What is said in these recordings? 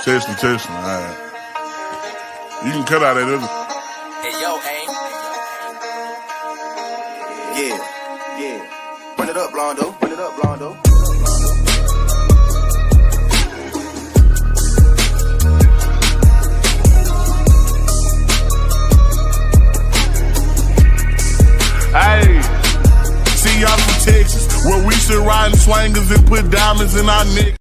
Testing. All right. You can cut out that other. Hey, yo, aim. Yeah. Run it up, Blondo. Hey, see y'all from Texas, where we should ride in swangers and put diamonds in our neck.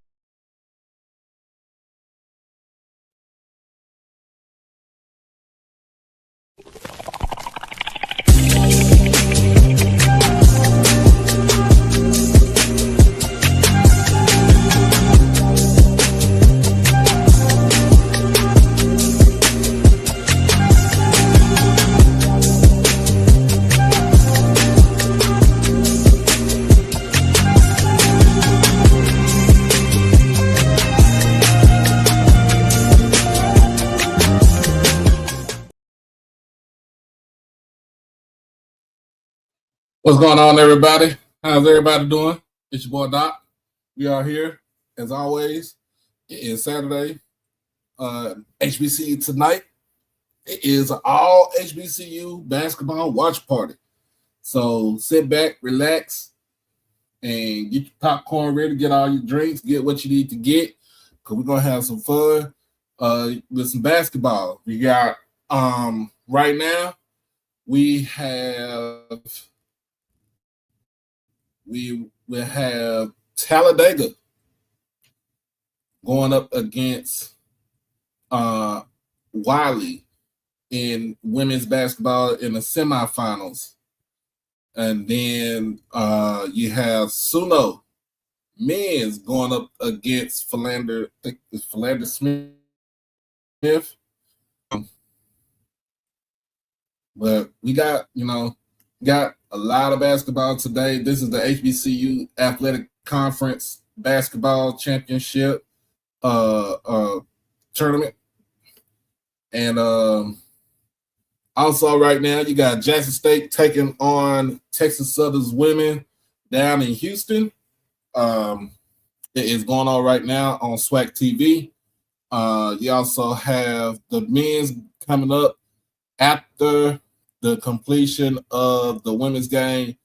What's going on, everybody? How's everybody doing? It's your boy Doc. We are here, as always. It is Saturday, HBCU tonight. It is an all HBCU basketball watch party. So sit back, relax, and get your popcorn ready, get all your drinks, get what you need to get, because we're going to have some fun with some basketball. We got, right now, we will have Talladega going up against Wiley in women's basketball in the semifinals. And then you have Suno men's going up against Philander Smith. But we got a lot of basketball today. This is the HBCU Athletic Conference Basketball Championship tournament. And also right now you got Jackson State taking on Texas Southern's women down in Houston. It is going on right now on SWAC TV. You also have the men's coming up after the completion of the women's game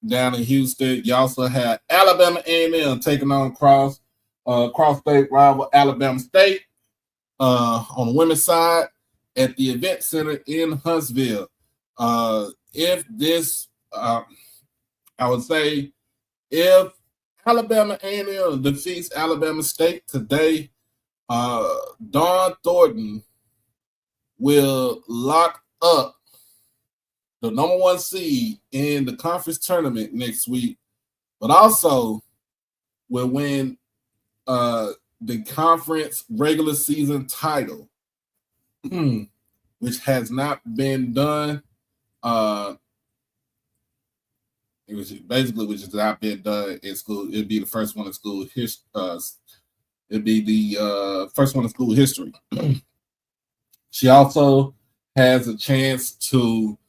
down in Houston. You also have Alabama A&M taking on cross-state rival Alabama State on the women's side at the event center in Huntsville. If Alabama A&M defeats Alabama State today, Dawn Thornton will lock up the number one seed in the conference tournament next week, but also will win the conference regular season title, which has not been done. Which has not been done in school. It'd be the first one in school history. It'd be the first one in school history. She also has a chance to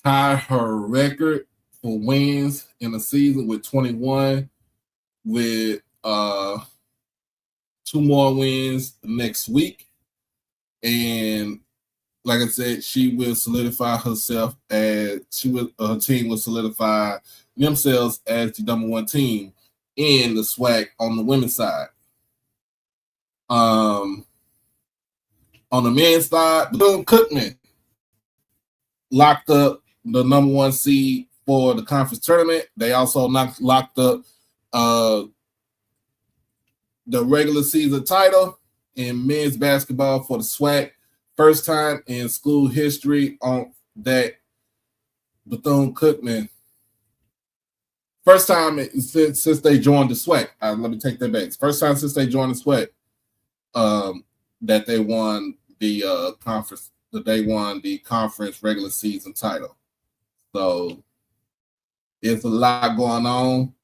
tie her record for wins in the season with 21, with 2 more wins next week. And like I said, she will solidify herself her team will solidify themselves as the number one team in the SWAC on the women's side. On the men's side, Bethune-Cookman locked up the number one seed for the conference tournament. They also locked up the regular season title in men's basketball for the SWAC. First time in school history on that Bethune-Cookman. First time since they joined the SWAC. Let me take that back. First time since they joined the SWAC that they won the conference. That they won the conference regular season title. So it's a lot going on.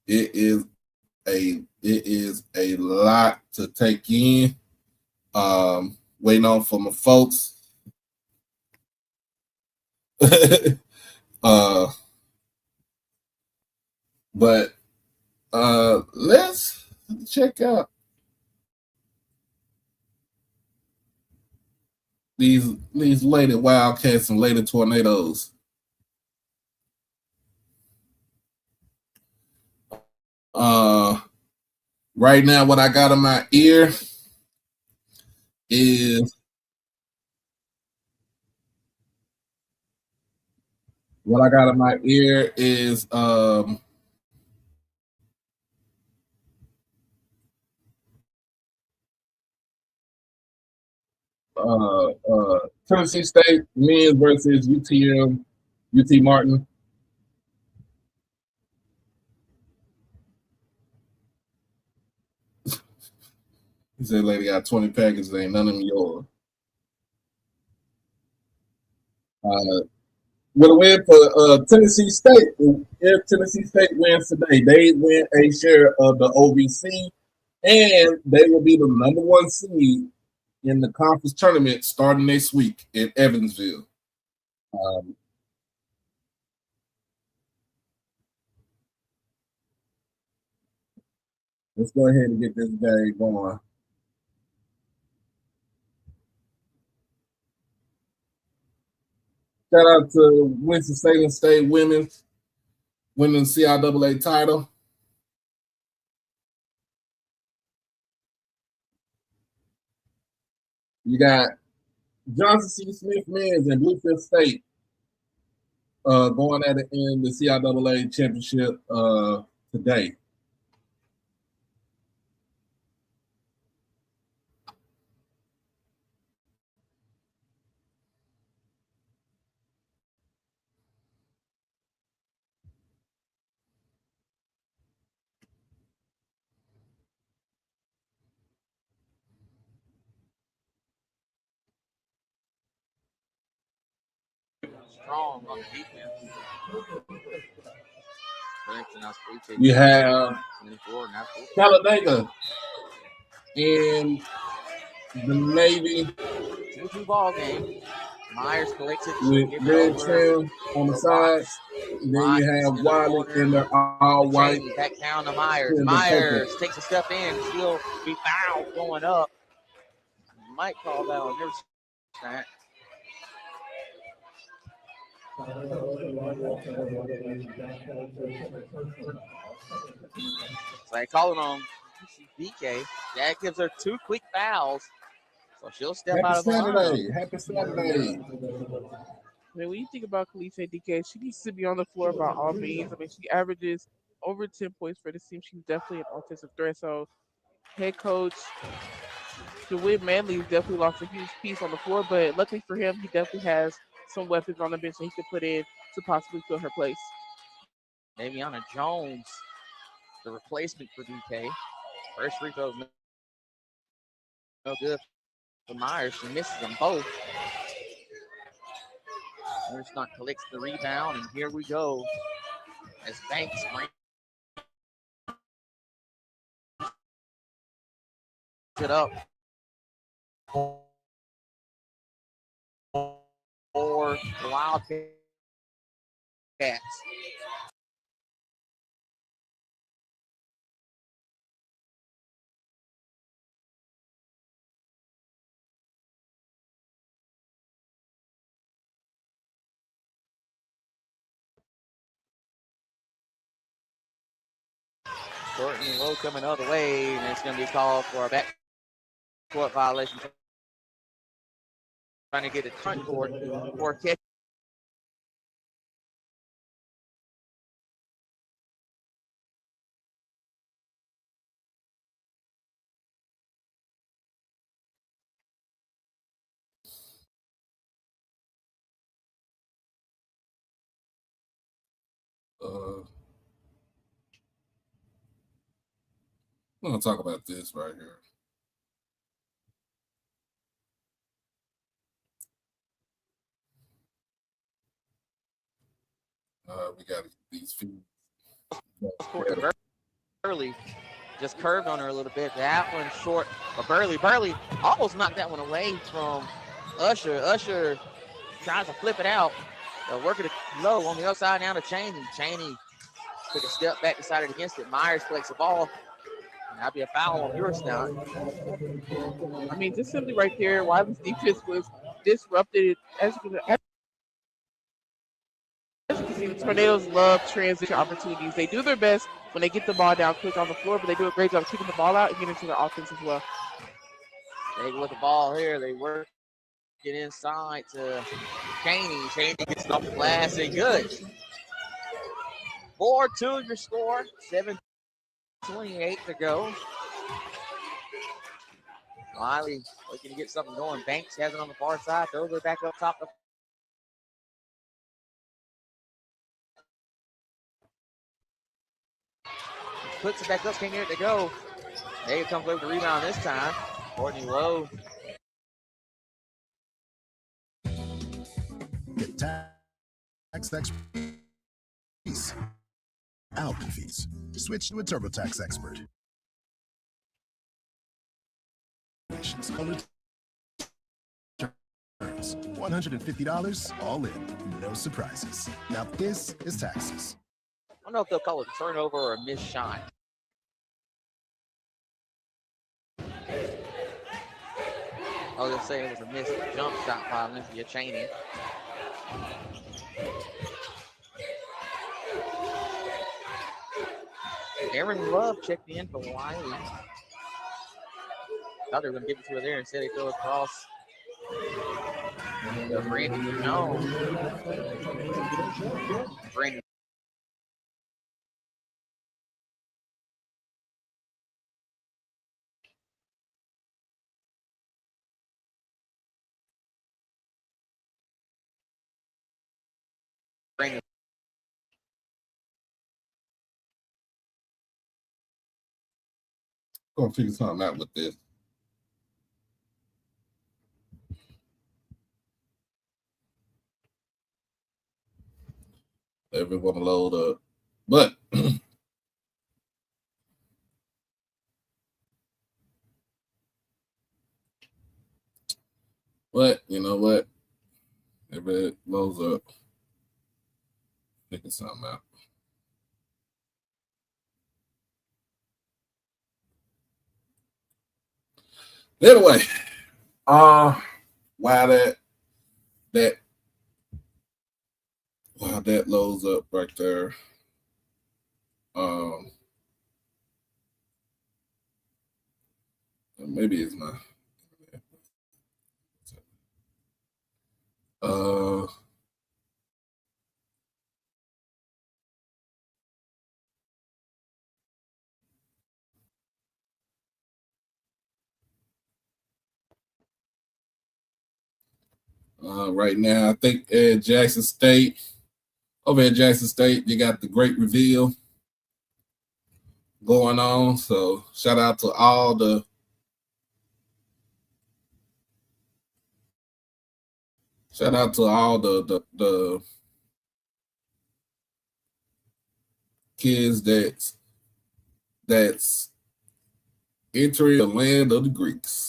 It is a lot to take in. Waiting on for my folks. But let's check out these lady Wildcats and lady Tornadoes. Right now, what I got in my ear is Tennessee State men's versus UT Martin. He said, "Lady got 20 packages, ain't none of them yours." With a win for Tennessee State, if Tennessee State wins today, they win a share of the OVC, and they will be the number 1 seed in the conference tournament starting next week in Evansville. Let's go ahead and get this game going. Shout out to Winston-Salem State winning the CIAA title. You got Johnson C. Smith men's and Bluefield State going at it in the CIAA championship today. Strong on the defense. You have Talladega and the Navy 2-2 ball game. Myers collects it. with red trim on the side. Then you have Wiley in their all white. Back down to Myers. Myers takes a step in. Still be fouled going up. Might call that on your snap. So they call it on BK. That gives her 2 quick fouls. So she'll step out of the line. Happy Saturday. I mean, when you think about Khaleesi DK, she needs to be on the floor by all means. I mean, she averages over 10 points for this team. She's definitely an offensive threat. So, head coach DeWitt Manley definitely lost a huge piece on the floor, but luckily for him, he definitely has some weapons on the bench that he could put in to possibly fill her place. Daviana Jones, the replacement for DK. First free throw, no good for Myers. She misses them both. Not collects the rebound, and here we go as Banks brings it up for the Wildcats. Courtney Lowe coming the other way, and it's going to be called for a backcourt violation. Trying to get it front court for a kick. I'm going to talk about this right here. We got these feet. Burley just curved on her a little bit. That one short, but Burley almost knocked that one away from Usher. Usher tries to flip it out. Working it low on the outside now to Chaney. Chaney took a step back, decided against it. Myers collects the ball. And that'd be a foul on Georgetown. I mean, just simply right there, Wiley's defense was disrupted. As you can see, the Tornadoes love transition opportunities. They do their best when they get the ball down quick on the floor, but they do a great job of kicking the ball out and getting into their offense as well. They with the ball here. They work it inside to Chaney. Chaney gets it off the glass and good. 4-2 your score. 7:28 to go. Wiley looking to get something going. Banks has it on the far side. Throws it back up top. Puts it back up. Can't get it to go. They comes over the rebound this time. Courtney Lowe. Get tax fees. Out fees. Switch to a TurboTax expert. $150 all in. No surprises. Now this is taxes. I don't know if they'll call it a turnover or a missed shot. I was just saying it was a missed jump shot by Olympia Chaney. Aaron Love checked in for Wiley. Thought they were going to give it to her there. Instead, they throw it across to Brandon Jones. Brandon. Gonna figure something out with this. Everyone load up, but you know what? If it loads up, figure something out. Anyway, while that loads up right there, maybe it's my right now, I think over at Jackson State, you got the great reveal going on. So shout out to all the kids that's entering the land of the Greeks.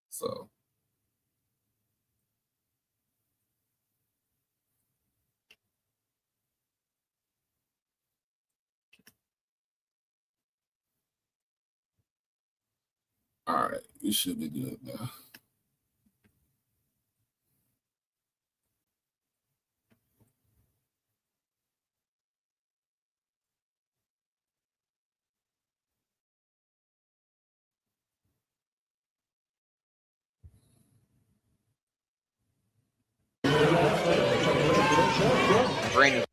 So all right, we should be good now. Brandon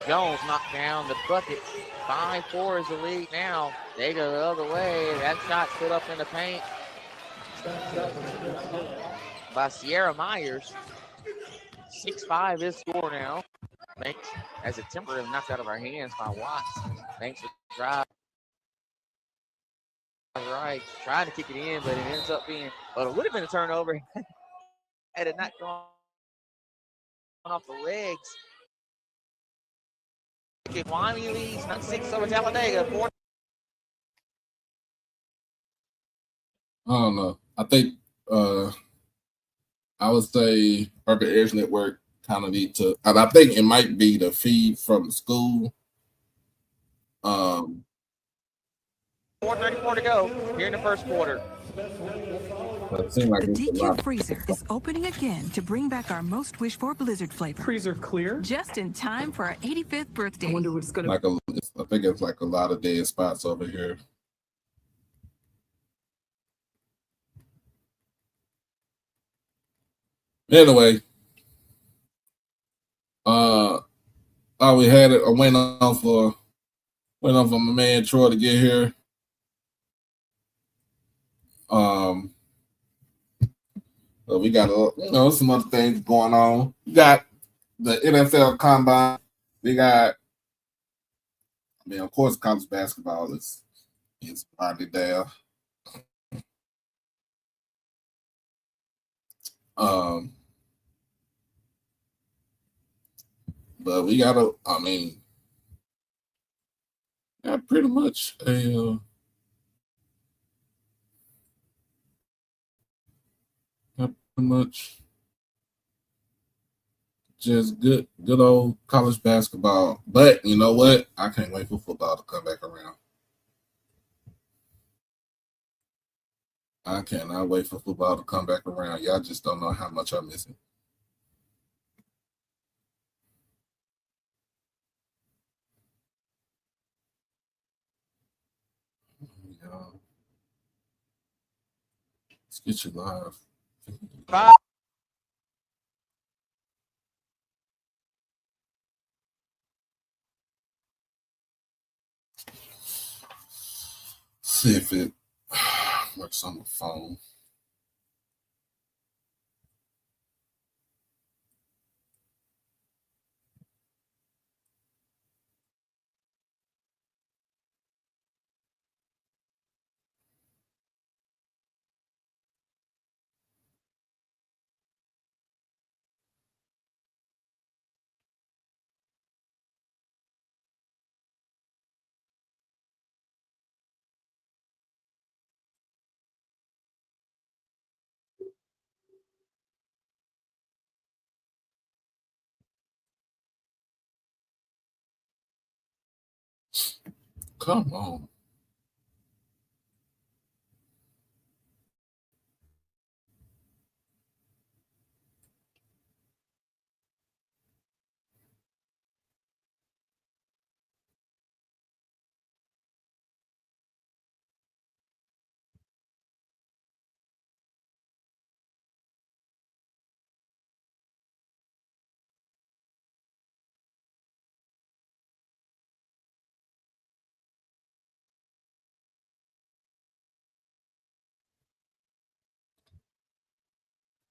Jones knocked down the bucket. 5-4 is the lead now. They go the other way. That shot's put up in the paint by Sierra Myers. 6-5 is score now. Banks has a temporarily knocked out of our hands by Watts. Banks with the drive. Right, trying to kick it in, but it ends up being, well, it would have been a turnover had it not gone off the legs. Wyoming leads 9-6 over Talladega. I don't know. I think I would say Urban Edge Network kind of need to, and I think it might be the feed from the school. 4:34 to go here in the first quarter. It seemed like The it's a DQ lot. freezer is opening again to bring back our most wished for blizzard flavor. Freezer clear? Just in time for our 85th birthday. I wonder what's gonna. I think it's like a lot of dead spots over here. Anyway, we had it. I went on for my man Troy to get here. But we got some other things going on. We got the NFL Combine. We got, of course, college basketball is already there. But we got pretty much just good old college basketball. But you know what? I can't wait for football to come back around. I cannot wait for football to come back around. Y'all just don't know how much I'm missing. Let's get you live. See if it works on the phone. Come on.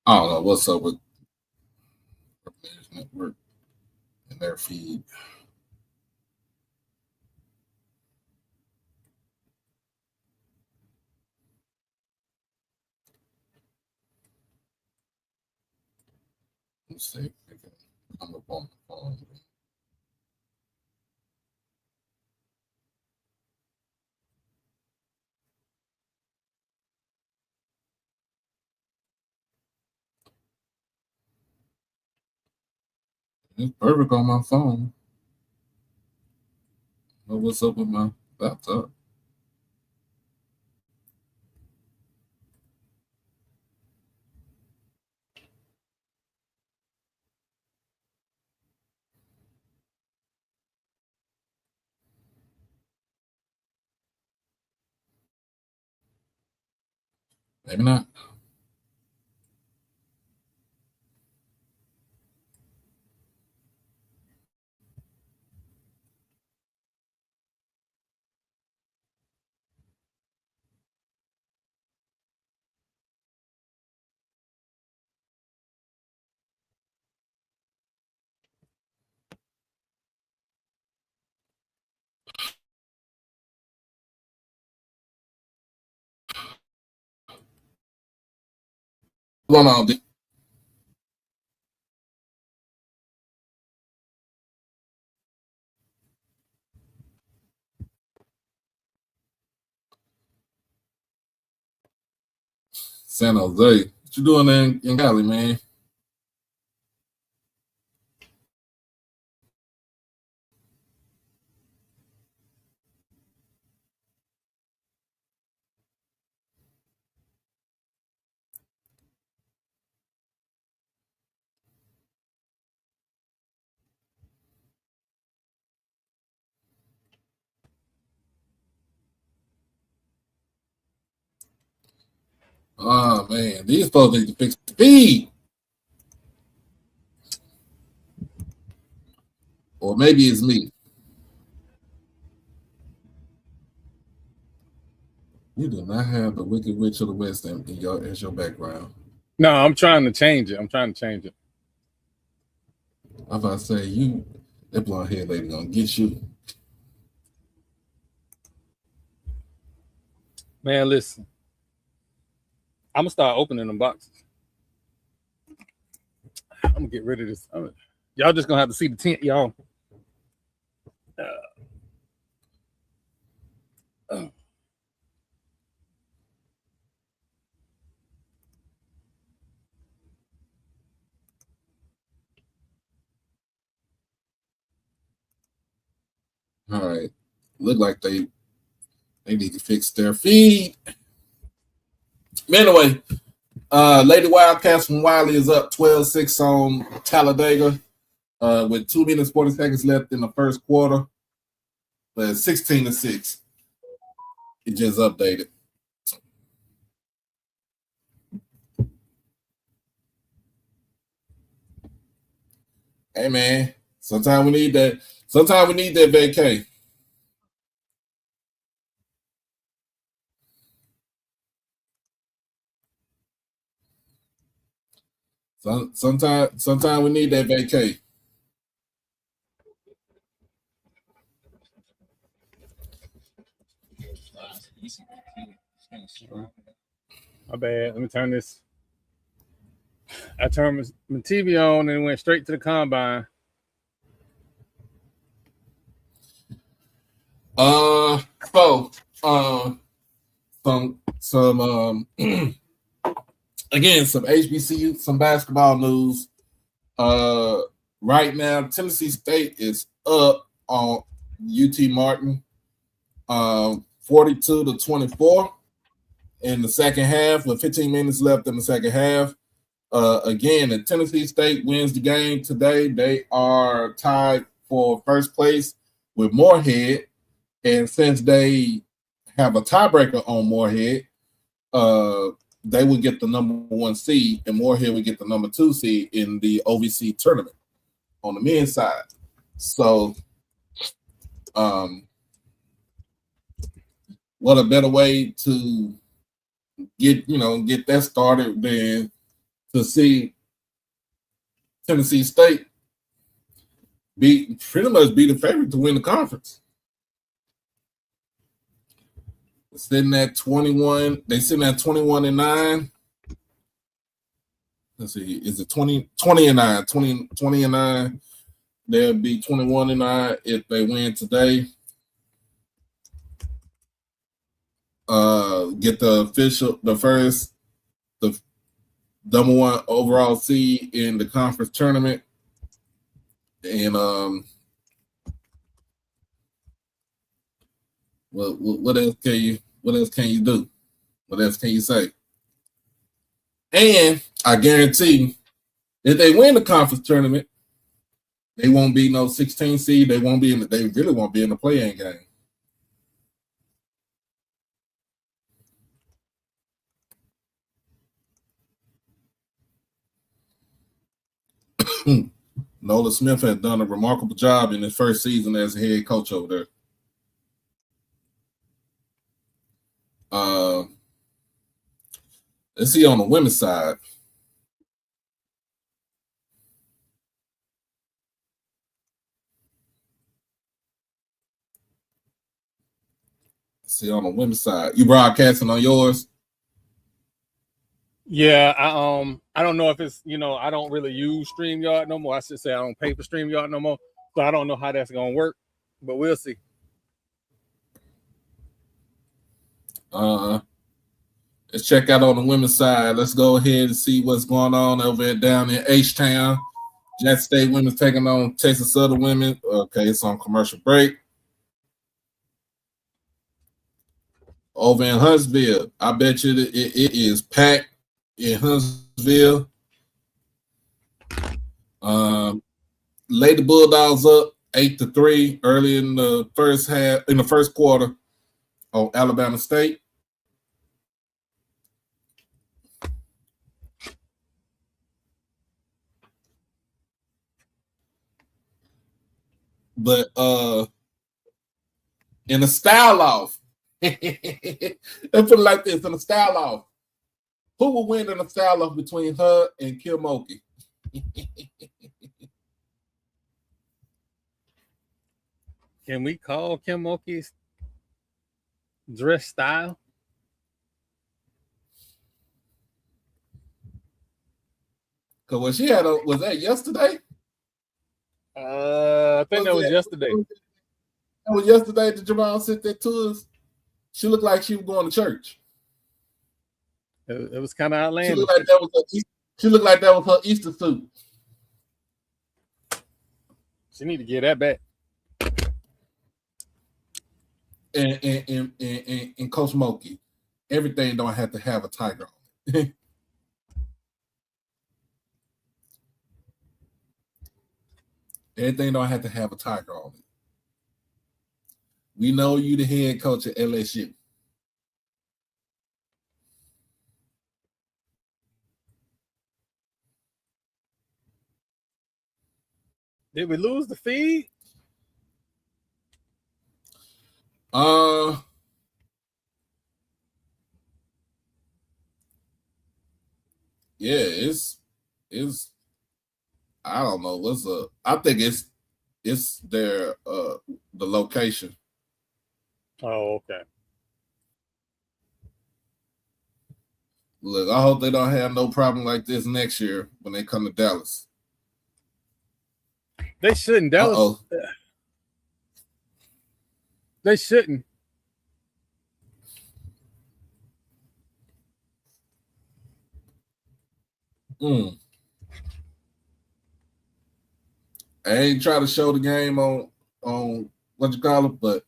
I don't know what's up with Network and their feed. Let's see if we can come up on the phone. It's perfect on my phone. But what's up with my laptop? Maybe not. What's going on, D? San Jose. What you doing there in Cali, man? Oh man, these folks need to fix speed. Or maybe it's me. You do not have the Wicked Witch of the West in as your background. No, I'm trying to change it. I'm trying to change it. I'm about to say that blonde head lady gonna get you. Man, listen. I'm gonna start opening them boxes. I'm gonna get rid of this. Y'all just gonna have to see the tent, y'all. All right. Look like they need to fix their feed. Anyway, Lady Wildcats from Wiley is up 12-6 on Talladega with 2 minutes 40 seconds left in the first quarter. But 16-6. It just updated. Hey man, sometimes we need that. Sometimes we need that vacay. Sometimes we need that vacay. My bad. Let me turn this. I turned my TV on and went straight to the combine. Some again, some HBCU, some basketball news. Right now, Tennessee State is up on UT Martin, 42-24 in the second half, with 15 minutes left in the second half. Again, if Tennessee State wins the game today, they are tied for first place with Morehead. And since they have a tiebreaker on Morehead, they will get the number 1 seed, and Morehead will get the number 2 seed in the OVC tournament on the men's side. So, what a better way to get that started than to see Tennessee State pretty much be the favorite to win the conference. Sitting at 21. They sitting at 21-9. Let's see. Is it 20-9? 20-9. They'll be 21-9 if they win today. Get the number 1 overall seed in the conference tournament. And what else can you do? What else can you say? And I guarantee if they win the conference tournament, they won't be no 16 seed. They really won't be in the play-in game. Nola Smith has done a remarkable job in his first season as a head coach over there. Let's see on the women's side. See on the women's side. You broadcasting on yours? Yeah, I don't know if it's, I don't really use StreamYard no more. I should say I don't pay for StreamYard no more. So I don't know how that's gonna work, but we'll see. Let's check out on the women's side. Let's go ahead and see what's going on over down in H-Town. Jackson State women's taking on Texas Southern women. Okay, it's on commercial break. Over in Huntsville, I bet you it is packed in Huntsville. Lady Bulldogs up 8-3 early in the first quarter on Alabama State. But in a style off, let's put it like this: in a style off, who will win in a style off between her and Kim Oki? Can we call Kim Oki's dress style? Because what she had was that yesterday? I think that was yesterday. That was yesterday that Jamal sent that to us. She looked like she was going to church. It was kind of outlandish. She looked like that was her Easter suit. She need to get that back. And Coach Moki, everything don't have to have a tiger on it. Everything don't have to have a tiger on it. We know you the head coach at LSU. Did we lose the feed? Yeah, it's I don't know. I think it's their the location. Oh, okay. Look, I hope they don't have no problem like this next year when they come to Dallas. They shouldn't. Dallas. They shouldn't. I ain't trying to show the game on what you call it, but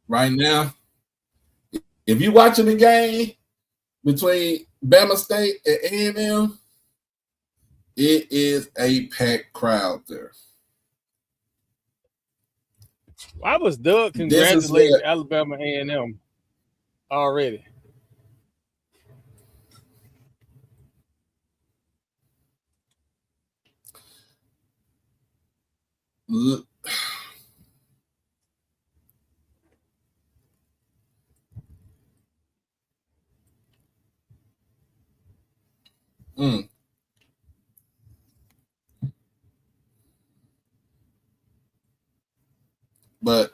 right now, if you're watching the game between Bama State and A&M, it is a packed crowd there. Why was Doug congratulating Alabama A&M already? But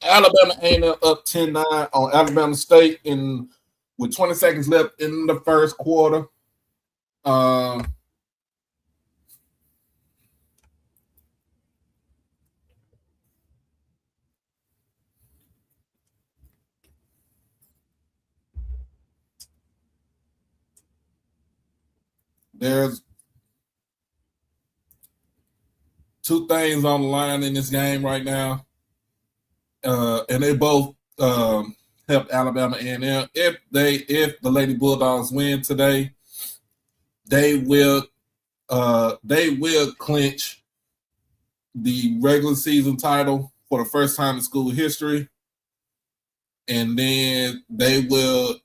Alabama ain't up 10-9 on Alabama State with 20 seconds left in the first quarter. There's two things on the line in this game right now, and they both help Alabama A&M. If the Lady Bulldogs win today, they will clinch the regular season title for the first time in school history, and then they will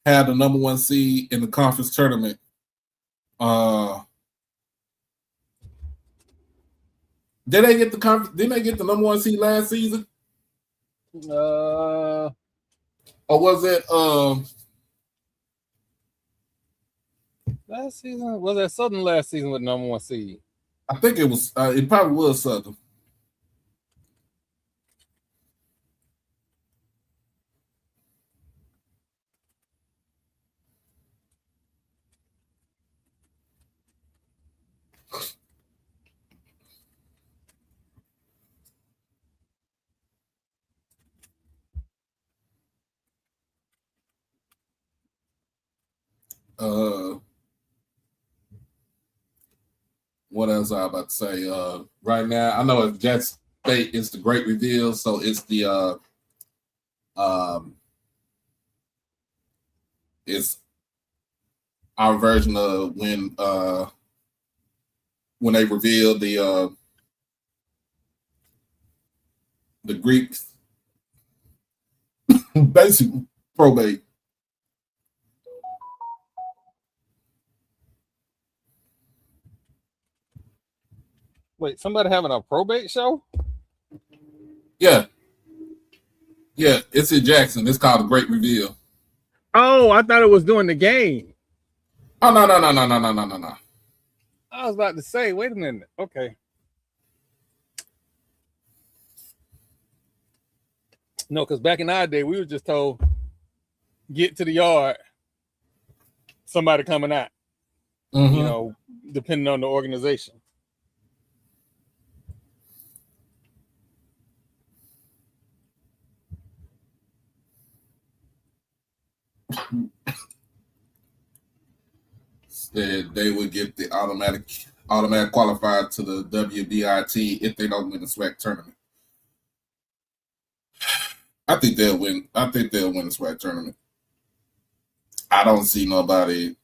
have the number one seed in the conference tournament. Did they get the conference? Didn't they get the number one seed last season? Or was it last season? Was that Southern last season with number one seed? I think it was. It probably was Southern. What else I about to say? Right now, I know it's Jets State is the great reveal, so it's the it's our version of when they revealed the Greek basic probate. Wait, somebody having a probate show? Yeah, it's in Jackson. It's called the Great Reveal. Oh, I thought it was during the game. Oh no. I was about to say, wait a minute. Okay. No, because back in our day, we were just told, get to the yard, somebody coming out. Mm-hmm. You know, depending on the organization. Said they would get the automatic qualified to the WBIT if they don't win the SWAC tournament. I think they'll win. I think they'll win the SWAC tournament. I don't see nobody.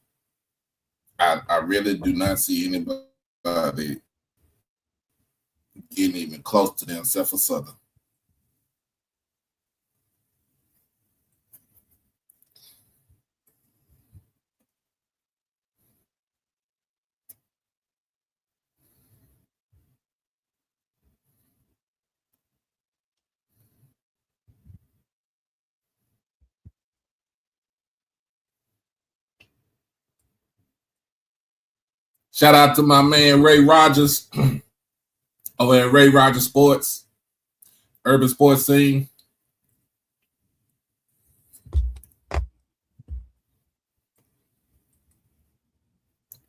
I really do not see anybody getting even close to them except for Southern. Shout out to my man Ray Rogers over at Ray Rogers Sports, Urban Sports Scene.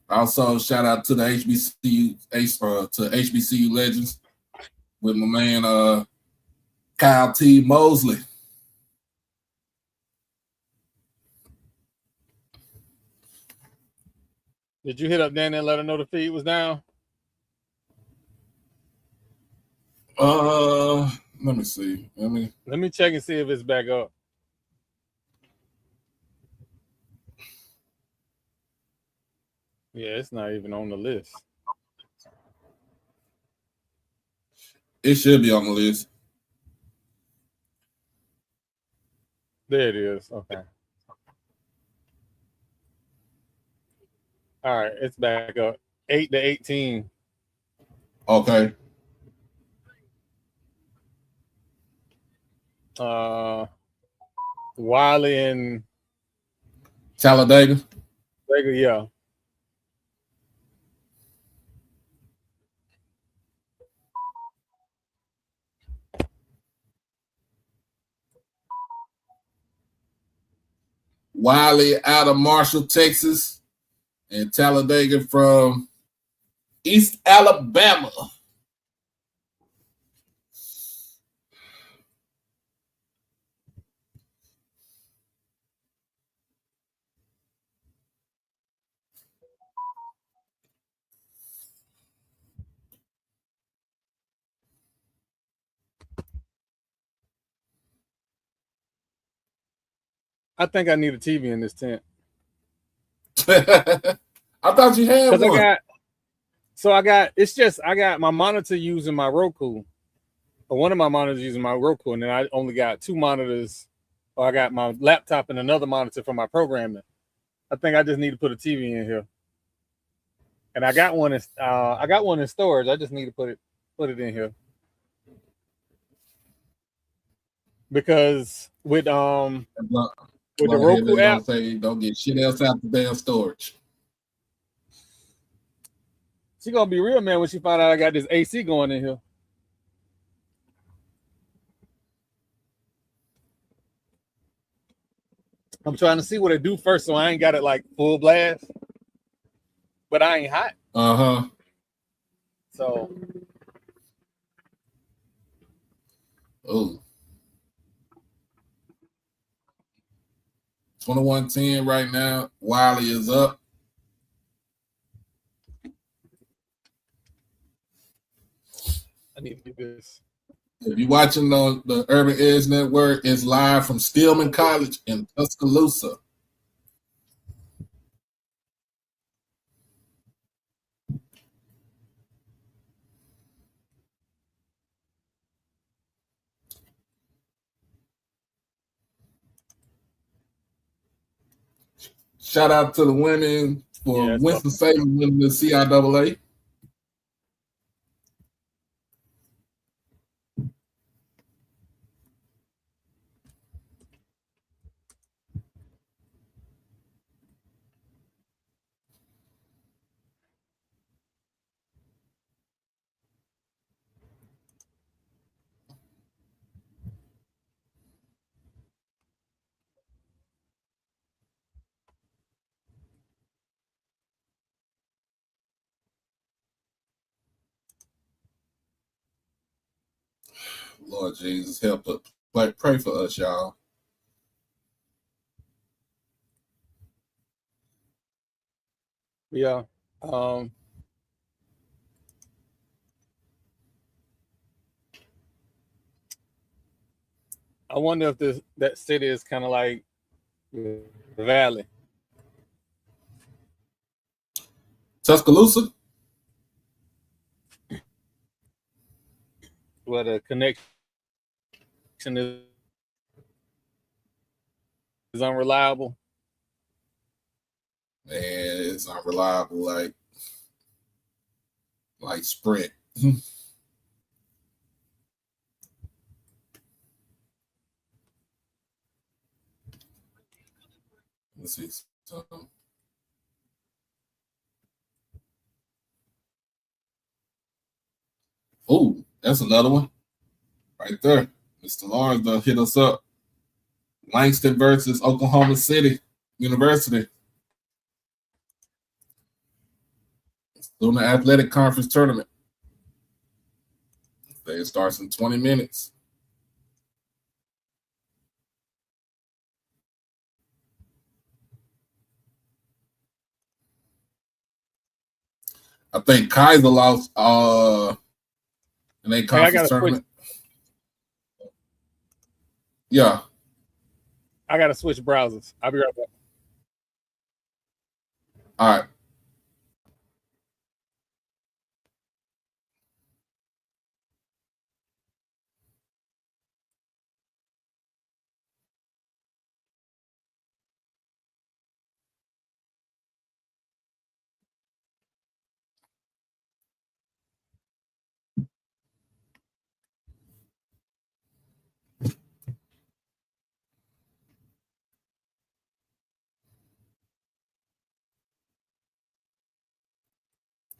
Also, shout out to the HBCU Legends with my man Kyle T. Mosley. Did you hit up Danny and let her know the feed was down? Let me see. Let me check and see if it's back up. Yeah, it's not even on the list. It should be on the list. There it is. Okay. All right, it's back up. 8-18. Okay. Wiley and Talladega. Yeah. Wiley out of Marshall, Texas, and Talladega from East Alabama. I think I need a TV in this tent. I thought you had one. I got my monitor using my Roku. Or one of my monitors using my Roku, and then I only got two monitors. Or I got my laptop and another monitor for my programming. I think I just need to put a TV in here. And I got one in storage. I just need to put it in here. Because with the Roku app, don't get shit else out the damn storage. She gonna be real, man, when she find out I got this AC going in here. I'm trying to see what it do first, so I ain't got it like full blast. But I ain't hot. Uh-huh. So. Oh. 21-10 right now. Wiley is up. I need to do this. If you're watching on the Urban Edge Network, it's live from Stillman College in Tuscaloosa. Shout out to the women for Winston-Salem winning the CIAA. Lord Jesus, help us. Pray for us, y'all. Yeah. I wonder if that city is kind of like the Valley. Tuscaloosa? Where the connection is unreliable. Man, it's unreliable like Sprint. Let's see. Oh, that's another one right there. Mr. Lawrence done hit us up. Langston versus Oklahoma City University. Student Athletic Conference Tournament. It starts in 20 minutes. I think Kaiser lost in a conference tournament. Yeah. I gotta switch browsers. I'll be right back. All right.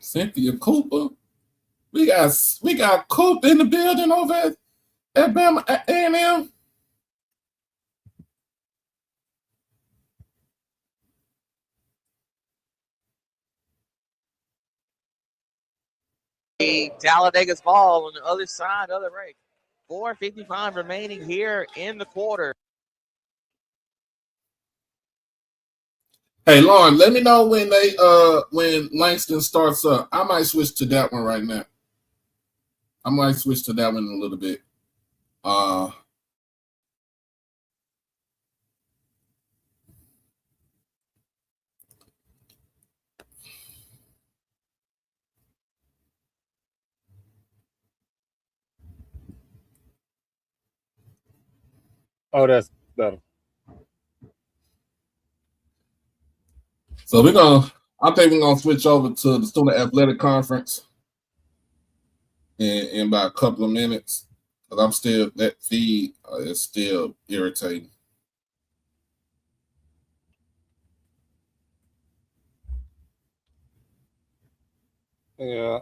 Cynthia Cooper. We got Cooper in the building over at Alabama A&M. Talladega's ball on the other side of the break. 4:55 remaining here in the quarter. Hey, Lauren, let me know when Langston starts up. I might switch to that one right now. I might switch to that one in a little bit. Oh, that's better. So I think we're gonna switch over to the Student Athletic Conference in about a couple of minutes. Because that feed is still irritating. Yeah.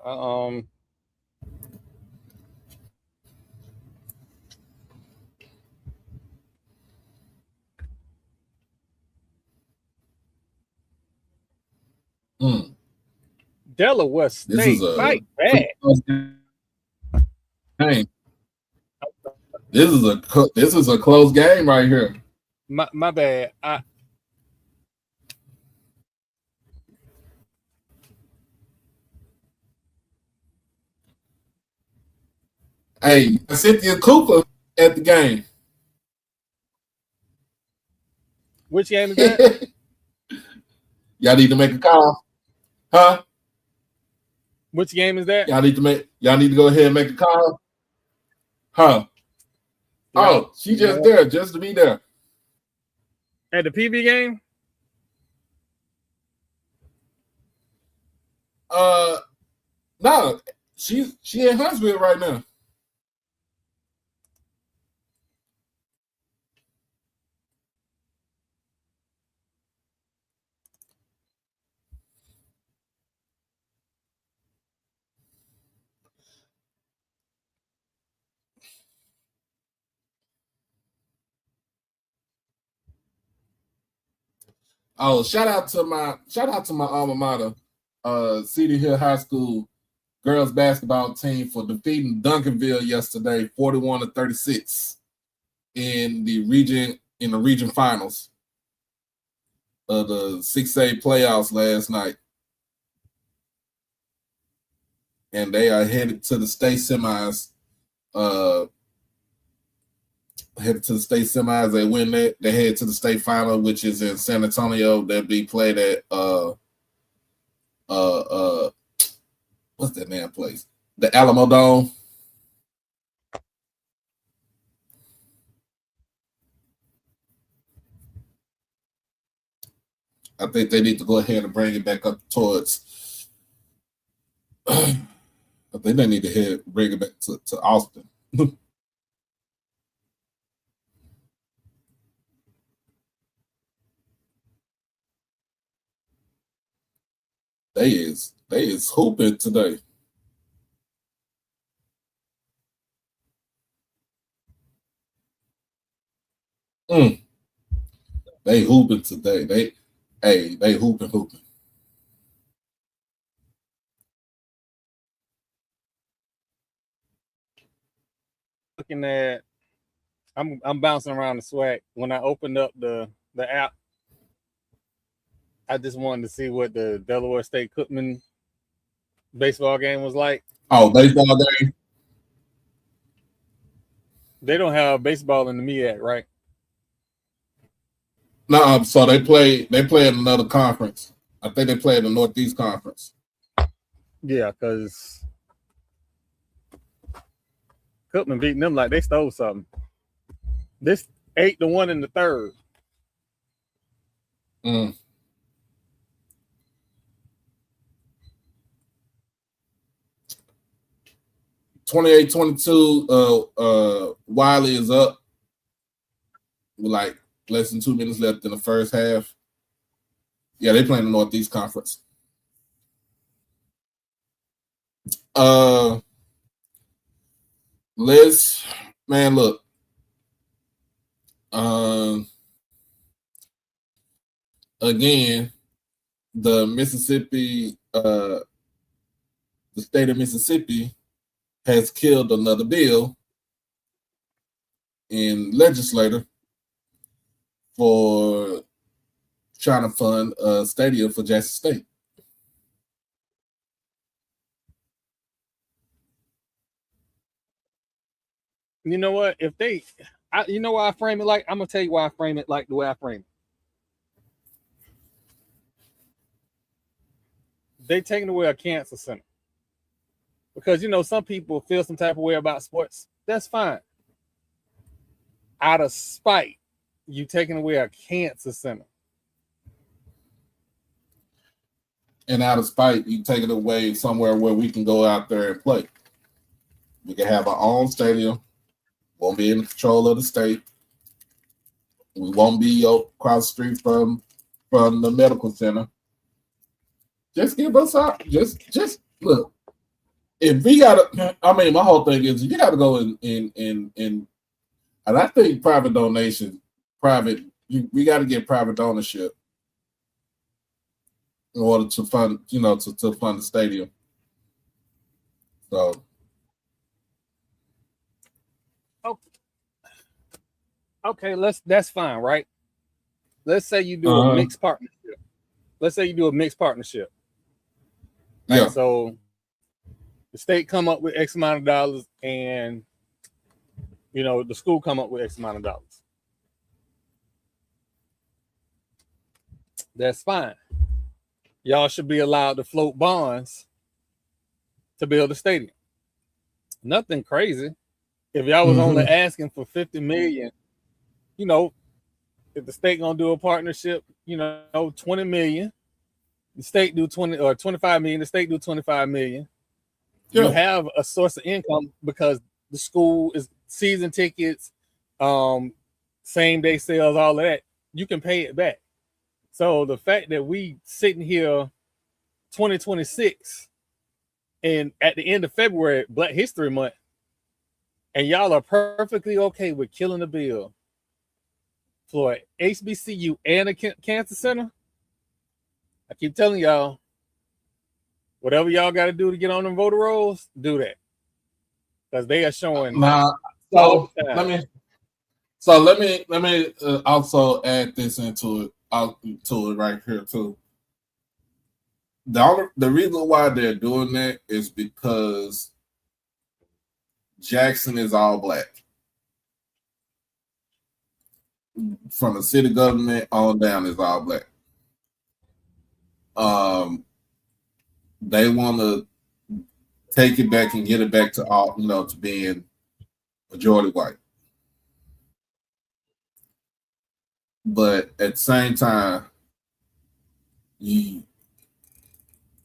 Delaware State fight back. This is a close game right here. My bad. Hey, Cynthia Cooper at the game. Which game is that? Y'all need to make a call. Huh? Which game is that? Y'all need to go ahead and make a call. Huh? Yeah. Oh, she just there, just to be there. At the PB game? No, she in Huntsville right now. Oh, shout out to my alma mater, Cedar Hill High School girls basketball team for defeating Duncanville yesterday, 41-36 in the region finals of the 6A playoffs last night. And they are headed to the state semis. They win that. They head to the state final, which is in San Antonio. They'll be played at what's that damn place? The Alamo Dome. I think they need to go ahead and bring it back up towards. I think they need to bring it back to Austin. They is hooping today. They hooping today. They hooping. Looking at, I'm bouncing around the swag. When I opened up the app, I just wanted to see what the Delaware State Cookman baseball game was like. Oh, baseball game. They don't have baseball in the MEAC, right? No, so they play in another conference. I think they play in the Northeast Conference. Yeah, because Cookman beating them like they stole something. This 8-1 in the third. 28-22. Wiley is up with like less than 2 minutes left in the first half. Yeah, they play in the Northeast Conference. Liz, man, look. Again, the state of Mississippi has killed another bill in legislature for trying to fund a stadium for Jackson State. You know what? You know why I frame it like? I'm gonna tell you why I frame it like the way I frame it. They taking away a cancer center because some people feel some type of way about sports. That's fine. Out of spite, you taking away a cancer center. And out of spite, you take it away somewhere where we can go out there and play. We can have our own stadium. Won't be in control of the state. We won't be across the street from the medical center. Just give us our just look. If we gotta, my whole thing is you gotta go in and I think private donation, we gotta get private ownership in order to fund, to fund the stadium. So okay, that's fine, right? Let's say you do a mixed partnership. Yeah. Right, so The state come up with X amount of dollars, and the school come up with X amount of dollars. That's fine. Y'all should be allowed to float bonds to build a stadium. Nothing crazy. If y'all was only asking for $50 million, if the state gonna do a partnership, $20 million, the state do 20 or $25 million, the state do $25 million. Yeah. You have a source of income because the school is season tickets, same day sales, all of that. You can pay it back. So the fact that we sitting here 2026 and at the end of February, Black History Month, and y'all are perfectly okay with killing the bill for HBCU and a cancer center, I keep telling y'all, whatever y'all got to do to get on them voter rolls, do that. Because they are showing. So let me also add this into it right here too. The reason why they're doing that is because Jackson is all Black. From the city government on down is all Black. They want to take it back and get it back to all, to being majority white. But at the same time,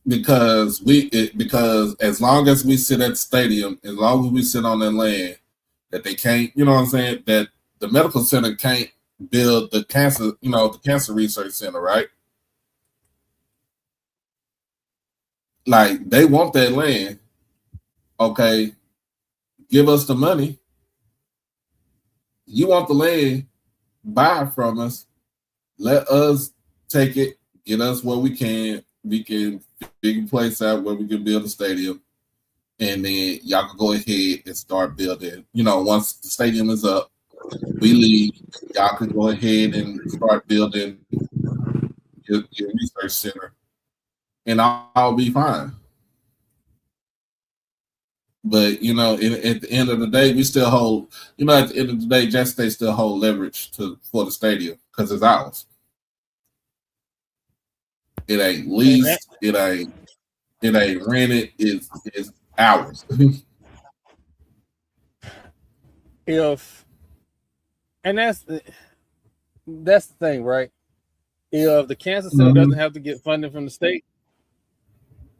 because as long as we sit at the stadium, as long as we sit on that land, that they can't, that the medical center can't build the cancer, the cancer research center, right? Like, they want that land. Okay, give us the money. You want the land, buy it from us. Let us take it, get us what we can. We can figure a place out where we can build a stadium. And then y'all can go ahead and start building. Once the stadium is up, we leave. Y'all can go ahead and start building your research center. And I'll be fine. But, at the end of the day, we still hold, at the end of the day, Jackson State still hold leverage for the stadium because it's ours. It ain't leased. It ain't rented. It's ours. And that's the thing, right? If the cancer center doesn't have to get funding from the state,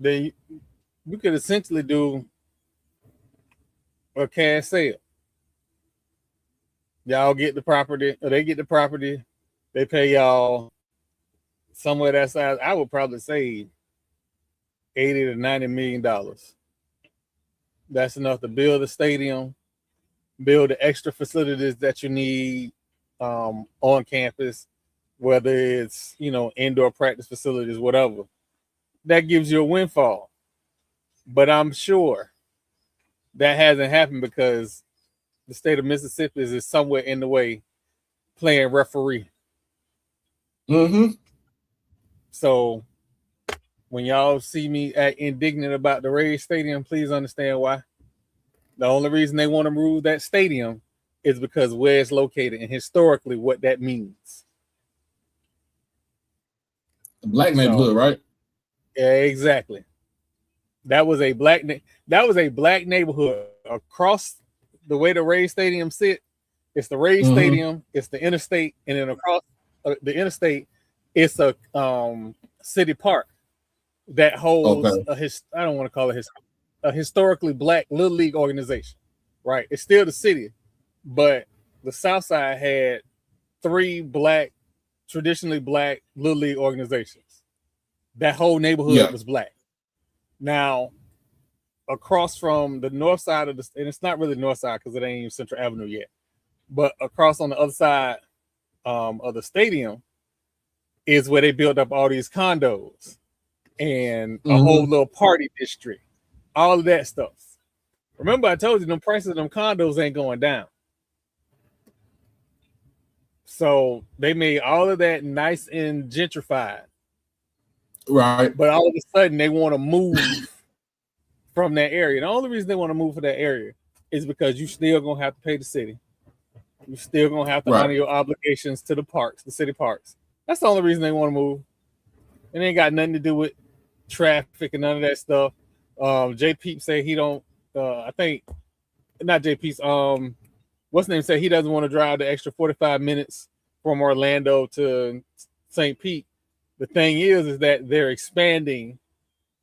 then we could essentially do a cash sale. Y'all get the property, or they get the property, they pay y'all somewhere that size. I would probably say $80 to $90 million. That's enough to build a stadium, build the extra facilities that you need on campus, whether it's indoor practice facilities, whatever. That gives you a windfall. But I'm sure that hasn't happened because the state of Mississippi is somewhere in the way playing referee. So when y'all see me indignant about the Rays Stadium, please understand why. The only reason they want to move that stadium is because where it's located and historically what that means. Black neighborhood, right? Yeah, exactly. That was a black neighborhood across the way the Rays Stadium sit. It's the Rays Stadium, it's the interstate, and then across the interstate, it's a city park that holds I don't want to call it a historically Black Little League organization, right? It's still the city, but the South Side had 3 traditionally Black Little League organizations. That whole neighborhood was Black. Now, across from the north side of and it's not really north side because it ain't even Central Avenue yet, but across on the other side of the stadium is where they built up all these condos and a whole little party district, all of that stuff. Remember, I told you them prices of them condos ain't going down. So they made all of that nice and gentrified. Right. But all of a sudden they want to move from that area. The only reason they want to move for that area is because you still gonna have to pay the city. You still gonna have to Right. honor your obligations to the parks, the city parks. That's the only reason they want to move. It ain't got nothing to do with traffic and none of that stuff. Jay Peep said he don't. I think not Jay Peep. What's the name said he doesn't want to drive the extra 45 minutes from Orlando to St. Pete. The thing is that they're expanding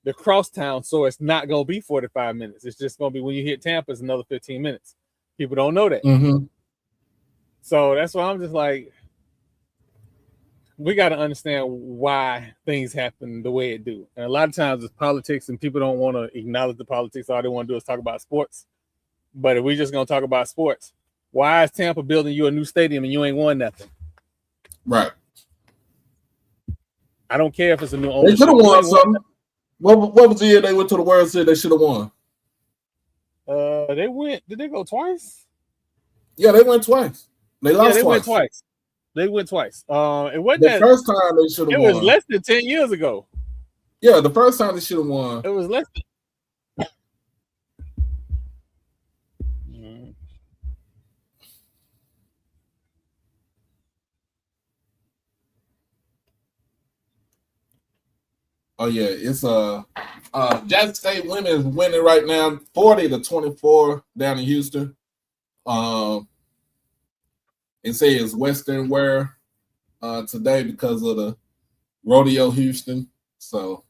the crosstown, so it's not gonna be 45 minutes. It's just gonna be when you hit Tampa, it's another 15 minutes. People don't know that. Mm-hmm. So that's why I'm just like, we got to understand why things happen the way it do. And a lot of times it's politics, and people don't want to acknowledge the politics. All they want to do is talk about sports. But if we just gonna talk about sports, why is Tampa building you a new stadium and you ain't won nothing? Right. I don't care if it's a new They ownership. should have won something. What was the year they went to the World Series? They should have won. They went. Did they go twice? Yeah, they went twice. They lost they twice. went twice. They went twice. It wasn't The first time they should have won. It was less than 10 years ago. Yeah, the first time they should have won. It was less than. Oh yeah, it's Jackson State women is winning right now, 40-24 down in Houston. It says Western Wear today because of the Rodeo Houston. So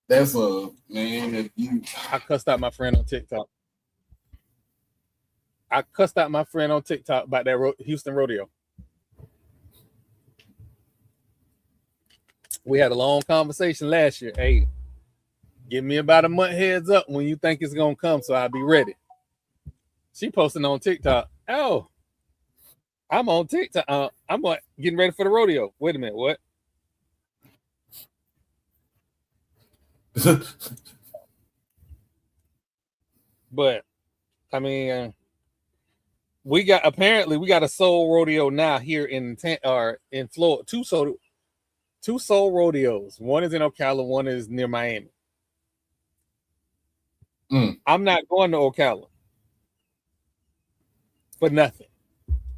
that's a man. If you, I cussed out my friend on TikTok. About that Houston Rodeo. We had a long conversation last year. Hey, give me about a month heads up when you think it's gonna come, so I'll be ready. She posting on TikTok. Oh, I'm on TikTok. I'm getting ready for the rodeo. Wait a minute, what? But I mean, we got a soul rodeo now here in Florida. Two soul rodeos. One is in Ocala, one is near Miami. I'm not going to Ocala for nothing.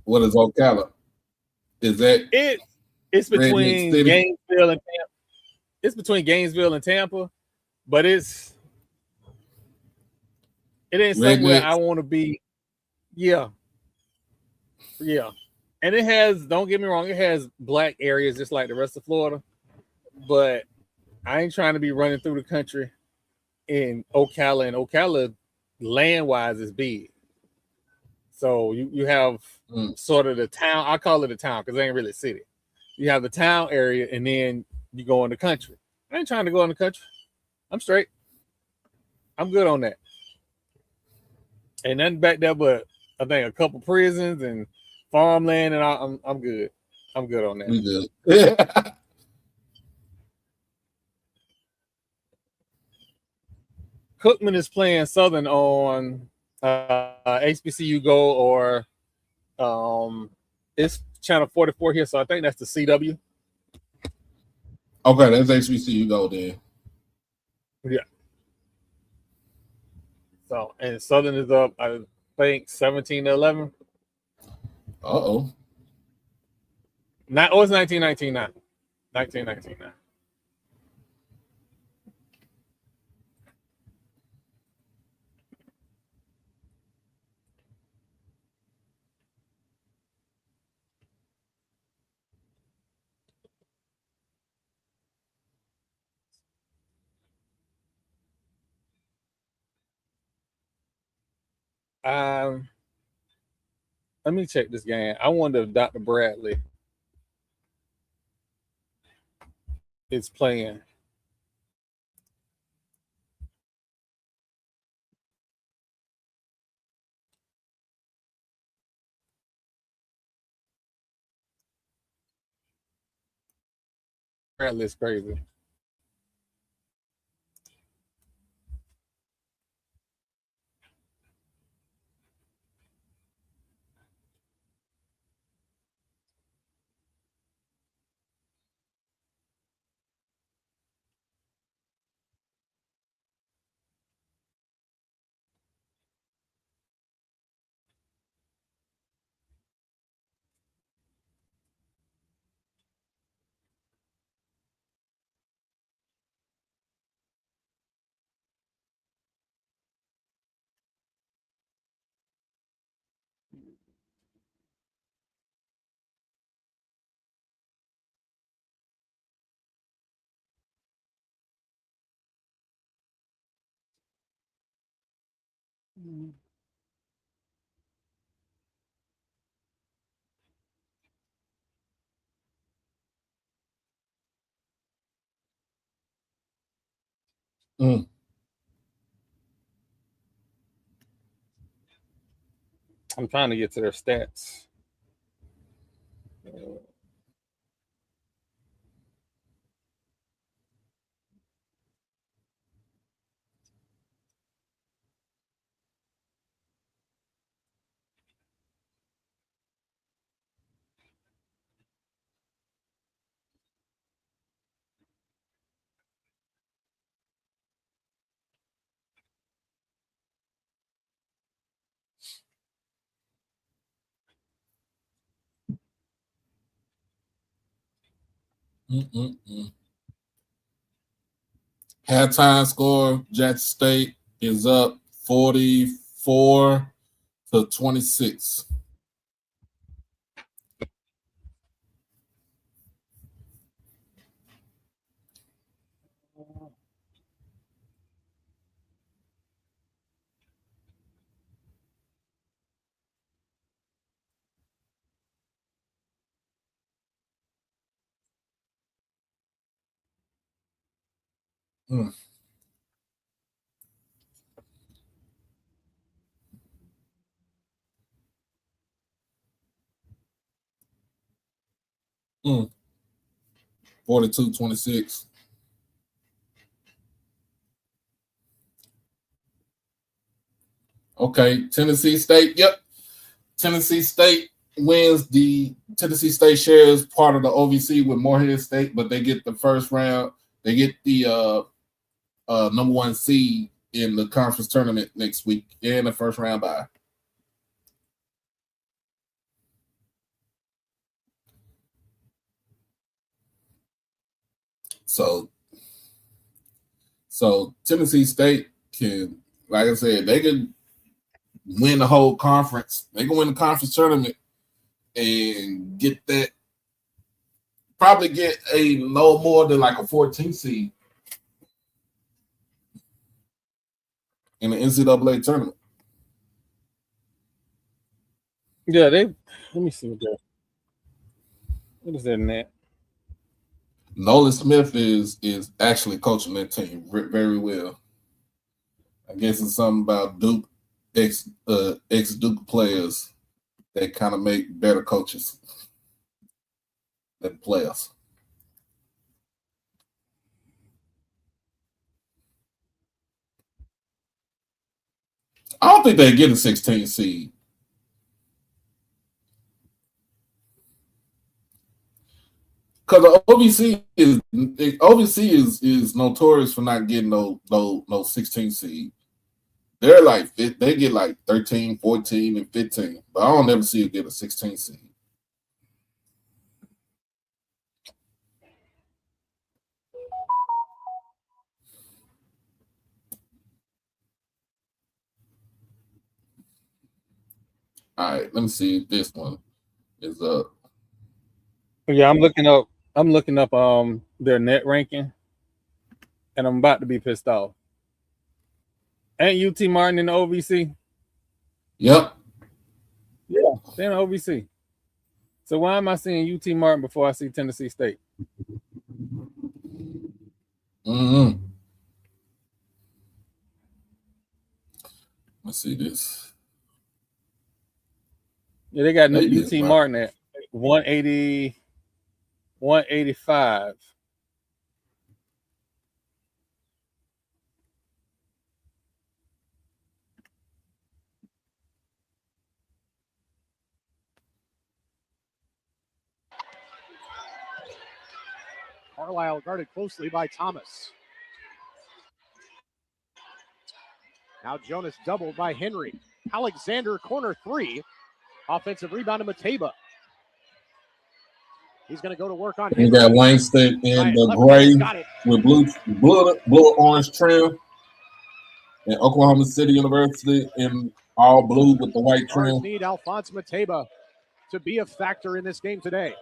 What is Ocala? Is that it's between Gainesville and Tampa. It's between Gainesville and Tampa, but it ain't somewhere I want to be. Yeah. And it has, don't get me wrong, it has black areas just like the rest of Florida, but I ain't trying to be running through the country in Ocala, and Ocala land-wise is big. So you have sort of the town, I call it a town because it ain't really a city. You have the town area, and then you go in the country. I ain't trying to go in the country. I'm straight. I'm good on that. Ain't nothing back there but I think a couple prisons and farmland, and I'm good. I'm good on that. We good. Cookman is playing Southern on HBCU Go, or it's channel 44 here, so I think that's the CW. Okay, that's HBCU Go then. Yeah. So, and Southern is up, I think 17-11. Uh-oh. It's 1999. 1999. Let me check this game. I wonder if Dr. Bradley is playing. Bradley's crazy. Mm. I'm trying to get to their stats. Mm-mm-mm. Halftime score, Jackson State is up 44-26. Mm. 42-26. Okay, Tennessee State. Yep. Tennessee State wins. The Tennessee State shares part of the OVC with Morehead State, but they get the first round. They get the number one seed in the conference tournament next week and the first round bye. So Tennessee State can, like I said, they can win the whole conference. They can win the conference tournament and get that. Probably get a no more than like a 14 seed in the NCAA tournament. Yeah, let me see what is their net? Nolan Smith is actually coaching that team very well. I guess it's something about Duke ex Duke players that kind of make better coaches than players. I don't think they get a 16 seed. Because the OVC is notorious for not getting no 16 seed. They're like they get like 13, 14, and 15, but I don't ever see it get a 16 seed. All right, let me see if this one is up. Yeah, I'm looking up their net ranking, and I'm about to be pissed off. Ain't UT Martin in the OVC? Yep. Yeah, they're in the OVC. So why am I seeing UT Martin before I see Tennessee State? Mm-hmm. Let's see this. Yeah, they got UT Martin at 180, 185. Carlisle guarded closely by Thomas. Now Jonas doubled by Henry. Alexander, corner three. Offensive rebound to Mateba. He's going to go to work on Henry. You got Langston in the gray with blue orange trim. And Oklahoma City University in all blue with the white trim. Need Alphonse Mateba to be a factor in this game today.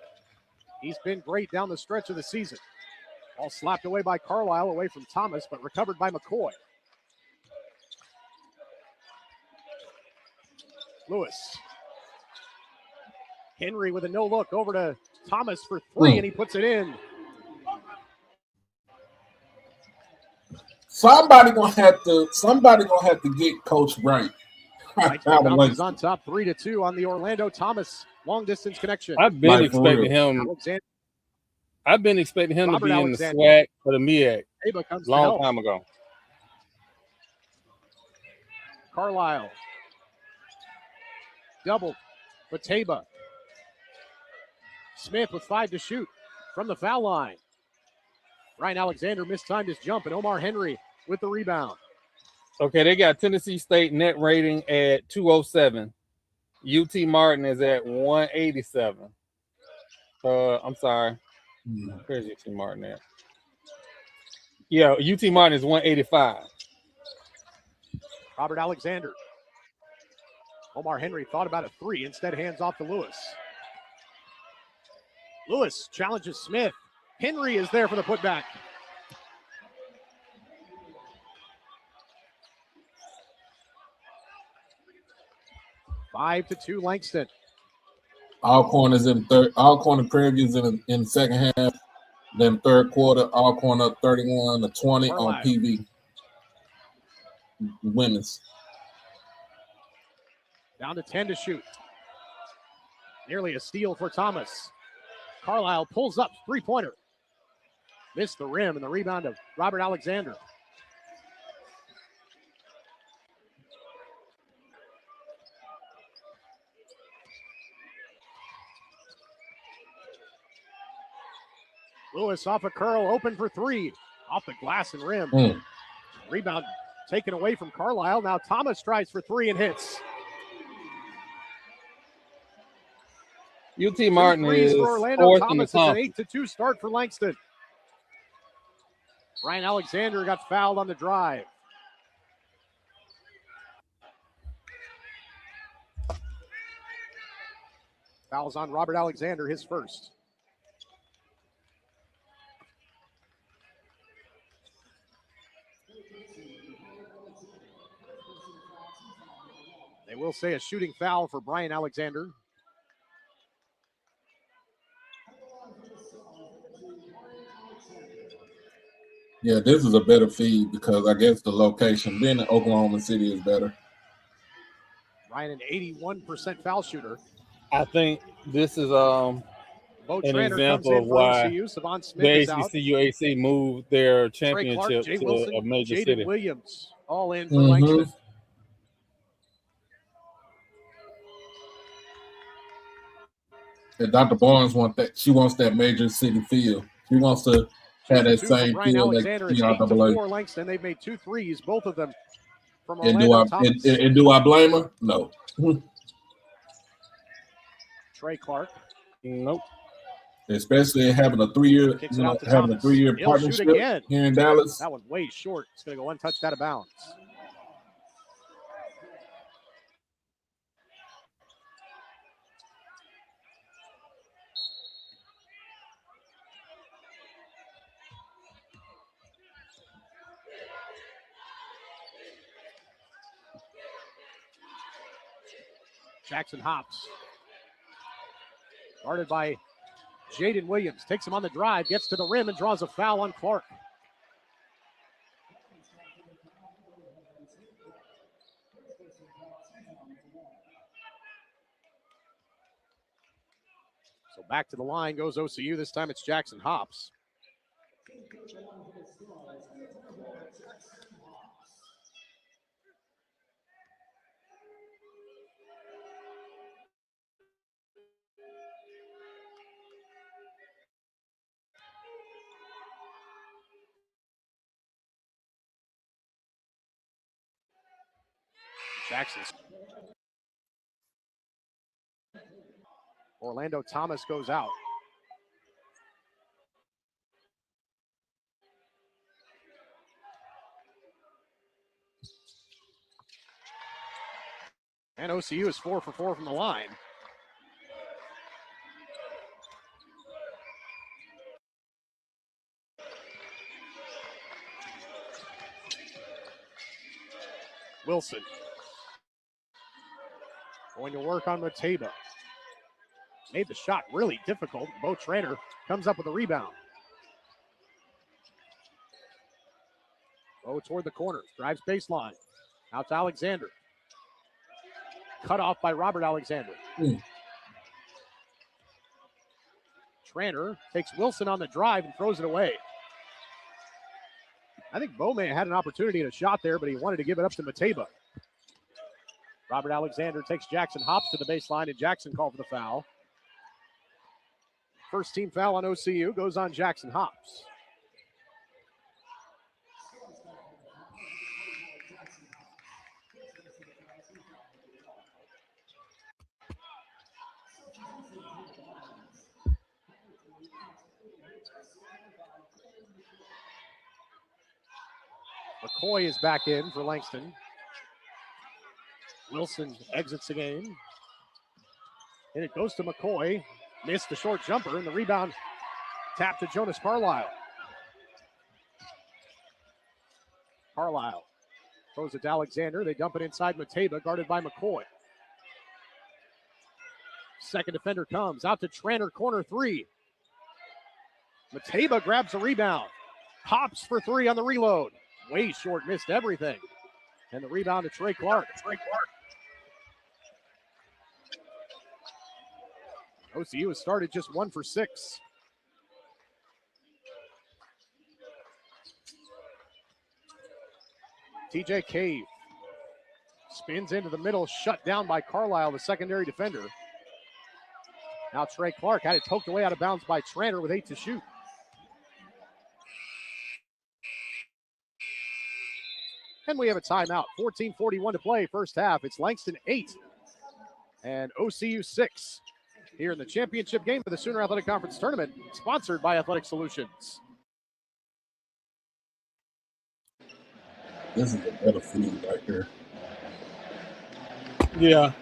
He's been great down the stretch of the season. All slapped away by Carlisle, away from Thomas, but recovered by McCoy. Lewis. Henry with a no look over to Thomas for three, and he puts it in. Somebody gonna have to get Coach right. Bounces on top 3-2 on the Orlando Thomas long distance connection. I've been expecting him. I've been expecting him to be in the SWAC or the MEAC long time ago. Carlisle. Double. Bateba. Smith with 5 to shoot from the foul line. Ryan Alexander mistimed his jump, and Omar Henry with the rebound. Okay, they got Tennessee State net rating at 207. UT Martin is at 187. I'm sorry. Where's UT Martin at? Yeah, UT Martin is 185. Robert Alexander. Omar Henry thought about a three, instead hands off to Lewis. Lewis challenges Smith. Henry is there for the putback. Five to 2 Langston. All corners in third. All corner previews in the second half. Then third quarter, all corner 31 to 20 on PV. Women's. Down to 10 to shoot. Nearly a steal for Thomas. Carlisle pulls up, three-pointer. Missed the rim, and the rebound of Robert Alexander. Lewis off a curl, open for three. Off the glass and rim. Rebound taken away from Carlisle. Now Thomas tries for three and hits. UT Martin is Orlando. fourth Thomas. in the It's an 8-2 start for Langston. Ryan Alexander got fouled on the drive. Fouls on Robert Alexander, his first. They will say a shooting foul for Brian Alexander. Yeah, this is a better feed because I guess the location, being in Oklahoma City, is better. Ryan, an 81% foul shooter. I think this is an example of why the HBCU AC moved their championship Clark, to Wilson, a major Jaden city. Williams, all in for Langston. And Dr. Barnes wants that. She wants that major city feel. She wants to have that same feel that NCAA. Langston, they've made 2 threes, both of them from Orlando Thomas. And do I blame her? No. Trey Clark. Nope. Especially having a 3-year, partnership here in Dallas. That one's way short. It's going to go untouched out of bounds. Jackson Hops. Guarded by Jaden Williams. Takes him on the drive, gets to the rim, and draws a foul on Clark. So back to the line goes OCU. This time it's Jackson Hops. Jackson. Orlando Thomas goes out. And OCU is 4 for 4 from the line. Wilson. Going to work on Mateba. Made the shot really difficult. Bo Trainer comes up with a rebound. Bo toward the corner. Drives baseline. Out to Alexander. Cut off by Robert Alexander. Trainer takes Wilson on the drive and throws it away. I think Bo may have had an opportunity at a shot there, but he wanted to give it up to Mateba. Robert Alexander takes Jackson Hops to the baseline, and Jackson called for the foul. First team foul on OCU goes on Jackson Hops. McCoy is back in for Langston. Wilson exits the game. And it goes to McCoy. Missed the short jumper, and the rebound tapped to Jonas Carlisle. Carlisle throws it to Alexander. They dump it inside Mateba, guarded by McCoy. Second defender comes out to Tranter, corner three. Mateba grabs a rebound. Hops for three on the reload. Way short, missed everything. And the rebound to Trey Clark. OCU has started just 1 for 6. TJ Cave spins into the middle, shut down by Carlisle, the secondary defender. Now Trey Clark had it poked away out of bounds by Tranter with 8 to shoot. And we have a timeout. 14:41 to play, first half. It's Langston 8 and OCU 6 here in the championship game for the Sooner Athletic Conference Tournament, sponsored by Athletic Solutions. This is a better field right here. Yeah.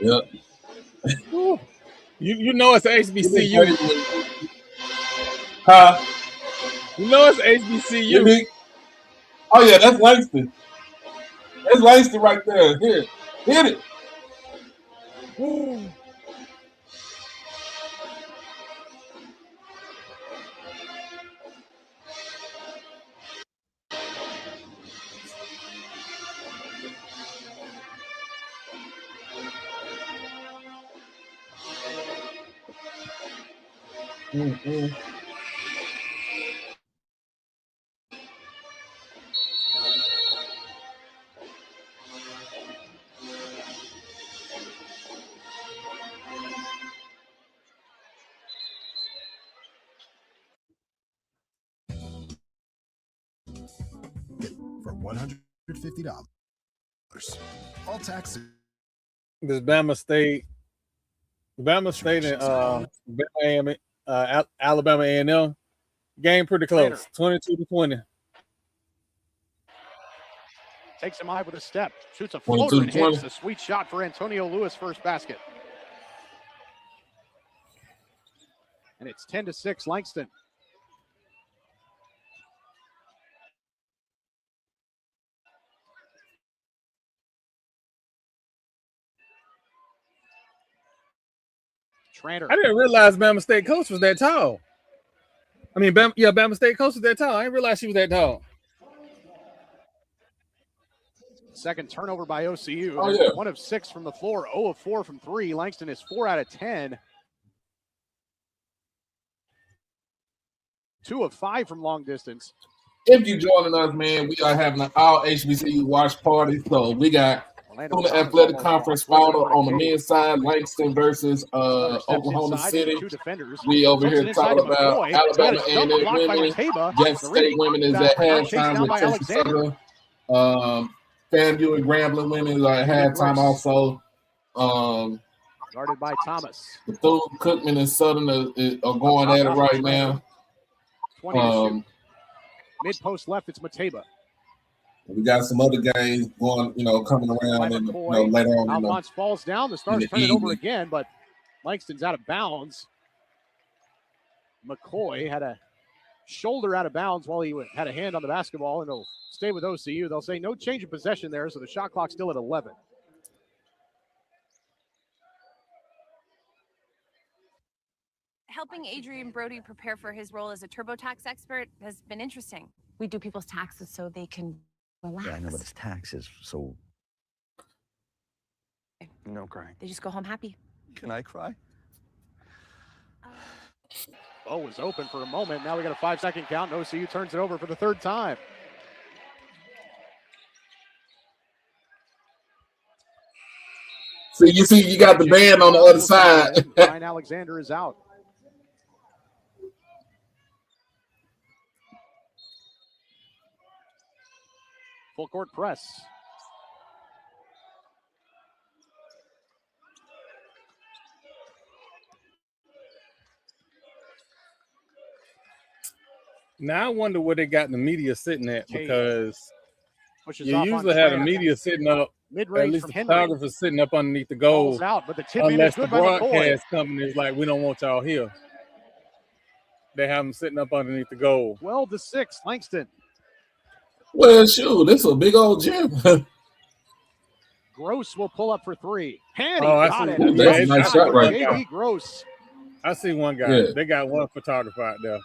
Yep. You know it's HBCU. Huh? You know it's HBCU. Oh yeah, that's Langston. That's Langston right there. Here, hit it. Mm-hmm. For $150. All taxes. This Bama State and Alabama A&M game pretty close, 22-20. Takes him high with a step, shoots a floater and hits. A sweet shot for Antonio Lewis, first basket. And it's 10-6 Langston. Tranter. I didn't realize Bama State coach was that tall. I mean, Bama State coach was that tall. I didn't realize she was that tall. Second turnover by OCU. Oh, yeah. 1 of 6 from the floor, 0 of 4 from 3. Langston is 4 out of 10. 2 of 5 from long distance. If you're joining us, man, we are having an all HBCU watch party. So we got Sooner Athletic Conference final on the men's side, Langston versus Oklahoma City. We over here talking about Alabama A&M women. Jackson State women is at halftime with Texas Southern. FAMU and Grambling women are at halftime also. Guarded by Thomas. Bethune-Cookman and Southern are going at it right now. 20 to shoot. Mid-post left, it's Mateba. We got some other games going, coming around, and later on. Launch falls down. The Stars turn it over again, but Langston's out of bounds. McCoy had a shoulder out of bounds while he had a hand on the basketball, and he'll stay with OCU. They'll say no change of possession there, so the shot clock's still at 11. Helping Adrian Brody prepare for his role as a TurboTax expert has been interesting. We do people's taxes so they can relax. Yeah, I know, but it's taxes, so no crying. They just go home happy. Can I cry? Bo was open for a moment. Now we got a 5-second count, and OCU turns it over for the third time. So you got the band on the other side. Ryan Alexander is out. Full court press. Now I wonder where they got the media sitting at, because you off usually have the media sitting up, mid-range at least from the Henry. photographer sitting up underneath the goal. Ball's out, but the tip in Unless is the good by McCoy. broadcast company is like, we don't want y'all here. They have them sitting up underneath the goal. 12-6, Langston. Well, shoot, this is a big old gym. Gross will pull up for three. Hanny got it. That's a nice shot right there. JD Gross. I see one guy. Yeah. They got one photographer out there.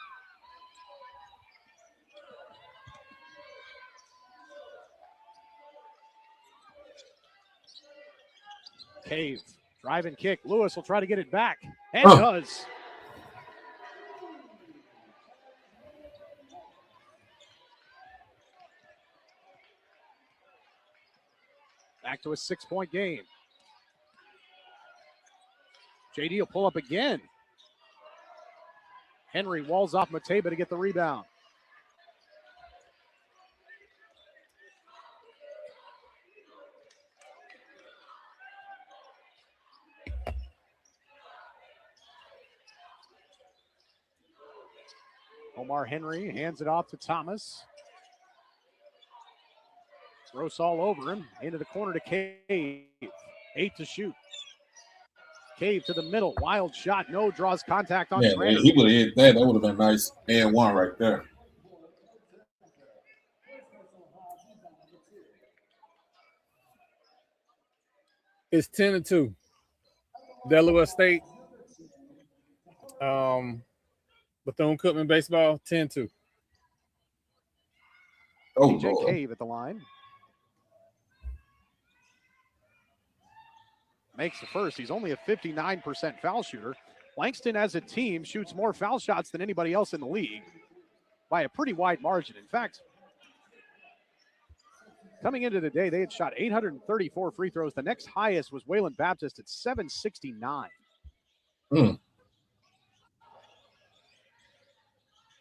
Cave, drive and kick. Lewis will try to get it back, and does. Back to a 6-point game. JD will pull up again. Henry walls off Mateba to get the rebound. Omar Henry hands it off to Thomas. Gross all over him. Into the corner to Cave. 8 to shoot. Cave to the middle. Wild shot. No, draws contact on Yeah, Schrader. he would have hit that. That would have been nice. And one right there. It's 10-2. Delaware State. Bethune-Cookman baseball, 10-2. Oh, TJ Lord. Cave at the line. Makes the first. He's only a 59% foul shooter. Langston as a team shoots more foul shots than anybody else in the league by a pretty wide margin. In fact, coming into the day, they had shot 834 free throws. The next highest was Wayland Baptist at 769.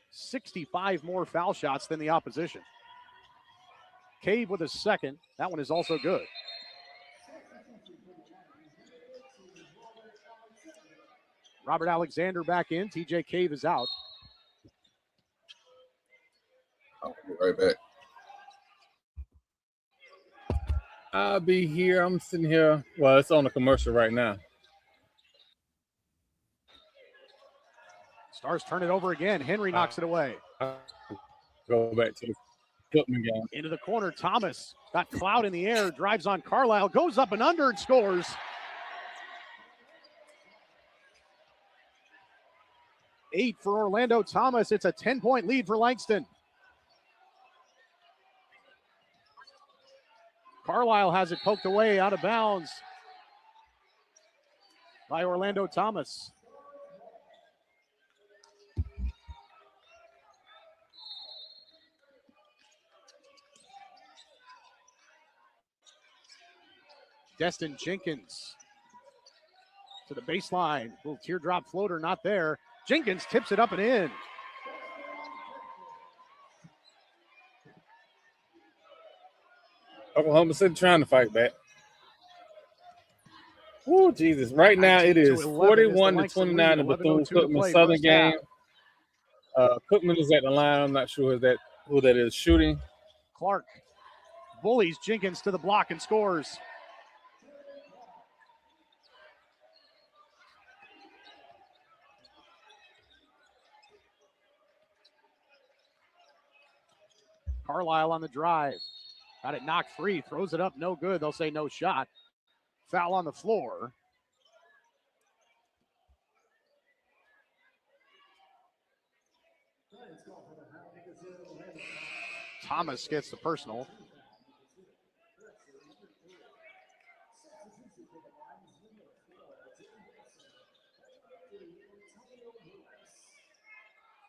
65 more foul shots than the opposition. Cave with a second. That one is also good. Robert Alexander back in. TJ Cave is out. I'll be right back. I'll be here. I'm sitting here. Well, it's on a commercial right now. Stars turn it over again. Henry knocks it away. Go back to the Cookman game. Into the corner. Thomas got cloud in the air. Drives on Carlisle. Goes up and under and scores. Eight for Orlando Thomas. It's a 10-point lead for Langston. Carlisle has it poked away out of bounds by Orlando Thomas. Destin Jenkins to the baseline. Little teardrop floater, not there. Jenkins tips it up and in. Oklahoma City trying to fight back. Oh, Jesus. Right now it is 41-29 in Bethune-Cookman Southern game. Cookman is at the line. I'm not sure who that is shooting. Clark bullies Jenkins to the block and scores. Carlisle on the drive. Got it knocked free. Throws it up. No good. They'll say no shot. Foul on the floor. Thomas gets the personal.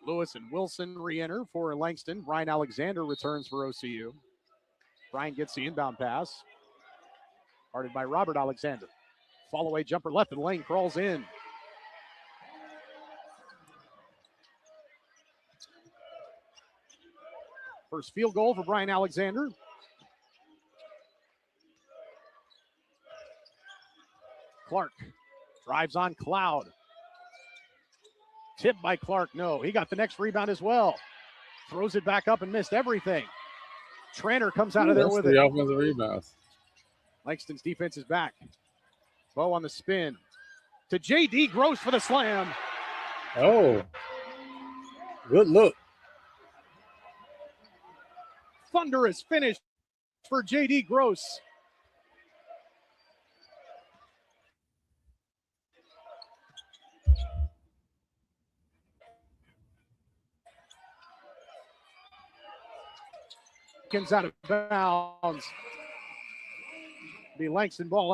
Lewis and Wilson re-enter for Langston. Brian Alexander returns for OCU. Brian gets the inbound pass. Guarded by Robert Alexander. Fall away jumper left of the lane, crawls in. First field goal for Brian Alexander. Clark drives on Cloud. Tipped by Clark. No, he got the next rebound as well. Throws it back up and missed everything. Tranter comes out of there with it. Offensive rebounds. Langston's defense is back. Bow on the spin. To J.D. Gross for the slam. Oh, good look. Thunderous finish for J.D. Gross. Out of bounds. The Langston ball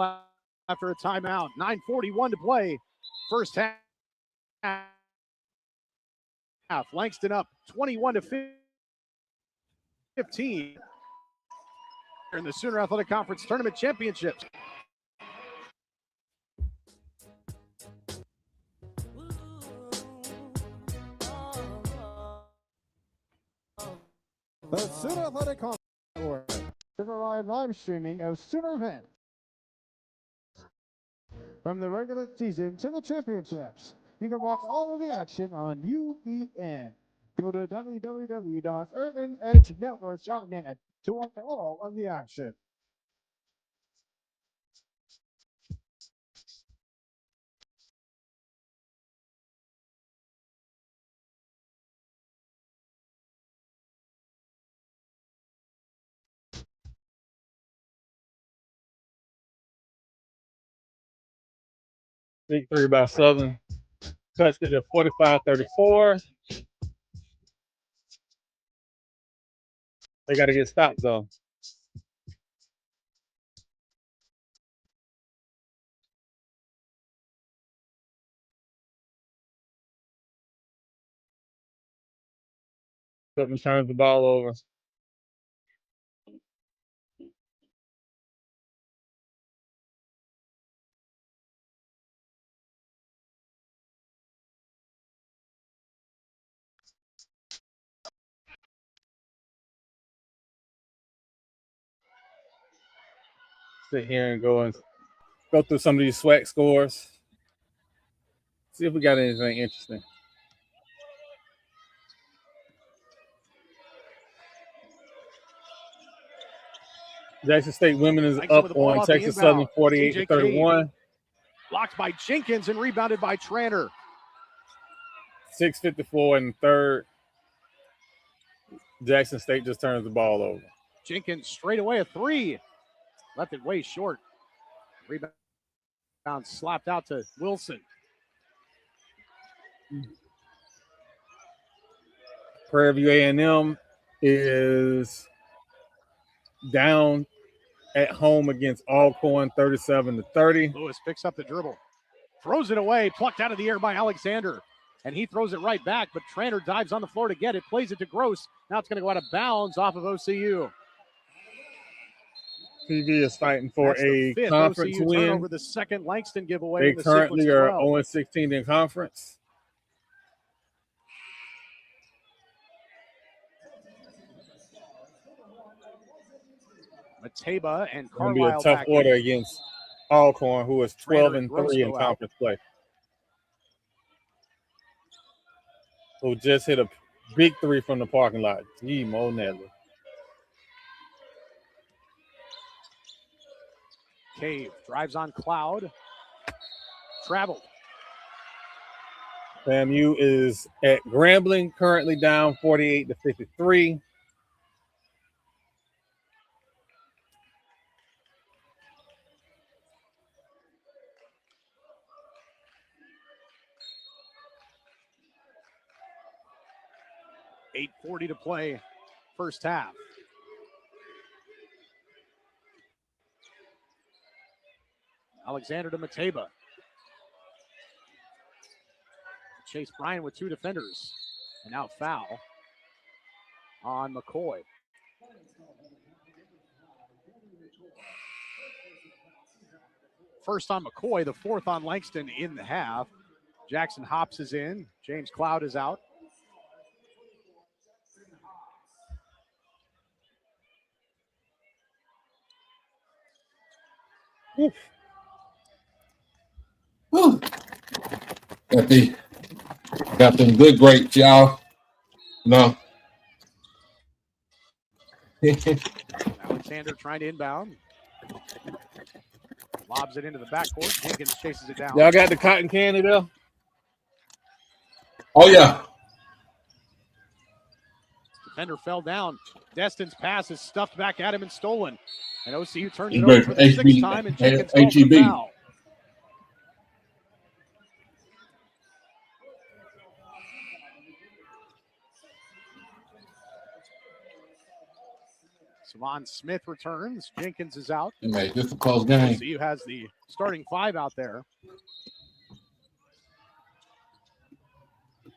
after a timeout. 9:41 to play. First half. Langston up 21-15 in the Sooner Athletic Conference Tournament Championships. The Sooner Athletic Conference Network. Live streaming of Sooner events. From the regular season to the championships, you can watch all of the action on UEN. Go to www.urbanedgenetworks.net to watch all of the action. Big three by Southern. Cuts it at 45-34. They got to get stopped, though. Southern turns the ball over. Sit here and go through some of these SWAC scores. See if we got anything interesting. Jackson State women is up on Texas Southern 48-31. Blocked by Jenkins and rebounded by Tranter. 6:54 in the third. Jackson State just turns the ball over. Jenkins straight away a three. Left it way short. Rebound slapped out to Wilson. Prairie View A&M is down at home against Alcorn 37-30. Lewis picks up the dribble. Throws it away. Plucked out of the air by Alexander. And he throws it right back, but Tranter dives on the floor to get it. Plays it to Gross. Now it's going to go out of bounds off of OCU. TV is fighting for a conference OCU win. Over the second Langston giveaway. They currently are 0-16 in conference. Mateba and Carlisle. It'll be a tough order against Alcorn, who is 12-3 in conference play. Who just hit a big three from the parking lot. Gee, Mo Nelly. Cave drives on Cloud. Traveled. FAMU is at Grambling, currently down 48-53. .8:40 to play, first half. Alexander to Mateba. Chase Bryan with two defenders. And now foul on McCoy. First on McCoy, the fourth on Langston in the half. Jackson Hops is in. James Cloud is out. Whew. Got them good grapes, y'all. No. Alexander trying to inbound. Lobs it into the backcourt. Jenkins chases it down. Y'all got the cotton candy there? Oh, yeah. Defender fell down. Destin's pass is stuffed back at him and stolen. And OCU turns it over for the sixth time, and Jenkins calls the foul. Savon Smith returns. Jenkins is out. Hey, just a close game. OCU has the starting five out there.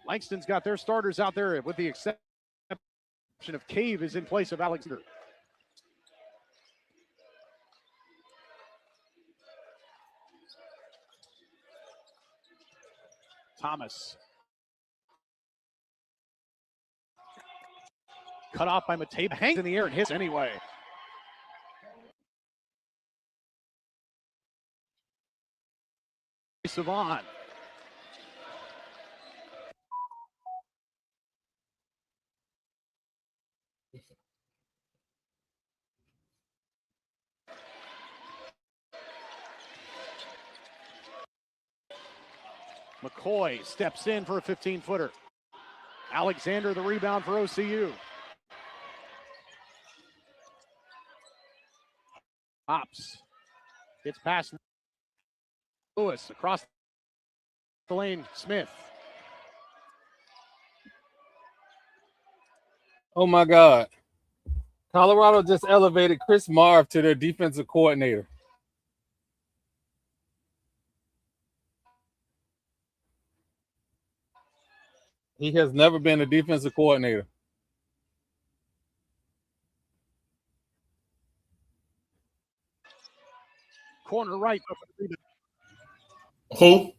Langston's got their starters out there with the exception of Cave is in place of Alexander. Thomas. Cut off by Mateba. Hangs in the air and hits anyway. Savon. McCoy steps in for a 15-footer. Alexander the rebound for OCU. Hops. Gets past Lewis across the lane. Smith. Oh my God. Colorado just elevated Chris Marv to their defensive coordinator. He has never been a defensive coordinator. Corner right. Who?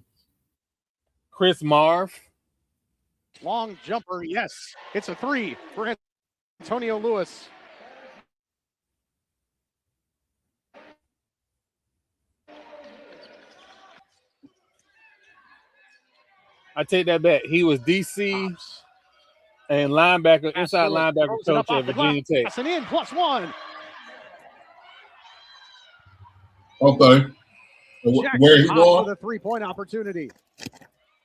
Chris Marv. Long jumper, yes. It's a three for Antonio Lewis. I take that back. He was DC and linebacker, inside linebacker coach at Virginia Tech. And in +1. Okay. Where he going? With a 3-point opportunity.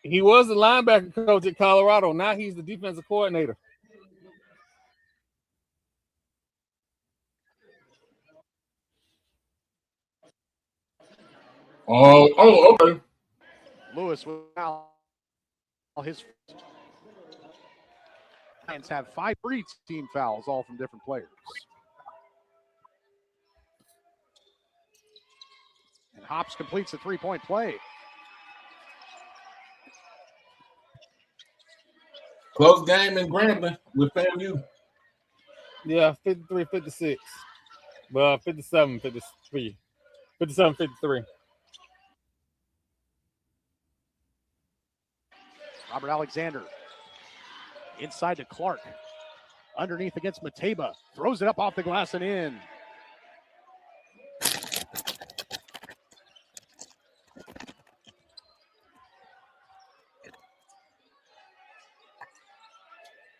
He was the linebacker coach at Colorado. Now he's the defensive coordinator. Oh, okay. Lewis will now his Lions have 5 free team fouls, all from different players. And Hops completes a 3-point play. Close game in Grambling with FAMU. Yeah, 53-56. Well, 57-53. 57-53. Robert Alexander inside to Clark. Underneath against Mateba. Throws it up off the glass and in.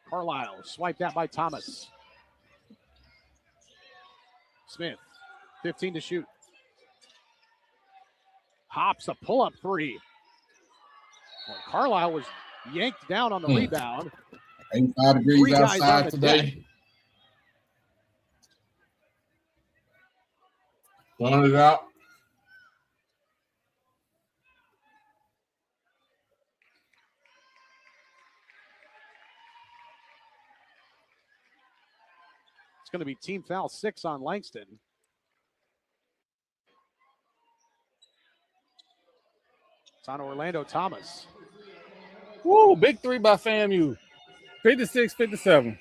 Carlisle swiped at by Thomas. Smith, 15 to shoot. Hops a pull-up three. Well, Carlisle was yanked down on the rebound. 85 degrees Three guys on outside the today. deck. Throwing it out. It's going to be team foul 6 on Langston. It's on Orlando Thomas. Woo, big three by FAMU. 56-57.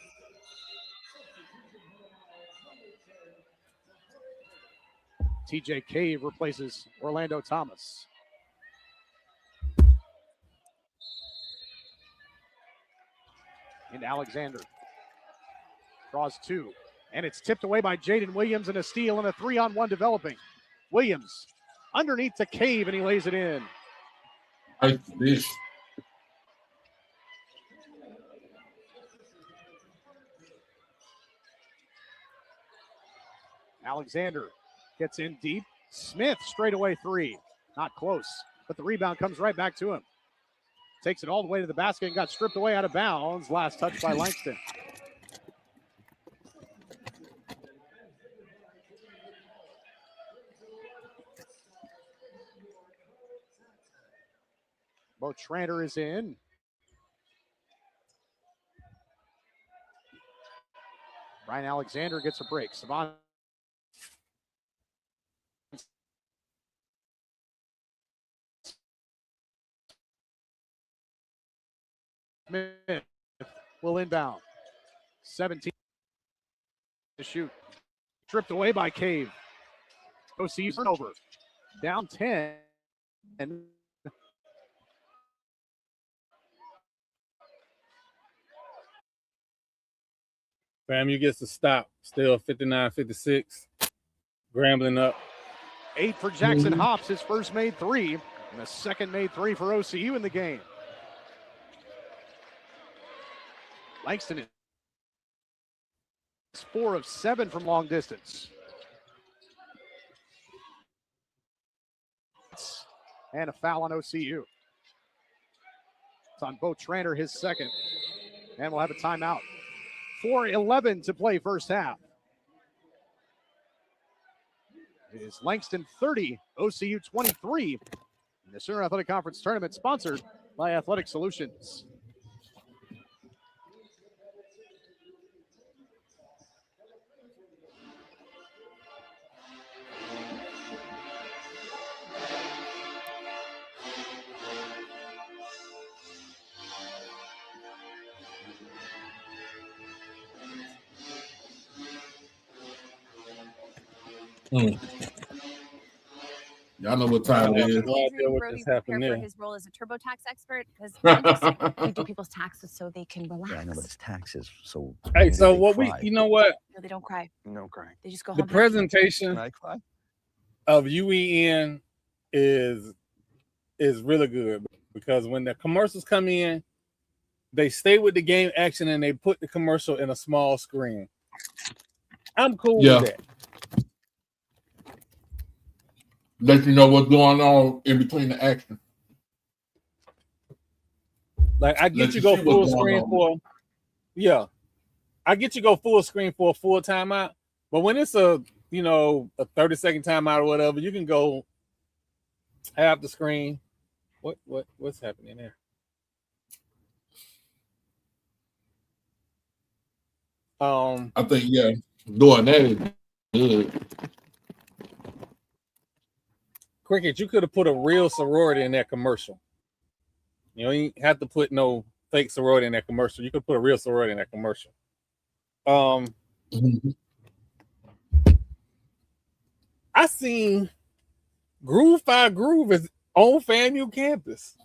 TJ Cave replaces Orlando Thomas. And Alexander draws 2. And it's tipped away by Jaden Williams, and a steal and a 3-on-1 developing. Williams underneath to Cave, and he lays it in. Nice dish. Alexander gets in deep. Smith straightaway 3. Not close, but the rebound comes right back to him. Takes it all the way to the basket and got stripped away out of bounds. Last touch by Langston. Bo Tranter is in. Ryan Alexander gets a break. Savon Smith will inbound. 17 to shoot. Tripped away by Cave. OCU turnover. Down 10. And FAMU gets to stop. Still 59-56. Grambling up. 8 for Jackson Hops, his first made 3. And a second made 3 for OCU in the game. Langston is 4 of 7 from long distance. And a foul on OCU. It's on Bo Tranter, his second. And we'll have a timeout. 4:11 to play first half. It is Langston 30, OCU 23 in the Sooner Athletic Conference Tournament, sponsored by Athletic Solutions. Y'all know what time it is. Brody prepare for his role as a TurboTax expert because I'm just saying, we do people's taxes so they can relax. Yeah, I know, but it's taxes, so. Hey, so what you know what? No, they don't cry. No crying. They just go The home. presentation Can I cry? of UEN is really good because when the commercials come in, they stay with the game action and they put the commercial in a small screen. I'm cool with that. Let you know what's going on in between the action. Like I get you go full screen for, I get you go full screen for a full timeout. But when it's a 30-second timeout or whatever, you can go half the screen. What's happening there? I think doing that is good. Cricket, you could have put a real sorority in that commercial. You ain't have to put no fake sorority in that commercial. You could put a real sorority in that commercial. I seen Groove 5 Groove is on FAMU campus.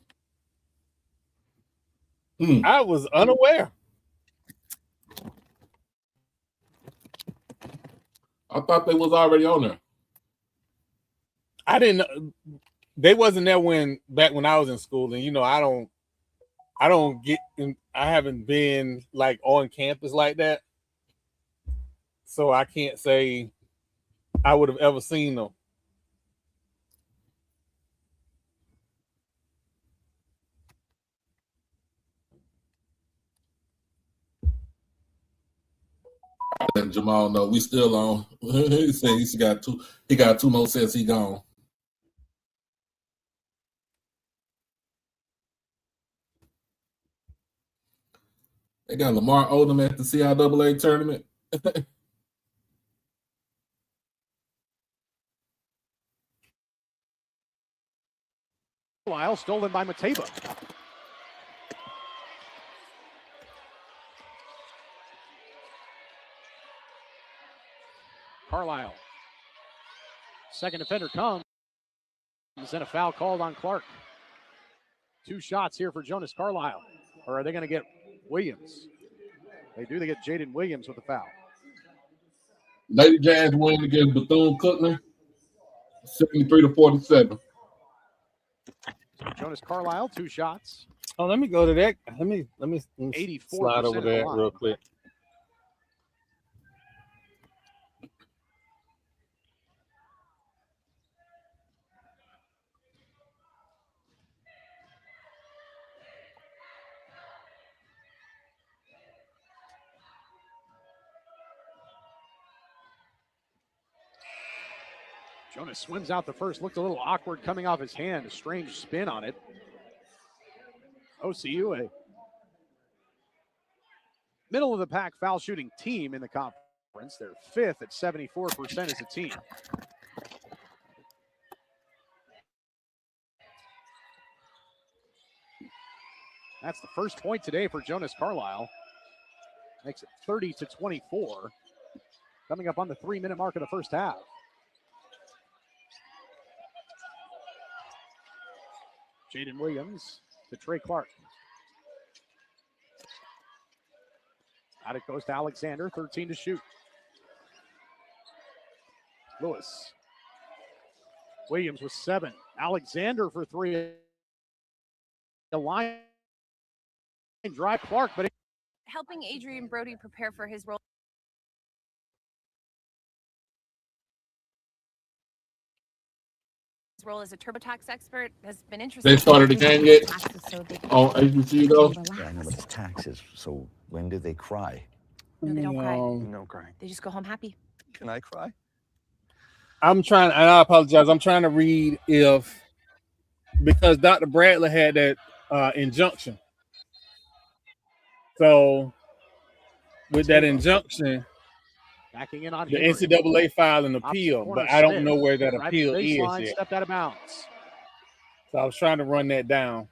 I was unaware. I thought they was already on there. I didn't know they wasn't there back when I was in school, and I haven't been like on campus like that, so I can't say I would have ever seen them. letting Jamal know we still on. He said he got two more sets. He gone. They got Lamar Odom at the CIAA tournament. Carlisle stolen by Mateba. Carlisle. Second defender comes. And a foul called on Clark. 2 shots here for Jonas Carlisle. Or are they going to get Williams? They do. They get Jaden Williams with a foul. Lady Jazz win against Bethune-Cookman, 73-47. Jonas Carlisle, 2 shots. Oh, let me go to that. Let me 84% slide over that real quick. Jonas swims out the first. Looked a little awkward coming off his hand. A strange spin on it. OCU, a middle of the pack foul shooting team in the conference. They're 5th at 74% as a team. That's the first point today for Jonas Carlisle. Makes it 30-24. Coming up on the 3-minute mark of the first half. Jaden Williams to Trey Clark. Out it goes to Alexander, 13 to shoot. Lewis. Williams with 7. Alexander for 3. The line drive Clark, but Helping Adrian Brody prepare for his role as a TurboTax expert has been interesting. They started the game yet? On HBCU though? Yeah, I know, but it's taxes. So when do they cry? No, they don't cry. No crying. They just go home happy. Can I cry? I'm trying, and I apologize. I'm trying to read because Dr. Bradley had that injunction. So with that injunction, backing in on the Henry. NCAA filed an appeal, but I don't know where that appeal is yet. Stepped out of bounds. So I was trying to run that down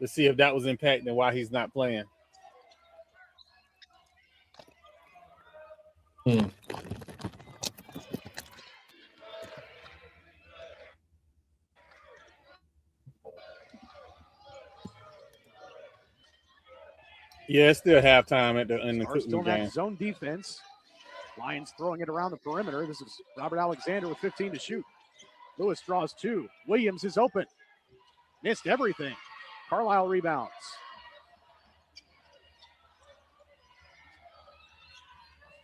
to see if that was impacting why he's not playing. Yeah, it's still halftime in the Still Cookman game. in zone defense. Lions throwing it around the perimeter. This is Robert Alexander with 15 to shoot. Lewis draws 2. Williams is open. Missed everything. Carlisle rebounds.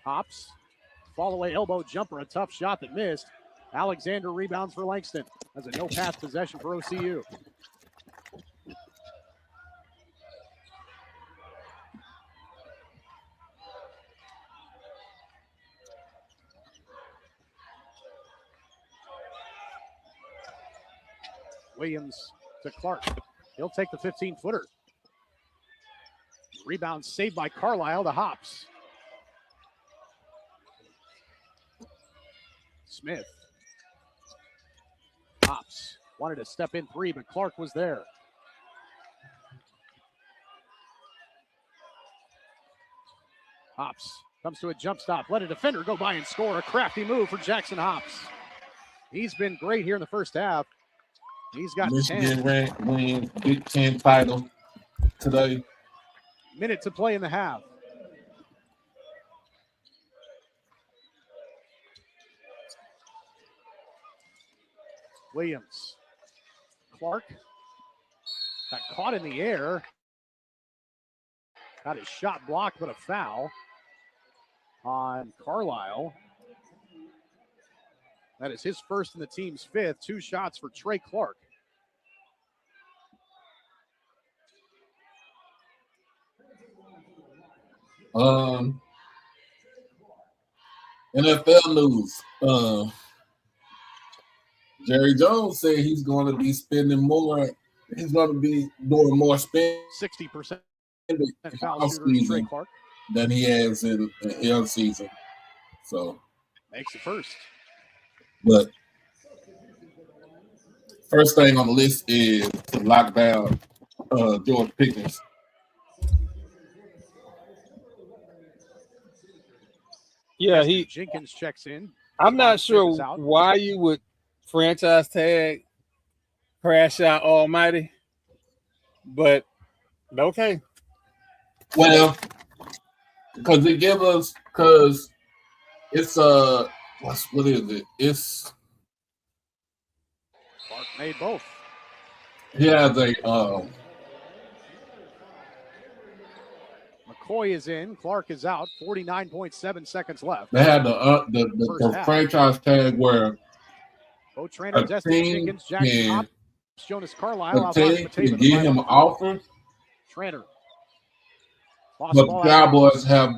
Hops. Fall away elbow jumper. A tough shot that missed. Alexander rebounds for Langston. That's a no pass possession for OCU. Williams to Clark. He'll take the 15-footer. Rebound saved by Carlisle to Hops. Smith. Hops wanted to step in 3, but Clark was there. Hops comes to a jump stop. Let a defender go by and score. A crafty move for Jackson Hops. He's been great here in the first half. He's got Michigan 10. win Big Ten title today. Minute to play in the half. Williams. Clark got caught in the air. Got his shot blocked, but a foul on Carlisle. That is his first and the team's 5th. 2 shots for Trey Clark. NFL news. Jerry Jones said he's going to be spending more. He's going to be doing more spending 60% off foul shooter Trey season Clark than he has in the season. So makes the first. But first thing on the list is to lock down George Pickens. Yeah, Jenkins checks in. I'm not sure why you would franchise tag Crash Out Almighty, but okay. Well, because it's what is it? It's Clark made both. He has a McCoy is in. Clark is out. 49.7 seconds left. They had the franchise tag where Both trainer Destin Jenkins, Jackson Hopkins, Jonas Carlisle, a team can give him an offer. Trainer. But the Cowboys have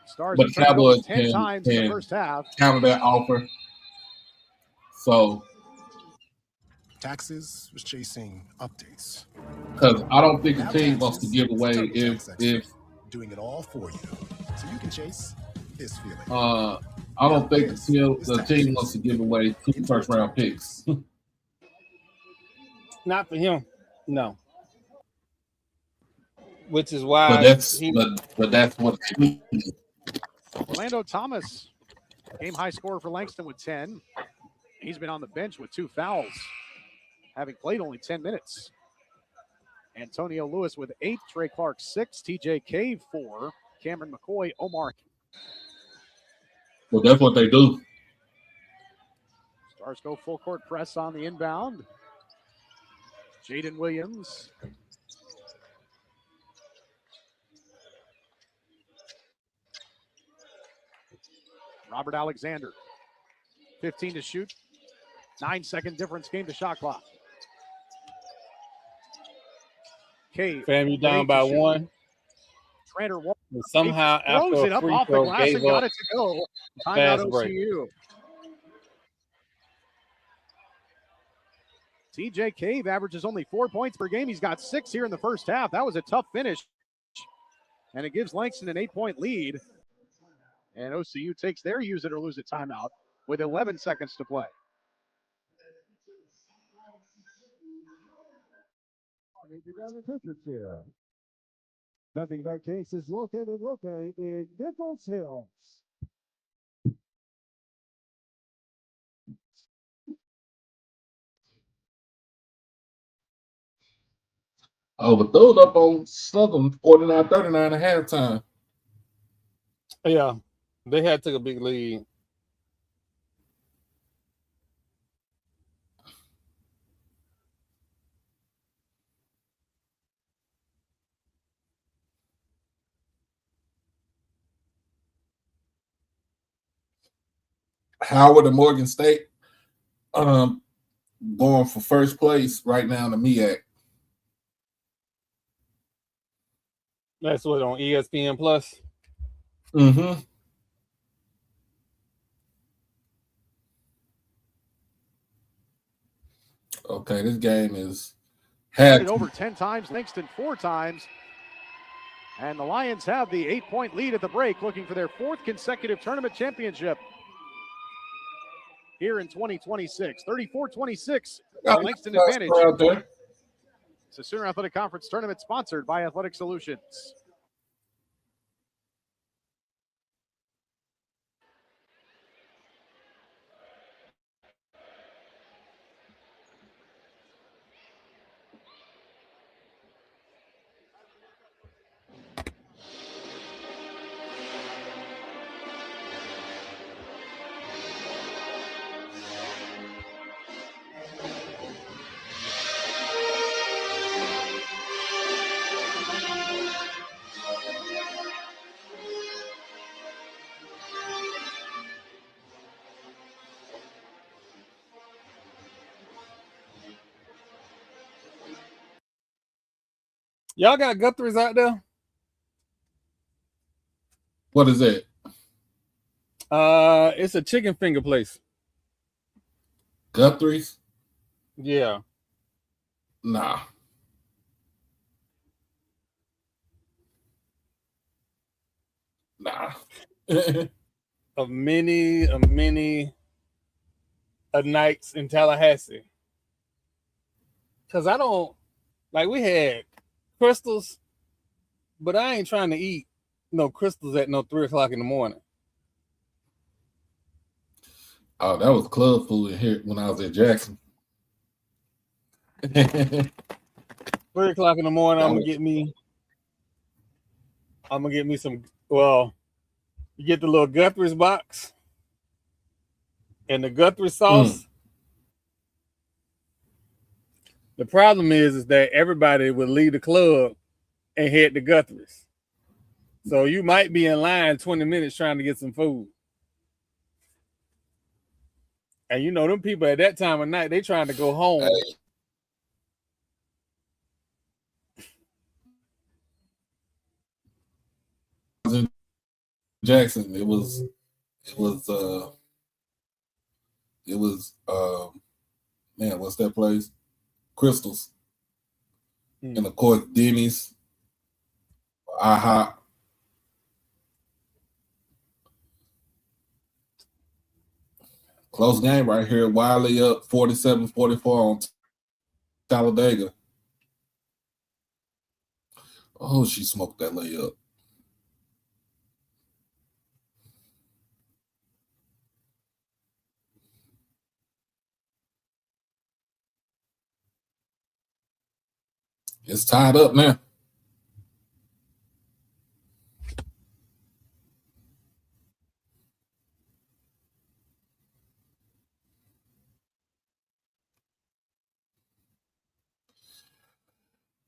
Stars but the Cowboys 10 times in the first half. Counter that offer. So Taxes was chasing updates. Because I don't think the team wants to give away if doing it all for you, so you can chase this feeling. I don't think the team wants to give away 2 first-round picks. Not for him, no. Which is why. But that's what. Orlando Thomas, game high scorer for Langston with 10. He's been on the bench with 2 fouls, having played only 10 minutes. Antonio Lewis with 8, Trey Clark 6, TJ Cave 4, Cameron McCoy, Omar. Well, that's what they do. Stars go full court press on the inbound. Jaden Williams. Robert Alexander. 15 to shoot. 9-second difference game to shot clock. Cave. FAMU down by 1. Trainer somehow throws after it a up free off the throw glass and gave got up it to go. Timeout fast break. OCU. TJ Cave averages only 4 points per game. He's got 6 here in the first half. That was a tough finish. And it gives Langston an 8-point lead. And OCU takes their use it or lose it timeout with 11 seconds to play. Nothing but case is located in Nichols Hills. Threw it up on Southern 49-39 at halftime. Yeah, they had took a big lead. Howard and Morgan State going for first place right now in the MEAC. That's what on ESPN Plus. Mm-hmm. Okay, this game is had over 10 times, Langston 4 times. And the Lions have the 8-point lead at the break, looking for their 4th consecutive tournament championship here in 2026. 34-26, Langston advantage. It's a Sooner Athletic Conference tournament sponsored by Athletic Solutions. Y'all got Guthrie's out there? What is that? It's a chicken finger place. Guthrie's? Yeah. Nah. Nah. of many nights in Tallahassee. Cause I don't like we had crystals, but I ain't trying to eat no crystals at no 3 o'clock in the morning. Oh, that was club food in here when I was at Jackson. 3 o'clock in the morning, I'm gonna get me some. Well, you get the little Guthrie's box and the Guthrie sauce. The problem is that everybody would leave the club and head to Guthrie's. So you might be in line 20 minutes trying to get some food. And you know, them people at that time of night, they trying to go home. In Jackson, it was man, what's that place? Crystals. And of course, Denny's, IHOP. Close game right here. Wiley up 47-44 on Talladega. Oh, she smoked that layup. It's tied up now.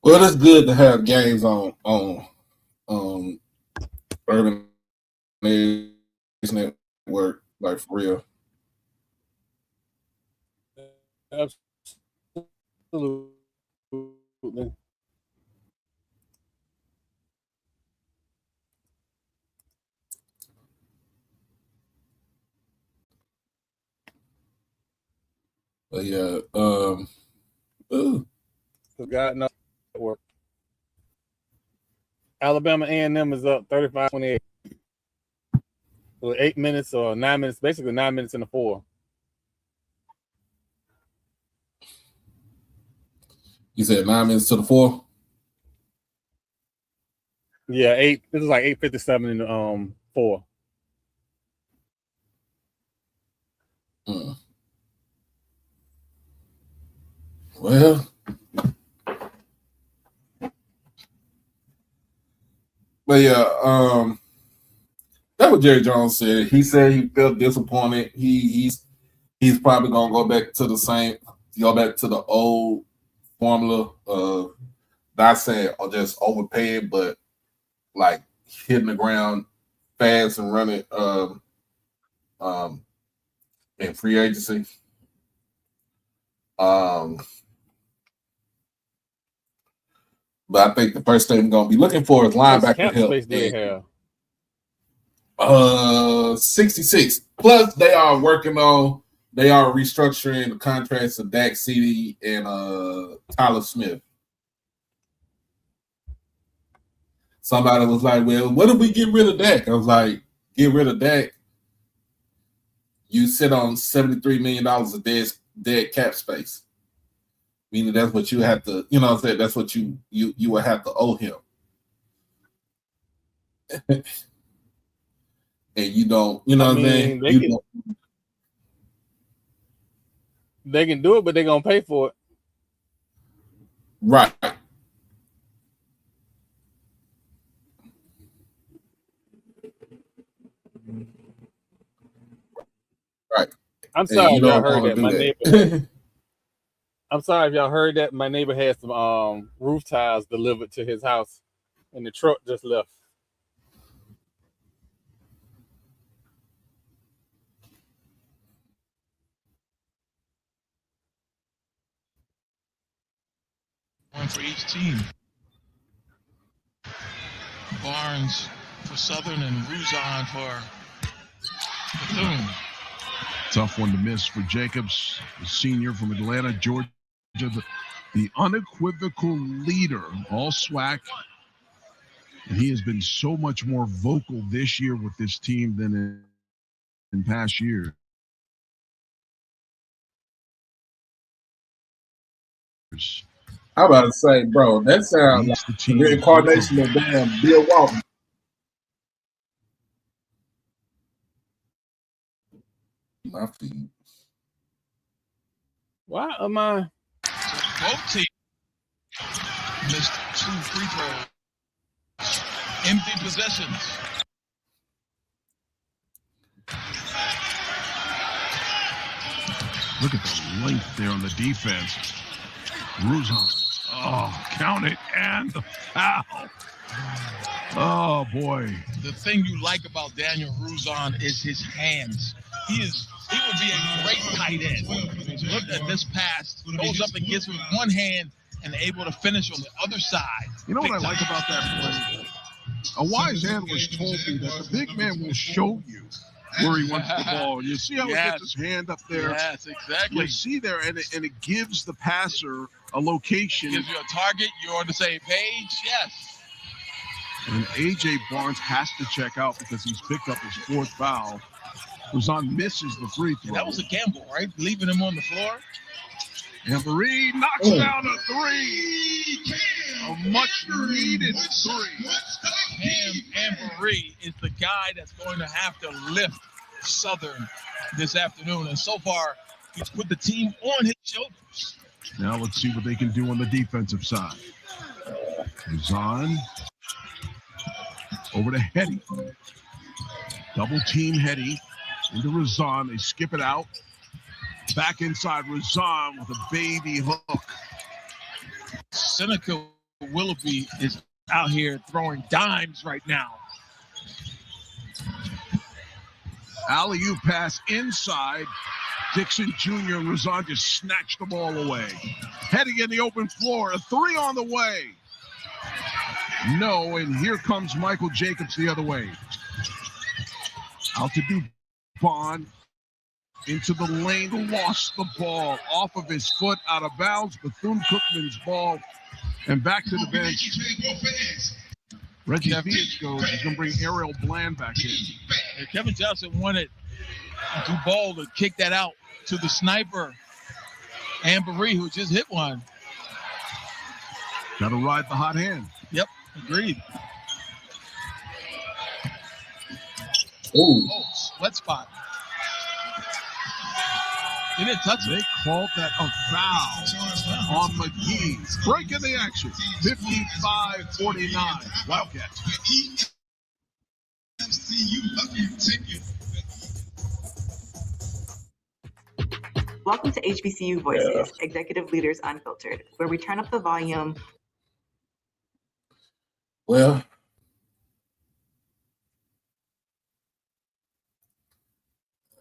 Well, it's good to have games on Urban News Network, like for real. Absolutely. But yeah, Forgot no work. Alabama A&M is up 35-28. With 8 minutes or 9 minutes, basically 9 minutes in the 4. You said 9 minutes to the 4? Yeah, 8. This is like 8:57 in the 4. Well, but yeah, that what Jerry Jones said. He said he felt disappointed. He's probably gonna go back to the old formula of not saying or just overpaying, but like hitting the ground fast and running in free agency. But I think the first thing we're gonna be looking for is linebacker help. Space they have 66. Plus, they are restructuring the contracts of Dak City and Tyler Smith. Somebody was like, "Well, what if we get rid of Dak?" I was like, "Get rid of Dak. You sit on $73 million of dead cap space." Meaning that's what you have to, you know what I'm saying? That's what you would have to owe him. And you don't, you know what I'm saying? They can do it, but they're going to pay for it. Right. Right. I'm sorry if y'all heard that. My neighbor. I'm sorry if y'all heard that. My neighbor had some roof tiles delivered to his house, and the truck just left. One for each team. Barnes for Southern and Ruzon for Bethune. Tough one to miss for Jacobs, the senior from Atlanta, Georgia, the unequivocal leader, all SWAC. And he has been so much more vocal this year with this team than in past years. I'm about to say, bro, that sounds like the reincarnation of damn Bill Walton. My feet. Why am I? So both teams missed 2 free throws. Empty possessions. Look at the length there on the defense. Ruzon. Oh, count it, and the foul. Oh, boy. The thing you like about Daniel Ruzon is his hands. He would be a great tight end. Look at this pass. Goes up and gets with one hand and able to finish on the other side. You know what I like about that play? A wise analyst told me that the big man will show you where he wants the ball. You see how he gets his hand up there? Yes, exactly. You see there, and it gives the passer a location. Gives you a target. You're on the same page. Yes. And A.J. Barnes has to check out because he's picked up his 4th foul. Ruzon misses the free throw. And that was a gamble, right? Leaving him on the floor. And Marie knocks down a 3. A much-needed 3. Cam Ambery is the guy that's going to have to lift Southern this afternoon. And so far, he's put the team on his shoulders. Now let's see what they can do on the defensive side. Ruzon over to Hetty. Double team Hetty into Ruzon. They skip it out. Back inside Ruzon with a baby hook. Seneca Willoughby is out here throwing dimes right now. Alley-oop pass inside. Dixon Jr. and Ruzon just snatched the ball away. Heading in the open floor, a 3 on the way. No, and here comes Michael Jacobs the other way. Out to Dupont. Into the lane, lost the ball. Off of his foot, out of bounds. Bethune-Cookman's ball. And back to the bench. Reggie Theus goes. He's going to bring Ariel Bland back in. And Kevin Johnson wanted BBall to kick that out to the sniper, Ambery, who just hit one. Got to ride the hot hand. Yep, agreed. Ooh. Oh, sweat spot. He didn't touch it. They called that a foul on McGee. Breaking the action. 55-49. Wildcats. Welcome to HBCU Voices, Executive Leaders Unfiltered, where we turn up the volume. Well,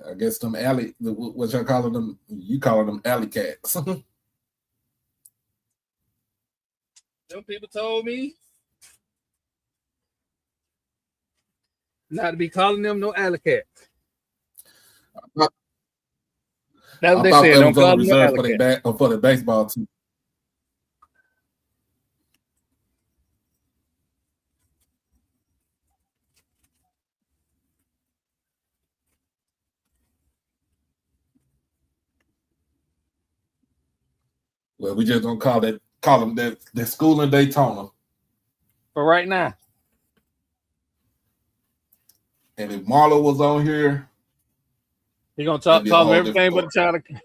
I guess them what y'all calling them? You calling them alley cats? Them people told me not to be calling them no alley cats. That's what they said. Don't call them no alley cats. For the baseball team. Well, we just don't call them the school in Daytona. For right now. And if Marlo was on here, he gonna call them everything but a child of he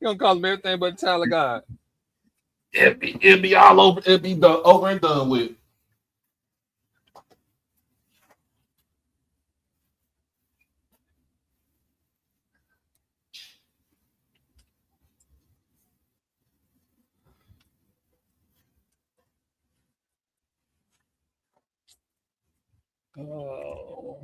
gonna call them everything but a child of God. It'd be all over. It'd be over and done with. Oh.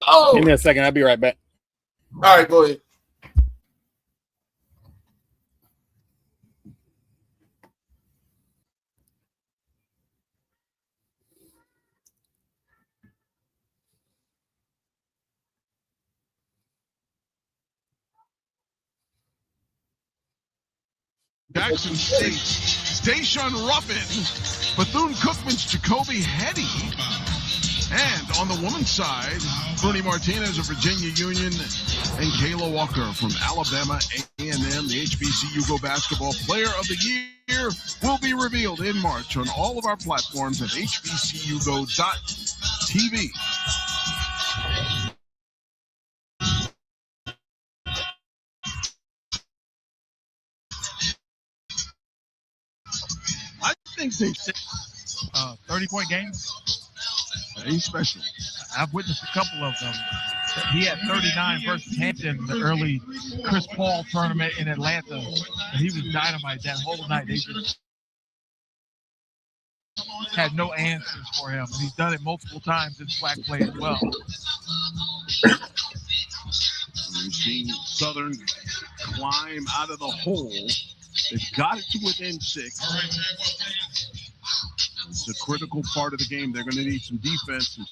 Oh, Give me a second. I'll be right back. all right, go ahead. Jackson State, Station Ruffin, Bethune-Cookman's Jacoby Hetty. And on the women's side, Bernie Martinez of Virginia Union and Kayla Walker from Alabama A&M. The HBCU Go Basketball Player of the Year will be revealed in March on all of our platforms at hbcugo.tv. I think they 30-point games. He's special. I've witnessed a couple of them. He had 39 versus Hampton in the early Chris Paul tournament in Atlanta. And he was dynamite that whole night. They just had no answers for him. And he's done it multiple times in SWAC play as well. We've seen Southern climb out of the hole. They've got it to within 6. It's a critical part of the game. They're going to need some defense and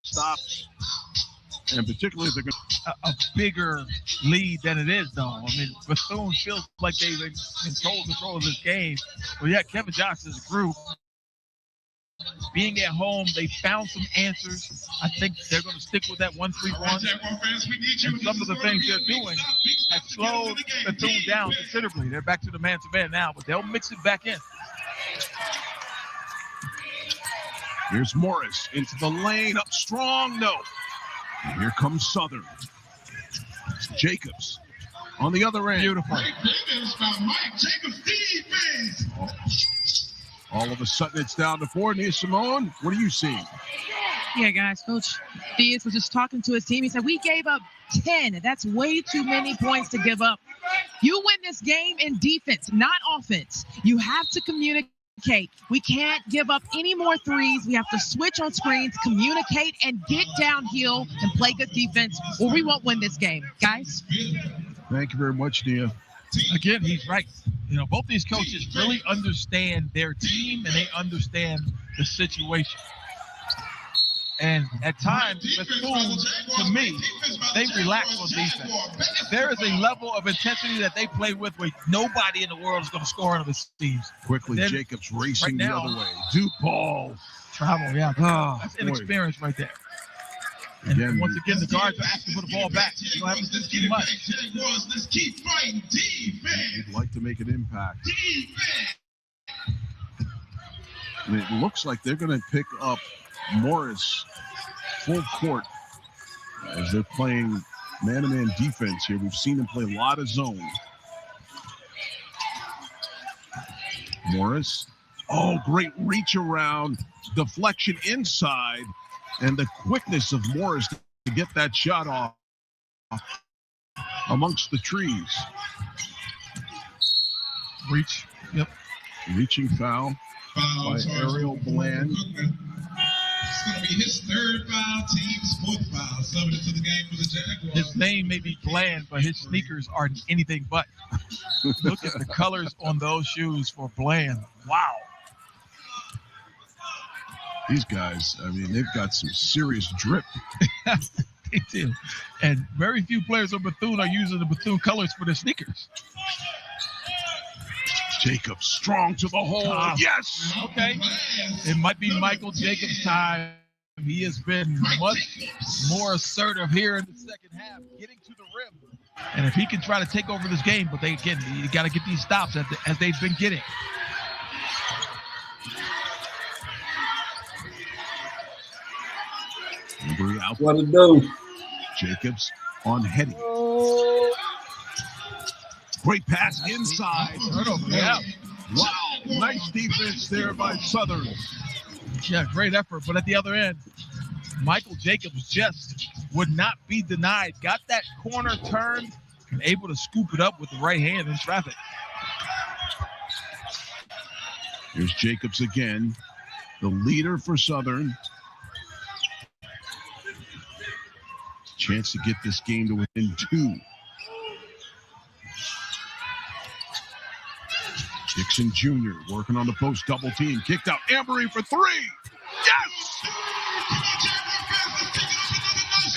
stops, and particularly if they're going a bigger lead than it is, though. I mean, Bethune feels like they've been in total control of this game. Well, yeah, Kevin Johnson's group, being at home, they found some answers. I think they're going to stick with that 1-3-1. And some of the things they're doing have slowed Bethune down considerably. They're back to the man-to-man now, but they'll mix it back in. Here's Morris into the lane, up strong, no. And here comes Southern. Jacobs on the other end. Beautiful. All of a sudden it's down to 4. Nia Simone, what are you seeing? Yeah, guys, Coach Theus was just talking to his team. He said, we gave up 10. That's way too many points to give up. You win this game in defense, not offense. You have to communicate. We can't give up any more threes. We have to switch on screens, communicate, and get downhill and play good defense, or we won't win this game. Guys? Thank you very much, Nia. Again, he's right. You know, both these coaches really understand their team and they understand the situation. And at times, Bethune, to me, they relax on defense. There is a level of intensity that they play with where nobody in the world is going to score on the teams. Quickly, then, Jacobs racing right the now, other way. BBall. Travel, yeah. Oh, that's inexperience right there. And once again, the guards are asking for the ball back. You don't have to do much. Let's keep fighting defense. You'd like to make an impact. And it looks like they're going to pick up Morris full court as they're playing man-to-man defense here. We've seen him play a lot of zone. Morris, oh, great reach around, deflection inside, and the quickness of Morris to get that shot off amongst the trees. Reach, yep. Reaching foul by Ariel Bland. It's going to be his third foul, team's fourth foul. Subbing into the game for the Jaguars. His name may be Bland, but his sneakers are anything but. Look at the colors on those shoes for Bland. Wow. These guys, I mean, they've got some serious drip. They do. And very few players on Bethune are using the Bethune colors for their sneakers. Jacobs strong to the hole. Yes. Okay. It might be Michael Jacobs' time. He has been much more assertive here in the second half, getting to the rim. And if he can try to take over this game, but you got to get these stops as they've been getting. What to do? Jacobs on Hetty. Great pass inside. Yeah. Wow. Nice defense there by Southern. Yeah, great effort. But at the other end, Michael Jacobs just would not be denied. Got that corner turned and able to scoop it up with the right hand in traffic. Here's Jacobs again, the leader for Southern. Chance to get this game to within 2. Dixon Jr. working on the post double team. Kicked out. Ambery for 3. Yes!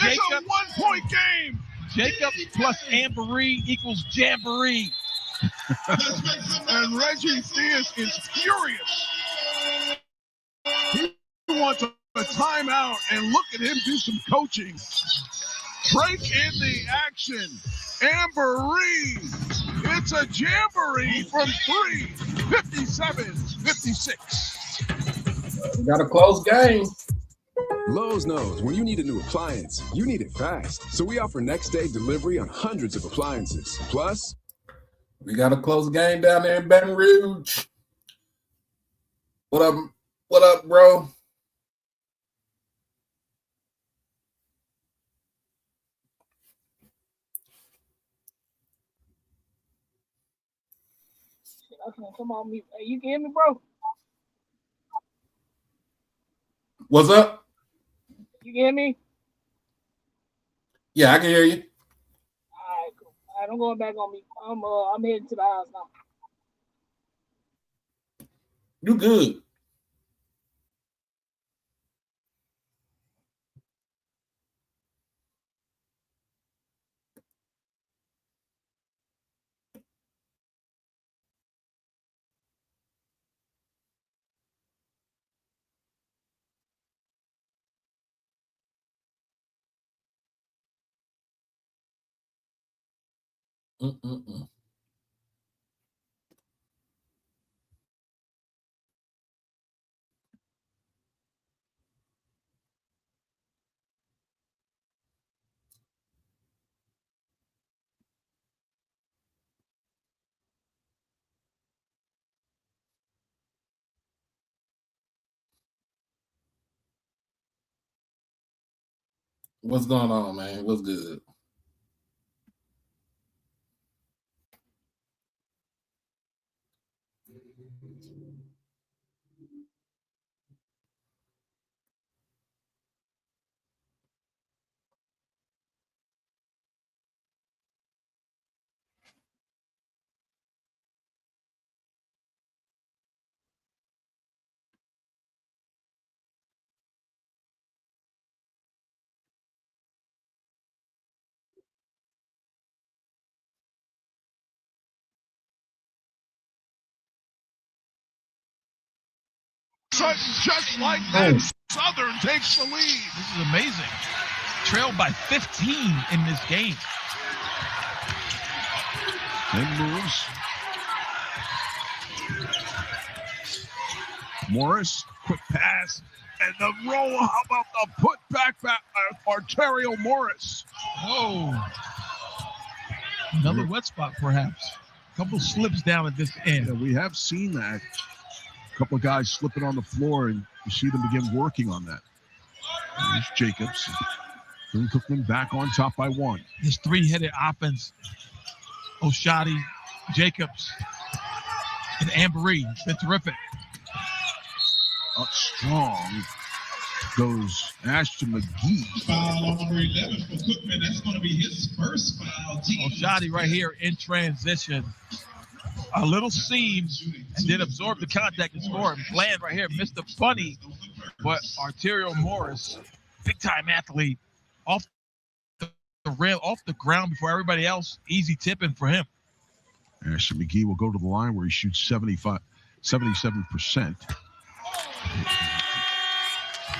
It's a 1-point game. Jacob plus Ambery equals Jamboree. And Reggie Theus is furious. He wants a timeout, and look at him do some coaching. Break in the action. Ambery. It's a jamboree from 3. 57-56. We got a close game. Lowe's knows when you need a new appliance, you need it fast. So we offer next day delivery on hundreds of appliances. Plus, we got a close game down there in Baton Rouge. What up? What up, bro? I can't come on mute. Hey, you can hear me, bro? What's up? You can hear me? Yeah, I can hear you. All right, cool. All right, I'm going back on mute. I'm heading to the house now. You good? What's going on, man? What's good? Just like that, Southern takes the lead. This is amazing. Trailed by 15 in this game. And moves. Morris, quick pass. And the roll, how about the put back Arterial Morris? Whoa. Another wet spot, perhaps. A couple slips down at this end. Yeah, we have seen that. A couple of guys slipping on the floor, and you see them begin working on that. There's Jacobs. Cookman back on top by 1. This 3-headed offense. Oshadi, Jacobs, and Ambery. It's been terrific. Up strong goes Ashton McGee. Foul on number 11 for Cookman. That's going to be his first foul. Oshadi right here in transition. A little seam and then absorb the contact and score. And Bland right here missed the bunny, but Arterial Morris, big time athlete, off the rail, off the ground before everybody else. Easy tipping for him. Ashton McGee will go to the line where he shoots 77%.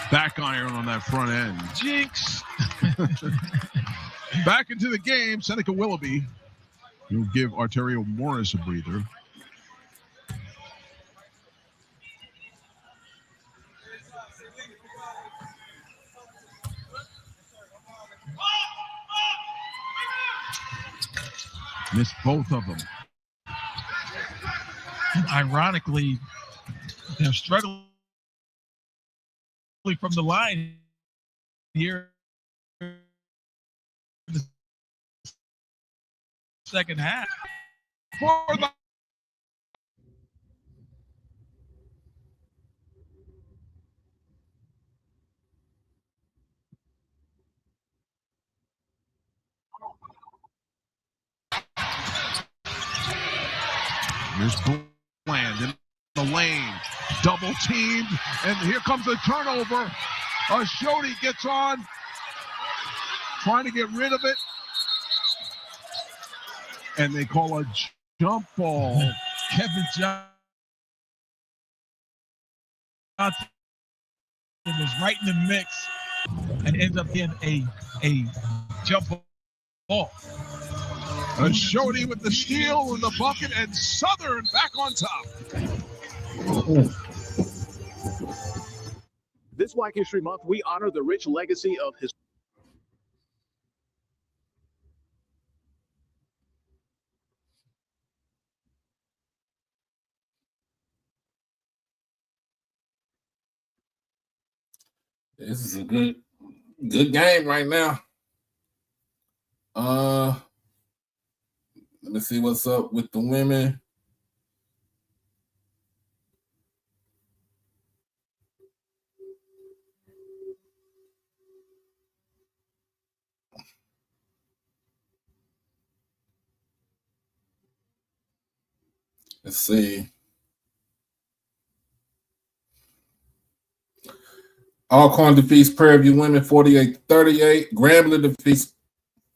Back iron on that front end. Jinx. Back into the game, Seneca Willoughby. He'll give Arterial Morris a breather. Missed both of them. And ironically, they're struggling from the line here in the second half. For the Here's Bland in the lane, double teamed, and here comes a turnover. Shody gets on, trying to get rid of it, and they call a jump ball. Kevin Johnson was right in the mix and ends up getting a jump ball. Shody with the steal and the bucket, and Southern back on top. This Black History Month, we honor the rich legacy of his. This is a good game right now. Let me see what's up with the women. Let's see. Alcorn defeats Prairie View women 48-38. Grambling defeats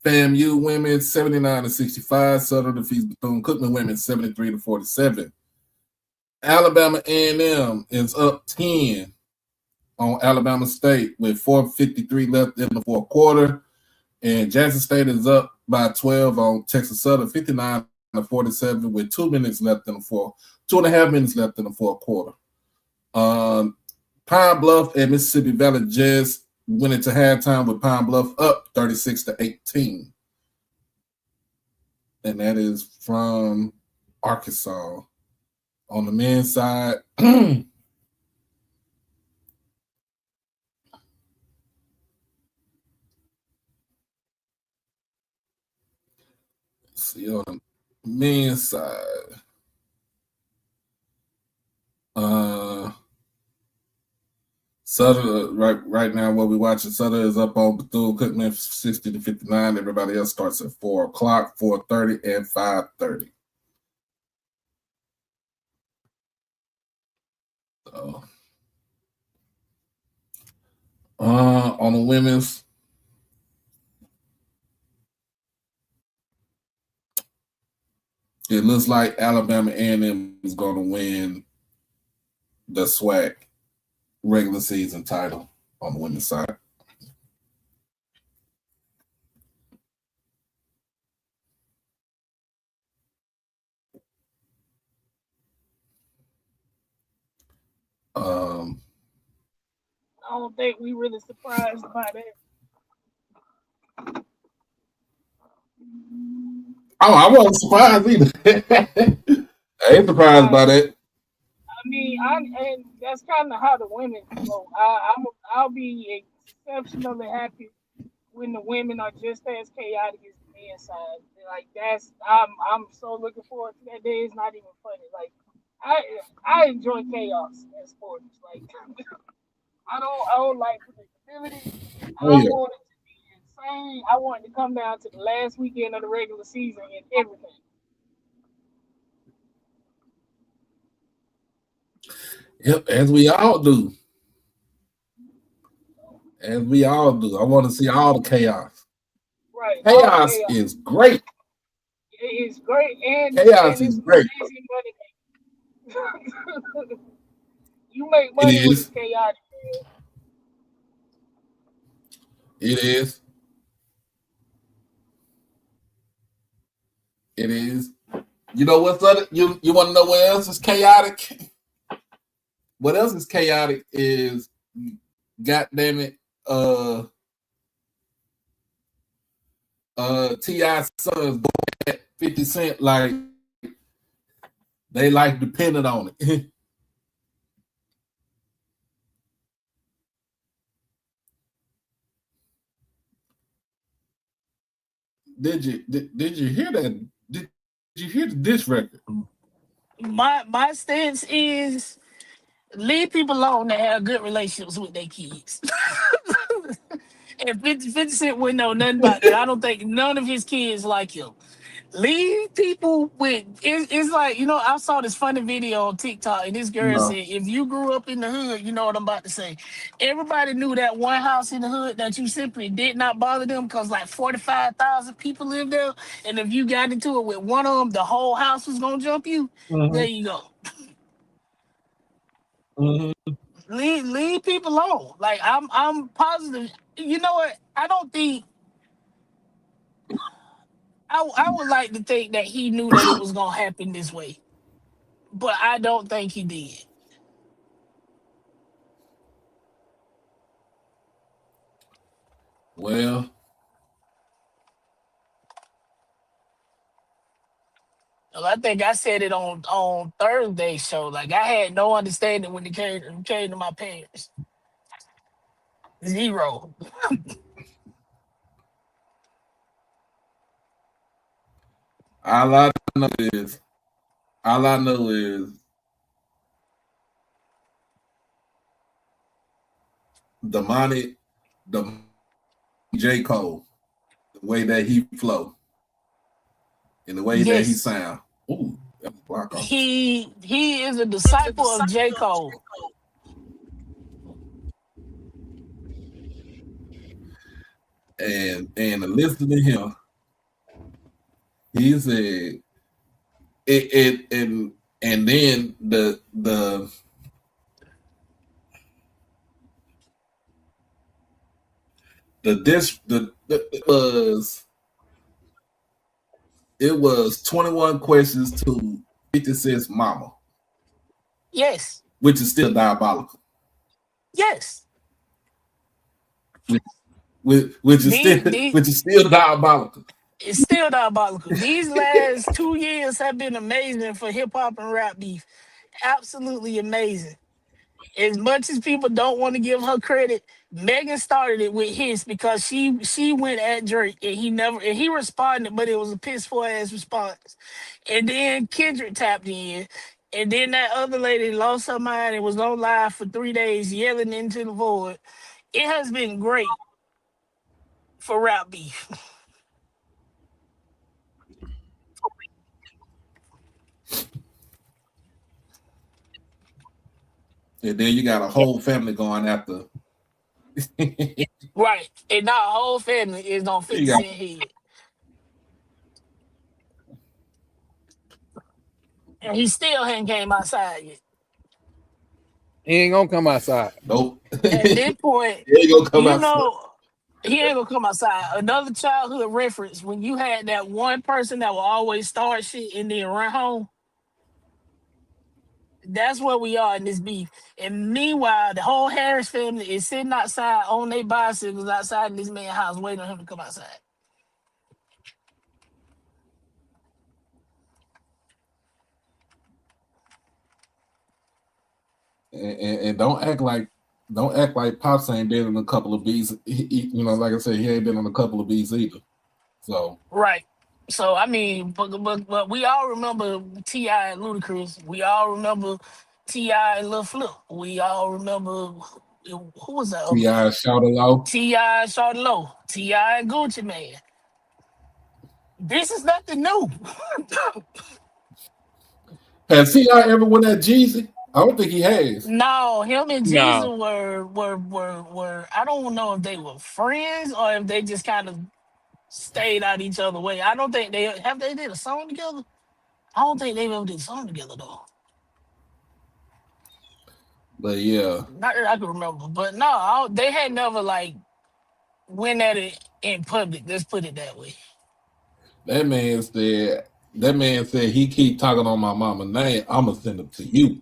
FAMU women 79-65. Southern defeats Bethune-Cookman women 73-47. Alabama A&M is up 10 on Alabama State with 4:53 left in the fourth quarter. And Jackson State is up by 12 on Texas Southern 59-47 with 2 minutes left in the fourth, 2.5 minutes left in the fourth quarter. Pine Bluff and Mississippi Valley just went into halftime with Pine Bluff up 36-18. And that is from Arkansas. On the men's side, see on the men's side. Sutter right now, what we're watching, Sutter is up on Bethune-Cookman 60-59. Everybody else starts at 4 o'clock, 4:30, and 5:30. So, on the women's, it looks like Alabama A&M is going to win the SWAC regular season title on the women's side. I don't think we really surprised by that. Oh, I wasn't surprised either. I ain't surprised by that. I mean, and that's kind of how the women go. I'll be exceptionally happy when the women are just as chaotic as the men's side. Like I'm so looking forward to that day. It's not even funny. Like I enjoy chaos in sports. Like I don't like predictability. I want it to be insane. I want it to come down to the last weekend of the regular season and everything. Yep, as we all do. As we all do. I want to see all the chaos. Right. Chaos is great. It is great. And chaos is great. You make money with chaotic. It is. It is. You know what's other? You want to know what else is chaotic? What else is chaotic is, goddamn it, T.I.'s sons go at 50 Cent like they like dependent on it. Did you hear that? Did you hear the diss record? My stance is leave people alone that have good relationships with their kids. And 50 Cent wouldn't know nothing about that. I don't think none of his kids like him. Leave people with it's like, I saw this funny video on TikTok and this girl No. said, if you grew up in the hood, you know what I'm about to say. Everybody knew that one house in the hood that you simply did not bother them because like 45,000 people live there. And if you got into it with one of them, the whole house was gonna jump you. There you go. Leave people alone. Like I'm positive. You know what? I don't think I would like to think that he knew that it was gonna happen this way, but I don't think he did. Well, Well, I think I said it on Thursday show. Like I had no understanding when it came to my parents. Zero. all I know is all I know is the J. Cole, the way that he flow, and the way that he Yes, sound. Ooh, that was block off. he is a disciple of J. Cole. And to listen to him, he said it and then it was 21 questions to 50 Cent's mama. Yes. Which is still diabolical. Yes. Which is still diabolical. It's still diabolical. These last 2 years have been amazing for hip hop and rap beef. Absolutely amazing. As much as people don't want to give her credit, Megan started it with his because she went at Drake and he responded, but it was a piss poor ass response. And then Kendrick tapped in, and then that other lady lost her mind and was on live for 3 days yelling into the void. It has been great for rap beef. And then you got a whole family going after. Right. And now a whole family is on 50 Cent head. And he still hadn't came outside yet. He ain't gonna come outside. Nope. At this point, he ain't gonna come outside. He ain't gonna come outside. Another childhood reference, when you had that one person that will always start shit and then run home. That's where we are in this beef. And meanwhile, the whole Harris family is sitting outside on their bicycles outside in this man's house waiting on him to come outside. And don't act like Pops ain't been in a couple of beats. Like I said, he ain't been on a couple of beats either. So right. So I mean, but we all remember T.I. and Ludacris. We all remember T.I. and Lil Flip. We all remember who was that? T.I. Shawty Low. T.I. Shawty Low. T.I. and Gucci Man. This is nothing new. Has T.I. ever won that Jeezy? I don't think he has. No, him and Jeezy were I don't know if they were friends or if they just kind of stayed out each other's way. I don't think they did a song together. I don't think they ever did a song together though. But yeah, not that I can remember. But no, they had never like went at it in public. Let's put it that way. That man said he keep talking on my mama's name. I'ma send it to you.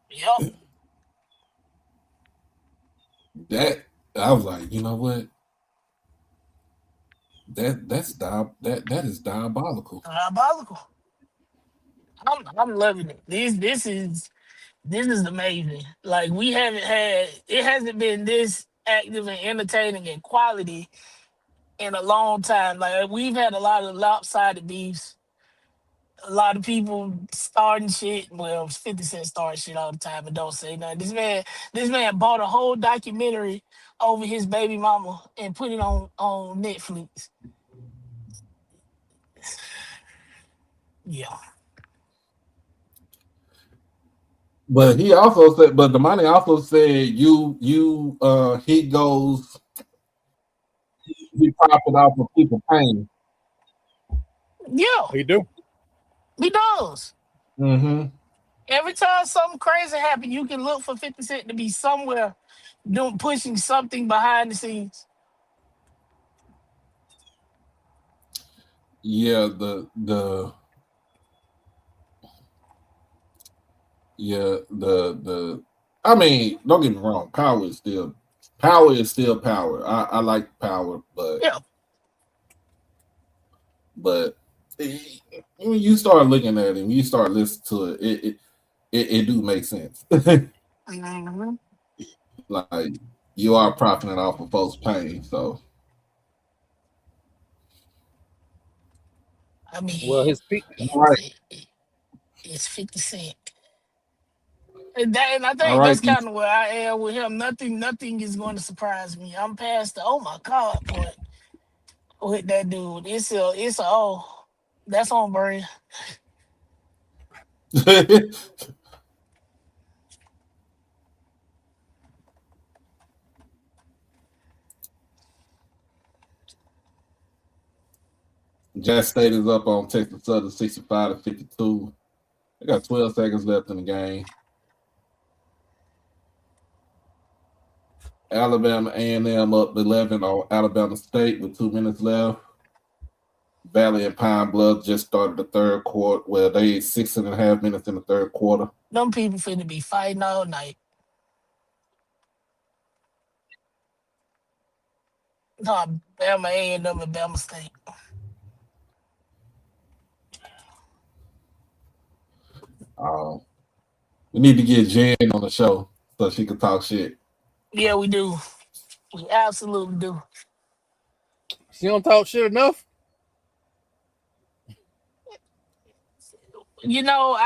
Yep. That I was like, you know what? That is diabolical. Diabolical. I'm loving it. This is amazing. Like it hasn't been this active and entertaining and quality in a long time. Like we've had a lot of lopsided beefs. A lot of people starting shit. Well, 50 Cent starting shit all the time and don't say nothing. This man bought a whole documentary over his baby mama and put it on Netflix. Yeah. But he also said, but the money also said he profit off of people paying. Yeah. He do. He does. Mm-hmm. Every time something crazy happens, you can look for 50 Cent to be somewhere pushing something behind the scenes. Yeah, I mean, don't get me wrong, power is still power. I like power, but yeah. But when you start looking at it, when you start listening to it do make sense. Mm-hmm. Like you are profiting off of folks' pain, so. I mean, well, his it's 50 Cent. And I All think right, that's kind of where I am with him. Nothing is going to surprise me. I'm past the oh my God point with that dude. It's a oh, that's on brand. Jazz State is up on Texas Southern 65-52. They got 12 seconds left in the game. Alabama A&M up 11 on Alabama State with 2 minutes left. Valley and Pine Bluff just started the third quarter. Well, they 6.5 minutes in the third quarter. Them people finna be fighting all night. No, Bama A&M and Bama State. We need to get Jen on the show so she can talk shit. Yeah, we do. We absolutely do. She don't talk shit enough. You know,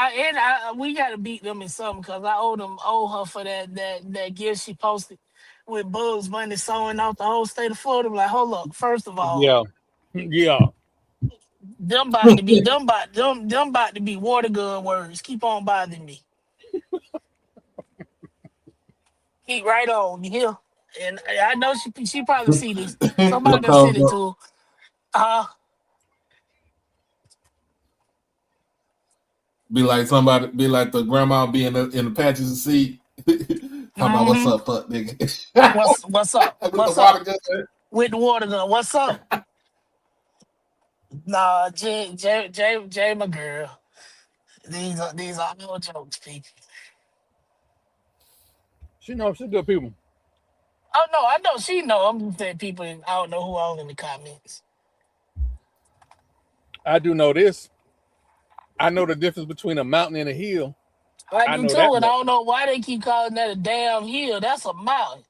we gotta beat them in something because I owe her for that gift she posted with Bugs Bunny sewing off the whole state of Florida. I'm like, hold up, first of all, yeah, them about to be water gun words. Keep on bothering me. Keep right on, you hear? And I know she probably see this. Somebody done sent it to her. Be like the grandma be in the patches of seat. Talking about what's up, fuck nigga. What's up? What's up? With the water gun. What's up? Nah, Jay, my girl. These are no jokes, people. She knows she's good people. Oh no, I know she know. I'm just saying people. I don't know who all in the comments. I do know this. I know the difference between a mountain and a hill. I do too, and I don't know why they keep calling that a damn hill. That's a mountain.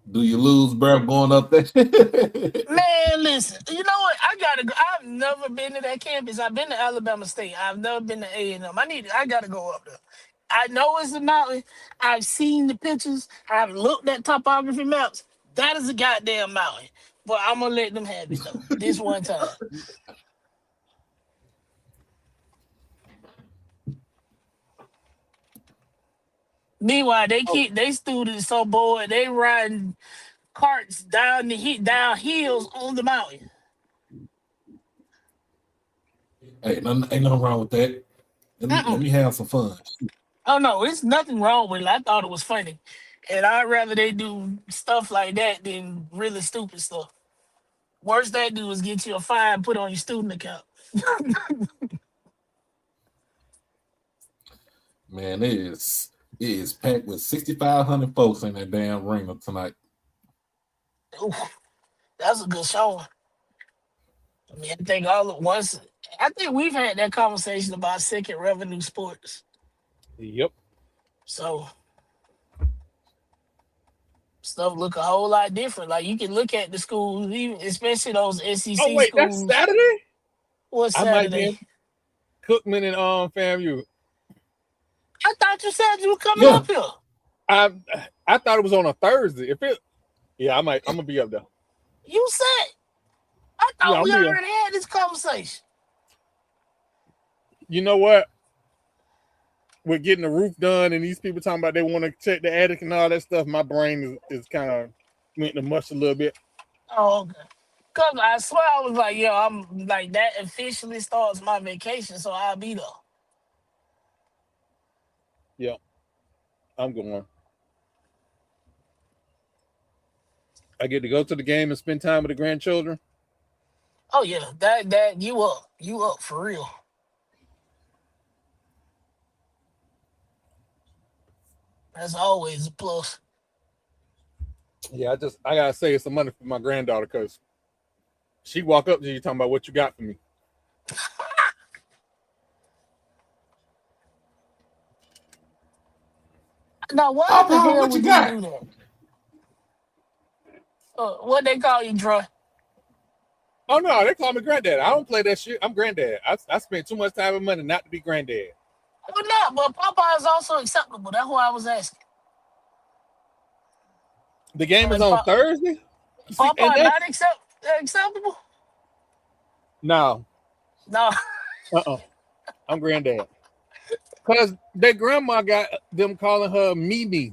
Do you lose breath going up there? Man, listen. You know what? I gotta go. I've never been to that campus. I've been to Alabama State. I've never been to A&M. I gotta go up there. I know it's a mountain. I've seen the pictures. I've looked at topography maps. That is a goddamn mountain. But I'm gonna let them have it though. This one time. Meanwhile, they students so bored they riding carts down hills on the mountain. Hey, ain't nothing wrong with that. Let me have some fun. Oh no, it's nothing wrong with it. I thought it was funny, and I'd rather they do stuff like that than really stupid stuff. Worst they do is get you a fine put on your student account. Man, it is packed with 6,500 folks in that damn arena tonight. Ooh, that's a good showing. I mean, I think we've had that conversation about second revenue sports. Yep. So stuff look a whole lot different. Like you can look at the schools, even especially those SEC Oh wait, schools. that's Saturday. What's Saturday? Cookman and FAMU. I thought you said you were coming up here. I thought it was on a Thursday. I'm gonna be up there. You said Yeah, we I'm here. already had this conversation. You know what? With getting the roof done and these people talking about they want to check the attic and all that stuff, my brain is kind of went to mush a little bit. Oh, okay. Cause I swear I was like, yo, I'm like that officially starts my vacation, so I'll be there. Yeah, I'm going. I get to go to the game and spend time with the grandchildren. Oh yeah, that you up for real. That's always a plus. Yeah, I gotta save some money for my granddaughter because she walk up to you talking about what you got for me. Now, why Papa, the hell what you would you got? do that? What they call you, Troy? Oh no, they call me granddad. I don't play that shit. I'm granddad. I spent too much time and money not to be granddad. Well, not, but Papa is also acceptable. That's why I was asking. The game is on Thursday. See, Papa and not that's acceptable? no. No. I'm granddad. Cause their grandma got them calling her Mimi.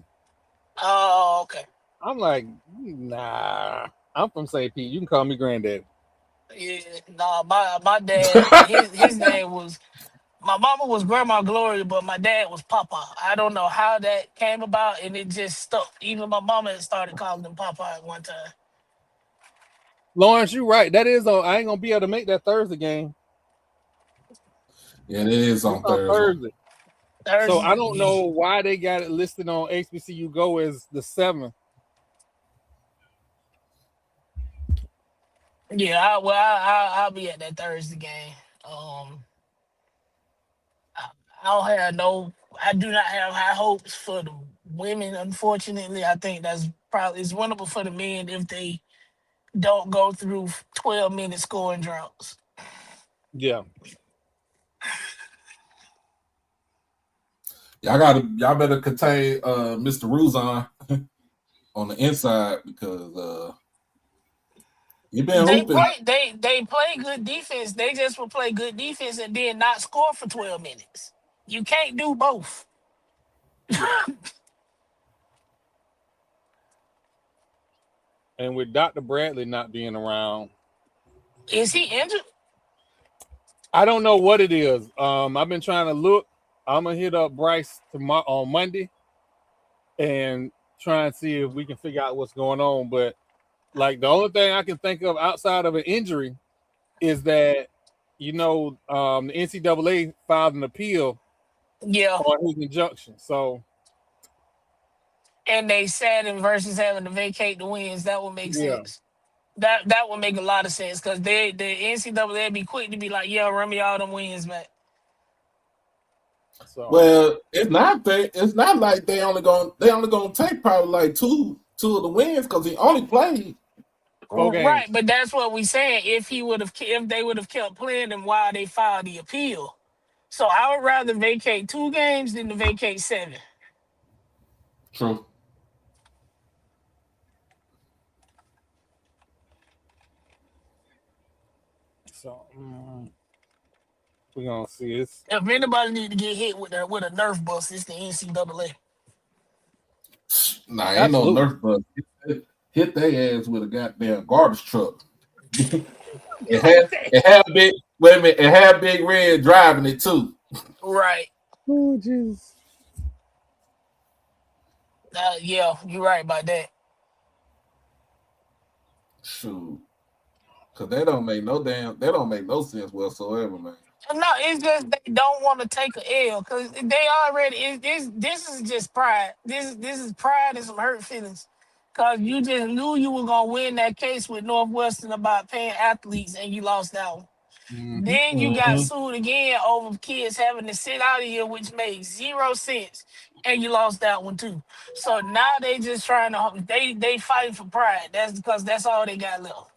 Oh, okay. I'm like, nah. I'm from St. Pete. You can call me granddad. Yeah, nah, my dad, his name was, my mama was Grandma Gloria, but my dad was Papa. I don't know how that came about, and it just stuck. Even my mama had started calling him Papa at one time. Lawrence, you right. That is on. I ain't gonna be able to make that Thursday game. Yeah, it is It's on on Thursday. So I Thursday, don't yeah. know why they got it listed on HBCU Go as the 7th. Yeah, I'll be at that Thursday game. I do not have high hopes for the women. Unfortunately, I think it's winnable for the men if they don't go through 12-minute scoring droughts. Yeah. Y'all better contain Mr. Ruzon on the inside because he been hooping. They play good defense. They just will play good defense and then not score for 12 minutes. You can't do both. And with Dr. Bradley not being around, Is he injured? I don't know what it is. I've been trying to look. I'm gonna hit up Bryce tomorrow on Monday and try and see if we can figure out what's going on. But like the only thing I can think of outside of an injury is that the NCAA filed an appeal on his injunction. So And they said in versus having to vacate the wins, that would make yeah. sense. That would make a lot of sense because the NCAA be quick to be like, yeah, run me all them wins, man. So well, it's not like they only gonna take probably like two of the wins because he only played 4 games. Right, but that's what we saying. If they would have kept playing them while they filed the appeal. So I would rather vacate 2 games than to vacate 7. True. So we're gonna see this. If anybody need to get hit with a Nerf bus, it's the NCAA. Nah, ain't no Nerf bus. Hit their ass with a goddamn garbage truck. It had big. Wait a minute. It had Big Red driving it too. Right. Oh jeez. Yeah, you're right about that. Shoot. Cause they don't make no sense whatsoever, man. No, it's just they don't want to take an L because they already this is just pride. This is pride and some hurt feelings. Cause you just knew you were gonna win that case with Northwestern about paying athletes and you lost that one. Mm-hmm. Then you got sued again over kids having to sit out of here, which made 0 sense, and you lost that one too. So now they just trying to they fighting for pride. That's because that's all they got left.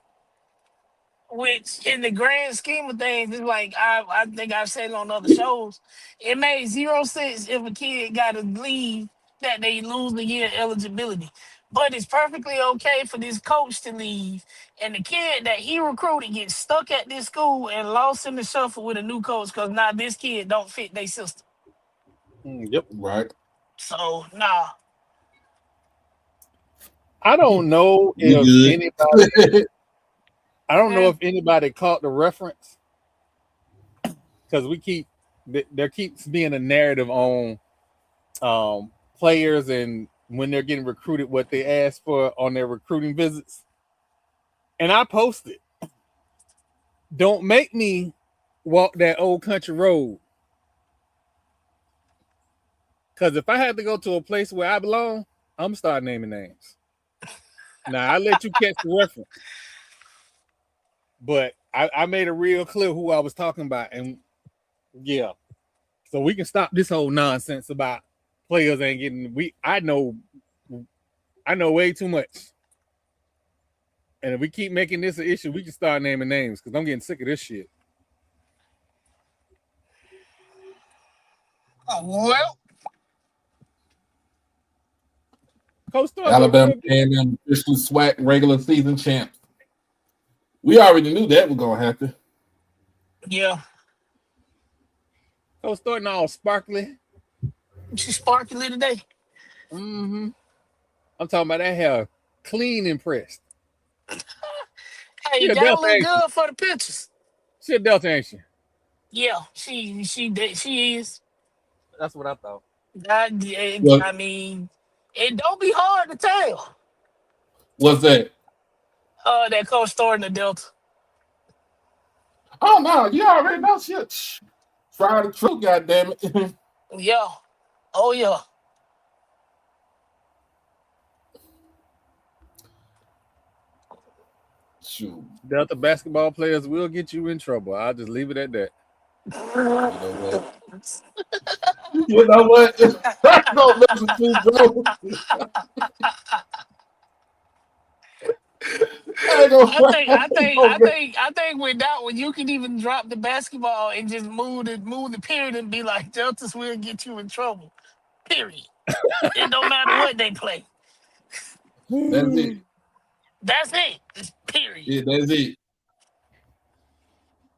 Which, in the grand scheme of things, is like I think I've said on other shows, it made 0 sense if a kid got to leave that they lose the year eligibility. But it's perfectly okay for this coach to leave, and the kid that he recruited gets stuck at this school and lost in the shuffle with a new coach because now this kid don't fit their system. Yep, right. So nah. I don't know You if good? anybody. I don't know if anybody caught the reference because there keeps being a narrative on players and when they're getting recruited, what they ask for on their recruiting visits. And I posted, don't make me walk that old country road. Because if I had to go to a place where I belong, I'm gonna start naming names. Now I let you catch the reference. But I made it real clear who I was talking about. And yeah. So we can stop this whole nonsense about players ain't getting I know way too much. And if we keep making this an issue, we can start naming names because I'm getting sick of this shit. Well, Coach Thornton, Alabama A&M officially SWAC regular season champs. We already knew that was gonna happen. Yeah. Coach Thornton all sparkly. She's sparkly today. Mm-hmm. I'm talking about that hair clean and pressed. Hey, that look good for the pictures. She a Delta, ain't she? Yeah, she is. That's what I thought. I mean, it don't be hard to tell. What's that? That Coach Thornton the Delta. Oh no, you already know shit. Try the truth, goddammit. Yeah. Oh yeah. Shoot. Delta basketball players will get you in trouble. I'll just leave it at that. You know what? Don't listen to bro. I think with that one you can even drop the basketball and just move the period and be like Deltas will get you in trouble. Period. It don't matter what they play. That's it. That's it. Period. Yeah, that's it.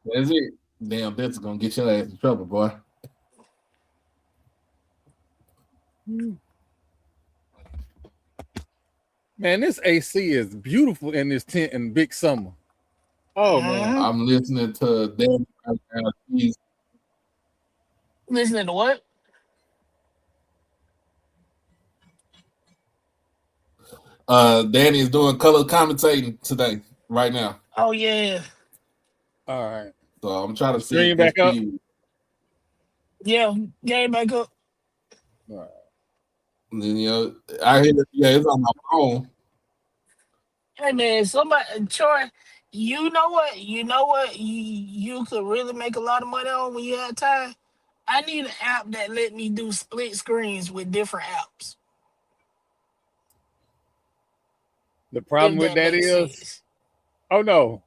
That's it. Damn, that's gonna get your ass in trouble, boy. Man, this AC is beautiful in this tent in big summer. Oh man, I'm listening to them. Listening to what? Danny is doing color commentating today, right now. Oh yeah. All right. So I'm trying to stream back up. Yeah, game back up. All right. And then, you know, I hear it's on my phone. Hey man, Troy, you know what you could really make a lot of money on when you have time? I need an app that let me do split screens with different apps. The problem with that is, oh no.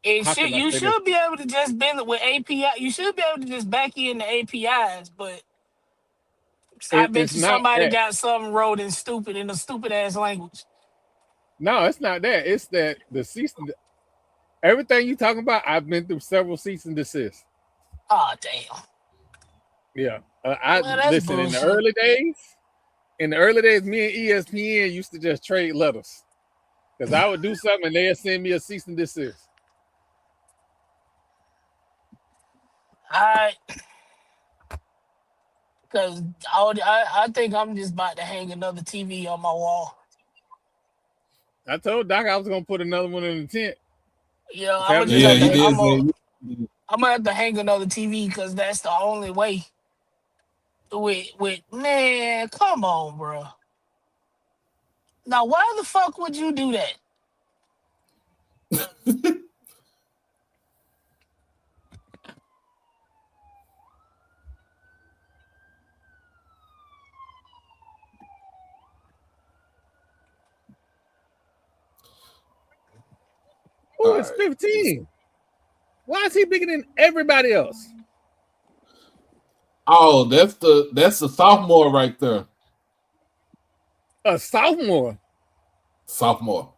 You should be able to just bend it with API. You should be able to just back in the APIs, but I bet you somebody got something wrote in a stupid ass language. No, it's not that. It's that the cease and everything you talking about. I've been through several cease and desist. Oh damn. Yeah, listen. In the early days, me and ESPN used to just trade letters because I would do something and they'd send me a cease and desist. Because I think I'm just about to hang another TV on my wall. I told Doc I was gonna put another one in the tent. Yeah, I'm gonna have to hang another TV because that's the only way. With man, come on, bro. Now, why the fuck would you do that? Oh, it's 15. Why is he bigger than everybody else? Oh, that's the sophomore right there. A sophomore. Sophomore.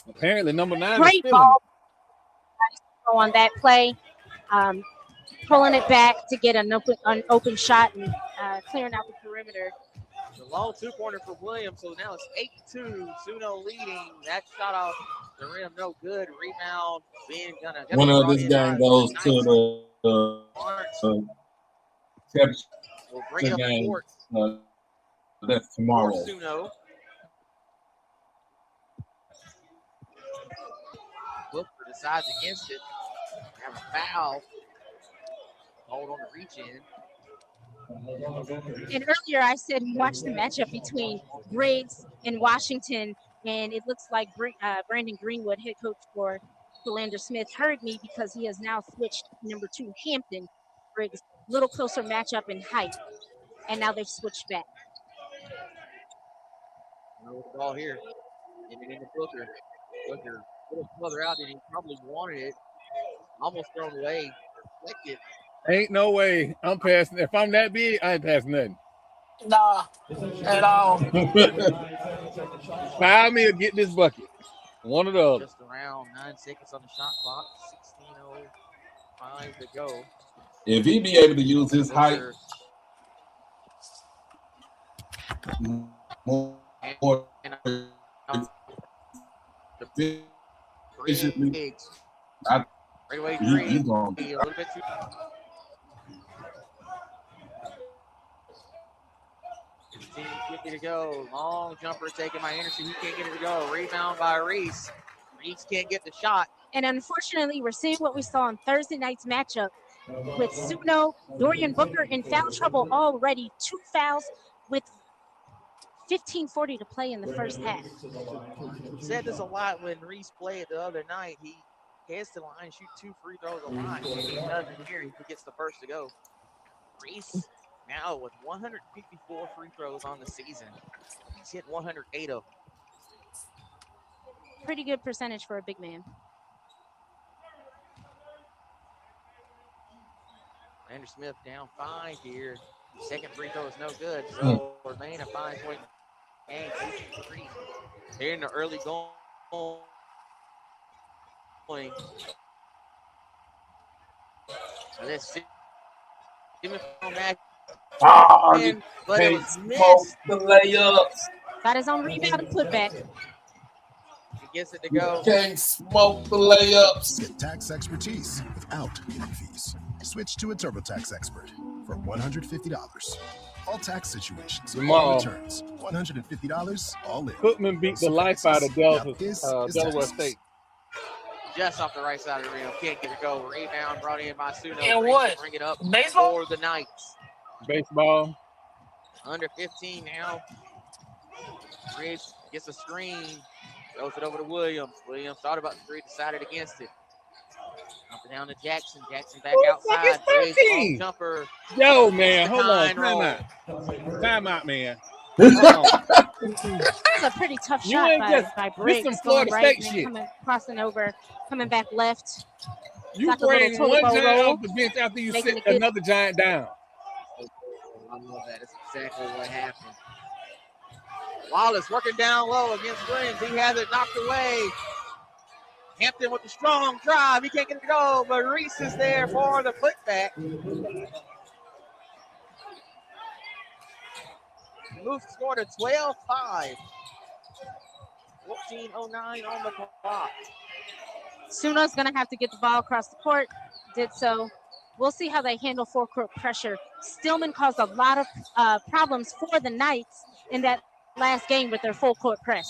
Apparently, number 9 is Great feeling it. ball on that play, pulling it back to get an open shot and clearing out the perimeter. The long two-pointer for Williams, so now it's 8-2. Suno leading. That shot off the rim, no good. Rebound, being gonna Winner of this game goes to the championship we'll bring it up game. court That's tomorrow. for Suno. Booker decides against it. Have a foul. Hold on the reach in. And earlier I said watch the matchup between Briggs and Washington, and it looks like Brandon Greenwood, head coach for Philander Smith, heard me because he has now switched number 2 Hampton. Briggs, little closer matchup in height, and now they've switched back. No ball here. Giving it to Booker. Booker a little further out than he probably wanted it. Almost thrown away. Deflected. Ain't no way I'm passing. If I'm that big, I ain't passing nothing. Nah, at all. Foul me or get this bucket. One of the other. Just around 9 seconds on the shot clock. 16:05 to go. If he be able to use his height more efficiently, Straightaway he's three. going A little bit too. 16:50 to go. Long jumper taken by Anderson. He can't get it to go. Rebound by Reese. Reese can't get the shot. And unfortunately, we're seeing what we saw on Thursday night's matchup with Suno, Dorian Booker in foul trouble already. 2 fouls with 15:40 to play in the first half. Said this a lot when Reese played the other night. He heads to the line, shoot 2 free throws a lot. He doesn't here. He gets the first to go. Reese now with 154 free throws on the season. He's hit 108 of them. Pretty good percentage for a big man. Lander Smith down 5 here. Second free throw is no good. So remain a 5-point game. 3. Here in the early going. Let's see. But it was missed. The layups. Got his own rebound and putback. He gets it to go. Can't smoke the layups. Get tax expertise without hidden fees. Switch to a TurboTax expert for $150. All tax situations, all returns, $150 all in. Cookman beat the life out of Delaware State. Just off the right side of the rim. Can't get it to go. Rebound brought in by Suno. And what? Bring it up Baseball? for the Knights. Baseball. Under 15 now. Riggs gets a screen. Throws it over to Williams. Williams thought about the 3, decided against it. Up and down to Jackson. Jackson back outside. Riggs, long jumper. Yo, man, hold on. Time out, man. Hold on. That's a pretty tough shot by Briggs. This some Florida State shit. Crossing over, coming back left. You bring one giant off the bench after you sit another giant down. I love that. That's exactly what happened. Wallace working down low against Williams. He has it knocked away. Hampton with the strong drive. He can't get it to go, but Reese is there for the putback. Moves the score to 12-5. 14:09 on the clock. Suno's going to have to get the ball across the court. Did so. We'll see how they handle forecourt pressure. Stillman caused a lot of problems for the Knights in that last game with their full court press.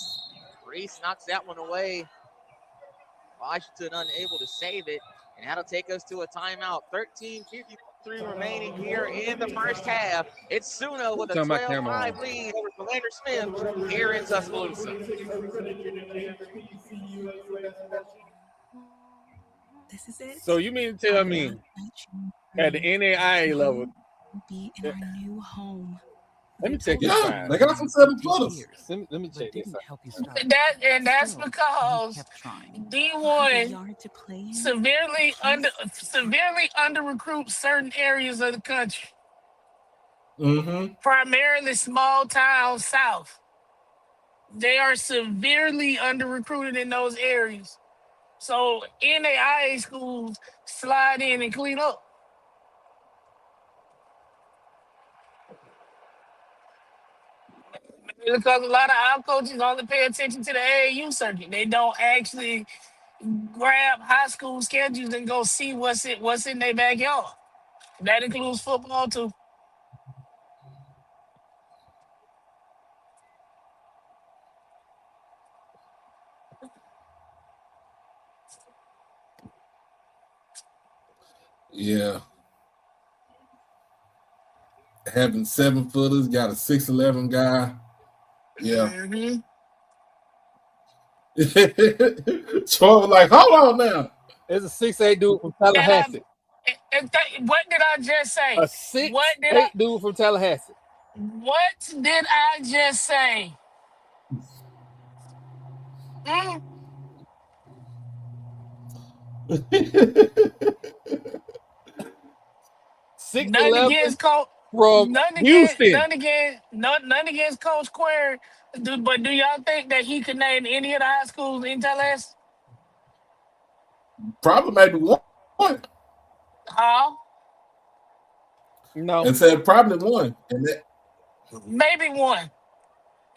Reese knocks that one away. Washington unable to save it, and that'll take us to a timeout. 13:53 remaining here in the first half. It's Suno with a 12-5 lead over Philander Smith here in Tuscaloosa. This is it. So you mean to tell me at the NAIA level, be in our new home. let me check this Yeah, out. they got some 7-footers. Let me check this out. That's because D1 severely under recruits certain areas of the country, primarily small town South. They are severely under recruited in those areas. So NAIA schools slide in and clean up. Because a lot of our coaches only pay attention to the AAU circuit. They don't actually grab high school schedules and go see what's in their backyard. That includes football too. Yeah. Having 7-footers, got a 6'11" guy. Yeah. Troy was like, hold on now. There's a 6'8" dude from Tallahassee. What did I just say? A 6'8" dude from Tallahassee. What did I just say? None against Coach from Houston. None against Coach Query. But do y'all think that he could name any of the high schools in Tallahassee? Probably maybe one. Huh? No. And said probably one. Maybe one.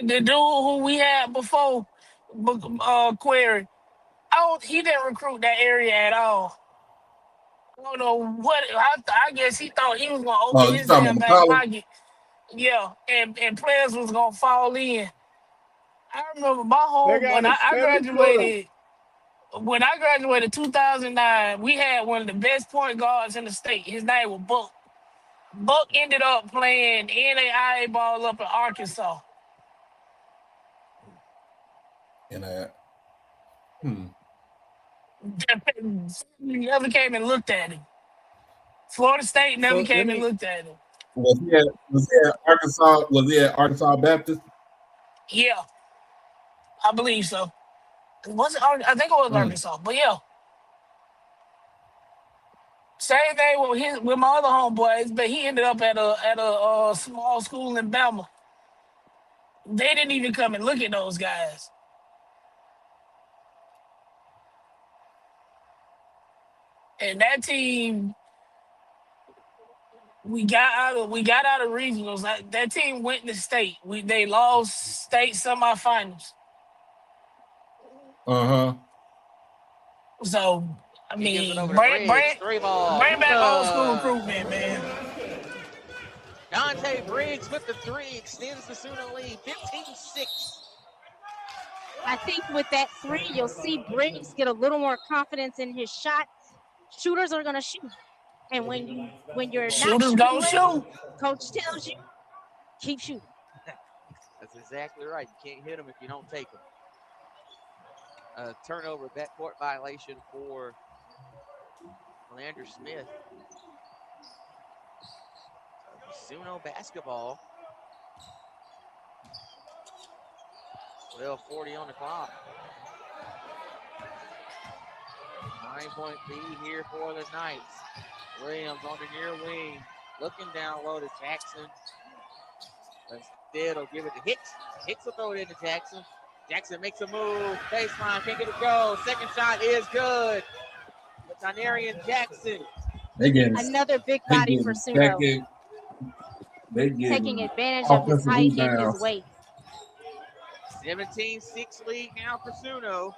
The dude who we had before, Query, he didn't recruit that area at all. I don't know what. I guess he thought he was gonna open his damn back pocket. Yeah, and players was gonna fall in. I remember my home when I graduated. When I graduated 2009, we had one of the best point guards in the state. His name was Buck. Buck ended up playing NAIA ball up in Arkansas. Never came and looked at him. Florida State never came and looked at him. Was he at Arkansas? Was he at Arkansas Baptist? Yeah, I believe so. I think it was Arkansas, but yeah. Same thing with my other homeboys, but he ended up at a small school in Bama. They didn't even come and look at those guys. And that team, we got out of regionals. That team went to state. They lost state semifinals. So I mean, bring back old school recruitment, man. Dante Briggs with the three extends the Sooner lead, 15-6. I think with that three, you'll see Briggs get a little more confidence in his shot. Shooters are gonna shoot, and when you're shooters not gonna shoot, coach tells you keep shooting. That's exactly right. You can't hit them if you don't take them. Turnover, backcourt violation for Lander Smith. Suno basketball. 12:40 on the clock. 9-point lead here for the Knights. Williams on the near wing, looking down low to Jackson. Instead, will give it to Hicks. Hicks will throw it into Jackson. Jackson makes a move, baseline, can't get it go. Second shot is good. Tanarian Jackson. Another big body for Suno. Taking advantage of his height and his weight. 17-6 lead now for Suno.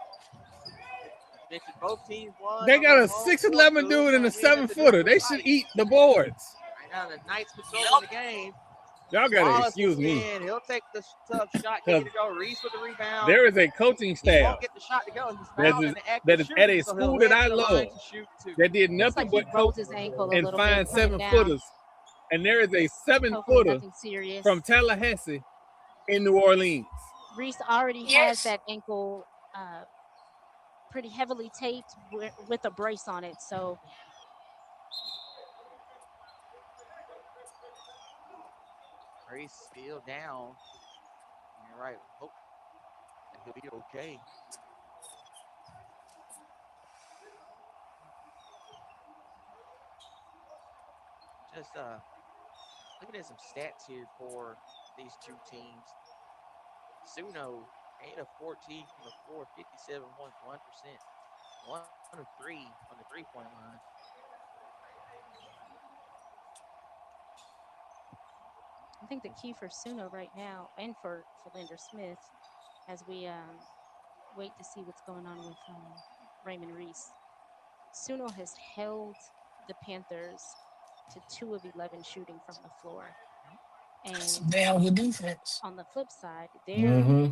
Both teams won. They got a 6'11" dude and a 7-footer. They should eat the boards. Right now, the Knights controlling the game. Y'all gotta excuse me. He'll take the tough shot. Get it to go. Reese with the rebound. There is a coaching staff get the shot to go. that is at a school that I love that did nothing but coach and find 7-footers. And there is a 7-footer from Tallahassee in New Orleans. Reese already has that ankle pretty heavily taped with a brace on it. So Reese still down. You're right. Hope he'll be okay. Just looking at some stats here for these two teams. Suno 8 of 14 from the floor, 57.1%. 1 of 3 on the three-point line. I think the key for Suno right now, and for Philander Smith, as we wait to see what's going on with Raymond Reese. Suno has held the Panthers to 2 of 11 shooting from the floor. And damn good defense. On the flip side, they're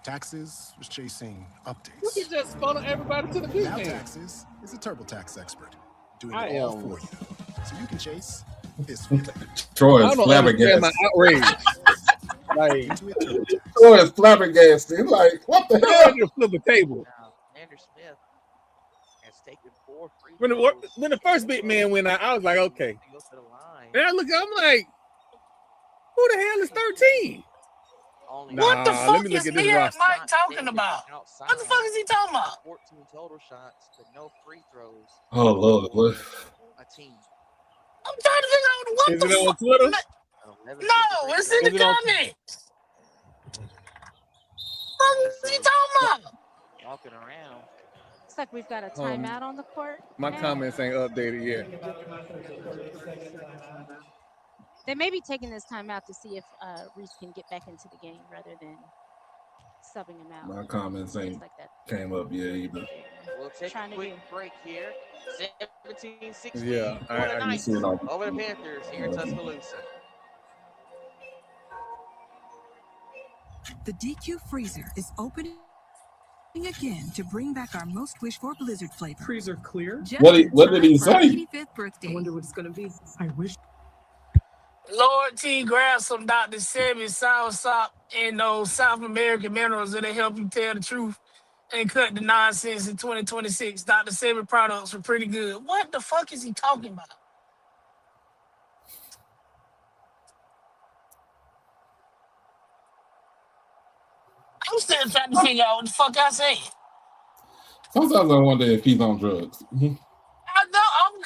Taxes was chasing updates. You can just follow everybody to the Now defense. Taxes is a TurboTax expert, doing I it all am. for you, so you can chase this feeling. Troy I is don't understand my flabbergasted. outrage. Like, Into it, TurboTax. Troy is flabbergasted. Like, what the I hell? just flip the table. Now, Lander Smith has taken 4 free When throws. the first big man went out, I was like, okay. He goes to the line. And I look, I'm like, who the hell is 13? Only What the Nah, fuck let me look is at this me and roster. Mike talking about? What the fuck is he talking about? 14 total shots, but no free throws. Oh, Lord. What? A team. I'm trying to figure out what Is the it on fuck. Twitter? No, it's in Is the it on- comments. What is he talking about? Walking around. looks like we've got a timeout on the court. My now. comments ain't updated yet. They may be taking this timeout to see if Reese can get back into the game rather than subbing him out. My comments ain't like that. came up yet either. We'll take a quick break here. 17-16 Yeah, for I the can Knights see it on. over the Panthers here in Tuscaloosa. The DQ freezer is opening again to bring back our most wished for Blizzard flavor. Freezer clear. Just What in did he time for our say? 85th birthday. I wonder what it's going to be. I wish. Lord T, grab some Dr. Sebi soursop and those South American minerals that'll help you tell the truth and cut the nonsense in 2026. Dr. Sebi products are pretty good. What the fuck is he talking about? I'm still trying to figure out what the fuck I said. Sometimes I wonder if he's on drugs. I know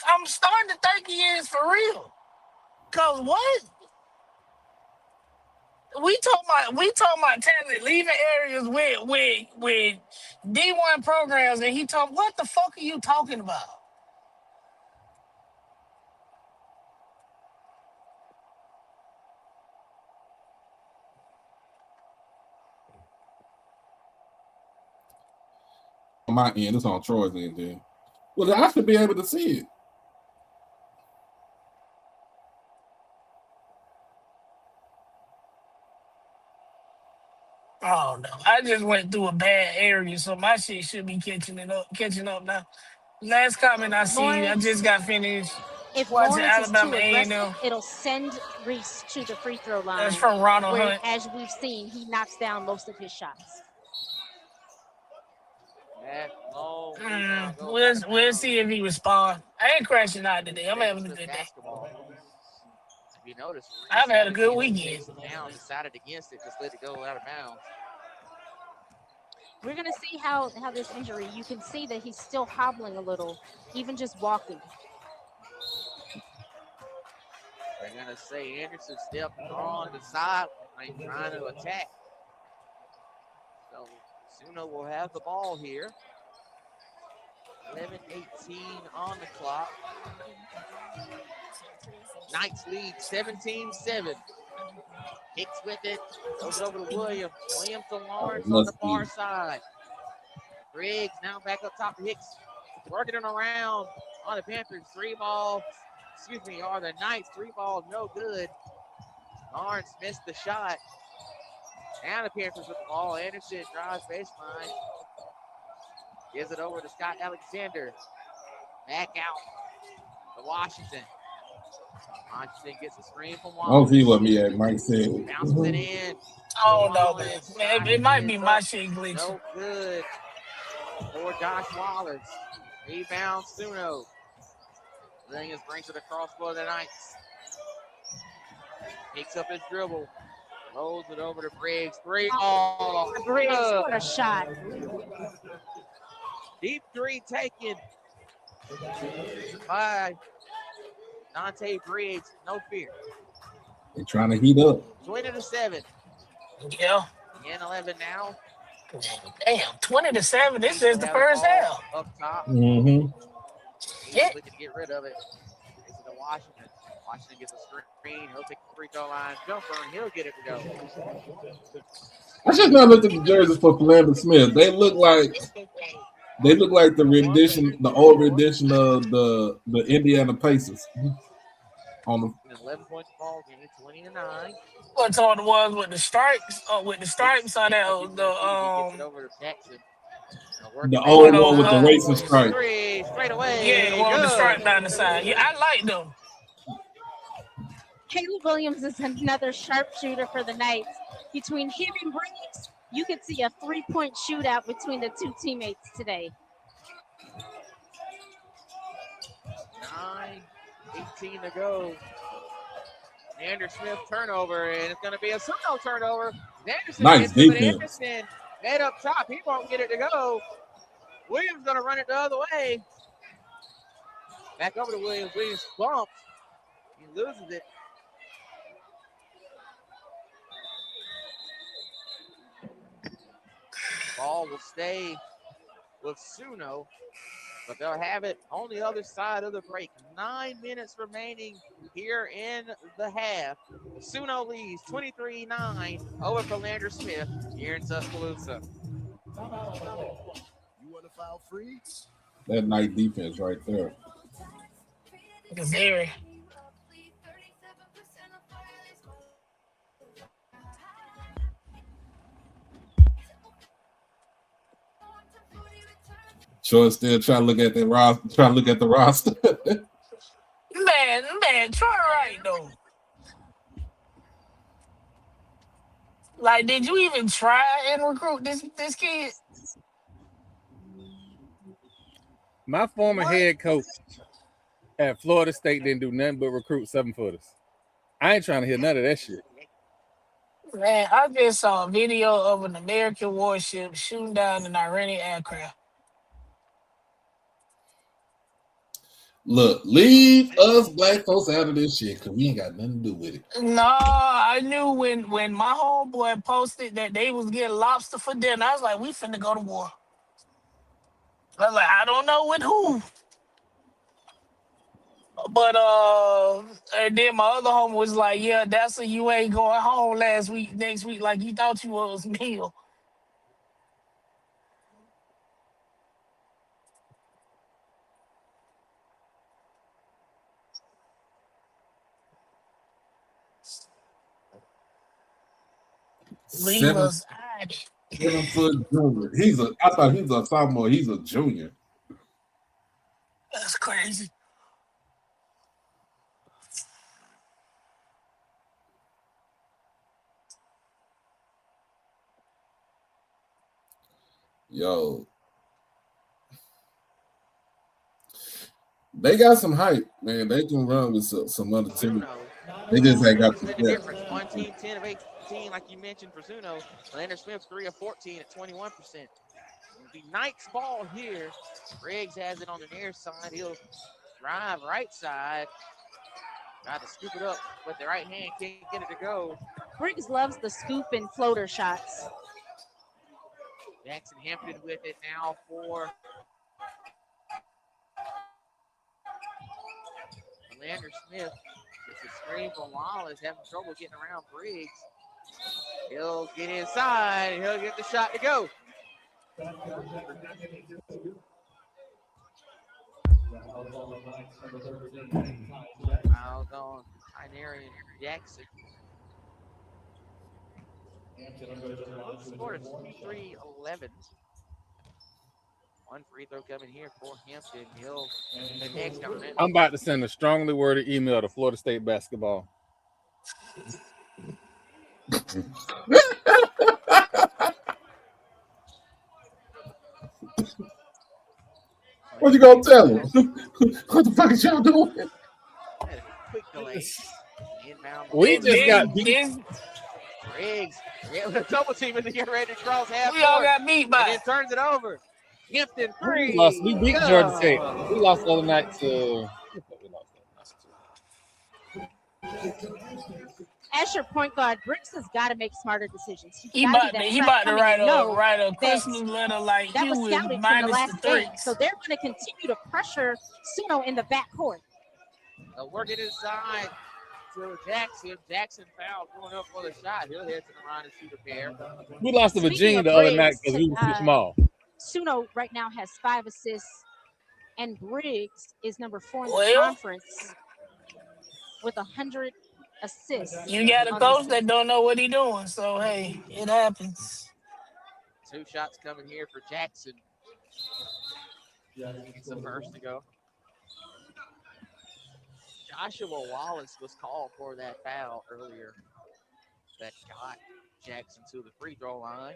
I'm starting to think he is for real. Cause what? We talking about talent leaving areas with D1 programs, and he talk. What the fuck are you talking about? On my end, it's on Troy's end there. Well, I should be able to see it. Oh no! I just went through a bad area, so my shit should be catching up now. Last comment I see, I Lawrence, just got finished If watching Lawrence is Alabama too aggressive, A&M. it'll send Reese to the free throw line. That's from Ronald where, Hunt. as we've seen, he knocks down most of his shots. That long rebound goes out of We'll bounds. see if he responds. I ain't crashing out today. I'm having a good day. Basketball. If you notice, I've had a good Reese weekend. chased it down, decided against it, just let it go out of bounds. We're going to see how this injury, you can see that he's still hobbling a little, even just walking. They're going to say Anderson stepped on the side, trying to attack. So Suno will have the ball here. 11:18 on the clock. Knights lead 17-7. Hicks with it. Goes it over to Williams. Williams to Lawrence on the far side. Briggs now back up top to Hicks. Working it around on the Panthers. Or the Knights. 3 ball, no good. Lawrence missed the shot. Now the Panthers with the ball. Anderson drives baseline. Gives it over to Scott Alexander. Back out to Washington. Washington gets a screen from I don't Wallace. see what me and Mike said. Bounces it in. Oh no, man. It might be my shit glitching. No good. for Josh Wallace. Rebound, Suno. Williams brings it across for the Knights. Picks up his dribble. Rolls it over to Briggs. Three. Oh, Briggs, what a shot. Deep three taken by Dante Briggs. No fear. They're trying to heat up. 20-7. Yeah. 10-11 now. Damn, 20-7. This Still is the have first ball half. up top. Mm-hmm. He's looking to get rid of it. Takes it to Washington. Washington gets a screen. He'll take the free throw line jumper, and he'll get it to go. I should not look at the jerseys for Philander Smith. They look like the rendition, the old rendition of the Indiana Pacers. On the 11-point ball game, 20-9. What's all the ones with the stripes? With the stripes on that He gets it over to Jackson. The old one with the racing stripe. Three, straight away. Yeah, the one with the Good. stripe down the side. Yeah, I like them. Caleb Williams is another sharpshooter for the Knights. Between him and Briggs, you could see a 3-point shootout between the two teammates today. 9:18 to go. Xander Smith turnover, and it's going to be a Suno turnover. Anderson nice gets it, but defense. Anderson made up top. He won't get it to go. Williams going to run it the other way. Back over to Williams. Williams bumps. He loses it. Ball will stay with Suno, but they'll have it on the other side of the break. 9 minutes remaining here in the half. Suno leads 23-9 over Philander Smith here in Tuscaloosa. You want to foul free? That nice defense right there. Very. Troy still trying to look at the roster. Man, try right though. Like, did you even try and recruit this kid? My former head coach at Florida State didn't do nothing but recruit 7-footers. I ain't trying to hear none of that shit. Man, I just saw a video of an American warship shooting down an Iranian aircraft. Look, leave us black folks out of this shit because we ain't got nothing to do with it. No, I knew when my homeboy posted that they was getting lobster for dinner, I was like, we finna go to war. I was like, I don't know with who. But and then my other homie was like, yeah, that's a you ain't going home next week like you thought you was meal. Leave us out. 7-foot junior. I thought he was a sophomore. He's a junior. That's crazy. Yo. They got some hype, man. They can run with some other teams. They just ain't got the difference. One team 10 of 18, like you mentioned for Zuno. Lander Smith 3 of 14 at 21%. The Knights ball here. Briggs has it on the near side. He'll drive right side. Try to scoop it up with the right hand. Can't get it to go. Briggs loves the scoop and floater shots. Jackson Hampton with it now for Lander Smith. It's a screen from Wallace, having trouble getting around Briggs. He'll get inside, and he'll get the shot to go. Fouls on Inarian Jackson. Scored 23-11. One free throw coming here for Hampton. He'll the next on it. I'm about to send a strongly worded email to Florida State basketball. What you gonna tell him? What the fuck is y'all doing? Quick delay. Inbound. We just got beat. Briggs with a double team and to get ready to cross half We all court. got beat by. And then turns it over. Gifted three. We beat Georgia Tech. We lost the other night to. As your point guard, Briggs has got to make smarter decisions. He about to write a Christmas letter like that he was was scouted from the minus the last game. threes. So they're going to continue to pressure Suno in the backcourt. Working inside to Jackson. Jackson fouled going up for the shot. He'll head to the line and shoot a pair. We lost to Virginia the other night because we were too small. Suno right now has 5 assists, and Briggs is number 4 in the conference with 100 assists. You got a coach that don't know what he's doing, so hey, it happens. 2 shots coming here for Jackson. It's the first to go. Joshua Wallace was called for that foul earlier that got Jackson to the free throw line.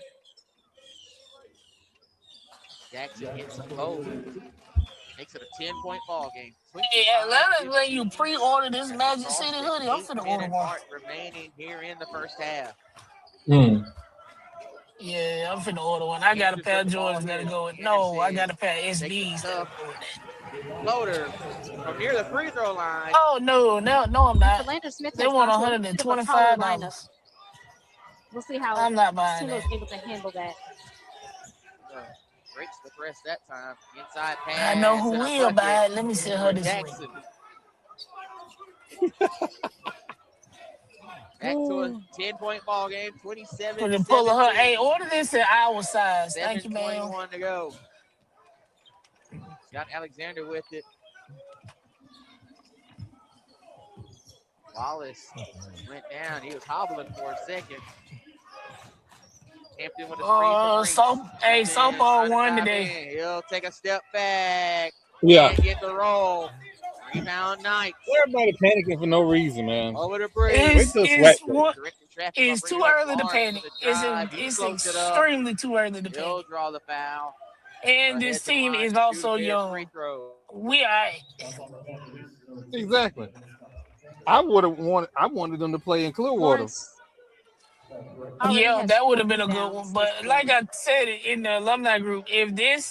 Jackson hits a both. Makes it a 10-point ball game. Hey, Atlanta's letting you pre-order this Magic City hoodie. I'm finna order one. Remaining here in the first half. Yeah, I'm finna order one. I got a pair of Jordans that'll go with. No, I got a pair of SBs that'll go with that. Floater from near the free throw line. Oh no, I'm not. Philander Smith They want $125. We'll see how I'm not buying Suno's that. able to handle that. Breaks the press that time. Inside pass. I know who will buy it. Let me send her this Jackson. ring. Back to a 10-point ball game. 27. Put it pull her. Hey, order this in our size. Thank you, man. 7:21 to go. Got Alexander with it. Wallace went down. He was hobbling for a second. Hampton with a screen. Softball won today. He'll take a step back. Yeah. And get the roll. Rebound Knight. Everybody panicking for no reason, man. Over the bridge. It's too early to panic. It's extremely too early to He'll panic. draw the foul. And this team is also young. We are. Exactly. I wanted them to play in Clearwater. Yeah, that would have been a good one. But like I said in the alumni group, if they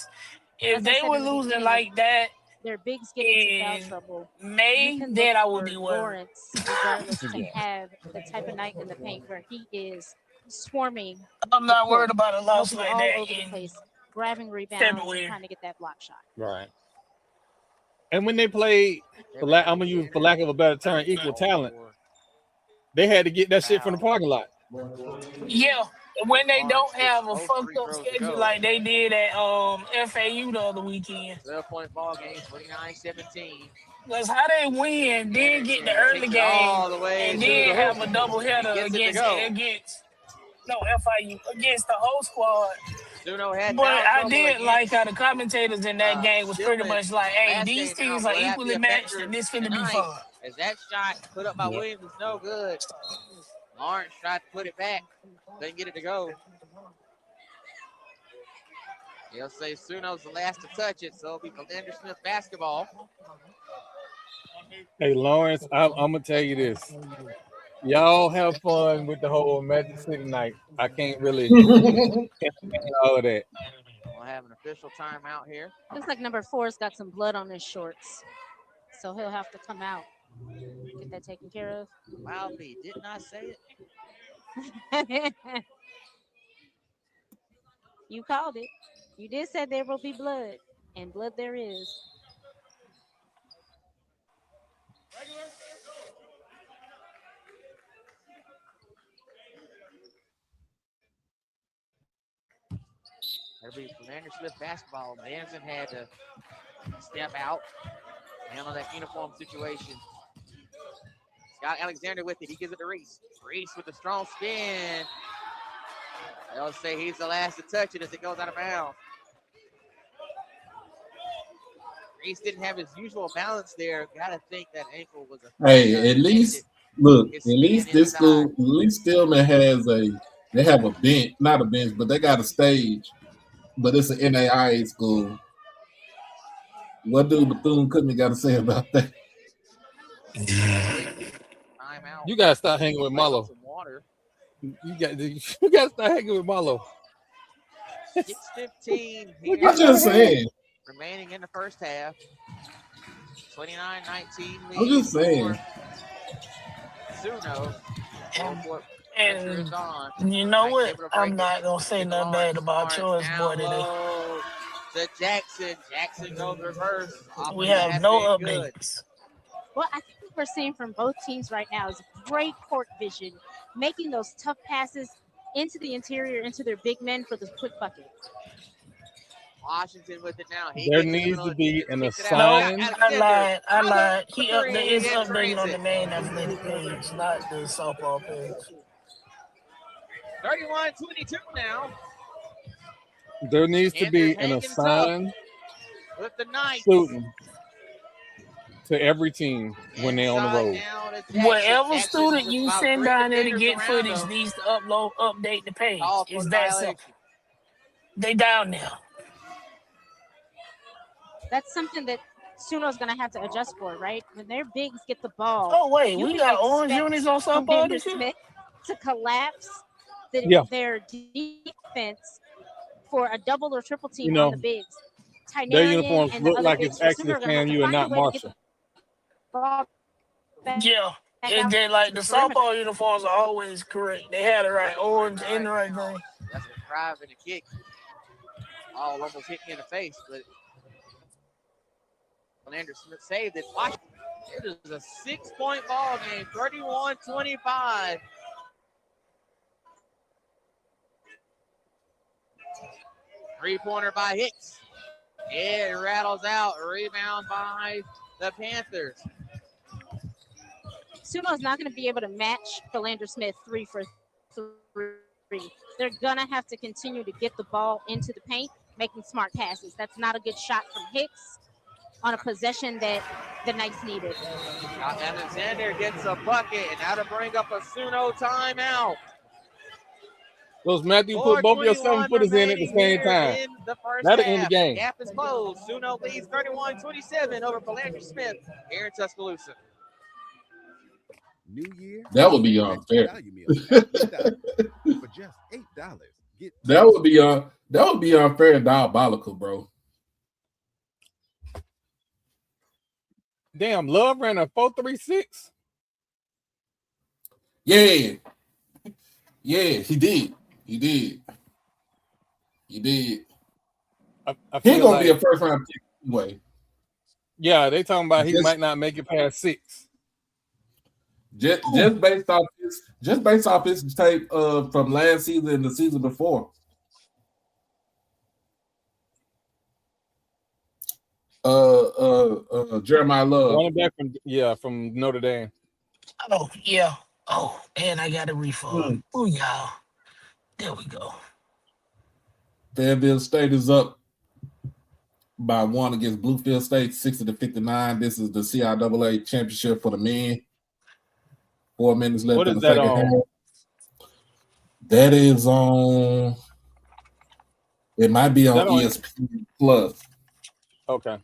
were losing like that, their bigs get into foul trouble. Then I would be worried. Lawrence, regardless, to have the type of night in the paint where he is swarming. I'm not worried about a loss like all that over the place, grabbing rebounds, February. and trying to get that block shot. Right. And when they played, I'm gonna use for lack of a better term, equal talent, they had to get that shit from the parking lot. Yeah, when they don't have a fucked up schedule like they did at FAU the other weekend. 12-point ball game, 29-17. That's how they win, then get the early game, and then have a doubleheader against FIU, against the whole squad. But I did like how the commentators in that game was pretty much like, hey, these teams are equally matched, and this finna be fun. As that shot put up by Williams is no good. Lawrence tried to put it back, didn't get it to go. He'll say Suno's the last to touch it, so it'll be Philander Smith basketball. Hey, Lawrence, I'm gonna tell you this. Y'all have fun with the whole Magic City night. I can't really all of that. We'll have an official timeout here. Looks like number 4's got some blood on his shorts, so he'll have to come out. Get that taken care of. Loudly, didn't I say it? You called it. You did say there will be blood, and blood there is. That'll be Philander Smith basketball. Manson had to step out, handle that uniform situation. Scott Alexander with it. He gives it to Reese. Reese with a strong spin. They'll say he's the last to touch it as it goes out of bounds. Reese didn't have his usual balance there. Gotta think that ankle was a. Hey, at least look. At least this school, at least Stillman has they have a bench, not a bench, but they got a stage. But it's an NAIA school. What do Bethune-Cookman got to say about that? Timeout. You gotta start hanging with Marlo. Some water. You gotta start hanging with Marlo. 6:15 Look here. I'm just saying. Remaining in the first half. 29-19 lead. I'm just saying. Suno. And you know what? I'm not gonna say nothing bad about yours, boy, today. Low to Jackson. Jackson goes reverse. We have no updates. Well, I think what we're seeing from both teams right now is great court vision, making those tough passes into the interior, into their big men for the quick bucket. Washington with it now. There needs to be an No, assigned. I lied. He is updated on the main athletic page, not the softball page. 31-22 now. There needs to be an assigned with the Knights student to every team when they're on the road. Whatever student you send down there to get footage needs to update the page. It's that simple. They down there. That's something that Suno's going to have to adjust for, right? When their bigs get the ball. Oh, wait, we got orange unis on softball this year? Smith to collapse their defense for a double or triple team on the bigs. Their uniforms look like it's actually FAMU and not Marshall. Yeah, and then like the softball uniforms are always correct. They had the right orange and the right green. That's a drive and a kick. All almost hit me in the face, but Anderson saved it. It is a 6-point ball game, 31-25. Three-pointer by Hicks. It rattles out. Rebound by the Panthers. Suno's not going to be able to match Philander Smith 3 for 3. They're going to have to continue to get the ball into the paint, making smart passes. That's not a good shot from Hicks on a possession that the Knights needed. Alexander gets a bucket, and now to bring up a Suno timeout. Those Matthew put both your 7-footers in at the same time. That'll end the game. Gap is closed. Suno leads 31-27 over Philander Smith here in Tuscaloosa. New Year. That would be unfair. For just $8. That would be unfair and diabolical, bro. Damn, Love ran a 4.36. Yeah, he did. He did. He gonna be a first round pick anyway. Yeah, they talking about he might not make it past 6. Just based off his tape from last season and the season before. Jeremiah Love. Running back from Notre Dame. Oh, yeah. Oh, and I got a refund. Oh, y'all. There we go. Fayetteville State is up by 1 against Bluefield State, 60-59. This is the CIAA championship for the men. 4 minutes left in the second half. That is on. It might be on ESPN Plus. Okay.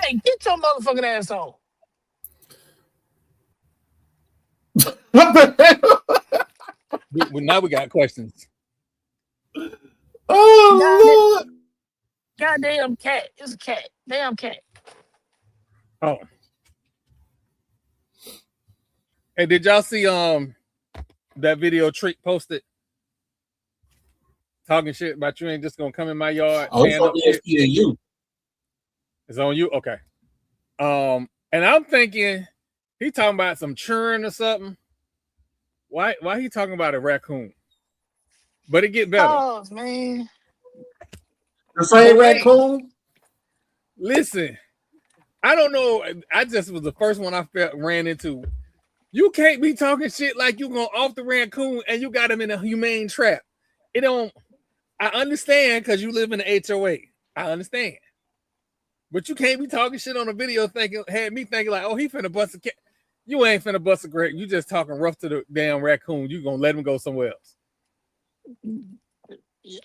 Hey, get your motherfucking ass on. Now we got questions. Oh, Lord. Goddamn cat. It's a cat. Damn cat. Oh. Hey, did y'all see that video Trick posted? Talking shit about you ain't just gonna come in my yard. Oh, it's on ESPN. It's on you? Okay. And I'm thinking he talking about some churn or something. Why he talking about a raccoon? But it get better. Oh, man. The same raccoon? Listen, I don't know. I just was the first one I ran into. You can't be talking shit like you gonna off the raccoon and you got him in a humane trap. It don't. I understand because you live in the HOA. I understand. But you can't be talking shit on a video had me thinking like, oh, he finna bust a cat. You ain't finna bust a grape. You just talking rough to the damn raccoon. You gonna let him go somewhere else.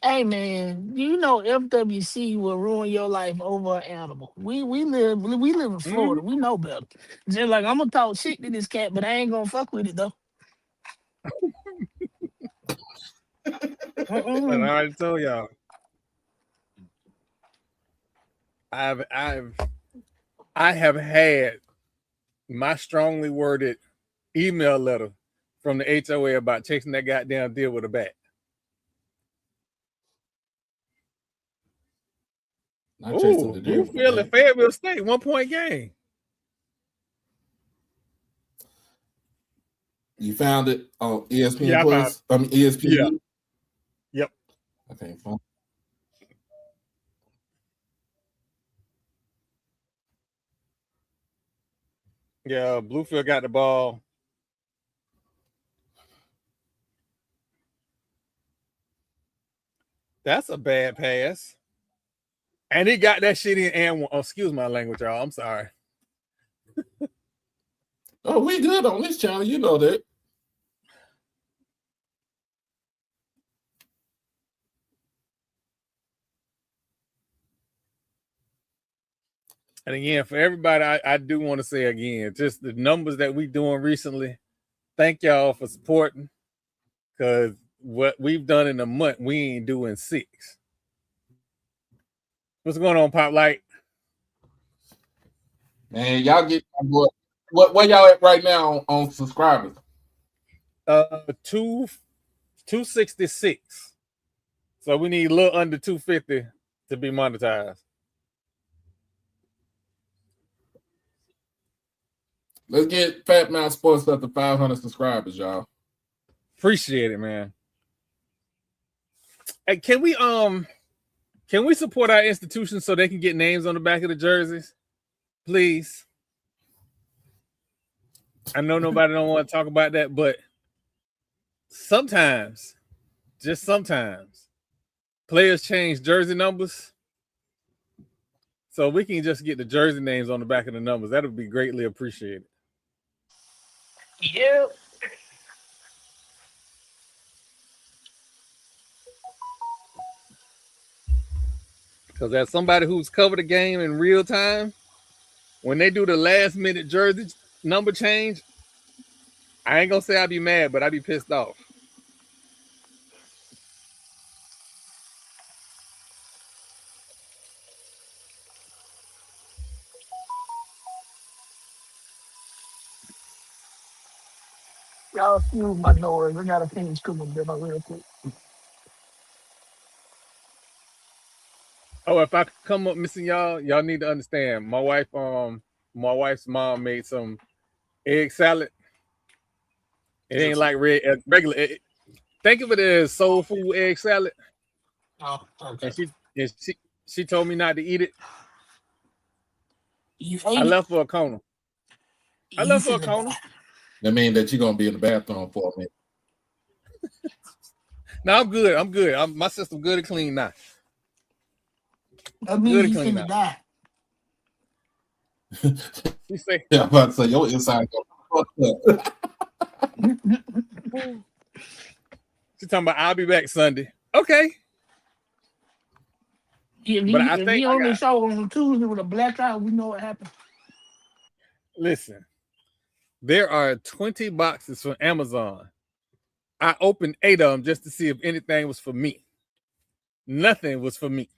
Hey man, you know FWC will ruin your life over an animal. We live in Florida. We know better. Just like I'm gonna talk shit to this cat, but I ain't gonna fuck with it though. And I already told y'all. I have had my strongly worded email letter from the HOA about chasing that goddamn deal with a bat. Ooh, Bluefield and Fayetteville State 1-point game. You found it on ESPN Yeah, Plus? ESPN. Yeah. Yep. Okay, fine. Yeah, Bluefield got the ball. That's a bad pass. And he got that shit in and oh, excuse my language, y'all. I'm sorry. Oh, we good on this channel. You know that. And again, for everybody, I do want to say again, just the numbers that we doing recently. Thank y'all for supporting. Because what we've done in a month, we ain't doing 6. What's going on, Pop Light? Man, y'all get where y'all at right now on subscribers? 266. So we need a little under 250 to be monetized. Let's get Fatmouth Sports up to 500 subscribers, y'all. Appreciate it, man. Hey, can we support our institutions so they can get names on the back of the jerseys? Please. I know nobody don't want to talk about that, but sometimes, just sometimes, players change jersey numbers. So we can just get the jersey names on the back of the numbers. That would be greatly appreciated. Yep. Because as somebody who's covered the game in real time, when they do the last minute jersey number change, I ain't gonna say I'd be mad, but I'd be pissed off. Y'all excuse my noise. I gotta finish cooking dinner real quick. Oh, if I come up missing y'all need to understand. My wife's mom made some egg salad. It ain't like regular. Think of it as soul food egg salad. Oh, okay. And she told me not to eat it. You I left for a corner. I left for a corner. That means that you're gonna be in the bathroom for a minute. No, I'm good. I'm good. My system good and clean now. That means you finna die. You say, yeah, I'm about to say your inside go fucked up. She's talking about I'll be back Sunday. Okay. If he only show on Tuesday with a black eye, we know what happened. Listen, there are 20 boxes from Amazon. I opened 8 of them just to see if anything was for me. Nothing was for me.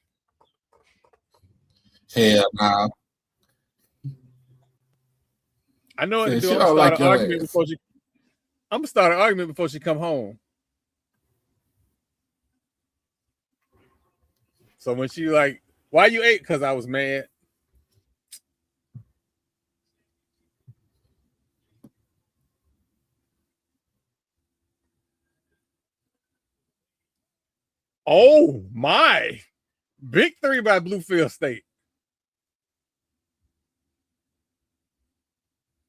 Hell nah. I know what to do. She I'm don't gonna like start an argument before she. I'm gonna start an argument before she come home. So when she like, why you ate? Because I was mad. Oh my! Big 3 by Bluefield State.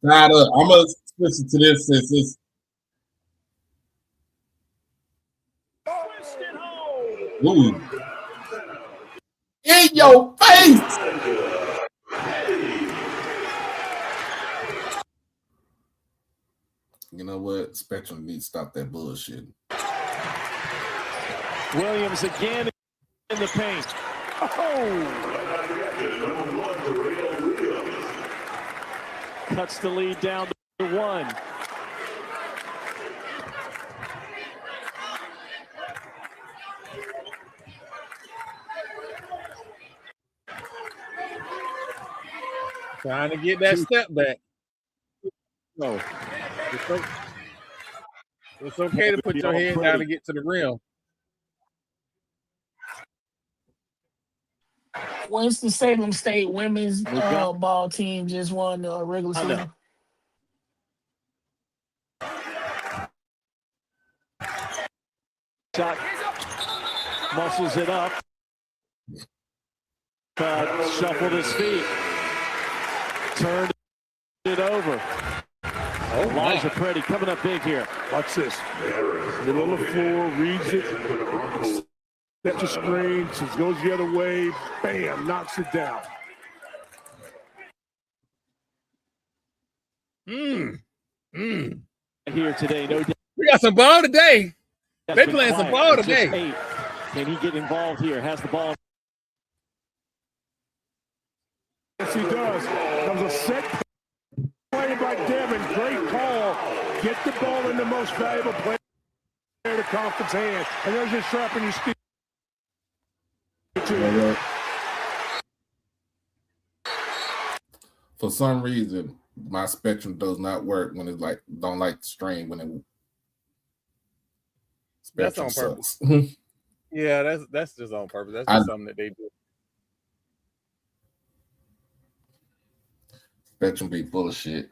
I'm gonna switch it to this since it's. Ooh. In your face! You know what? Spectrum needs to stop that bullshit. Williams again in the paint. Cuts the lead down to 1. Trying to get that step back. No. It's okay to put your head down and get to the rim. Winston-Salem State women's ball team just won the regular season. Shot, muscles it up, but shuffled his feet, turned it over. Elijah Pretty coming up big here. Watch this. Middle on the floor, reads it, steps the screen, just goes the other way, bam, knocks it down. Here today, no doubt. We got some ball today. They playing some ball today. Can he get involved here? Has the ball. Yes, he does. That was a set play by Devin. Great call. Get the ball in the most valuable player in the conference hand. And there's your trap and you speed. For some reason, my Spectrum does not work when it's like don't like the stream when it. That's on purpose. Yeah, that's just on purpose. That's just something that they do. Spectrum be full of shit.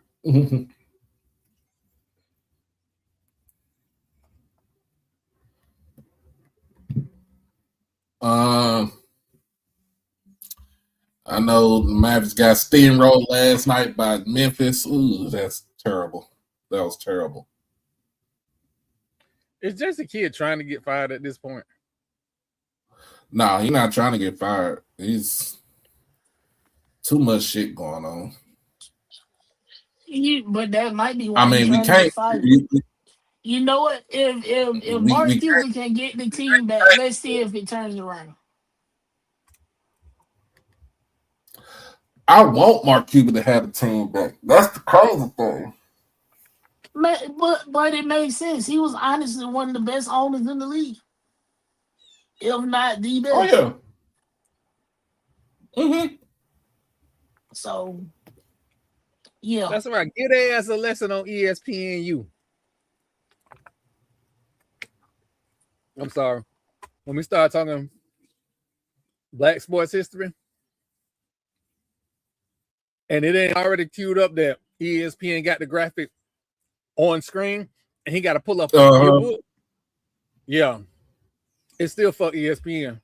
I know the Mavericks got steamrolled last night by Memphis. Ooh, that's terrible. That was terrible. It's just a kid trying to get fired at this point. No, he's not trying to get fired. He's too much shit going on. But that might be why I mean, we can't. You know what? If Mark Cuban can get the team back, let's see if it turns around. I want Mark Cuban to have the team back. That's the crazy thing. But it makes sense. He was honestly one of the best owners in the league, if not the best. Oh yeah. So, yeah. That's right. Get their ass a lesson on ESPNU. I'm sorry. When we start talking Black sports history, and it ain't already queued up that ESPN got the graphic on screen, and he got to pull up your book. Yeah, it's still fuck ESPN,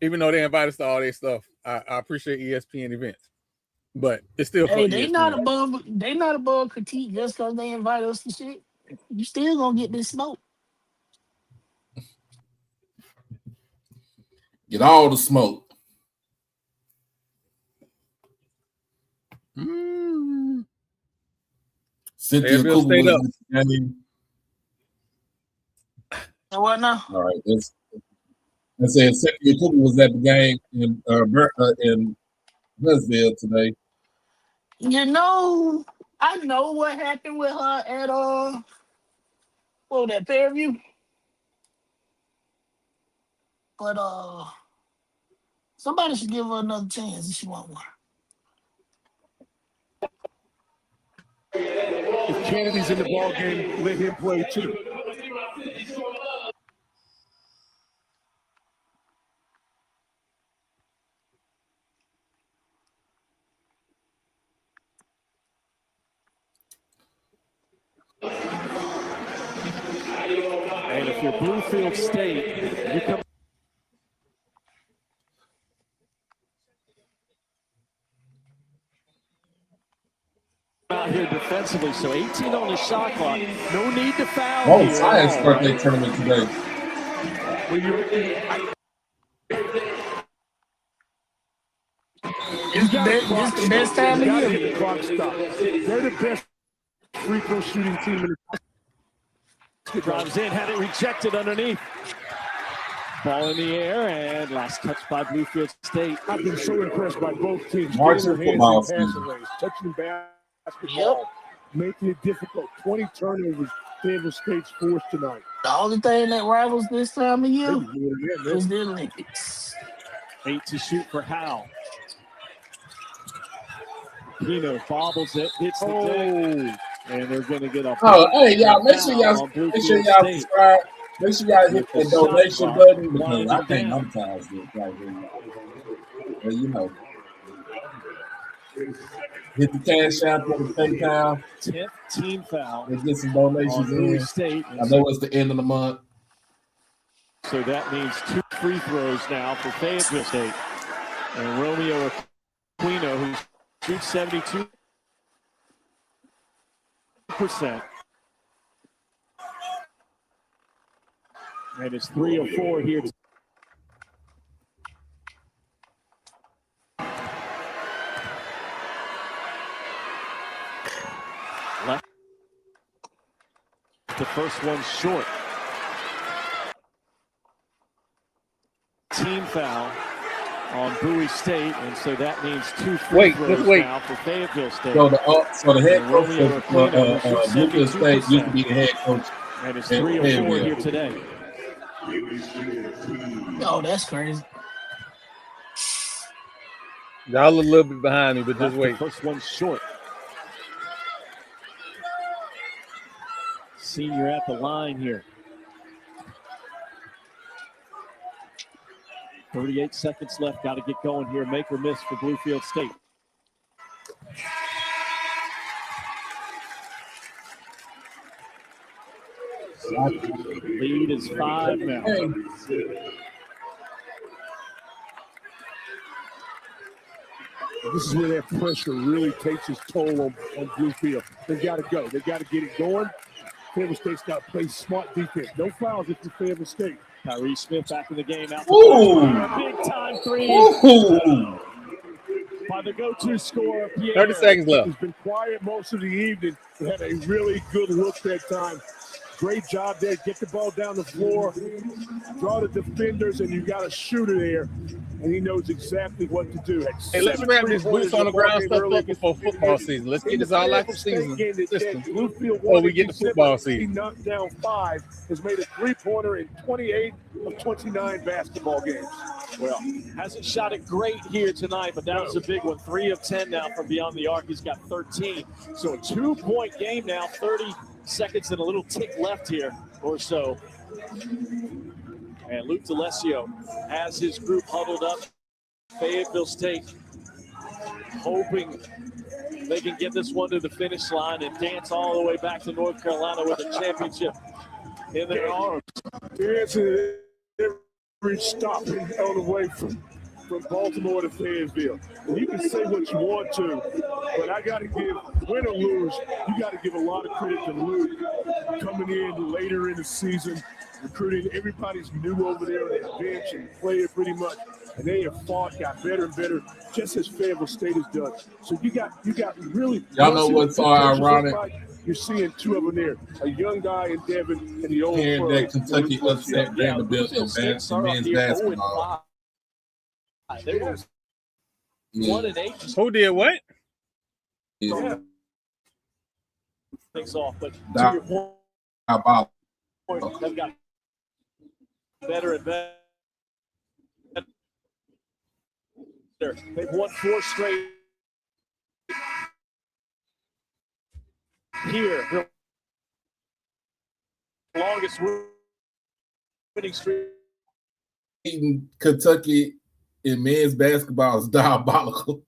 even though they invite us to all their stuff. I appreciate ESPN events, but it's still fuck they ESPN. not above critique just because they invite us to shit. You still gonna get this smoke. Get all the smoke. Cynthia Cooper was at the game. What now? All right. I said Cynthia Cooper was at the game in Huntsville today. You know, I know what happened with her at that Fairview. But somebody should give her another chance if she want one. If Kennedy's in the ball game, let him play too. And if you're Bluefield State, you come out here defensively, so 18 on the shot clock. No need to foul. Oh, Science birthday tournament today. It's the best time of year. They're the best free throw shooting team in the drives in, had it rejected underneath. Ball in the air, and last touch by Bluefield State. I've been so impressed by both teams. March Getting their hands football in passing season. lanes, touching basketball, making it difficult. 20 turnovers, Fayetteville State's forced tonight. The only thing that rivals this time of year Yeah, is the Olympics. 8 to shoot for Howe. Pino bobbles it, hits the deck, and they're going to get a Hey y'all, make sure y'all subscribe. Make sure y'all hit the donation button because I can't monetize this right here. Well, you know, hit the cash app or the PayPal. 10th team foul. Let's get some donations in. State. I know it's the end of the month. So that means 2 free throws now for Fayetteville State. And Romeo Aquino, who shoots 72%. And it's 3 of 4 here. Left. The first one short. Team foul on Bowie State, and so that means 2 free throws now for Fayetteville State. So the head coach of Bluefield State used to be the head coach. And it's 3 of 4 here today. Oh, that's crazy. Y'all a little bit behind me, but just wait. First one short. Senior at the line here. 38 seconds left. Got to get going here. Make or miss for Bluefield State. Lead is 5 now. This is where that pressure really takes its toll on Bluefield. They've got to go. They've got to get it going. Fayetteville State's got to play smart defense. No fouls if you're Fayetteville State. Tyree Smith back in the game. Out Ooh. big time 3. Ooh. By the go-to scorer, Pierre. 30 seconds left. He's been quiet most of the evening. He had a really good look that time. Great job there. Get the ball down the floor, draw the defenders, and you got a shooter there. And he knows exactly what to do. Hey, let's wrap this boots on the ground stuff up before football season. Let's get this all out the season system before we get to football season. He knocked down 5, has made a 3-pointer in 28 of 29 basketball games. Well, hasn't shot it great here tonight, but that was a big one. 3 of 10 now from beyond the arc. He's got 13. So a 2-point game now, 30 seconds and a little tick left here or so. And Luke D'Alessio has his group huddled up. Fayetteville State hoping they can get this one to the finish line and dance all the way back to North Carolina with a championship in their arms. Dancing every stop on the way from Baltimore to Fayetteville. And you can say what you want to, but I got to give, win or lose, you got to give a lot of credit to Luke coming in later in the season, recruiting. Everybody's new over there on that bench and playing pretty much. And they have fought, got better and better, just as Fayetteville State has done. So you got really. Y'all know what's so ironic? You're seeing 2 of them there, a young guy in Devin and the old. Hearing that Kentucky upset Vanderbilt in men's basketball. They were 1-8. Who did what? Yeah. Things off, but to your point, they've got better and better. They've won 4 straight here. The longest winning streak. Beating Kentucky in men's basketball is diabolical.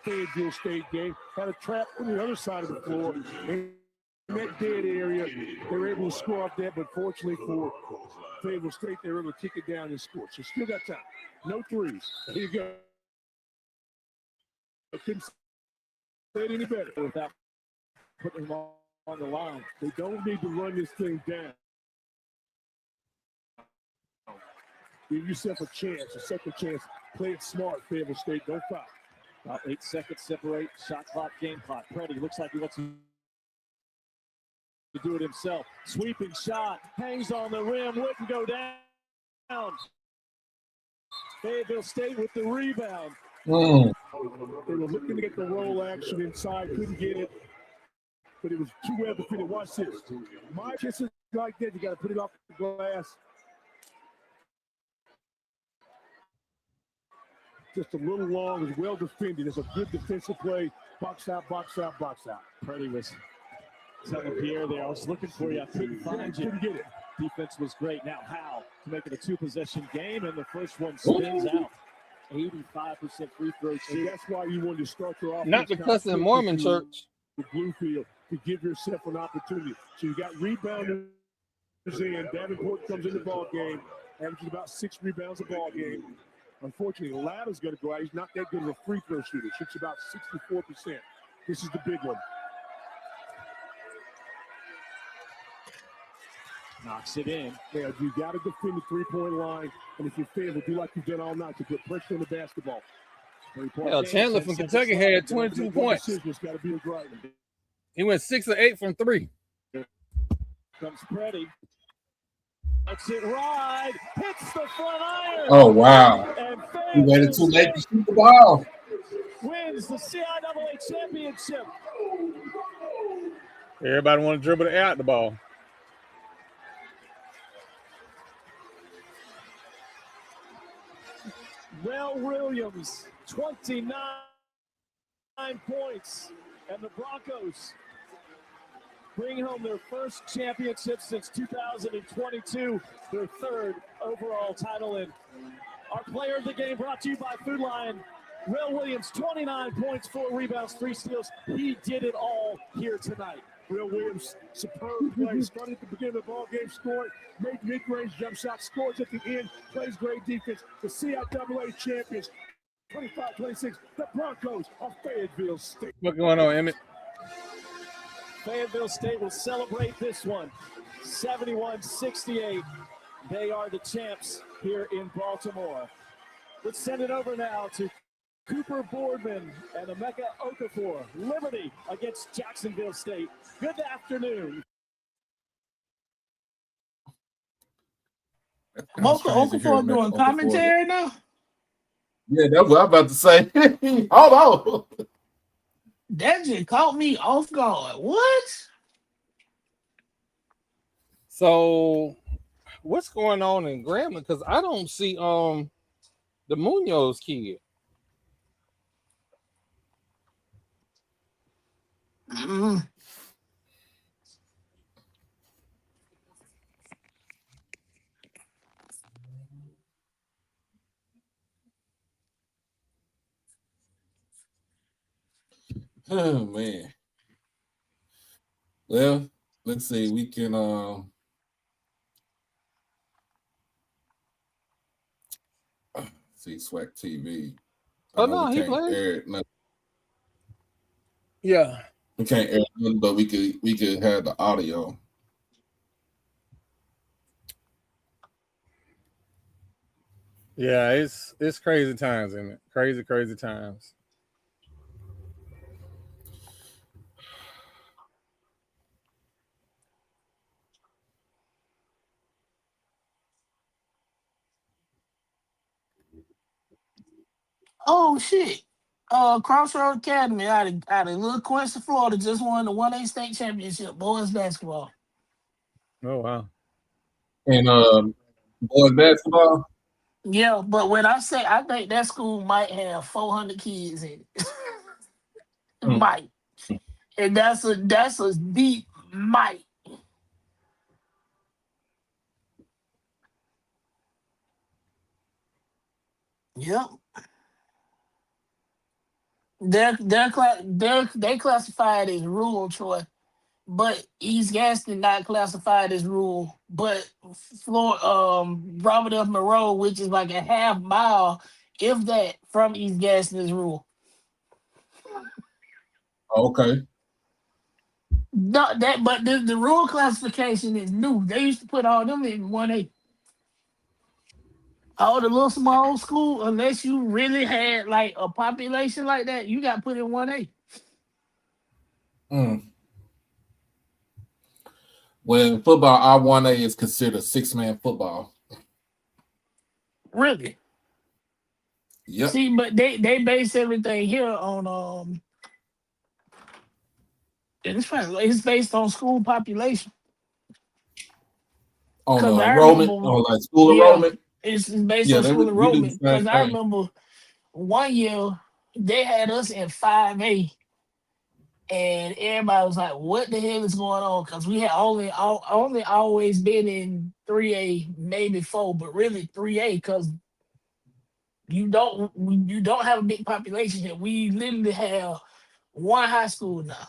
Fayetteville State game had a trap on the other side of the floor. In that dead area, they were able to score off that, but fortunately for Fayetteville State, they were able to kick it down and score. So still got time. No threes. Here you go. I couldn't say it any better without putting them on the line. They don't need to run this thing down. Give yourself a chance, a second chance. Play it smart, Fayetteville State. Don't foul. About 8 seconds separate. Shot clock, game clock. Preddy looks like he wants to do it himself. Sweeping shot. Hangs on the rim. Wouldn't go down. Fayetteville State with the rebound. They were looking to get the roll action inside. Couldn't get it. But it was too well defended. Watch this. My kisses like that. You got to put it off the glass. Just a little long. It was well defended. It's a good defensive play. Box out, box out, box out. Preddy was telling Pierre there, I was looking for you. I couldn't find you. Couldn't get it. Defense was great. Now Howe to make it a 2-possession game, and the first one spins out. 85% free throw shoot. And that's why you wanted to start your offense. Not because in Mormon church. The Bluefield to give yourself an opportunity. So you got rebounders in. Davenport comes in the ball game, averaging about 6 rebounds a ball game. Unfortunately, Latta's going to go out. He's not that good of a free throw shooter. Shoots about 64%. This is the big one. Knocks it in. Yeah, you got to defend the three-point line, and if you fail, do like you've done all night to put pressure on the basketball. Hell, Chandler from Kentucky had 22 points. He went 6 of 8 from 3. Comes Preddy. Lets it ride. Hits the front iron. Oh, wow. He waited too late to shoot the ball. Wins the CIAA championship. Everybody want to dribble the air out the ball. Rel Williams, 29 points. And the Broncos bring home their first championship since 2022, their third overall title. And our player of the game brought to you by Food Lion. Rel Williams, 29 points, 4 rebounds, 3 steals. He did it all here tonight. Rel Williams, superb play. Started at the beginning of the ball game, scored, made mid-range jump shots, scores at the end, plays great defense. The CIAA champions, 25-26, the Broncos of Fayetteville State. What's going on, Emmett? Fayetteville State will celebrate this one, 71-68. They are the champs here in Baltimore. Let's send it over now to Cooper Boardman and Emeka Okafor. Liberty against Jacksonville State. Good afternoon. Okafor doing commentary now? Yeah, that's what I'm about to say. Hold on. That just caught me off guard. What? So, what's going on in Grambling? Because I don't see the Munoz kid. Oh man. Well, let's see. We can see SWAC TV. Oh no, he played. Yeah. We can't air nothing, but we could have the audio. Yeah, it's crazy times, isn't it? Crazy times. Oh shit. Crossroad Academy out of Little Quincy, Florida, just won the 1A state championship, boys basketball. Oh wow. And boys basketball. Yeah, but when I say I think that school might have 400 kids in it. Might. And that's a deep might. Yep. They classified as rural, Troy, but East Gaston not classified as rural. But Robert F. Monroe, which is like a half mile, if that, from East Gaston, is rural. Okay. No, but the rural classification is new. They used to put all them in 1A. All the little small school, unless you really had like a population like that, you got put in 1A. When football, R1A is considered 6-man football. Really? Yep. See, but they base everything here on it's based on school population. On Because I enrollment, remember, on like school enrollment. it's based Yeah, on school we do the enrollment. same Because I thing. remember one year they had us in 5A, and everybody was like, "What the hell is going on?" Because we had only always been in 3A, maybe 4, but really 3A because you don't have a big population here. We literally have one high school now.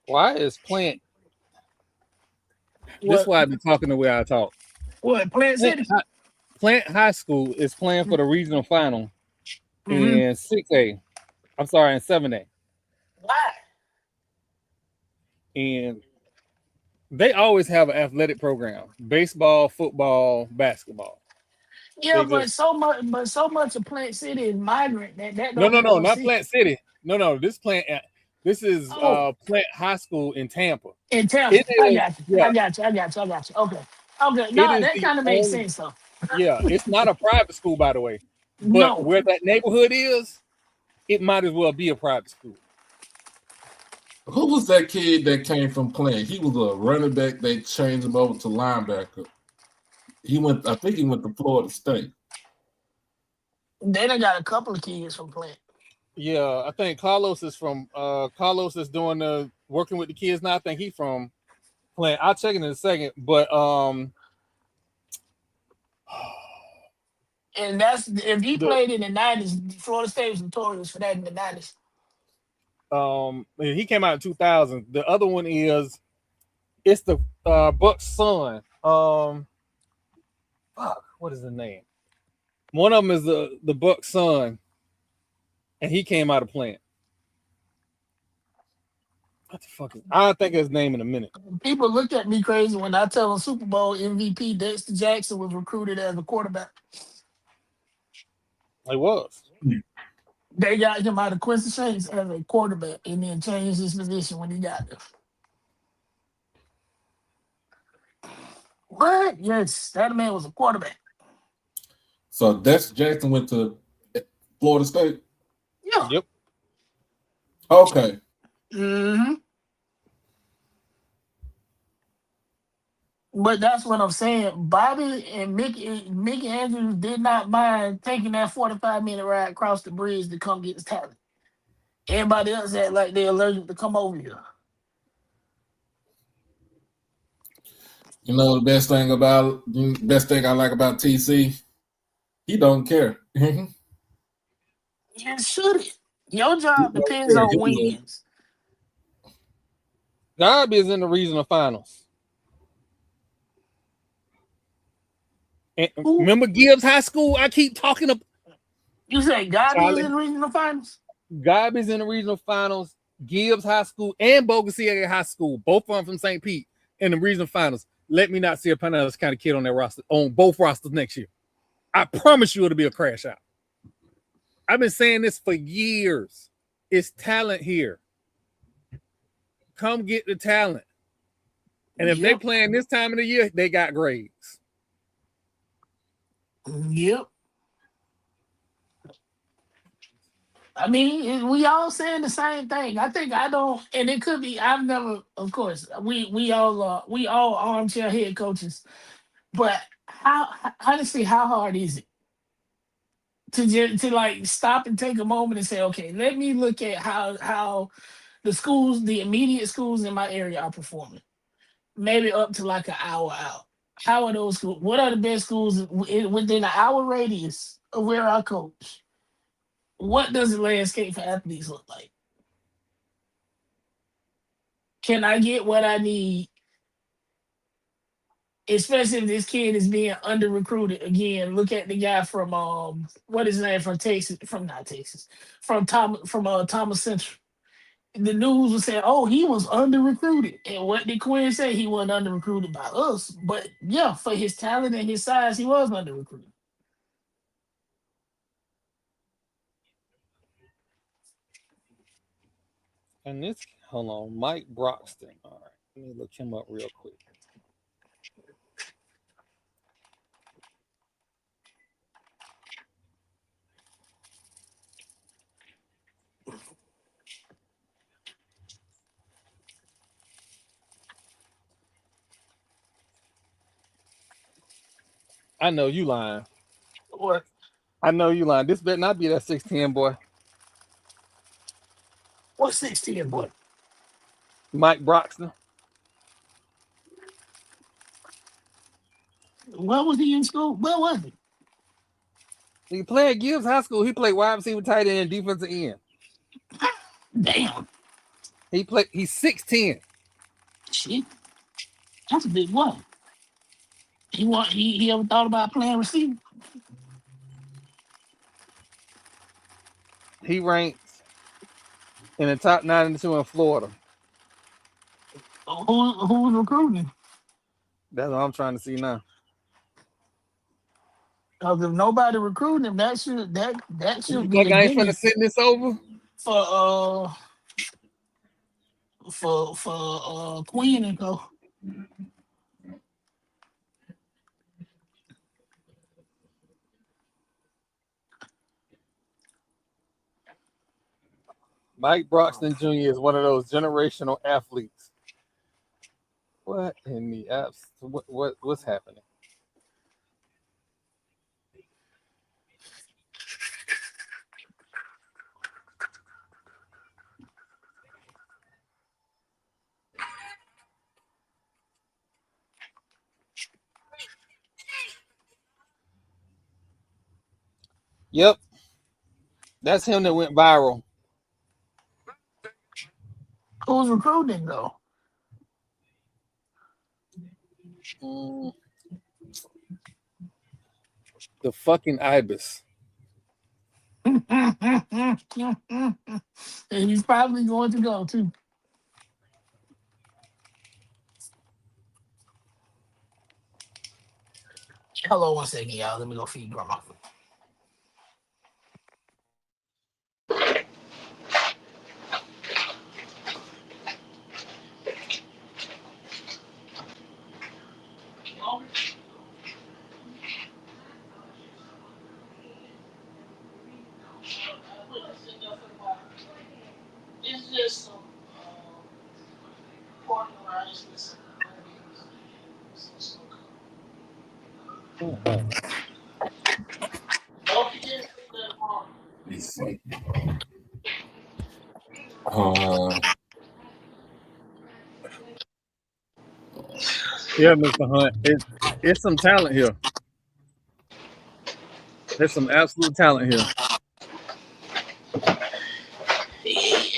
Why is Plant? This What? is why I be talking the way I talk. What? Plant City? Plant High School is playing for the regional final Mhm. in 6A. I'm sorry, in 7A. Why? And they always have an athletic program: baseball, football, basketball. Yeah, They but just so much of Plant City is migrant that no, don't make no not sense. Plant City. No, this is Oh. Plant High School in Tampa. In Tampa, It I is, got you. yeah. I got you. Okay. It No, is that the kind of makes only, sense though. yeah. It's not a private school, by the way, but No. where that neighborhood is, it might as well be a private school. Who was that kid that came from Plant? He was a running back. They changed him over to linebacker. I think he went to Florida State. They done got a couple of kids from Plant. Yeah, I think Carlos is from Carlos is doing the working with the kids now. I think he's from Plant. I'll check it in a second, but And that's if he played in the 90s, Florida State was notorious for that in the 90s. he came out in 2000. The other one it's the Buck's son. Fuck, what is the name? One of them is the Buck's son, and he came out of Plant. What the fuck I'll think of his name in a minute. People look at me crazy when I tell them Super Bowl MVP Dexter Jackson was recruited as a quarterback. He was. They got him out of Quincy Saints as a quarterback and then changed his position when he got there. What? Yes, that man was a quarterback. So Dexter Jackson went to Florida State? Yeah. Yep. Okay. Mm-hmm. But that's what I'm saying. Bobby and Mickey Andrews did not mind taking that 45-minute ride across the bridge to come get his talent. Everybody else had like they're allergic to come over here. You know the best thing I like about TC? He don't care. You should. Your job depends on wins. Garb is in the regional finals. And remember Gibbs High School? I keep talking about. You say Garb is in the regional finals? Garb is in the regional finals. Gibbs High School and Bogacier High School, both of them from St. Pete, in the regional finals. Let me not see a Pinellas County kid on that roster, on both rosters next year. I promise you it'll be a crash out. I've been saying this for years. It's talent here. Come get the talent. And if they playing this time of the year, they got grades. Yep. I mean, we all saying the same thing. I think I don't, and it could be. I've never, of course, we all armchair head coaches. But honestly, how hard is it to like stop and take a moment and say, okay, let me look at how the immediate schools in my area are performing. Maybe up to like an hour out. How are those schools? What are the best schools within an hour radius of where I coach? What does the landscape for athletes look like? Can I get what I need especially if this kid is being under recruited again. Look at the guy from what is his name from Texas, from Thomas Central. The news was saying, oh, he was under recruited. And what did Quinn say? He wasn't under recruited by us. But yeah, for his talent and his size, he was under recruited. And this, hold on, Mike Broxton. All right, let me look him up real quick. I know you lying. What? I know you lying. This better not be that 6'10" boy. What 6'10" boy? Mike Broxton. Where was he in school? Where was he? He played at Gibbs High School. He played wide receiver, tight end, and defensive end. Damn. He's 6'10". Shit. That's a big one. He ever thought about playing receiver? He ranks in the top 92 in Florida. Who's recruiting? That's what I'm trying to see now. Because if nobody recruiting him, that should be Like a I ain't finna gimme send this over for Queen and Co. Mike Broxton Jr. is one of those generational athletes. What in the apps? What's happening? Yep. That's him that went viral. Who's recruiting though? The fucking Ibis. And he's probably going to go too. Hello, 1 second, y'all. Let me go feed grandma. It's just some parking rides with some Don't forget Yeah, Mr. Hunt. It's some talent here. There's some absolute talent here.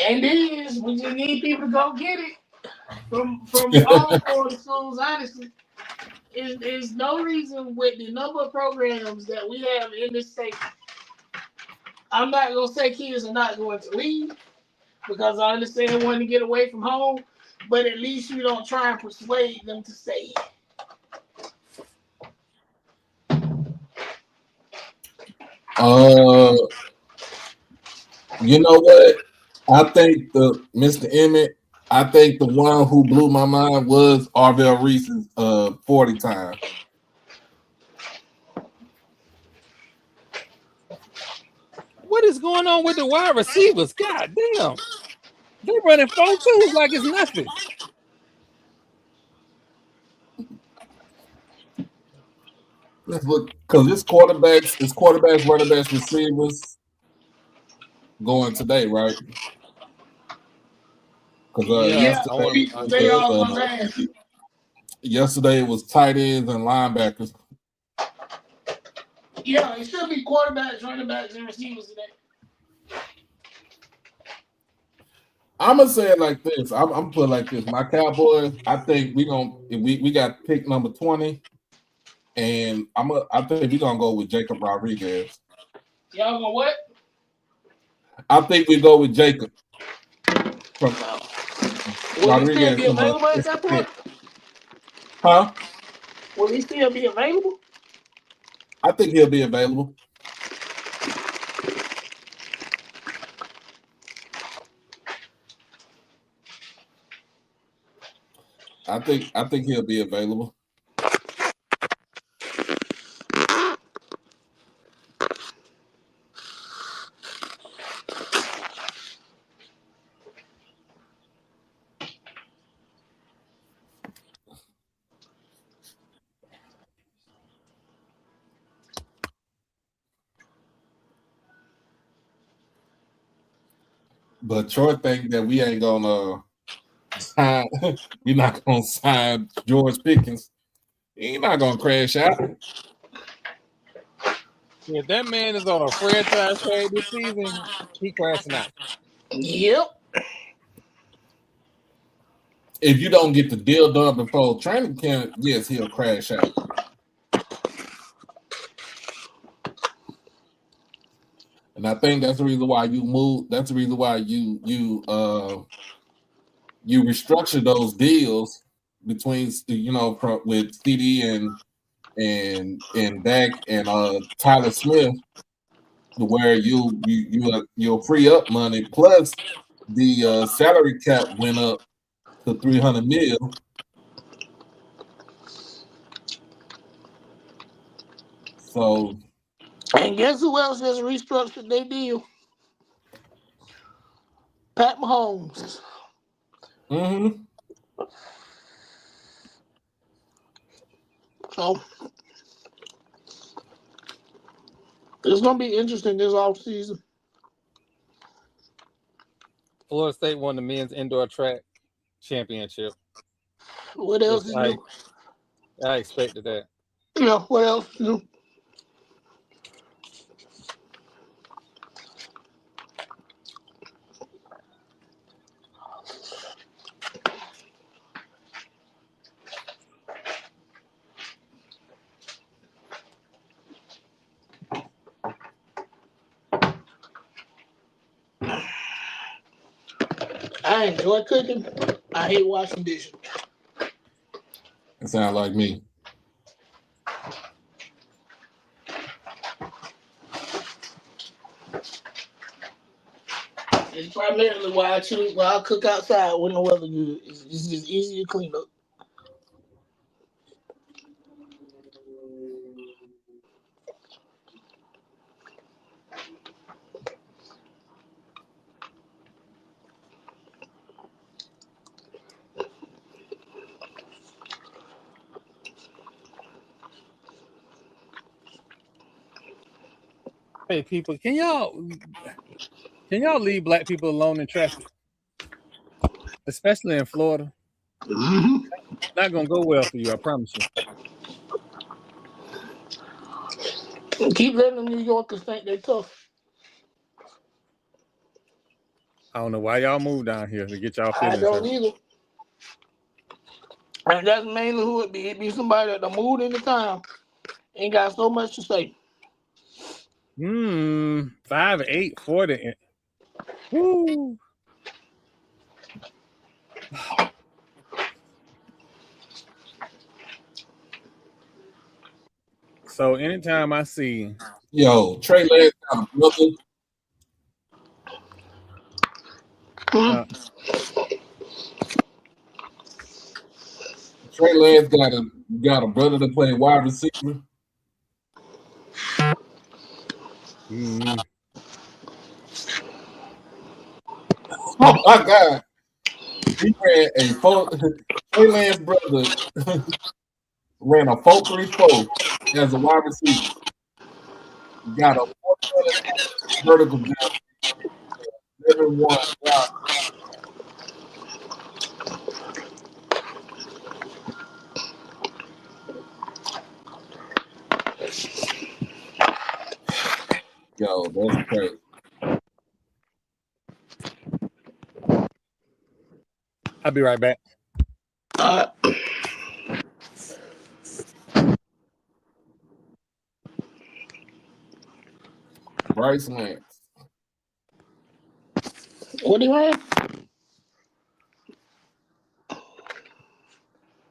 And it is, we just need people to go get it from all four of the schools, honestly. There's no reason with the number of programs that we have in this state. I'm not going to say kids are not going to leave because I understand wanting to get away from home, but at least you don't try and persuade them to stay. You know what? I think Mr. Emmett, I think the one who blew my mind was Arvell Reese's 40 time. What is going on with the wide receivers? God damn. They running 4-2s like it's nothing. Let's look, because it's quarterbacks, running backs, receivers going today, right? Because yesterday it was tight ends and linebackers. Yeah, it should be quarterbacks, running backs, and receivers today. I'm gonna say it like this. I'm put it like this. My Cowboys. I think we got pick number 20, and I think we're gonna go with Jacob Rodriguez. Y'all gonna what? I think we go with Jacob from Will he still Rodriguez be from available at that point? Huh? Will he still be available? I think he'll be available. I think he'll be available. But Troy think that we ain't gonna sign. We're not gonna sign George Pickens. He's not gonna crash out. If that man is on a franchise trade this season, he crashing out. Yep. If you don't get the deal done before training camp, yes, he'll crash out. And I think that's the reason why you move. That's the reason why you restructure those deals between with CD and Dak and Tyler Smith, where you'll free up money. Plus, the salary cap went up to $300 million. So, and guess who else has restructured their deal? Pat Mahomes. Mm-hmm. So it's gonna be interesting this offseason. Florida State won the men's indoor track championship. What else is new? I expected that. Yeah, what else is new? I enjoy cooking. I hate washing dishes. It sounds like me. It's primarily why I cook outside when the weather good. It's just easy to clean up. Hey, people, can y'all leave black people alone in traffic, especially in Florida? Mm-hmm. Not gonna go well for you, I promise you. Keep letting the New Yorkers think they're tough. I don't know why y'all moved down here to get y'all feelings I don't hurt. either. And that's mainly who it be. It be somebody that moved into town. Ain't got so much to say. 5'8", 40. Woo. So anytime I see Trey Lance got a brother. Trey Lance got a brother that play wide receiver. Mm-hmm. Oh my God! He ran Trey Lance brother ran a 4.34 as a wide receiver. Got a 4.7 vertical jump, 7.1 route. Yo, that's crazy. I'll be right back. Bryce Lance. What do you run?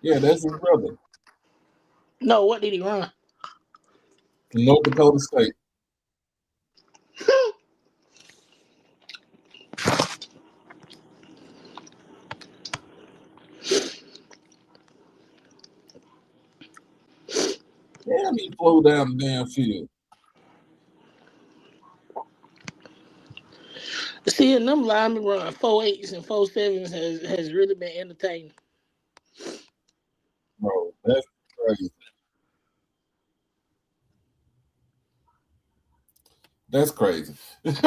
Yeah, that's his brother. No, what did he run? North Dakota State. Damn, he flew down the damn field. Seeing them linemen run 4.8s and 4.7s has really been entertaining. Bro, that's crazy. That's crazy. That's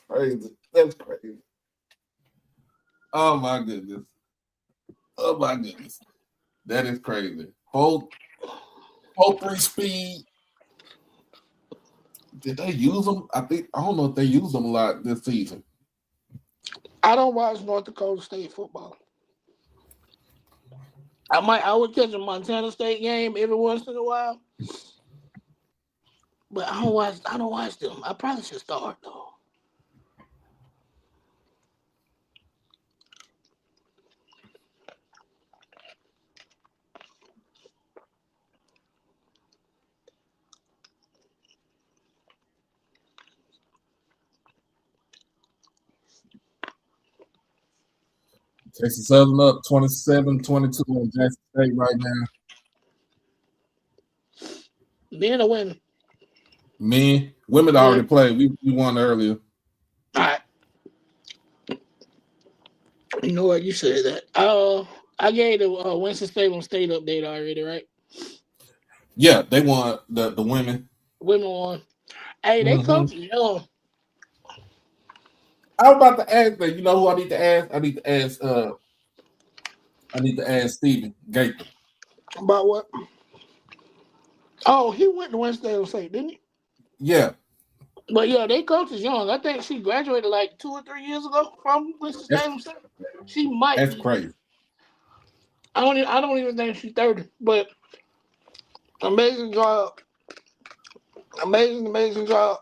crazy. That's crazy. Oh my goodness. Oh my goodness. That is crazy. 4.3 speed. Did they use them? I don't know if they used them a lot this season. I don't watch North Dakota State football. I would catch a Montana State game every once in a while. But I don't watch them. I probably should start though. Texas Southern up 27-22 on Jackson State right now. Men or women? Men, women already played. We won earlier. All right. You know what? You said that. I gave the Winston-Salem State update already, right? Yeah, they won the women. Women won. Hey, they coach is young. I was about to ask that. You know who I need to ask? I need to ask Stephen Gaither. About what? Oh, he went to Winston-Salem State, didn't he? Yeah. But yeah, they coach is young. I think she graduated like 2 or 3 years ago from Winston-Salem State. She might. That's crazy. I don't even think she's 30, but amazing job. Amazing job.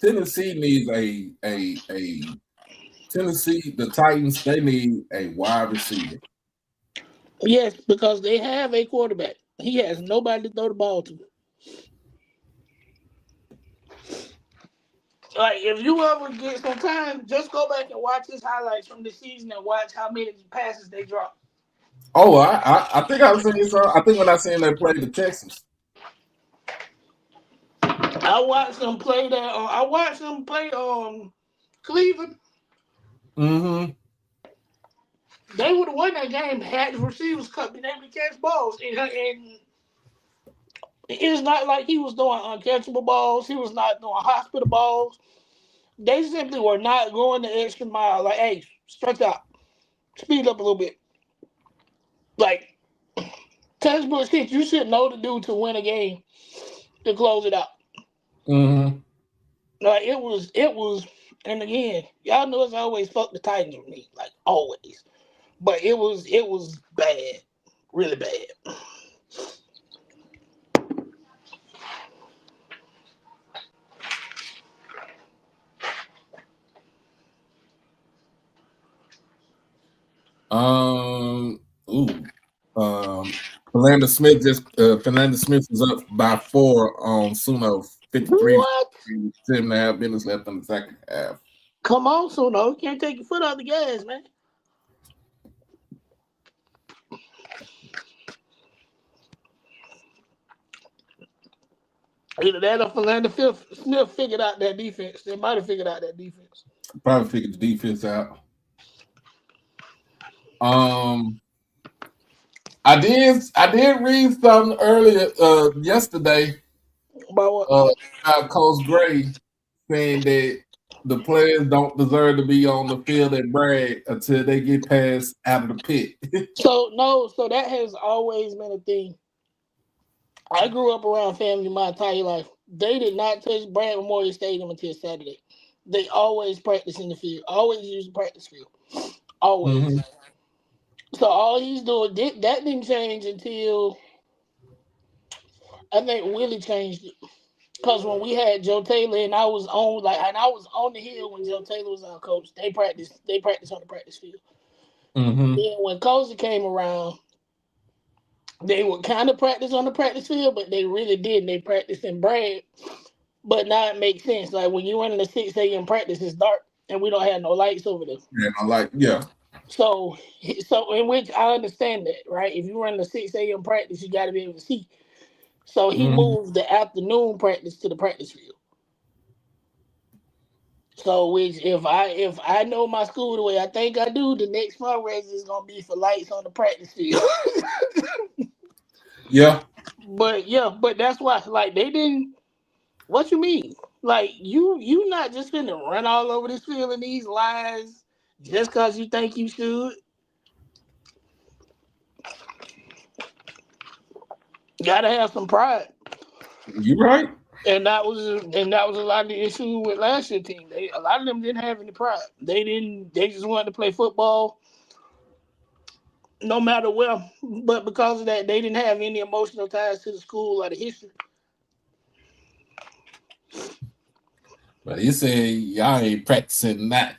Tennessee needs Tennessee, the Titans, they need a wide receiver. Yes, because they have a quarterback. He has nobody to throw the ball to. Like, if you ever get some time, just go back and watch his highlights from the season and watch how many passes they dropped. Oh, I think I've seen this. I think when I seen they play the Texans. I watched them play that. I watched them play Cleveland. Mm-hmm. They would have won that game had the receivers been able to catch balls. And it's not like he was doing uncatchable balls. He was not doing hospital balls. They simply were not going the extra mile. Like, hey, stretch out. Speed up a little bit. Like, textbook shit, you should know to do to win a game to close it out. Mm-hmm. Like, it was, and again, y'all know it's always fuck the Titans with me. Like, always. But it was bad. Really bad. Philander Smith is up by 4 on Suno. 53. What? 7.5 minutes left in the second half. Come on, Suno. You can't take your foot out the gas, man. Either that or Philander Smith figured out that defense. They might have figured out that defense. Probably figured the defense out. I did read something earlier yesterday about what? Coach Gray saying that the players don't deserve to be on the field and brag until they get passed out of the pit. So that has always been a thing. I grew up around family my entire life. They did not touch Brad Memorial Stadium until Saturday. They always practice in the field. Always use the practice field. Always. Mm-hmm. So all he's doing that didn't change until I think Willie changed it. Because when we had Joe Taylor and I was on the hill when Joe Taylor was our coach, they practiced on the practice field. Mm-hmm. Then when Cozy came around, they would kind of practice on the practice field, but they really didn't. They practiced in Bragg. But now it makes sense. Like when you run in the 6 a.m. practice, it's dark and we don't have no lights over there. Yeah. So in which I understand that, right? If you run the 6 a.m. practice, you got to be able to see. So he moved the afternoon practice to the practice field. So which if I know my school the way I think I do, the next fundraiser is gonna be for lights on the practice field. Yeah. But that's why like they didn't. What you mean? Like you not just finna run all over this field in these lines just cause you think you should. Gotta have some pride. You right. And that was a lot of the issue with last year's team. A lot of them didn't have any pride. They just wanted to play football no matter where. But because of that, they didn't have any emotional ties to the school or the history. But you say y'all ain't practicing that.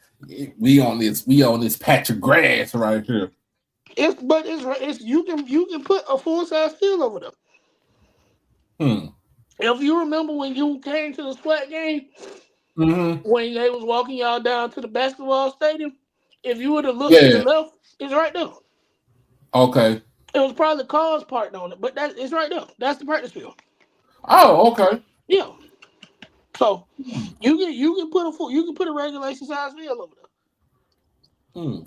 We on this patch of grass right here. It's you can put a full size field over there. If you remember when you came to the SWAT game, when they was walking y'all down to the basketball stadium, if you would have looked to the left, it's right there. Okay. It was probably cars parked on it, but it's right there. That's the practice field. Oh, okay. Yeah. So you can put a regulation size field over there.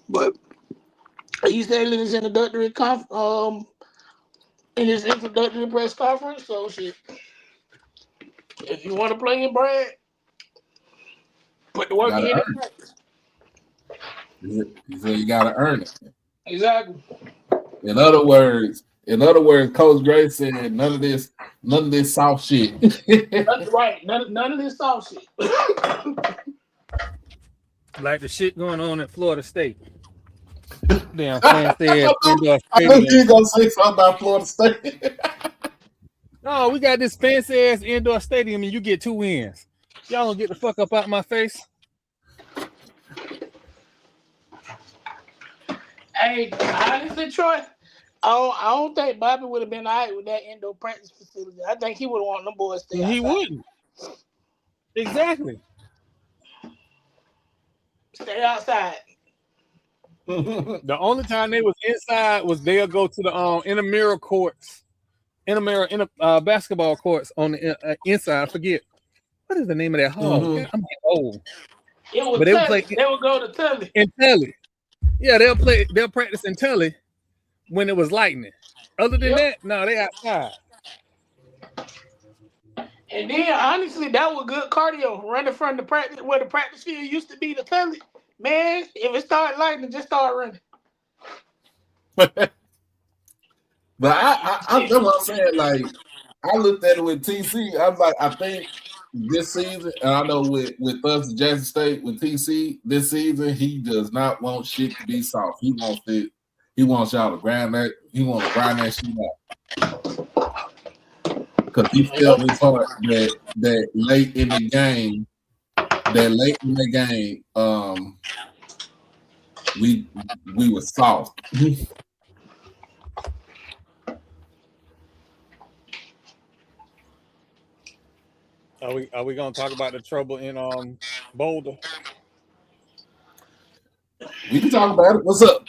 But he said in his introductory press conference, so shit. If you want to play in Brad, put the work in at practice. He said you gotta earn it. Exactly. In other words, Coach Gray said none of this soft shit. That's right. None of this soft shit. Like the shit going on at Florida State. Damn fancy ass indoor I knew stadium. you were gonna say something about Florida State. No, we got this fancy ass indoor stadium and you get 2 wins. Y'all don't get the fuck up out my face. Hey, honestly, Troy, I don't think Bobby would have been all right with that indoor practice facility. I think he would have wanted them boys to stay outside. He wouldn't. Exactly. Stay outside. The only time they was inside was they'll go to the intramural courts, basketball courts on the inside. I forget what is the name of that hall. I'm getting old. It was they would go to Tully. In Tully. Yeah, they'll practice in Tully when it was lightning. Other than that, no, they outside. And then honestly, that was good cardio. Running from the practice where the practice field used to be to Tully. Man, if it started lightning, just start running. But I know what I'm saying. Like I looked at it with TC. I was like, I think this season, and I know with us at Jackson State with TC this season, he does not want shit to be soft. He wants it. He wants y'all to grind that. He wants to grind that shit out. Because he felt his heart that late in the game, we were soft. Are we gonna talk about the trouble in Boulder? We can talk about it. What's up?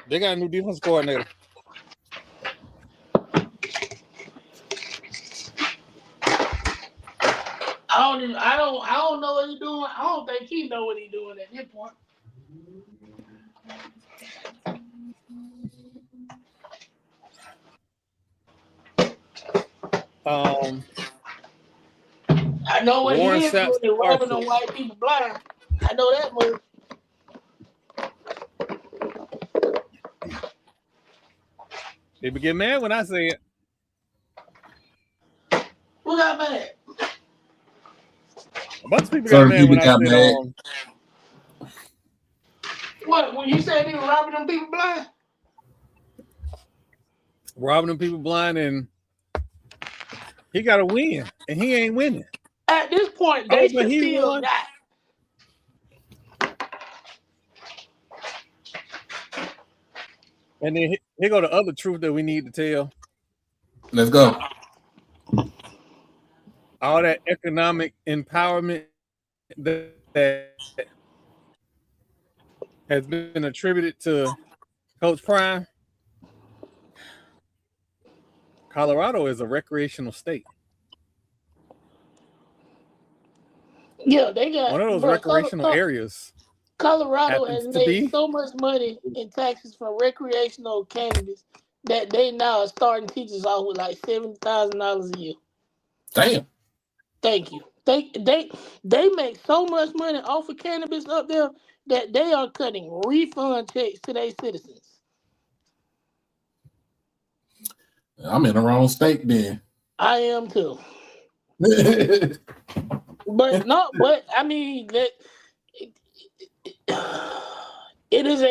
They got a new defense coordinator. I don't know what he's doing. I don't think he know what he's doing at this point. I know what Warren he is Sapp's doing, rubbing scholarship. on white people blind. I know that much. People get mad when I say it. Who got mad? A bunch of people got Certain mad people when I got said, mad. What? When you said he was robbing them people blind? robbing them people blind, and he got to win, and he ain't winning. At this point, Oh, they but should he feel won. that. And then here go the other truth that we need to tell. Let's go. All that economic empowerment that has been attributed to Coach Prime. Colorado is a recreational state. Yeah, they got One of those recreational areas. Colorado has happens to made be. so much money in taxes from recreational cannabis that they now are starting teachers off with like $70,000 a year. Damn. Thank you. They make so much money off of cannabis up there that they are cutting refund checks to their citizens. I'm in the wrong state then. I am too. But I mean that it is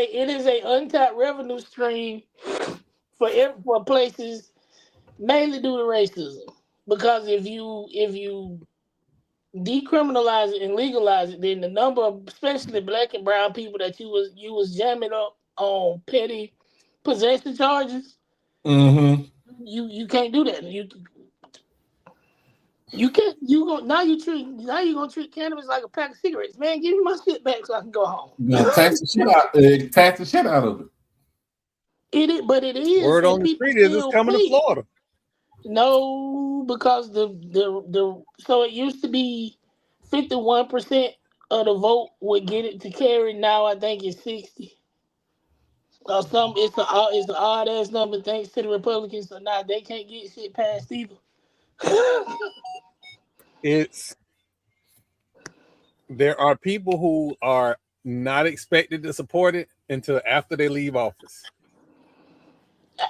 a untapped revenue stream for places mainly due to racism. Because if you decriminalize it and legalize it, then the number of especially black and brown people that you was jamming up on petty possession charges, you can't do that. You can't. Now you're gonna treat cannabis like a pack of cigarettes. Man, give me my shit back so I can go home. Tax the shit out of it. It is. Word on the street is it's coming to Florida. No, because the so it used to be 51% of the vote would get it to carry. Now I think it's 60. Or something. It's an odd ass number thanks to the Republicans. So now they can't get shit passed either. There are people who are not expected to support it until after they leave office.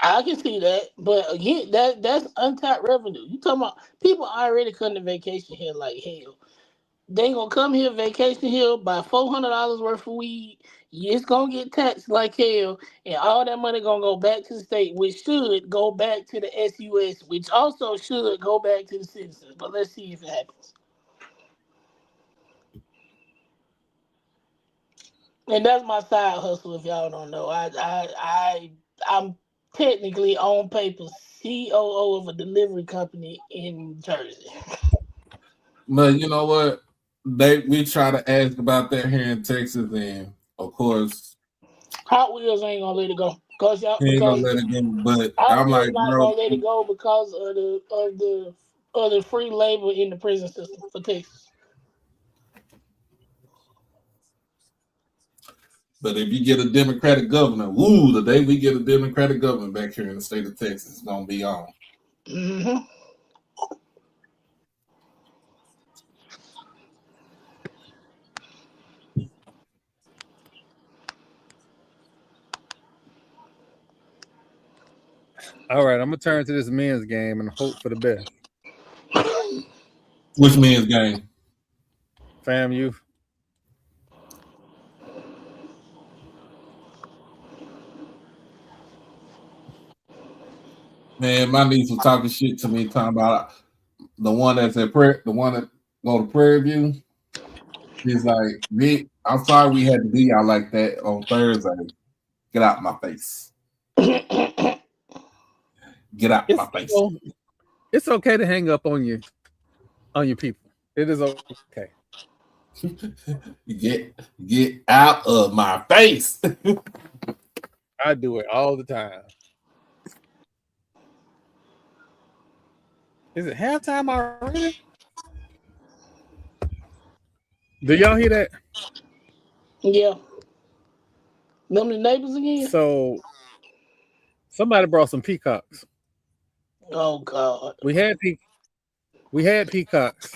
I can see that, but again, that's untapped revenue. You talking about people already come to vacation here like hell. They gonna come here vacation here, buy $400 worth of weed. It's gonna get taxed like hell, and all that money gonna go back to the state, which should go back to the SUS, which also should go back to the citizens. But let's see if it happens. And that's my side hustle. If y'all don't know, I'm technically on paper COO of a delivery company in Jersey. But you know what? We try to ask about that here in Texas, and of course, Hot Wheels ain't gonna let it go because y'all. he ain't Because gonna let it go. But Hot I'm Wheels like, not bro, gonna let it go because of the free labor in the prison system for Texas. but if you get a Democratic governor, the day we get a Democratic governor back here in the state of Texas, it's gonna be on. Mm-hmm. All right, I'm gonna turn to this men's game and hope for the best. Which men's game? FAMU. Man, my niece was talking shit to me, talking about the one that's at the one that go to Prairie View. He's like, Vic, I'm sorry we had to do y'all like that on Thursday. Get out my face. Get out my face. It's okay to hang up on your people. It is okay. Get out of my face. I do it all the time. Is it halftime already? Do y'all hear that? Yeah. Them the neighbors again? So somebody brought some peacocks. Oh God. We had We had peacocks.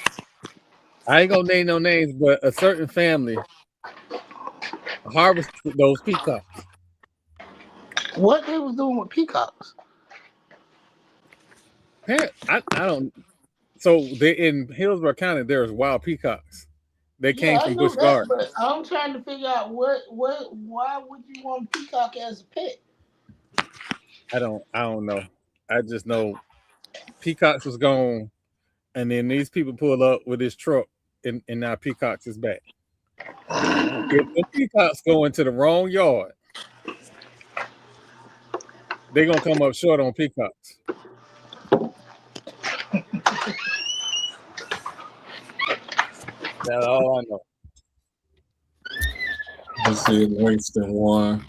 I ain't gonna name no names, but a certain family harvested those peacocks. What they was doing with peacocks? I don't. So they in Hillsborough County, there's wild peacocks. They Yeah, came I from know Busch that, Gardens. but I'm trying to figure out why would you want peacock as a pet? I don't know. I just know peacocks was gone, and then these people pull up with this truck, and now peacocks is back. If the peacocks go into the wrong yard, they're gonna come up short on peacocks. That's all I know. Let's see, Langston won.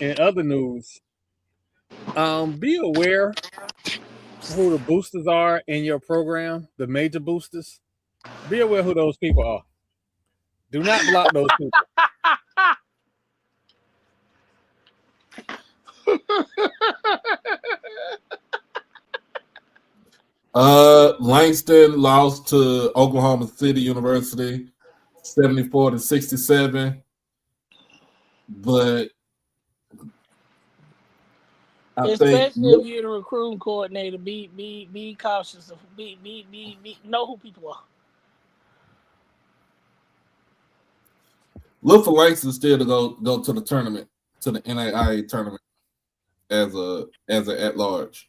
In other news, be aware who the boosters are in your program, the major boosters. Be aware who those people are. Do not block those people. Langston lost to Oklahoma City University 74-67. But I think Especially if you're the recruiting coordinator, be cautious of know who people are. look for Langston still to go to the tournament, to the NAIA tournament as a at large.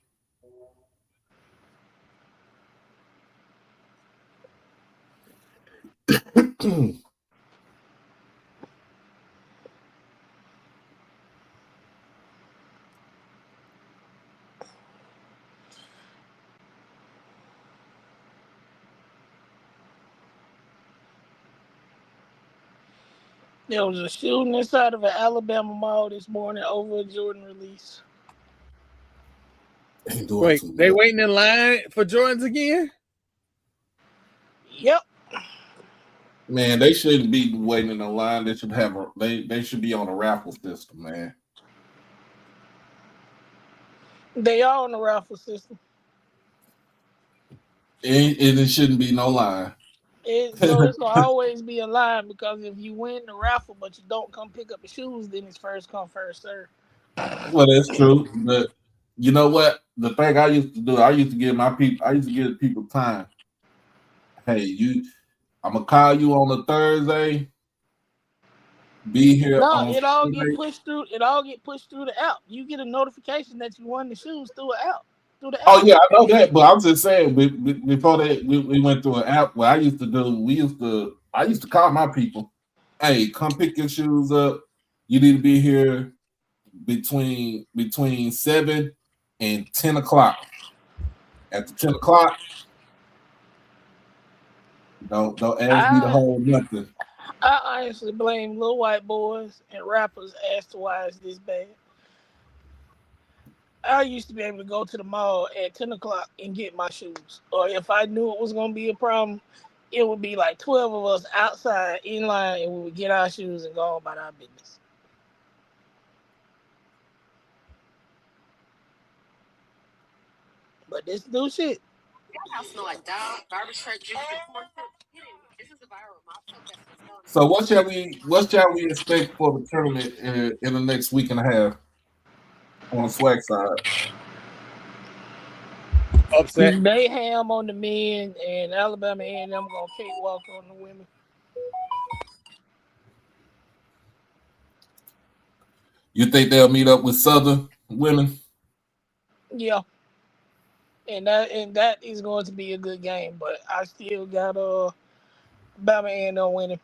There was a shooting inside of an Alabama mall this morning over a Jordan release. Wait, they waiting in line for Jordans again? Yep. Man, they shouldn't be waiting in the line. They should have they should be on a raffle system, man. They are on the raffle system. And it shouldn't be no line. It's gonna always be a line, because if you win the raffle but you don't come pick up the shoes, then it's first come, first serve. Well, that's true, but you know what? The thing I used to do, I used to give people time. Hey, I'm gonna call you on a Thursday. Be here No, on it all Friday. get pushed through. It all get pushed through the app. You get a notification that you won the shoes through the app. Oh yeah, I know that, but I'm just saying. Before that, we went through an app. What I used to do, I used to call my people. Hey, come pick your shoes up. You need to be here between 7 and 10 o'clock. After 10 o'clock, don't ask me to hold nothing. I honestly blame little white boys and rappers as to why it's this bad. I used to be able to go to the mall at 10 o'clock and get my shoes. Or if I knew it was going to be a problem, it would be like 12 of us outside in line, and we would get our shoes and go on about our business. But this new shit. So what shall we expect for the tournament in the next week and a half on the swag side? Upset. Mayhem on the men, and Alabama A&M gonna cakewalk on the women. You think they'll meet up with Southern women? Yeah. And that is going to be a good game, but I still got Alabama A&M winning.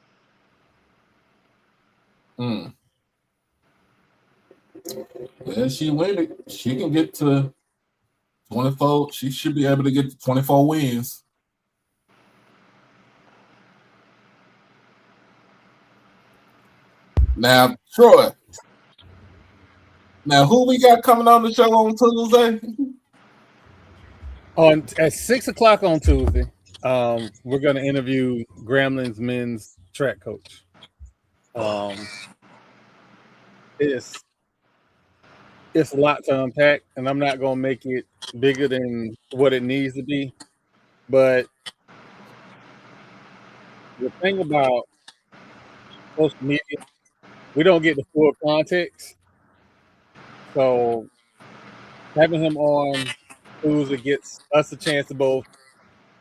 Yeah, she win it. She can get to 24. She should be able to get to 24 wins. Now, Troy. Now, who we got coming on the show on Tuesday? At 6 o'clock on Tuesday, we're going to interview Gramblin's men's track coach. It's a lot to unpack, and I'm not going to make it bigger than what it needs to be. But the thing about social media, we don't get the full context. So having him on Tuesday gets us a chance to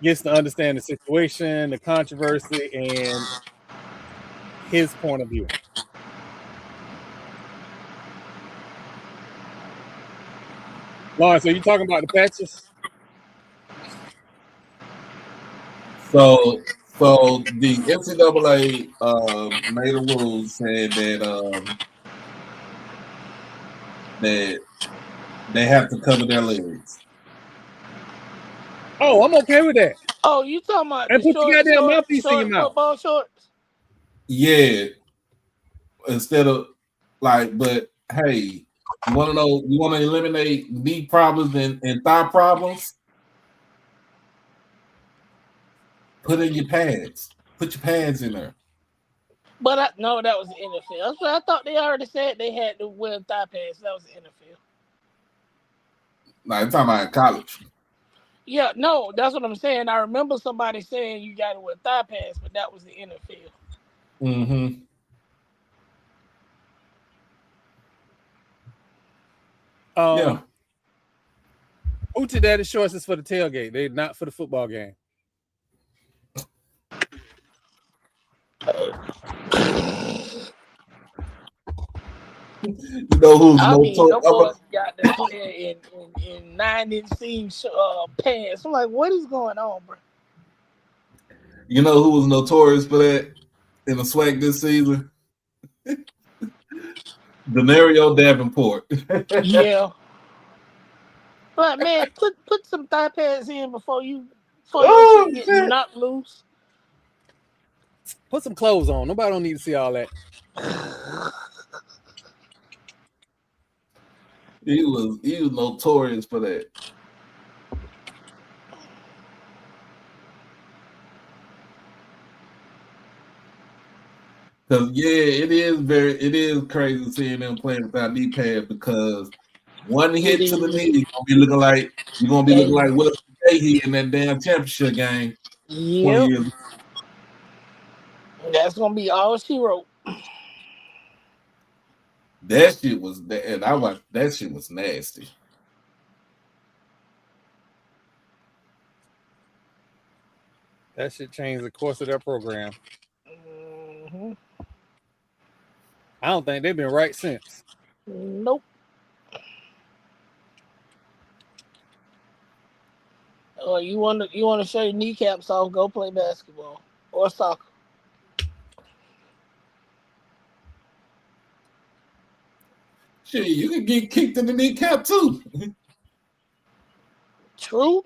gets to understand the situation, the controversy, and his point of view. Lawrence, are you talking about the patches? So the NCAA made a rule saying that they have to cover their legs. Oh, I'm okay with that. Oh, you talking about and the put your goddamn mouthpiece in your mouth. football shorts? Yeah. Instead of but hey, you want to eliminate knee problems and thigh problems? Put in your pads. Put your pads in there. But no, that was the NFL. That's what I thought they already said they had to wear thigh pads. That was the NFL. I'm talking about in college. Yeah, no, that's what I'm saying. I remember somebody saying you got to wear thigh pads, but that was the NFL. Mm-hmm. Yeah. Hoochie Daddy shorts is for the tailgate. They're not for the football game. You know who's no boys got to play in 9-inch seam pants. I'm like, what is going on, bro? You know who was notorious for that in the swag this season? Denario Davenport. Yeah. But man, put some thigh pads in before your shit get knocked loose. Put some clothes on. Nobody don't need to see all that. He was notorious for that. Because it is crazy seeing them playing without knee pads because one hit to the knee, you're gonna be looking like Willis McGahee in that damn championship game. Yep. That's gonna be all she wrote. That shit was that shit was nasty. That shit changed the course of their program. Mm-hmm. I don't think they've been right since. Nope. Oh, you want to show your kneecaps off? Go play basketball or soccer. Shit, you can get kicked in the kneecap too. True.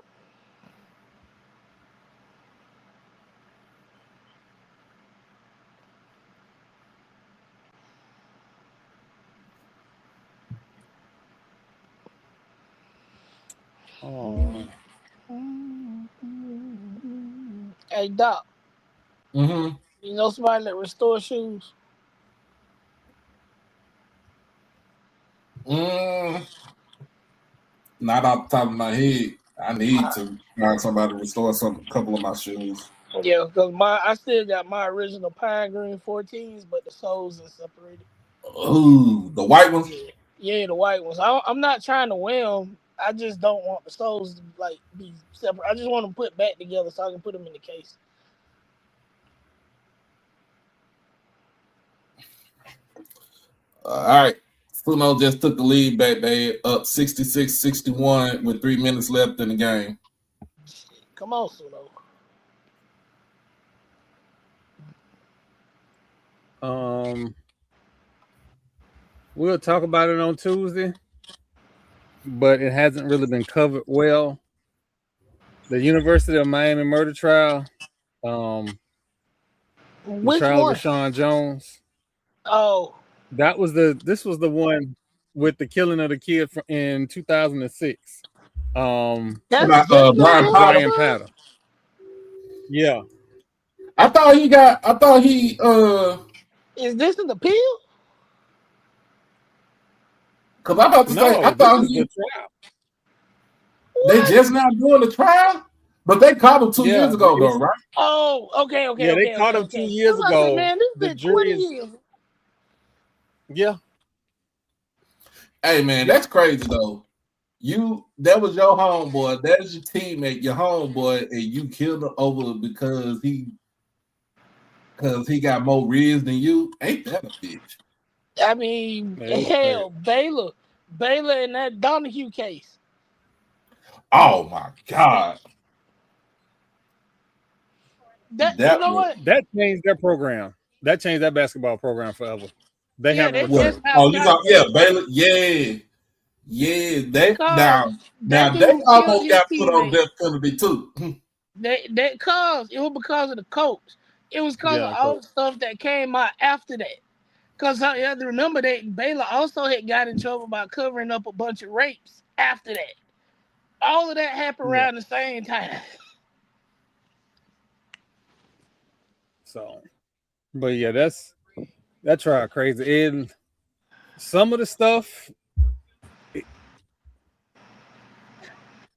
Oh. Hey Doc. Mm-hmm. You know somebody that restores shoes? Not off the top of my head. I need to find somebody to restore a couple of my shoes. Yeah, because I still got my original pine green 14s, but the soles are separated. Ooh, the white ones? Yeah, the white ones. I'm not trying to wear them. I just don't want the soles to be separate. I just want them put back together so I can put them in the case. All right. Suno just took the lead back. They up 66-61 with 3 minutes left in the game. Come on, Suno. We'll talk about it on Tuesday, but it hasn't really been covered well. The University of Miami murder trial, the Which trial one? of Rashawn Jones. Oh, This was the one with the killing of the kid in 2006. That's Brian Powder. Yeah. I thought he Is this an appeal? because I'm about to say I thought the trial. They just not doing the trial, but they caught him 2 years ago, though, right? Oh, okay. Yeah, they caught him 2 years ago. Man, this The been jury 20 years. Yeah. Hey, man, that's crazy, though. That was your homeboy. That is your teammate, your homeboy, and you killed him over because he got more ribs than you. Ain't that a bitch? I mean, hell, Baylor in that Donahue case. Oh my God. You know what? That changed their program. That changed that basketball program forever. They haven't returned. Baylor. Yeah. They almost got put on death penalty too. It was because of the coach. It was because of all the stuff that came out after that. Because you have to remember that Baylor also had got in trouble by covering up a bunch of rapes after that. All of that happened around the same time. So, but yeah, that trial crazy. And some of the stuff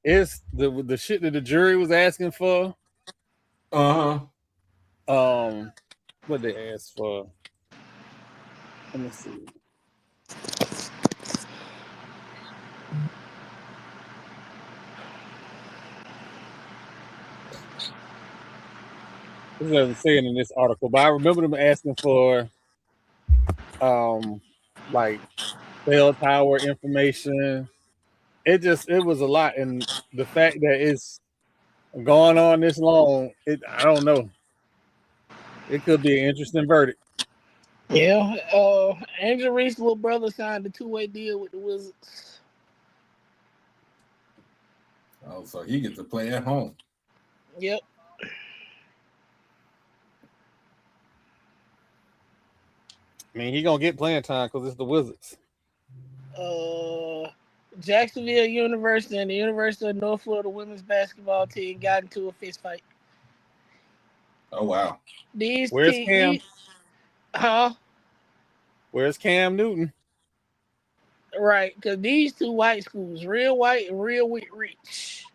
is the shit that the jury was asking for. What they asked for? Let me see. This doesn't say it in this article, but I remember them asking for like cell tower information. It was a lot, and the fact that it's gone on this long, I don't know. It could be an interesting verdict. Yeah, Angel Reese's little brother signed a 2-way deal with the Wizards. Oh, so he gets to play at home. Yep. I mean, he gonna get playing time because it's the Wizards. Jacksonville University and the University of North Florida women's basketball team got into a fist fight. Oh wow! Where's Cam? Where's Cam Newton? Right, because these two white schools, real white and real rich.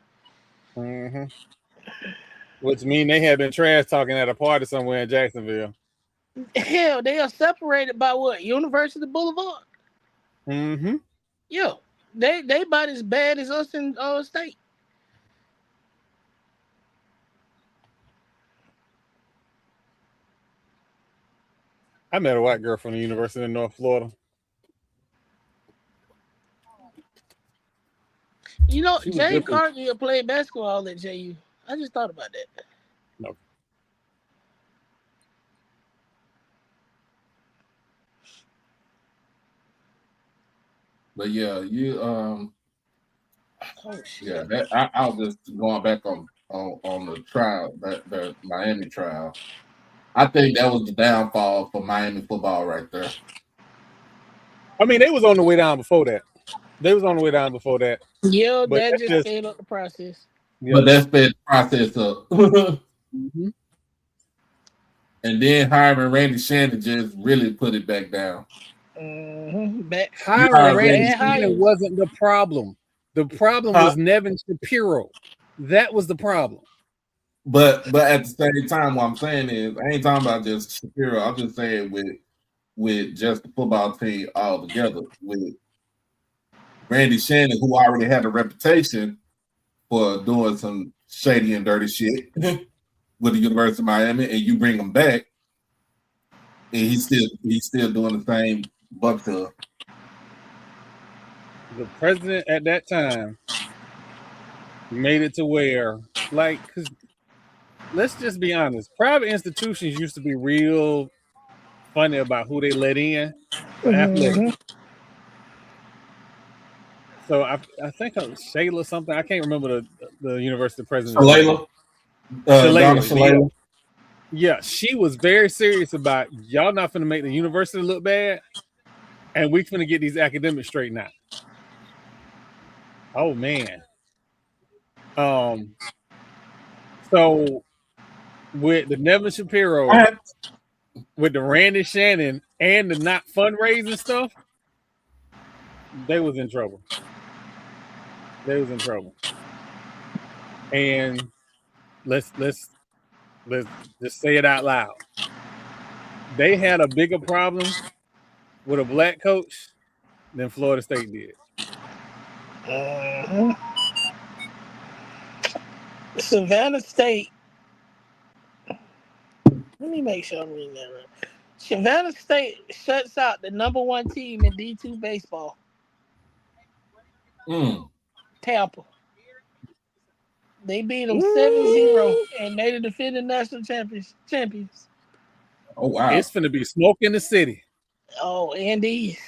Mm-hmm. Which mean they had been trash talking at a party somewhere in Jacksonville. Hell, they are separated by what? University Boulevard. Mm-hmm. Yeah, they about as bad as us in state. I met a white girl from the University of North Florida. You know, James Cargill played basketball at JU. I just thought about that. No. But yeah, I was just going back on the trial, the Miami trial. I think that was the downfall for Miami football right there. I mean, they was on the way down before that. Yeah, but that just sped up the process. Yeah. But that sped the process up. Mm-hmm. And then hiring Randy Shannon just really put it back down. Mm-hmm. Hiring Randy Shannon wasn't the problem. The problem was Nevin Shapiro. That was the problem. But at the same time, what I'm saying is, I ain't talking about just Shapiro. I'm just saying with just the football team all together, with Randy Shannon, who already had a reputation for doing some shady and dirty shit with the University of Miami, and you bring him back, and he's still doing the same buck to. The president at that time made it to where, like, because let's just be honest, private institutions used to be real funny about who they let in for athletics. So I think it was Shayla something. I can't remember the university president. Shalala. Yeah, she was very serious about y'all not finna make the university look bad. and we finna get these academics straightened out. Oh man. So with the Nevin Shapiro, with the Randy Shannon, and the not fundraising stuff, they was in trouble. And let's just say it out loud. They had a bigger problem with a black coach than Florida State did. Savannah State. Let me make sure I'm reading that right. Savannah State shuts out the #1 team in D2 baseball. Tampa. They beat them 7-0, and they the defending national champions. Oh wow! It's finna be smoke in the city. Oh, Andy.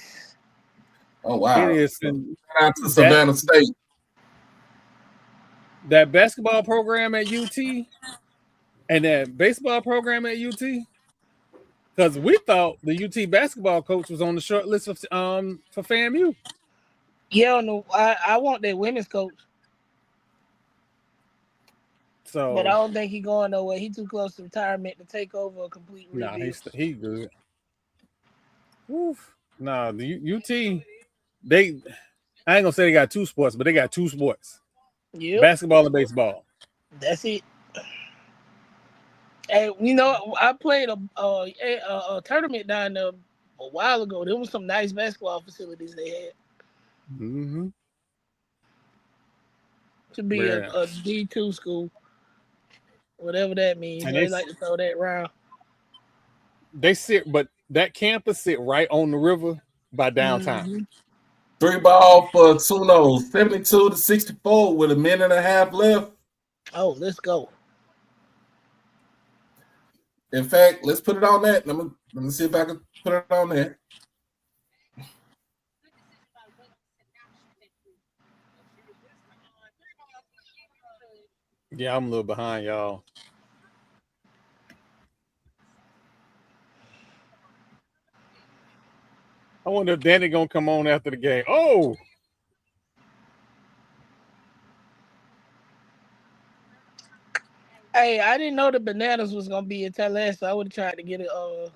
Oh wow! It is. Shout out to Savannah State. That basketball program at UT and that baseball program at UT, because we thought the UT basketball coach was on the short list for FAMU. Yeah, no, I want that women's coach. So, but I don't think he's going nowhere. He's too close to retirement to take over a complete rebuild. Nah, he good. Oof. Nah, the UT, I ain't gonna say they got two sports, but they got two sports. Yep. Basketball and baseball. That's it. Hey, I played a tournament down there a while ago. There was some nice basketball facilities they had. Mm-hmm. To be a D2 school. Whatever that means. And they like to throw that around. But that campus sit right on the river by downtown. Mm-hmm. 3 ball for Suno, 72-64 with a minute and a half left. Oh, let's go. In fact, let's put it on that. Let me see if I can put it on there. Yeah, I'm a little behind, y'all. I wonder if Danny gonna come on after the game. Oh, hey, I didn't know the Bananas was gonna be in Tallahassee. So I would have tried to get a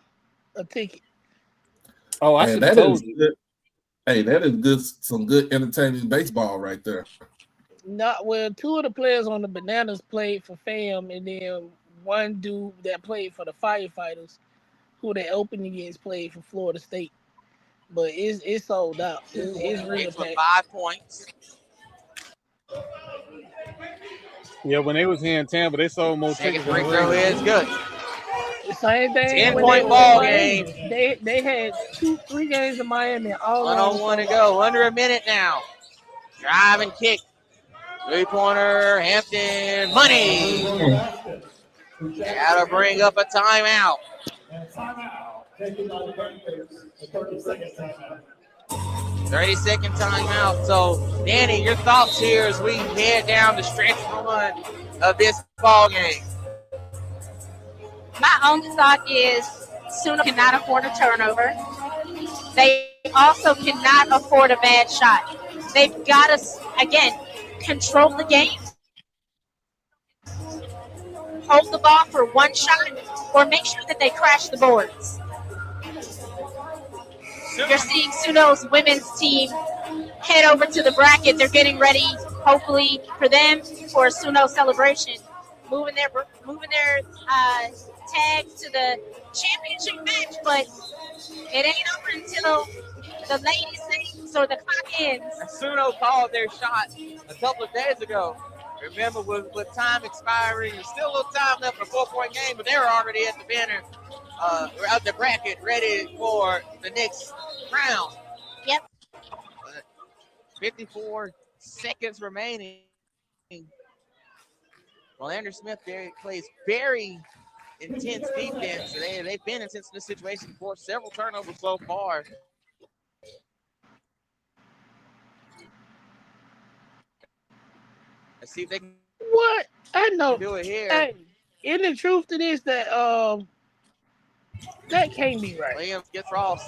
ticket. Oh, I should have told you. Good. Hey, that is good. Some good entertaining baseball right there. Well, 2 of the players on the Bananas played for FAM, and then one dude that played for the Firefighters, who they opened against, played for Florida State. But it's sold out. It's real for 5 points. Yeah, when they was here in Tampa, they sold more tickets. Second free throw is good. The same thing. 10-point ball game. They had 2-3 games in Miami. All 1:01 to go. Under a minute now. Drive and kick. 3-pointer. Hampton. Money. Gotta bring up a timeout. 30-second timeout. So, Danny, your thoughts here as we head down the stretch run of this ball game? My only thought is Suno cannot afford a turnover. They also cannot afford a bad shot. They've got to, again, control the game. Hold the ball for one shot or make sure that they crash the boards. You're seeing Suno's women's team head over to the bracket. They're getting ready, hopefully, for them for a Suno celebration. Moving their tags to the championship match, but it ain't over until the ladies sings or the clock ends. Suno called their shot a couple of days ago. Remember, with time expiring, there's still a little time left for a 4-point game, but they were already at the banner, out the bracket, ready for the next round. Yep. 54 seconds remaining. Well, Andrew Smith plays very intense defense. They've been in this situation for several turnovers so far. Let's see if they can I know. do it here. Hey, isn't the truth to this that that can't be right? Williams gets Ross.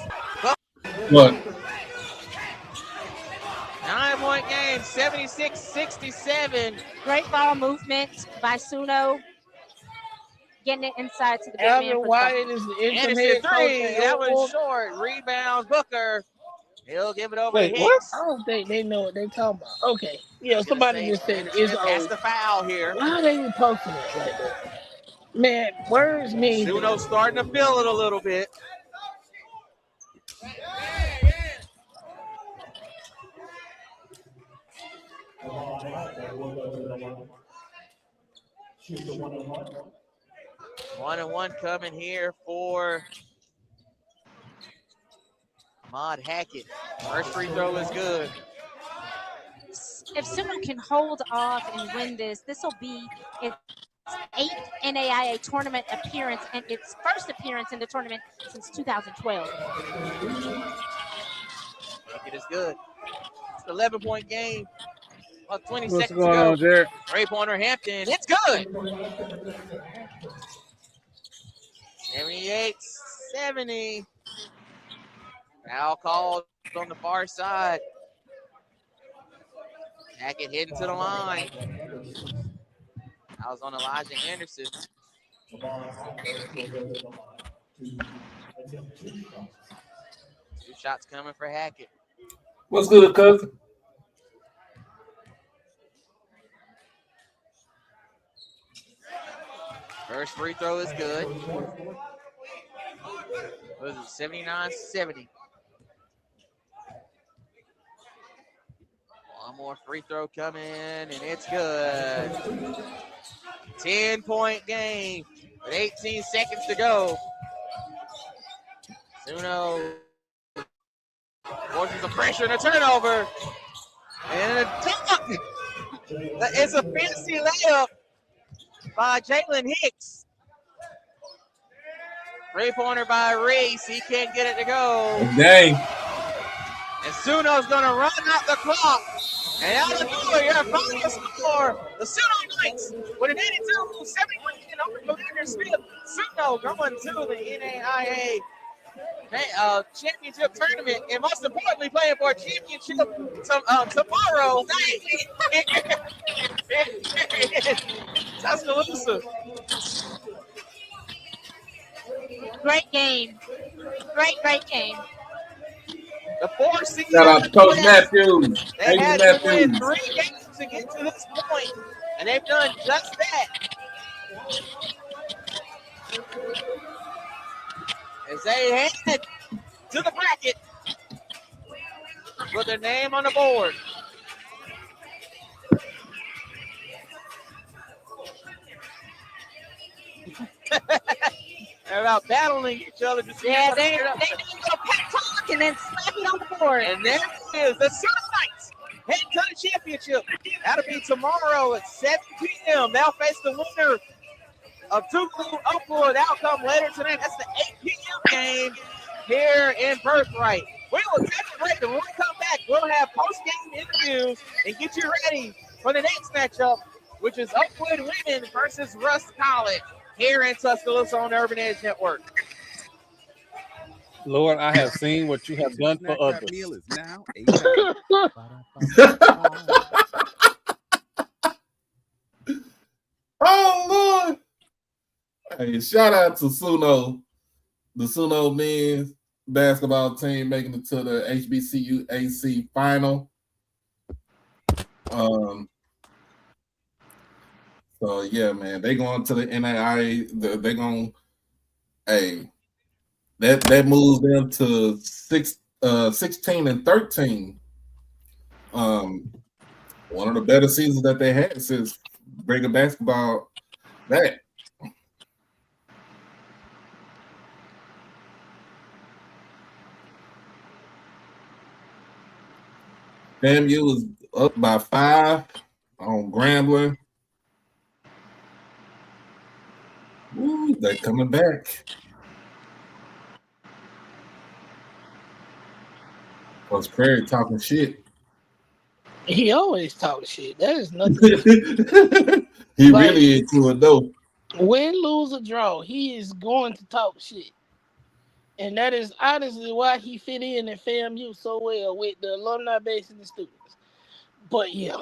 What? game, 76-67. Great ball movement by Suno. Getting it inside to the big man Alvin for the Wyatt ball. is the interim Anderson head coach three. at That was Oregon. short. Rebounds Booker. He'll give it over Wait, to what? Hicks. I don't think they know what they talking about. Okay. Yeah, Gonna somebody say just said Brandon it's Smith has old. the foul here. Why are they posting it like that? Man, words mean Suno things. starting to feel it a little bit. One and one coming here for Ahmad Hackett. First free throw is good. If Suno can hold off and win this, this will be its 8th NAIA tournament appearance and its first appearance in the tournament since 2012. Hackett is good. It's an 11-point game. About 20 What's seconds to going go. on, Jared? Three-pointer Hampton. It's good. 78-70. Foul called on the far side. Hackett heading to the line. I was on Elijah Anderson. Two shots coming for Hackett. What's good, cousin? First free throw is good. What is it, 79-70. One more free throw coming, and it's good. 10-point game with 18 seconds to go. Suno forces the pressure and a turnover. And a dunk. It's a fancy layup by Jalen Hicks. Three-pointer by Reese. He can't get it to go. Dang. And Suno's going to run out the clock. And out of nowhere, your final score, the Suno Knights with an 82-71 over Langston Smith. Suno going to the NAIA championship tournament, and most importantly, playing for a championship tomorrow night in Tuscaloosa. Great game. Great game. The 4 seed. Shout out to Coach Matthews. They had to win 3 games to get to this point, and they've done just that. As they head to the bracket with their name on the board. They're about battling each other to see. Yeah, they need to go pep talk and then slap it on the board. And there it is, the Suno Knights heading to the championship. That'll be tomorrow at 7 p.m. They'll face the winner of Tuvalu Oakwood. Outcome later tonight. That's the 8 p.m. game here in Birthright. We will take a break, and when we come back, we'll have post-game interviews and get you ready for the next matchup, which is Oakwood Women versus Rust College here in Tuscaloosa on the Urban Edge Network. Lord, I have seen what you have done for others. Meal is now Oh, Lord. Hey, shout out to Suno, the Suno men's basketball team making it to the HBCU AC final. So yeah, man, they going to the NAIA. They going, hey, that moves them to 16-13. One of the better seasons that they had since bringing basketball back. FAMU was up by 5 on Grambling. Ooh, they're coming back. Coach Perry talking shit. He always talks shit. That is nothing. He like, really into it though. Win, lose, or draw, he is going to talk shit. And that is honestly why he fit in at FAMU so well with the alumni base and the students. But yeah.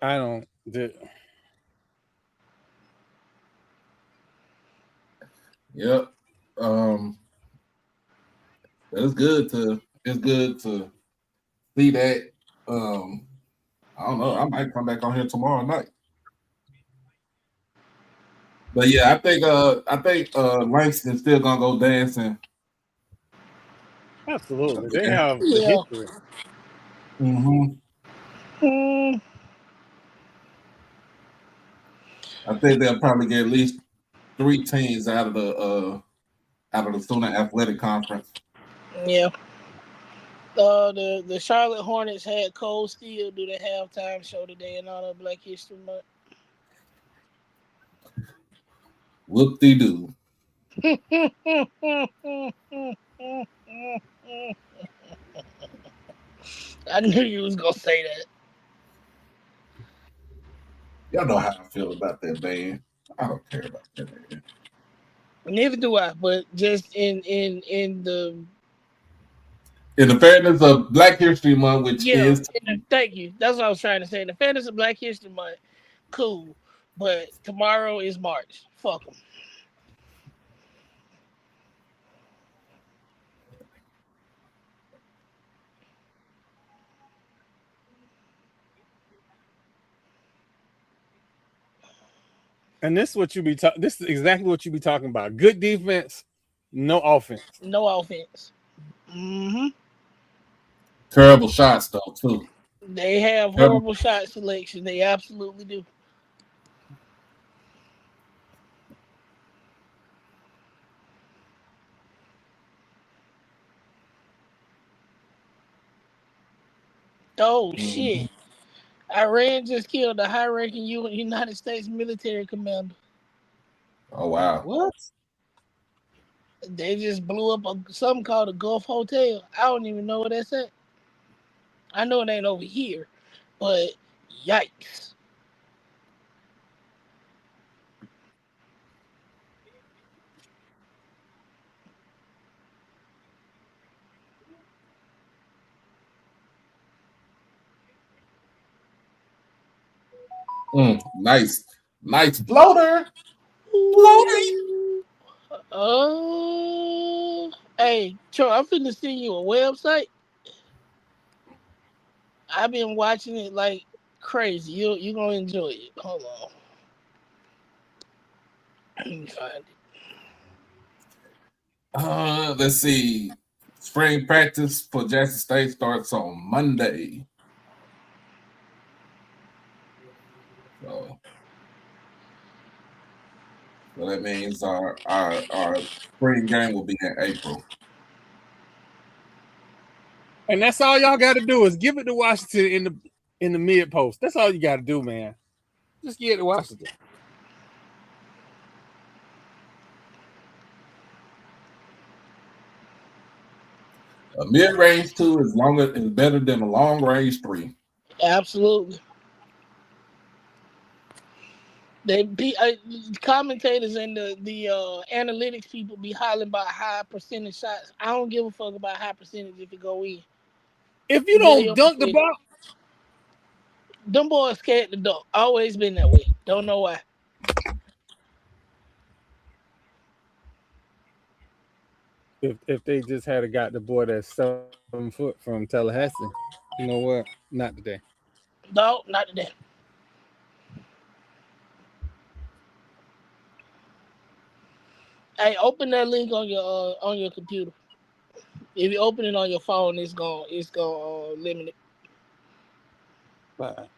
I don't. Yep. It's good to see that. I don't know. I might come back on here tomorrow night. But yeah, I think Langston's still gonna go dancing. Absolutely, they have the Yeah. history. I think they'll probably get at least 3 teams out of the student athletic conference. Yeah. The Charlotte Hornets had Cole Steele do the halftime show today in honor of Black History Month. Whoop-de-doo. I knew you was gonna say that. Y'all know how I feel about that band. I don't care about that band. Neither do I, but just in the fairness of Black History Month, which is thank you. That's what I was trying to say. In the fairness of Black History Month, cool, but tomorrow is March. Fuck them. And this is what you be talking. This is exactly what you be talking about. Good defense, no offense. No offense. Mm-hmm. terrible shots though too. They have horrible shot selection. They absolutely do. Oh shit! Iran just killed the high-ranking United States military commander. Oh wow! What? They just blew up something called a Gulf Hotel. I don't even know where that's at. I know it ain't over here, but yikes! Nice bloater. Hey, Troy, I'm finna send you a website. I've been watching it like crazy. You gonna enjoy it. Hold on. Let me find it. Let's see. Spring practice for Jackson State starts on Monday. So that means our spring game will be in April. And that's all y'all got to do is give it to Washington in the mid post. That's all you got to do, man. Just give it to Washington. A mid-range 2 is better than a long-range 3. Absolutely. Commentators and the analytics people be hollering about high percentage shots. I don't give a fuck about high percentage if it go in. If you don't dunk the ball, them boys scared to dunk. Always been that way. Don't know why. If they just had got the boy that's 7 foot from Tallahassee, you know what? Not today. No, not today. Hey, open that link on your computer. If you open it on your phone, it's gonna limit it. Bye.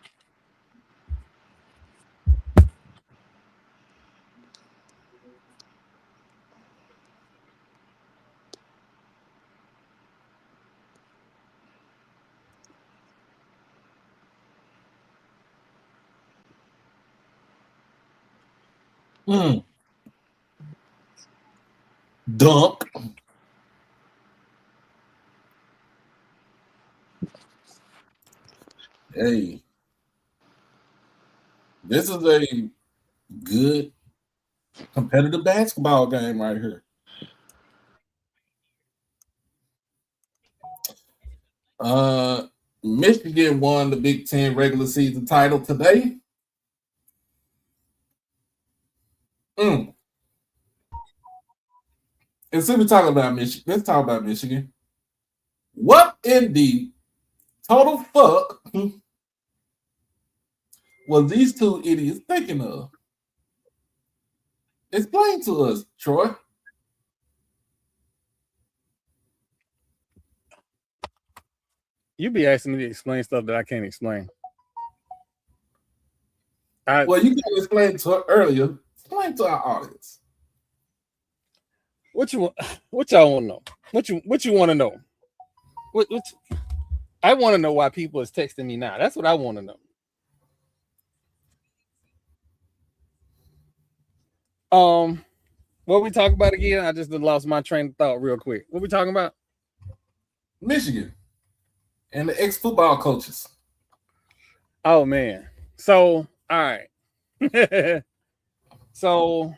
Dunk. Hey, this is a good Competitive basketball game right here. Michigan won the Big Ten regular season title today. And since we're talking about Michigan, let's talk about Michigan. What in the total fuck was these two idiots thinking of? Explain to us, Troy. You be asking me to explain stuff that I can't explain. Well, you can explain to her earlier. Explain to our audience. What y'all want to know? What you want to know? I want to know why people is texting me now. That's what I want to know. What we talking about again? I just lost my train of thought real quick. What we talking about? Michigan and the ex-football coaches. Oh man. So all right. So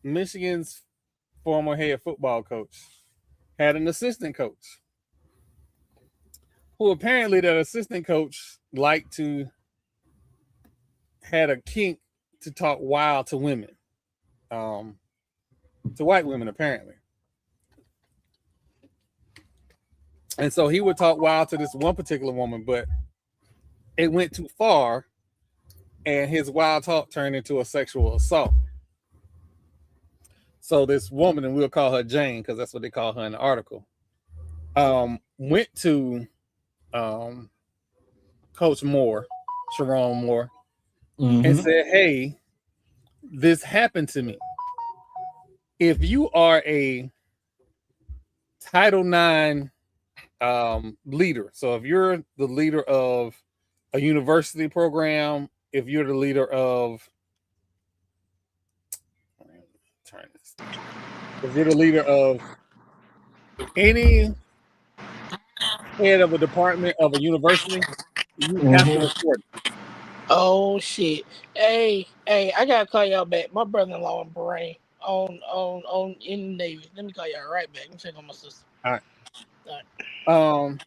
Michigan's former head football coach had an assistant coach who apparently that assistant coach liked to had a kink to talk wild to women, to white women apparently. And so he would talk wild to this one particular woman, but it went too far and his wild talk turned into a sexual assault. So this woman, and we'll call her Jane because that's what they call her in the article, went to Coach Moore, Sharon Moore, and said, hey, this happened to me. If you are a Title IX leader, so if you're the leader of a university program, if you're the leader of if you're the leader of any head of a department of a university, you have to report it. Oh shit! Hey, I gotta call y'all back. My brother-in-law in Bahrain on in the Navy. Let me call y'all right back. Let me check on my sister. All right.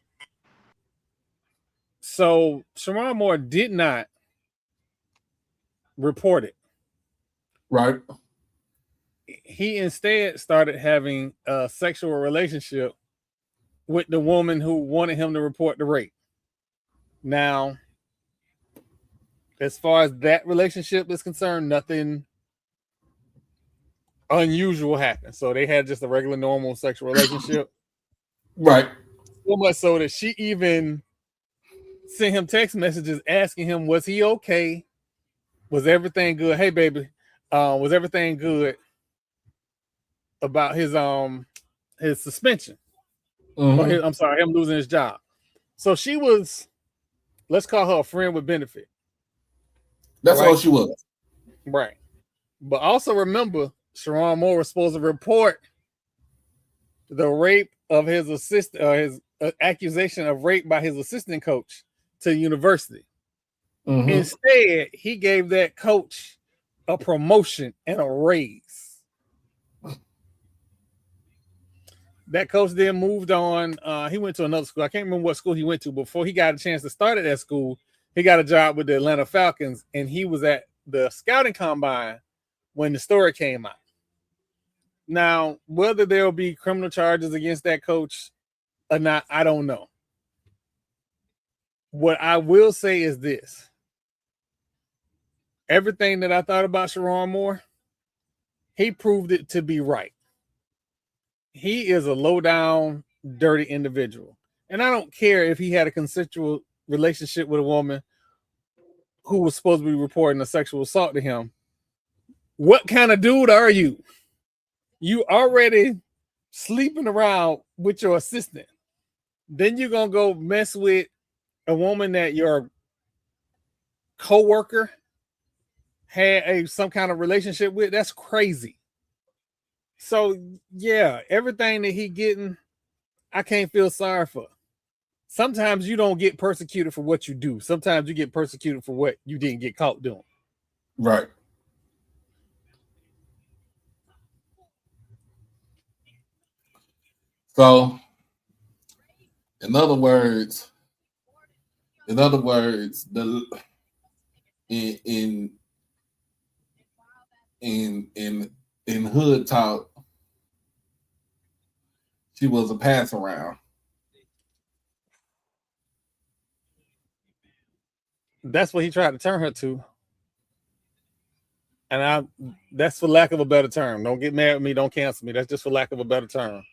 So Sharon Moore did not report it. Right. He instead started having a sexual relationship with the woman who wanted him to report the rape. Now, as far as that relationship is concerned, nothing unusual happened. So they had just a regular, normal sexual relationship. Right. So much so that she even sent him text messages asking him, was he okay? Was everything good? Hey, baby, was everything good about his suspension? Or him losing his job. So she was, let's call her a friend with benefit. That's all she was. Right. But also remember, Sharon Moore was supposed to report the rape of his assistant, his accusation of rape by his assistant coach to the university. Instead, he gave that coach a promotion and a raise. That coach then moved on. He went to another school. I can't remember what school he went to. Before he got a chance to start at that school, he got a job with the Atlanta Falcons, and he was at the scouting combine when the story came out. Now, whether there will be criminal charges against that coach or not, I don't know. What I will say is this. Everything that I thought about Sharon Moore, he proved it to be right. He is a low-down, dirty individual. And I don't care if he had a consensual relationship with a woman who was supposed to be reporting a sexual assault to him. What kind of dude are you? You already sleeping around with your assistant. Then you're going to go mess with a woman that your coworker had some kind of relationship with. That's crazy. So, yeah, everything that he getting, I can't feel sorry for. Sometimes you don't get persecuted for what you do. Sometimes you get persecuted for what you didn't get caught doing. Right. So, in other words, the in hood talk, she was a pass around. That's what he tried to turn her to. And that's for lack of a better term. Don't get mad at me, don't cancel me. That's just for lack of a better term.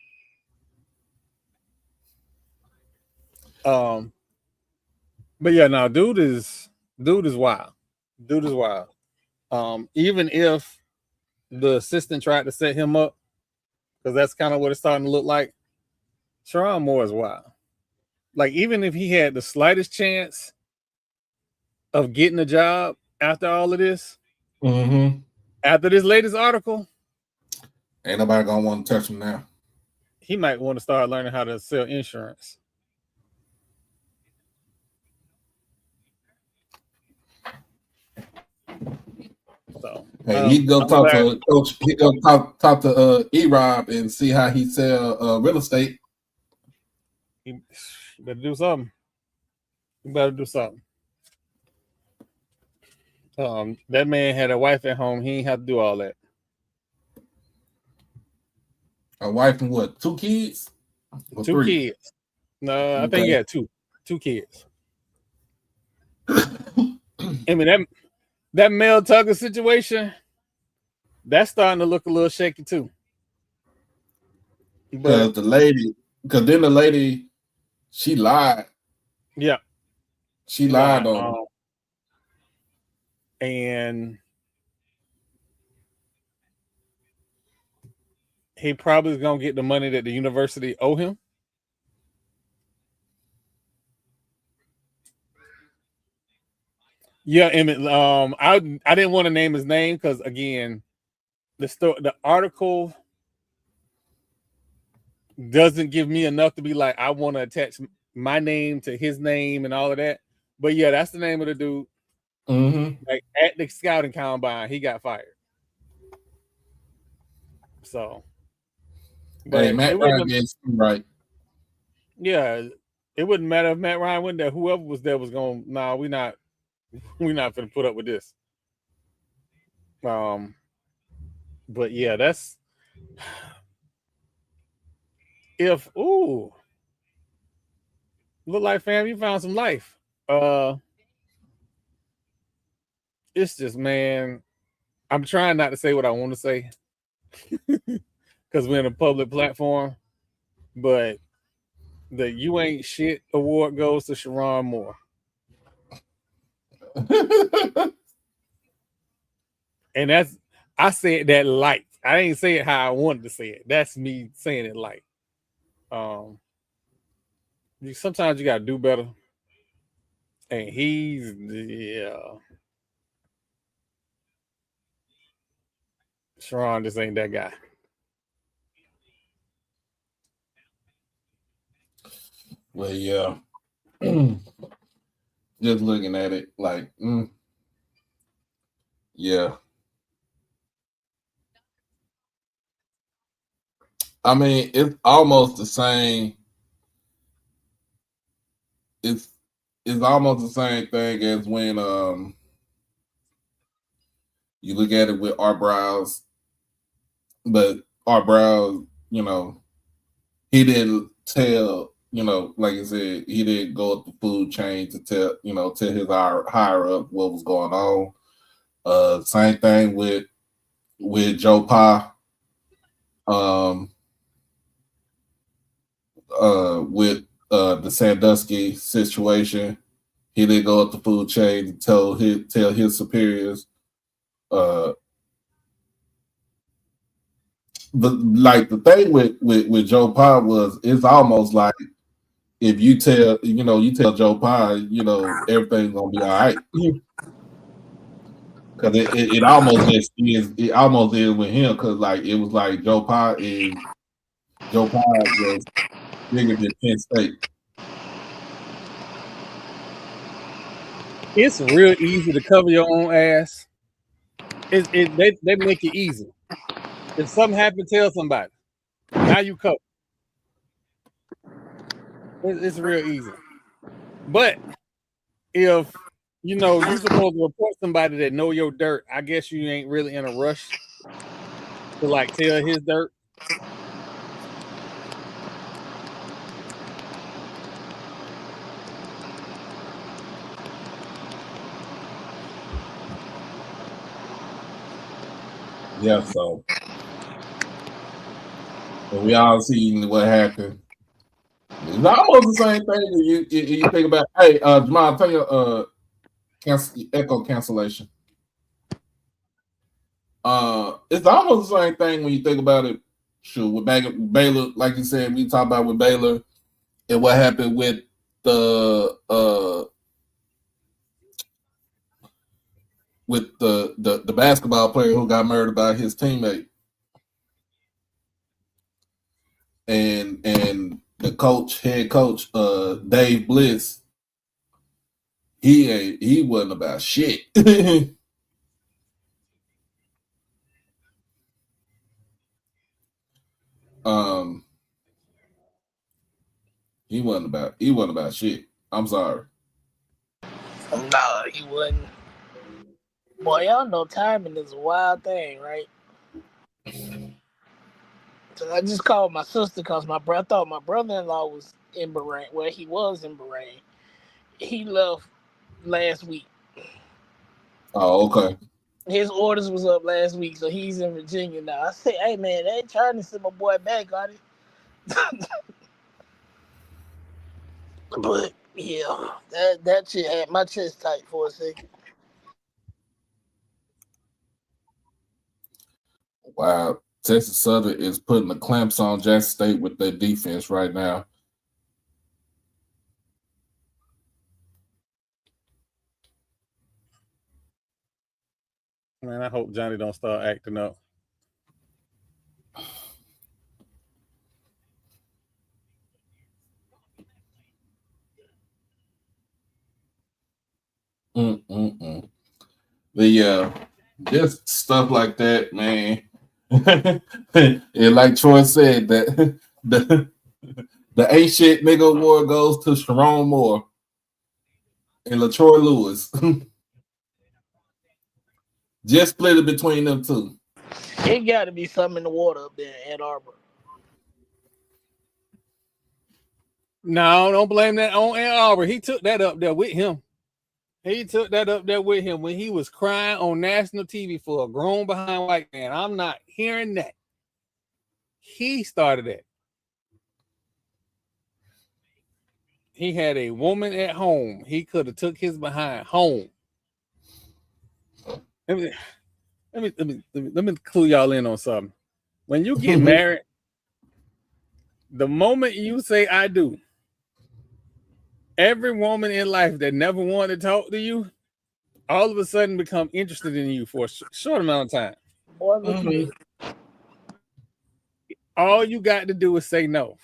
But yeah, no, dude is wild. Dude is wild. Even if the assistant tried to set him up, because that's kind of what it's starting to look like, Sharon Moore is wild. Like, even if he had the slightest chance of getting a job after all of this, after this latest article, ain't nobody gonna want to touch him now. He might want to start learning how to sell insurance. So hey, he go talk to coach. He go talk to E-Rob and see how he sell real estate. He better do something. You better do something. That man had a wife at home. He ain't have to do all that. A wife and what? 2 kids? Or 2 3? kids. No, I think he had 2 kids. I mean, that Mel Tucker situation, that's starting to look a little shaky too. Because then the lady, she lied. Yeah. She lied on him. And he probably is going to get the money that the university owe him. Yeah, Emmett. I didn't want to name his name because, again, the article doesn't give me enough to be like, I want to attach my name to his name and all of that. But yeah, that's the name of the dude. Like, at the scouting combine, he got fired. So, but hey, Matt Ryan gets right. Yeah, it wouldn't matter if Matt Ryan went there. Whoever was there was going. Nah, we're not gonna put up with this. But yeah, that's if look like fam, you found some life. It's just, man, I'm trying not to say what I want to say because we're in a public platform, but the You Ain't Shit award goes to Sharon Moore. And I said that light. I didn't say it how I wanted to say it. That's me saying it light. Sometimes you gotta do better. And Sharon just ain't that guy. Well, yeah. Just looking at it, like, yeah. I mean, it's almost the same. It's almost the same thing as when you look at it with Art Browse, but Art Browse, he didn't tell, like I said, he didn't go up the food chain to tell his higher up what was going on. Same thing with Joe Pa. With the Sandusky situation, he didn't go up the food chain to tell his superiors. But like the thing with Joe Pa was, it's almost like if you tell Joe Pa, everything's gonna be all right. Because it almost is with him, because like it was like Joe Pa was bigger than Penn State. It's real easy to cover your own ass. They make it easy. If something happened, tell somebody. Now you cover. It's real easy. But if you're supposed to report somebody that know your dirt, I guess you ain't really in a rush to like tell his dirt. Yeah, so we all seen what happened. It's almost the same thing when you think about. Hey, Jamal, tell your echo cancellation. It's almost the same thing when you think about it. Sure, with Baylor, like you said, we talked about with Baylor and what happened with the basketball player who got murdered by his teammate, and the head coach, Dave Bliss, he wasn't about shit. He wasn't about shit. I'm sorry. Nah, he wasn't. Boy, y'all know timing is a wild thing, right? So I just called my sister because I thought my brother-in-law was in Bahrain. Well, he was in Bahrain. He left last week. Oh, okay. His orders was up last week, so he's in Virginia now. I said, hey, man, they ain't trying to send my boy back, got it? But, yeah, that shit had my chest tight for a second. Wow. Texas Southern is putting the clamps on Jackson State with their defense right now. Man, I hope Johnny don't start acting up. Just stuff like that, man. And like Troy said, that the ain't shit nigga award goes to Sharon Moore and LaTroy Lewis. Just split it between them two. It got to be something in the water up there in Ann Arbor. No, don't blame that on Ann Arbor. He took that up there with him. He took that up there with him when he was crying on national TV for a grown behind white man. I'm not hearing that. He started that. He had a woman at home. He could have took his behind home. Let me clue y'all in on something. When you get married, the moment you say I do, every woman in life that never wanted to talk to you, all of a sudden become interested in you for a short amount of time. Boy, look at me. All you got to do is say no,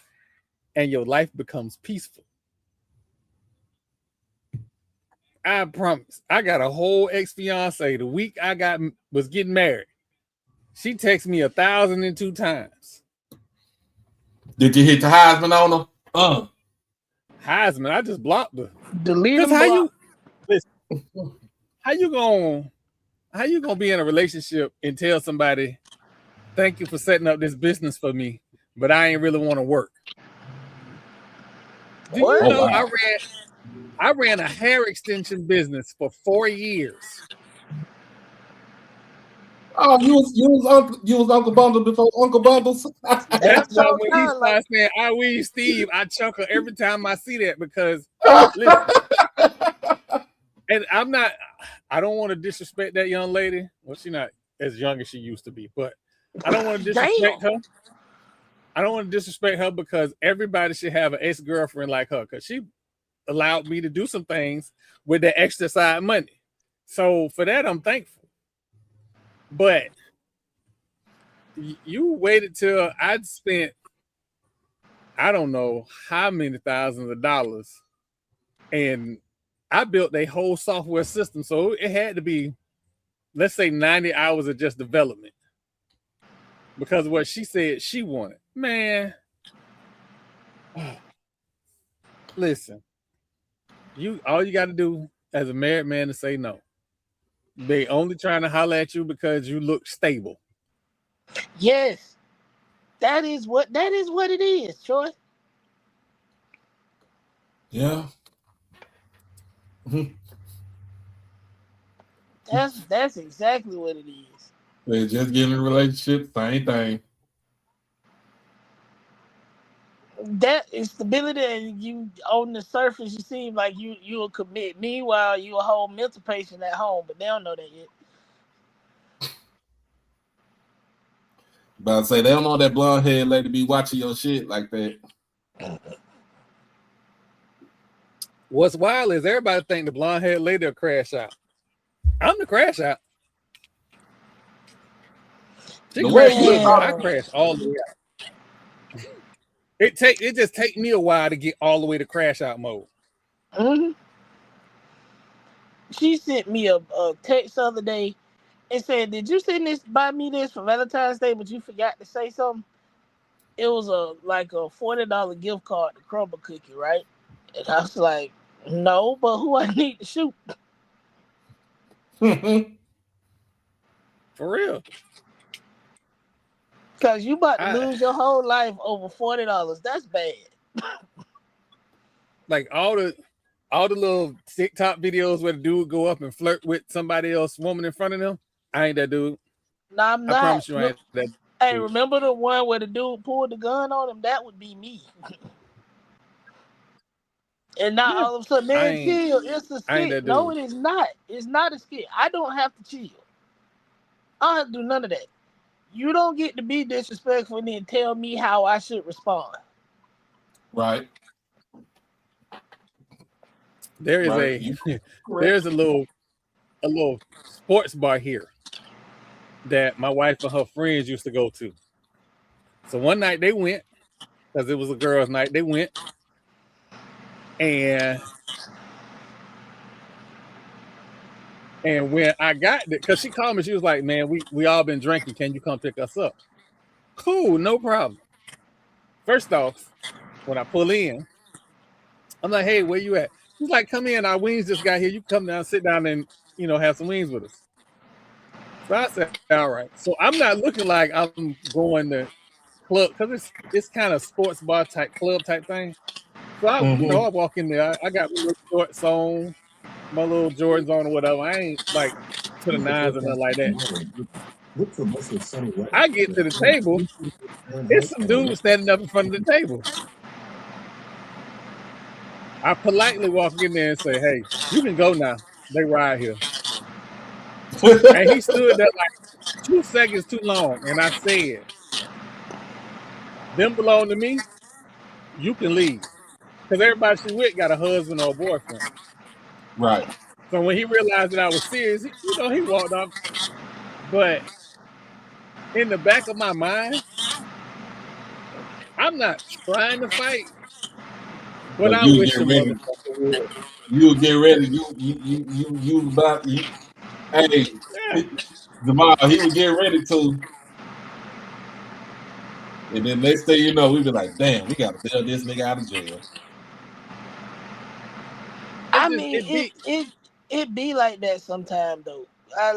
and your life becomes peaceful. I promise. I got a whole ex-fiance. The week I was getting married, she texted me 1,002 times. Did you hit the Heisman on her? Heisman, I just blocked her. Delete them. How you gonna be in a relationship and tell somebody, thank you for setting up this business for me, but I ain't really want to work? Do you know I ran a hair extension business for 4 years. Oh, you was Uncle Bundle before Uncle Bundles. That's why when he starts saying I weave Steve, I chuckle every time I see that because listen, and I don't want to disrespect that young lady. Well, she's not as young as she used to be, but I don't want to disrespect her. I don't want to disrespect her because everybody should have an ex-girlfriend like her because she allowed me to do some things with the extra side money. So for that, I'm thankful. But you waited till I'd spent, I don't know how many thousands of dollars, and I built a whole software system. So it had to be, let's say 90 hours of just development because of what she said she wanted. Man, Listen, all you got to do as a married man is say no. They only trying to holler at you because you look stable. Yes, that is what it is, Troy. Yeah. That's exactly what it is. They just get in a relationship, same thing. That instability, and you on the surface, you seem like you'll commit. Meanwhile, you a whole mental patient at home, but they don't know that yet. But I say they don't know that blonde head lady be watching your shit like that. What's wild is everybody think the blonde haired lady will crash out. I'm the crash out. She crashed a little bit. I crash all the way out. It just take me a while to get all the way to crash out mode. Mm-hmm. She sent me a text the other day and said, "Did you buy me this for Valentine's Day, but you forgot to say something?" It was a $40 gift card to Crumble Cookie, right? And I was like, "No, but who I need to shoot?" For real. Because you about to lose your whole life over $40. That's bad. Like all the little TikTok videos where the dude go up and flirt with somebody else woman in front of them. I ain't that dude. No, I'm not. I promise you I ain't that dude. Hey, remember the one where the dude pulled the gun on him? That would be me. And now all of a sudden, man, chill. It's a skit. No, it is not. It's not a skit. I don't have to chill. I don't have to do none of that. You don't get to be disrespectful and then tell me how I should respond. Right. There's a little sports bar here that my wife and her friends used to go to. So one night they went, because it was a girls' night, they went. And when I got there, because she called me, she was like, "Man, we all been drinking. Can you come pick us up?" Cool, no problem. First off, when I pull in, I'm like, "Hey, where you at?" She's like, "Come in. Our wings just got here. You come down, sit down, and have some wings with us." So I said, "All right." So I'm not looking like I'm going to club, because it's kind of sports bar type club type thing. So I walk in there. I got my little shorts on, my little Jordans on or whatever. I ain't like to the nines or nothing like that. I get to the table. It's some dude standing up in front of the table. I politely walk in there and say, "Hey, you can go now. They ride here." And he stood there like 2 seconds too long. And I said, "Them belong to me. You can leave." Because everybody she with got a husband or a boyfriend. Right. So when he realized that I was serious, he walked off. But in the back of my mind, I'm not trying to fight, but I wish a motherfucker would. You'll get ready. You about you. Hey, Jamal, he would get ready to. And then next thing you know, we'd be like, "Damn, we got to bail this nigga out of jail." It be like that sometimes though.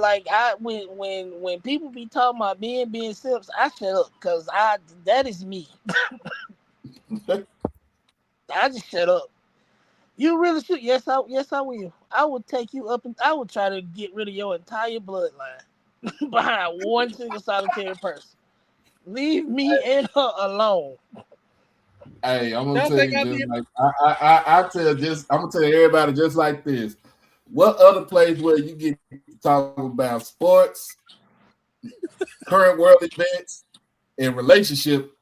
When people be talking about being simps, I shut up because that is me. I just shut up. You really should. Yes, I will. I will take you up and I will try to get rid of your entire bloodline behind one single solitary person. Leave me and her alone. Hey, I'm gonna tell you just like I'm gonna tell everybody just like this. What other place where you get to talk about sports, current world events, and relationship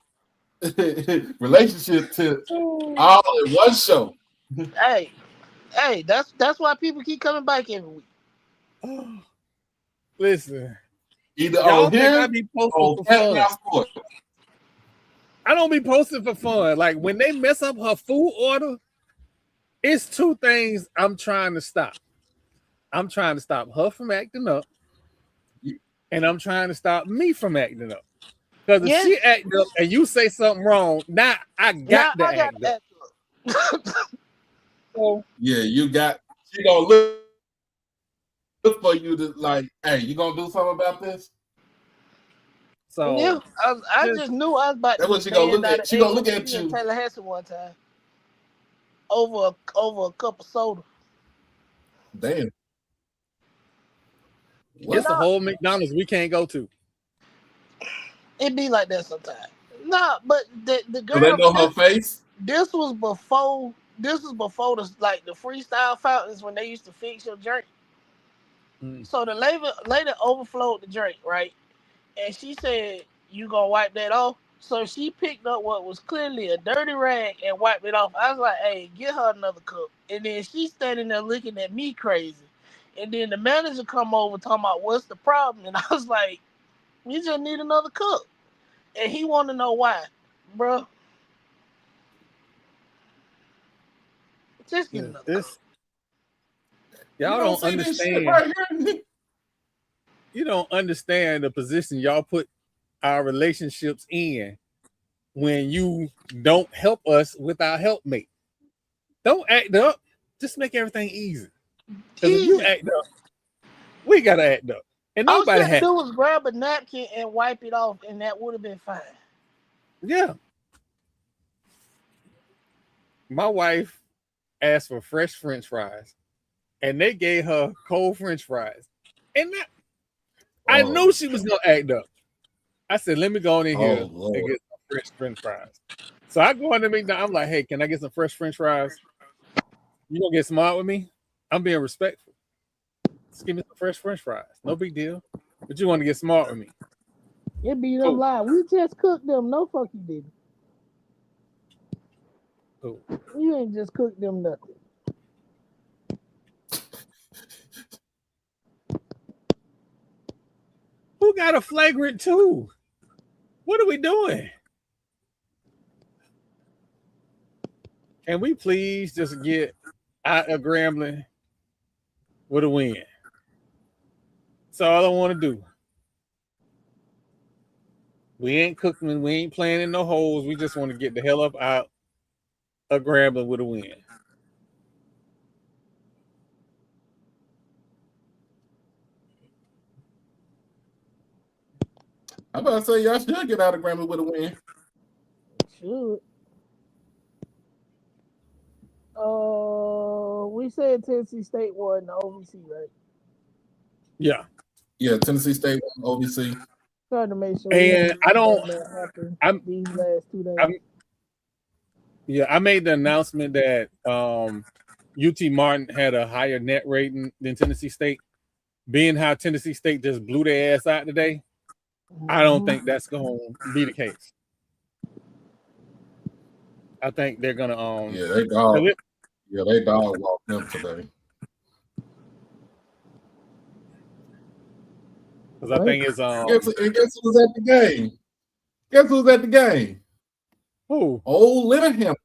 tips all in one show? Hey, that's why people keep coming back every week. Listen, either y'all on think here I be posting or for fun. I don't be posting for fun. Like when they mess up her food order, it's 2 things I'm trying to stop. I'm trying to stop her from acting up, and I'm trying to stop me from acting up. Because if she act up and you say something wrong, now I got to act up. So Yeah, you got. She gonna look for you to like. Hey, you gonna do something about this? Yeah, So I just knew I was about That's to what get she gonna banned look out at. of She gonna look ASU at in you. Tallahassee one time over a cup of soda. Damn. it's a Nah, whole McDonald's we can't go to. it be like that sometimes. Nah, but the Do they girl, know her face? this was before the like the freestyle fountains when they used to fix your drink. So the lady overflowed the drink, right? And she said, "You gonna wipe that off?" So she picked up what was clearly a dirty rag and wiped it off. I was like, "Hey, get her another cup." And then she's standing there looking at me crazy. And then the manager come over talking about what's the problem, and I was like, "We just need another cup." And he want to know why, bro. Just get another cup. Y'all don't understand. Right here. You don't understand the position y'all put our relationships in when you don't help us with our helpmate. Don't act up. Just make everything easy. Because if you act up, we gotta act up. And All she nobody had to had. do was grab a napkin and wipe it off, and that would have been fine. Yeah. My wife asked for fresh French fries, and they gave her cold French fries. And that, I knew she was gonna act up. I said, "Let me go in here and get some fresh French fries." So I go into McDonald's. I'm like, "Hey, can I get some fresh French fries? You gonna get smart with me? I'm being respectful. Just give me some fresh French fries. No big deal. But you want to get smart with me?" It be them live. We just cooked them. No fuck you didn't. Cool. You ain't just cooked them nothing. Who got a flagrant 2? What are we doing? Can we please just get out of Grambling with a win? That's all I want to do. We ain't cooking. We ain't playing in no holes. We just want to get the hell up out of Grambling with a win. I'm about to say y'all should get out of Grambling with a win. Should. We said Tennessee State won the OVC, right? Yeah. Yeah, Tennessee State won OVC. Trying to make sure. And I don't. These last 2 days. I made the announcement that UT Martin had a higher net rating than Tennessee State. Being how Tennessee State just blew their ass out today, I don't think that's going to be the case. I think they're going to they dog. They dog walked them today. Because I think it's guess who's at the game? Guess who's at the game? Who? Old Littlehampton.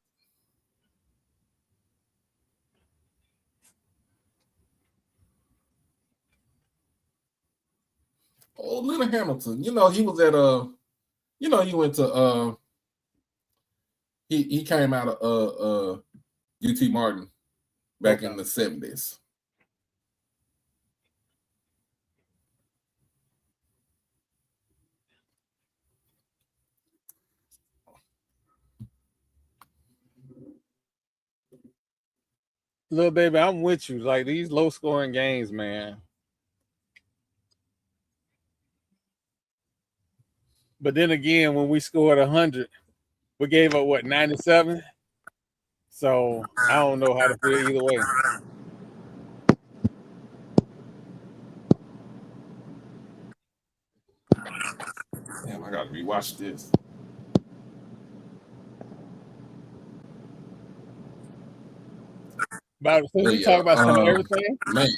Old Little Hamilton. You know, he was at he went to he came out of UT Martin back in the 70s. Little baby, I'm with you. Like these low scoring games, man. But then again, when we scored 100, we gave up what 97. So I don't know how to feel either way. Damn, I gotta rewatch this. Since we talk about some of everything, man.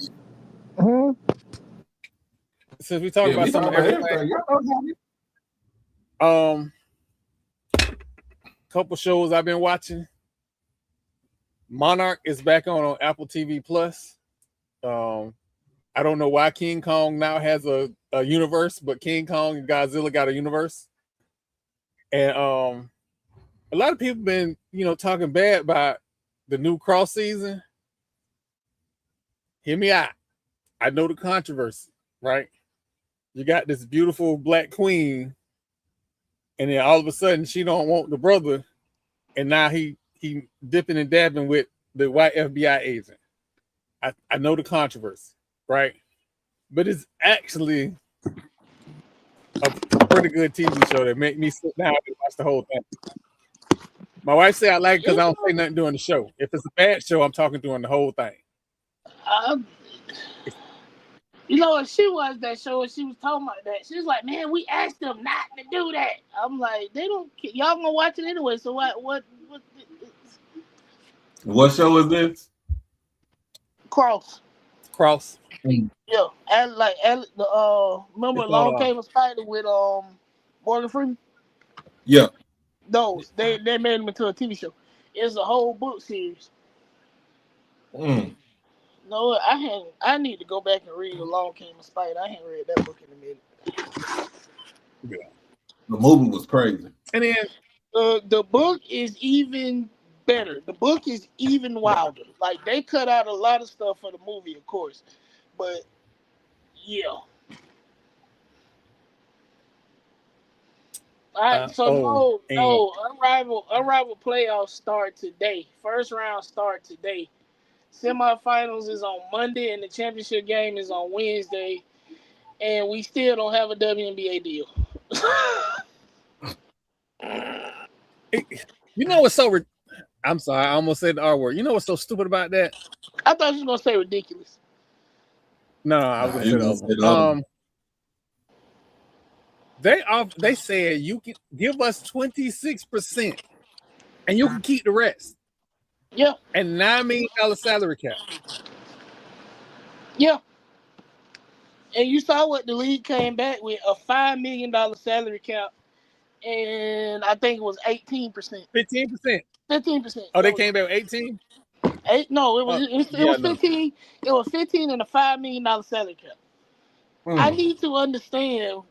Since we talk about some of everything, couple shows I've been watching. Monarch is back on Apple TV Plus. I don't know why King Kong now has a universe, but King Kong and Godzilla got a universe. And a lot of people been, talking bad about the new cross season, hear me out. I know the controversy, right? You got this beautiful black queen, and then all of a sudden she don't want the brother, and now he dipping and dabbing with the white FBI agent. I know the controversy, right? But it's actually a pretty good TV show that make me sit down and watch the whole thing. My wife say I like it because I don't say nothing during the show. If it's a bad show, I'm talking during the whole thing. You know, when she watched that show and she was talking about that, she was like, "Man, we asked them not to do that." I'm like, "They don't. Y'all gonna watch it anyway? So what? What show is this? Cross. Yeah, remember Long Came a Spider with Morgan Freeman? Yeah. Those they made them into a TV show. It's a whole book series. No, I need to go back and read Along Came a Spider. I haven't read that book in a minute. Yeah. The movie was crazy. And then the book is even better. The book is even wilder. Like they cut out a lot of stuff for the movie, of course. But yeah. All right, so Unrivaled playoffs start today. First round start today. Semifinals is on Monday, and the championship game is on Wednesday. And we still don't have a WNBA deal. You know what's so? I'm sorry, I almost said the R word. You know what's so stupid about that? I thought you was gonna say ridiculous. No, I was gonna say the other. They said you can give us 26%, and you can keep the rest. Yeah. And $9 million salary cap. Yeah. And you saw what the league came back with, a $5 million salary cap, and I think it was 18%. 15%. 15%. Oh, they came back with 18? No, it was 15. It was 15 and a $5 million salary cap. I need to understand,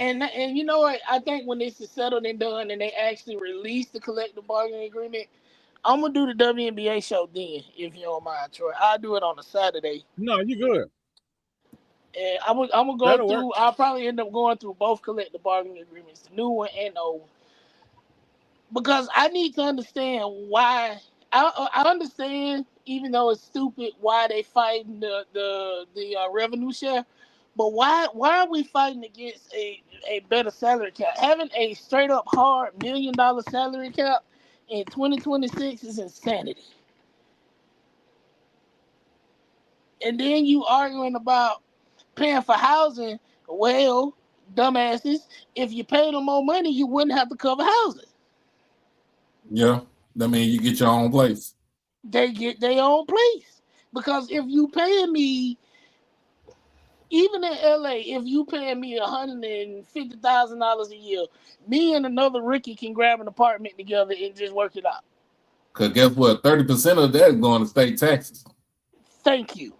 and you know what? I think when this is settled and done, and they actually release the collective bargaining agreement, I'm gonna do the WNBA show then, if you don't mind, Troy. I'll do it on a Saturday. No, you good. And I'm gonna go That'll through. work. I'll probably end up going through both collective bargaining agreements, the new one and the old one, because I need to understand why. I understand, even though it's stupid, why they fighting the revenue share, but why are we fighting against a better salary cap? Having a straight up hard $1 million salary cap in 2026 is insanity. And then you arguing about paying for housing. Well, dumbasses, if you paid them more money, you wouldn't have to cover housing. Yeah, that means you get your own place. They get their own place. Because if you paying me, even in LA, if you paying me $150,000 a year, me and another rookie can grab an apartment together and just work it out. Because guess what? 30% of that is going to state taxes. Thank you.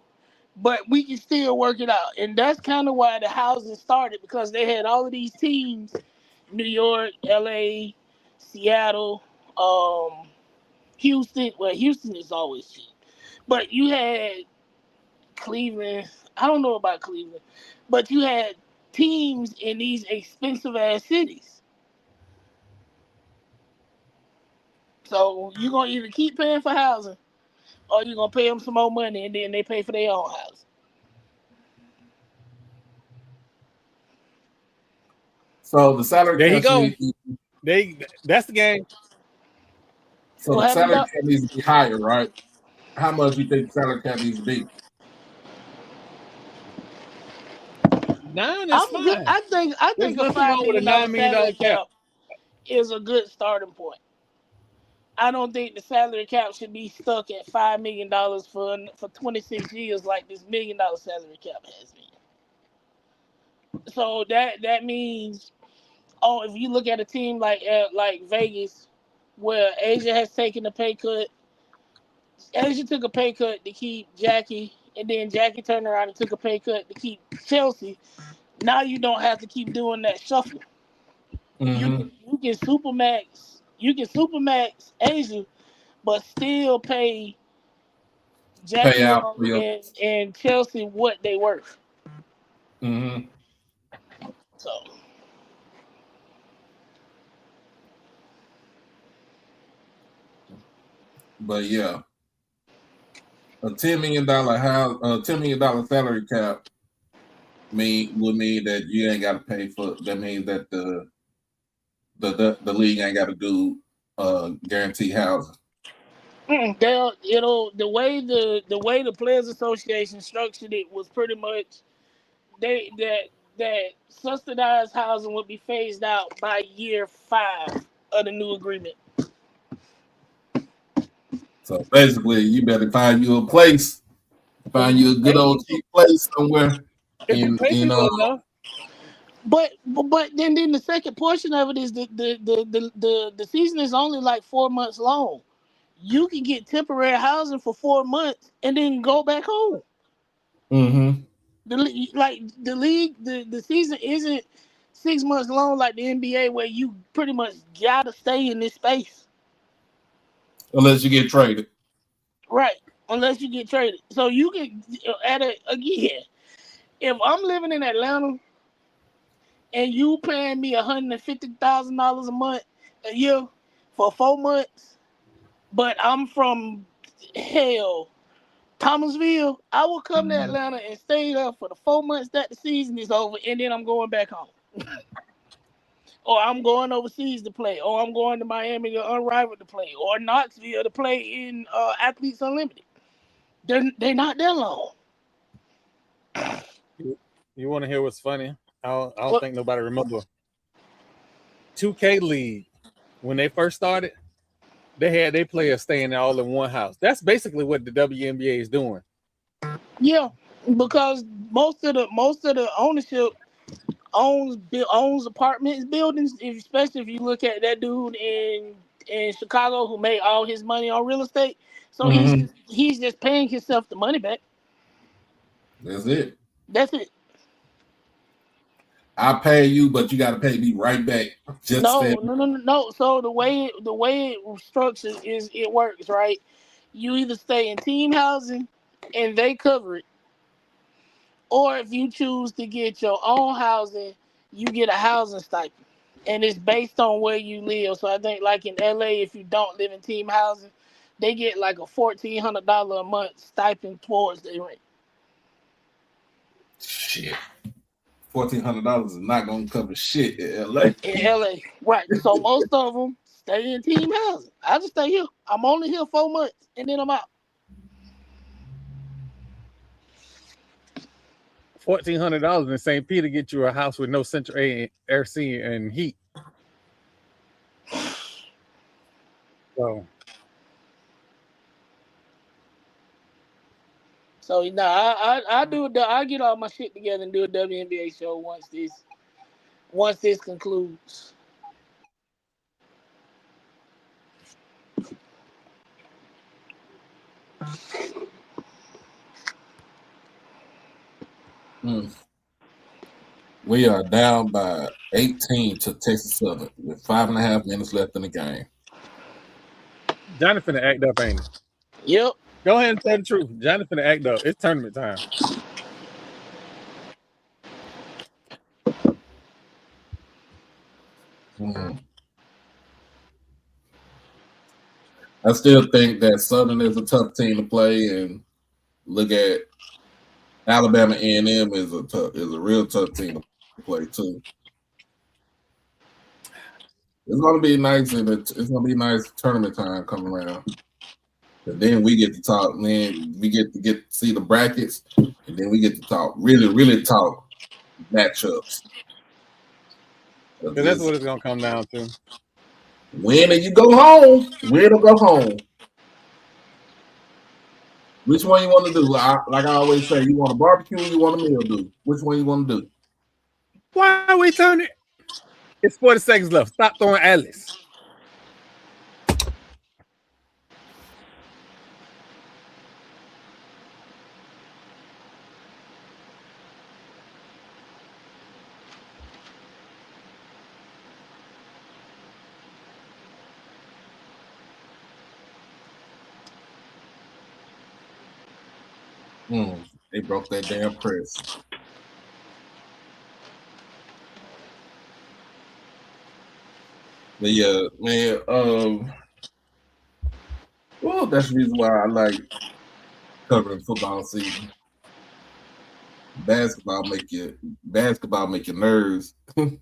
But we can still work it out. And that's kind of why the housing started, because they had all of these teams, New York, LA, Seattle, Houston. Well, Houston is always cheap. But you had Cleveland. I don't know about Cleveland. But you had teams in these expensive-ass cities. So you're going to either keep paying for housing, or you're going to pay them some more money, and then they pay for their own house. So the salary There you cap go. That's the game. So the salary cap needs to be higher, right? How much do you think the salary cap needs to be? 9 is fine. I think a $5 million salary cap is a good starting point. I don't think the salary cap should be stuck at $5 million for 26 years like this $1 million salary cap has been. So that means, if you look at a team like Vegas, where Asia has taken a pay cut, Asia took a pay cut to keep Jackie, and then Jackie turned around and took a pay cut to keep Chelsea. Now you don't have to keep doing that shuffle. Mm-hmm. You can supermax Asia, but still pay Pay out Jacksonville for your. and Chelsea what they worth. Mm-hmm. So But yeah, a $10 million house, $10 million salary cap would mean that you ain't got to pay for. That means that the league ain't got to do guaranteed housing. the way the Players Association structured it was pretty much that subsidized housing would be phased out by year 5 of the new agreement. So basically, you better find you a place, find you a good old cheap place somewhere. If you pay people enough. But then the second portion of it is the season is only like 4 months long. You can get temporary housing for 4 months and then go back home. Mm-hmm. The league, the season isn't 6 months long like the NBA where you pretty much gotta stay in this space. Unless you get traded. Right. Unless you get traded. So you can again, if I'm living in Atlanta and you paying me $150,000 a month a year for 4 months, but I'm from Thomasville, I will come to Atlanta and stay there for the 4 months that the season is over, and then I'm going back home. Or I'm going overseas to play, or I'm going to Miami to Unrivaled to play, or Knoxville to play in Athletes Unlimited. They're not that long. You want to hear what's funny? I don't think nobody remember. 2K League, when they first started, they had their players staying all in one house. That's basically what the WNBA is doing. Yeah, because most of the ownership owns apartments, buildings. Especially if you look at that dude in Chicago who made all his money on real estate, so he's just paying himself the money back. That's it. That's it. I pay you, but you got to pay me right back. No. So the way it structured is it works, right? You either stay in team housing and they cover it, or if you choose to get your own housing, you get a housing stipend, and it's based on where you live. So I think, like in LA, if you don't live in team housing, they get like a $1,400 a month stipend towards their rent. Shit. $1,400 is not gonna cover shit in LA. In LA, right? So most of them stay in team housing. I just stay here. I'm only here 4 months, and then I'm out. $1,400 in St. Peter get you a house with no central air, and heat. So I do. I get all my shit together and do a WNBA show once this concludes. We are down by 18 to Texas Southern with 5.5 minutes left in the game. Johnny finna act up, ain't he? Yep. Go ahead and tell the truth. Johnny finna act up. It's tournament time. I still think that Southern is a tough team to play, and look at Alabama A&M is a real tough team to play too. It's gonna be nice, and it's gonna be nice tournament time coming around. And then we get to talk. Then we get to see the brackets, and then we get to talk really talk matchups. Because that's what it's gonna come down to. Win and you go home. Win or go home. Which one you want to do? Like I always say, you want a barbecue or you want a meal do? Which one you want to do? Why are we turning? It's 40 seconds left. Stop throwing Alice. They broke that damn press. But yeah, man. Well, that's the reason why I like covering football season. Basketball make your nerves. And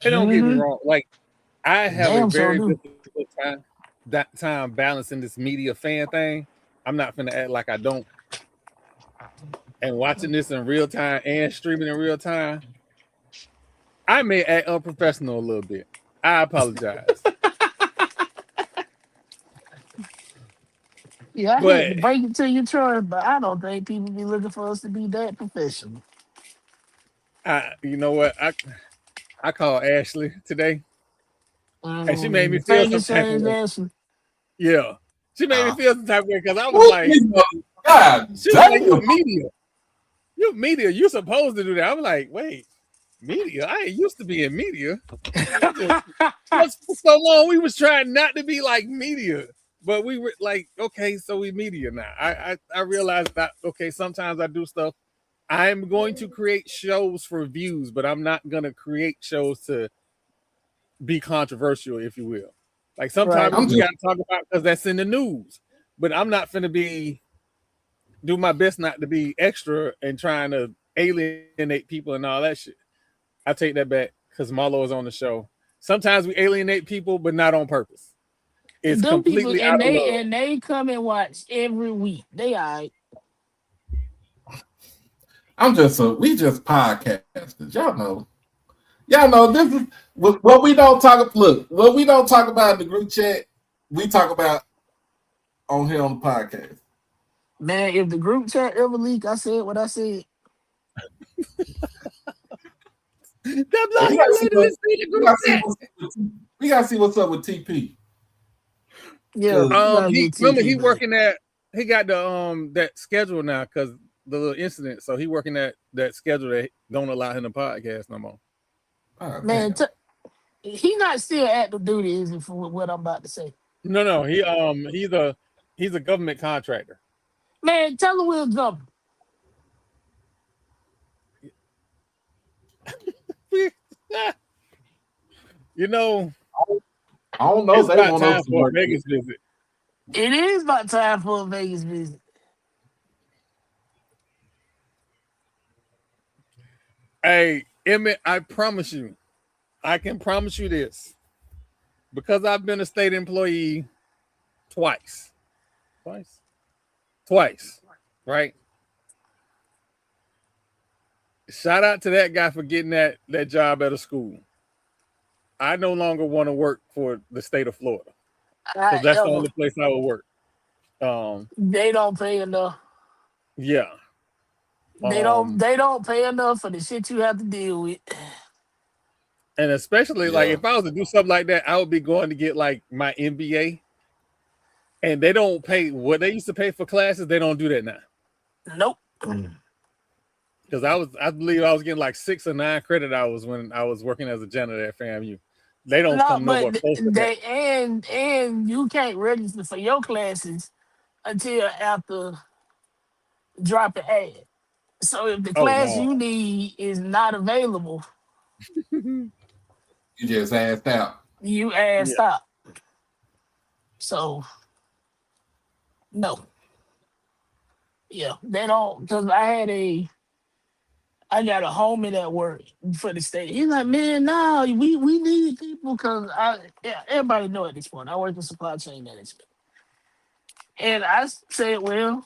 don't get me wrong, like I have a very difficult time balancing this media fan thing. I'm not gonna act like I don't. And watching this in real time and streaming in real time, I may act unprofessional a little bit. I apologize. Yeah, I hate to break it to you, Troy, but I don't think people be looking for us to be that professional. You know what? I called Ashley today, and she made me feel some type of way. Ashley. Yeah, she made me feel some type of way because I was like, God, she was like, "You're media. You're media. You're supposed to do that." I was like, "Wait, media? I ain't used to be in media. For so long, we was trying not to be like media." But we were like, okay, so we media now. I realized that, okay, sometimes I do stuff. I'm going to create shows for views, but I'm not going to create shows to be controversial, if you will. Like sometimes we got to talk about because that's in the news. But I'm not going to do my best not to be extra and trying to alienate people and all that shit. I take that back because Marlo is on the show. Sometimes we alienate people, but not on purpose. It's Them completely people, out of love. and they come and watch every week. They all right. We just podcasters. Y'all know this is what we don't talk. Look, what we don't talk about in the group chat, we talk about on here on the podcast. Man, if the group chat ever leak, I said what I said. We gotta see what's up with TP. Yeah, remember he working at he got the that schedule now because the little incident. So he working at that schedule that don't allow him to podcast no more. Man, he not still active duty, is it, for what I'm about to say? No, he's a government contractor. Man, tell him we'll jump. You know, I don't know. It's about time for a Vegas visit. It is about time for a Vegas visit. Hey, Emmett, I promise you, I can promise you this, because I've been a state employee twice, right? Shout out to that guy for getting that job at a school. I no longer want to work for the state of Florida. Because that's the only place I would work. They don't pay enough. Yeah. They don't pay enough for the shit you have to deal with. And especially like if I was to do something like that, I would be going to get like my MBA. And they don't pay what they used to pay for classes. They don't do that now. Nope. Because I believe I was getting like 6 or 9 credit hours when I was working as a janitor at FAMU. They don't come nowhere close to that. And you can't register for your classes until after dropping ad. So if the class you need is not available, you just asked out. You asked out. So no. Yeah, they don't, because I got a homie that work for the state. He's like, man, no, we need people because everybody know at this point, I work in supply chain management. And I said, well,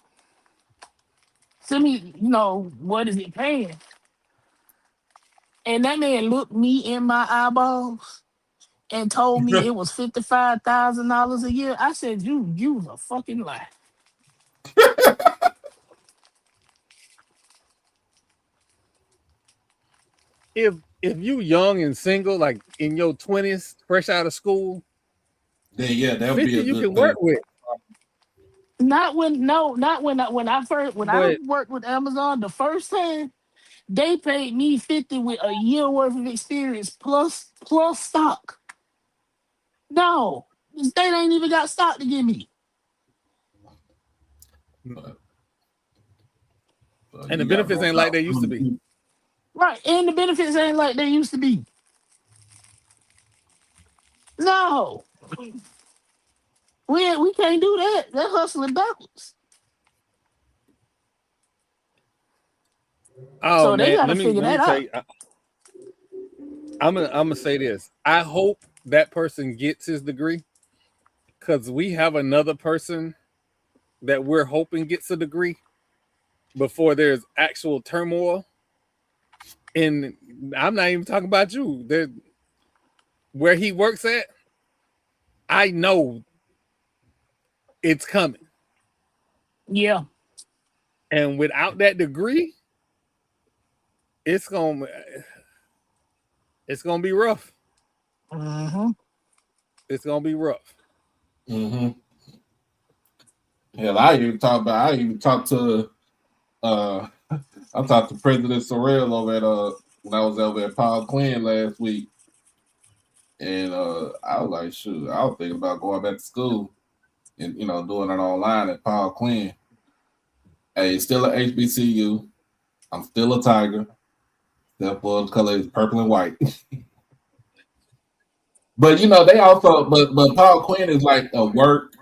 send me, what is it paying? And that man looked me in my eyeballs and told me it was $55,000 a year. I said, you was a fucking lie. If you young and single, like in your 20s, fresh out of school, then that would be a you good can work with. Not when I worked with Amazon the first time, they paid me $50 with a year worth of experience plus stock. No, the state ain't even got stock to give me. And the benefits ain't like they used to be. Right, and the benefits ain't like they used to be. No, we can't do that. They're hustling backwards. Oh So they man, got to let figure me that tell out. you. I'm gonna say this. I hope that person gets his degree, because we have another person that we're hoping gets a degree before there's actual turmoil. And I'm not even talking about you. Where he works at, I know it's coming. Yeah. And without that degree, it's gonna be rough. Mm-hmm. It's gonna be rough. Mm-hmm. Hell, I even talked to I talked to President Sorrell over at when I was over at Paul Quinn last week. And I was like, shoot, I was thinking about going back to school and doing it online at Paul Quinn. Hey, it's still an HBCU. I'm still a Tiger. Except for the color is purple and white. But they also but Paul Quinn is like a work.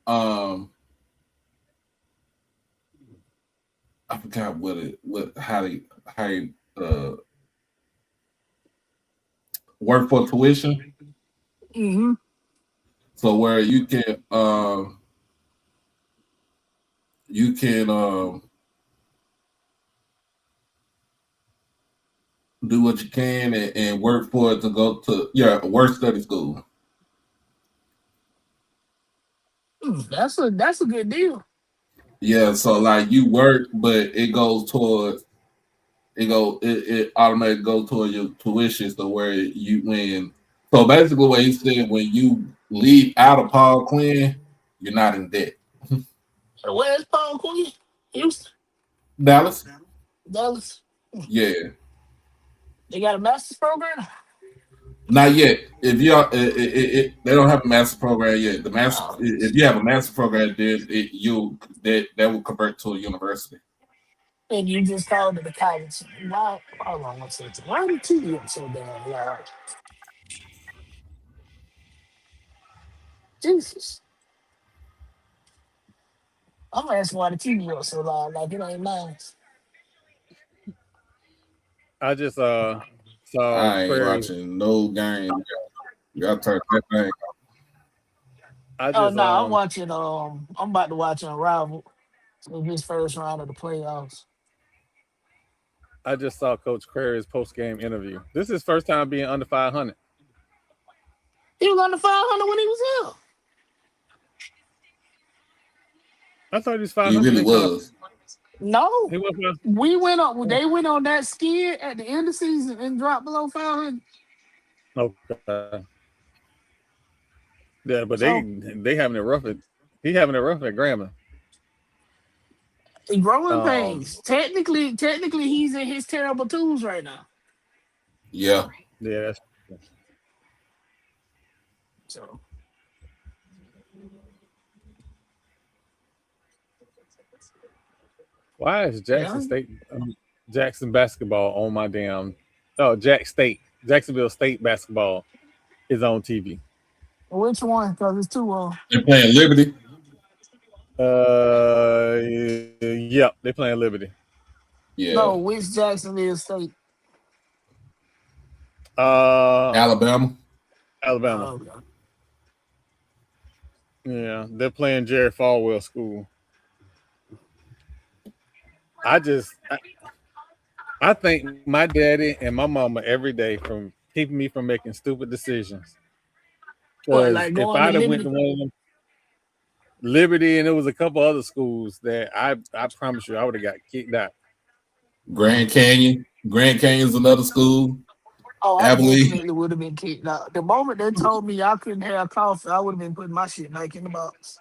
I forgot how work for tuition. Mm-hmm. So where you can do what you can and work for it to go to work study school. That's a good deal. Yeah, so like you work, but it goes towards it automatically goes towards your tuition. So where so basically what he said, when you leave out of Paul Quinn, you're not in debt. Where's Paul Quinn? Houston, Dallas. Dallas. Yeah. They got a master's program. Not yet. If you are, they don't have a master program yet. The master, if you have a master program, then that will convert to a university. And you just called it a college. Why? Hold on one second. Why the TV up so damn loud? Jesus. I'm asking why the TV up so loud, like it ain't mine. I just saw I ain't Query. watching no game. You gotta turn that thing off. I'm watching. I'm about to watch Unrivaled. So his first round of the playoffs. I just saw Coach Query's post-game interview. This is his first time being under 500. He was under 500 when he was here. I thought he was 500. He really was. No, he was. We went on. They went on that skid at the end of the season and dropped below 500. Okay. Yeah, but they having it rough. He having it rough at Grambling. Growing pains. Technically, he's in his terrible twos right now. Yeah. Yeah. So. Why is Jackson basketball on my damn? Oh, Jacksonville State basketball is on TV. Which one? Because it's too long. They're playing Liberty. Yep, they're playing Liberty. Yeah. No, which Jacksonville State? Alabama. Oh, okay. Yeah, they're playing Jerry Falwell School. I thank my daddy and my mama every day from keeping me from making stupid decisions. Because if I'd have went to one of them, Liberty, and there was a couple other schools that I promise you I would have got kicked out. Grand Canyon's another school. Oh, I definitely would have been kicked out. The moment they told me I couldn't have coffee, I would have been putting my shit back in the box.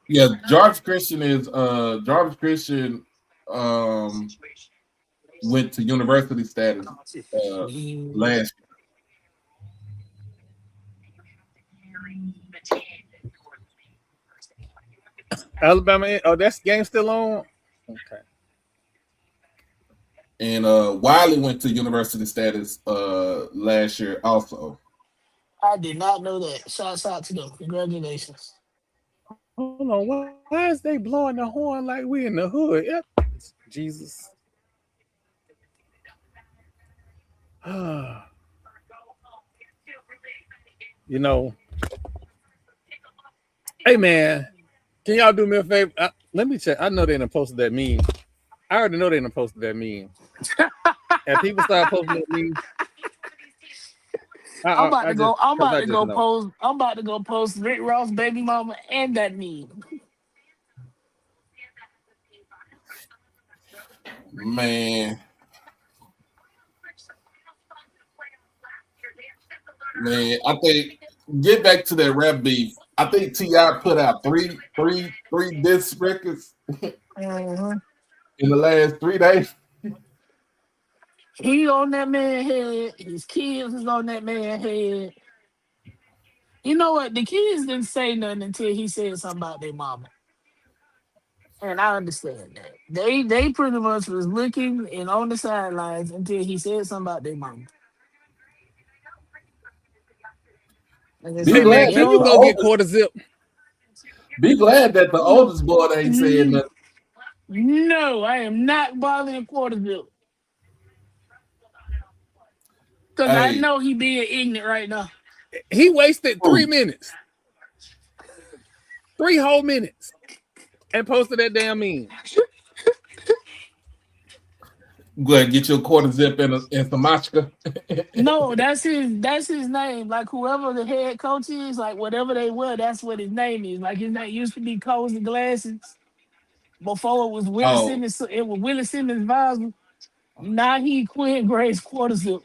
Yeah, Jarvis Christian went to university status last year. Alabama. Oh, that's game still on. Okay. And Wiley went to university status last year also. I did not know that. Shouts out to them. Congratulations. Hold on. Why is they blowing the horn like we in the hood? Yep. Jesus. You know. Hey man, can y'all do me a favor? Let me check. I know they done posted that meme. I already know they done posted that meme. And people start posting that meme. I'm about to go post Rick Ross baby mama and that meme. Man, I think get back to that rap beef. I think T.I. put out three disc records in the last 3 days. He on that man's head. His kids is on that man's head. You know what? The kids didn't say nothing until he said something about their mama. And I understand that. They pretty much was looking and on the sidelines until he said something about their mama. Be glad Can you go get quarter zip? Be glad that the oldest boy ain't saying nothing. No, I am not bothering quarter zip. Because I know he being ignorant right now. He wasted 3 minutes. 3 whole minutes. And posted that damn meme. Go ahead and get your quarter zip and some machka. No, that's his name. Like whoever the head coach is, like whatever they were, that's what his name is. Like his name used to be Cozy Glasses. Before it was Willie Simmons, it was Willie Simmons Visor. Now he Quinn Gray's quarter zip.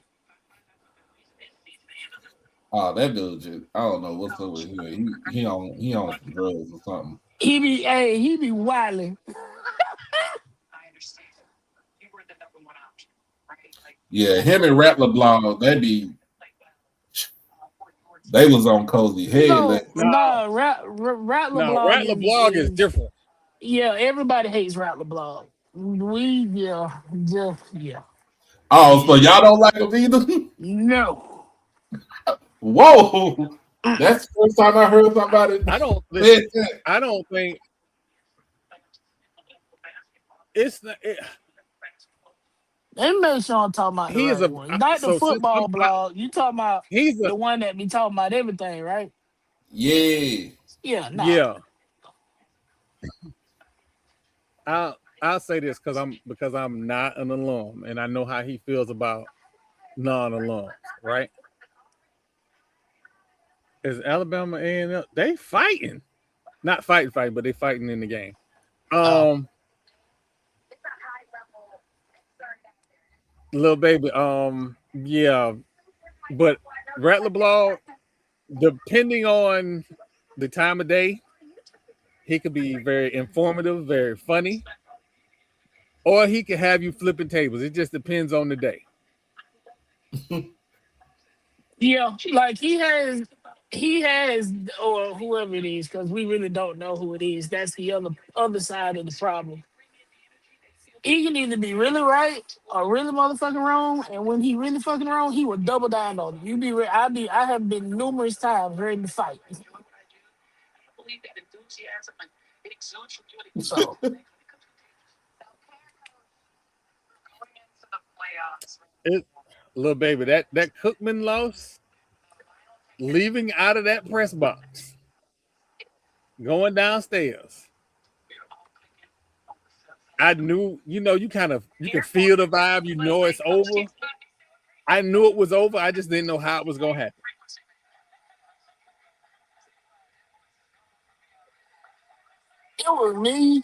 Oh, that dude just I don't know what's up with him. He on some drugs or something. He be wilding. Yeah, him and Rat LeBlanc, they was on Cozy head. Rat LeBlanc is different. Yeah, everybody hates Rat LeBlanc. Yeah. Oh, so y'all don't like him either? No. Whoa. That's the first time I heard somebody. I don't think it's not. Let me make sure I'm talking about the right one. Not the football blog. You talking about the one that be talking about everything, right? Yeah. Yeah. Nah. Yeah. I'll say this because I'm not an alum and I know how he feels about non-alums, right? Is Alabama A&M? They fighting, not fighting, but they fighting in the game. Little baby, yeah, but Rat LeBlanc, depending on the time of day, he could be very informative, very funny, or he could have you flipping tables. It just depends on the day. Yeah, like he has, or whoever it is, because we really don't know who it is. That's the other side of the problem. He can either be really right or really motherfucking wrong, and when he really fucking wrong, he will double down on it. I have been numerous times ready to fight. So. Little baby, that Cookman loss, leaving out of that press box, going downstairs. I knew, you can feel the vibe, it's over. I knew it was over. I just didn't know how it was gonna happen. It was me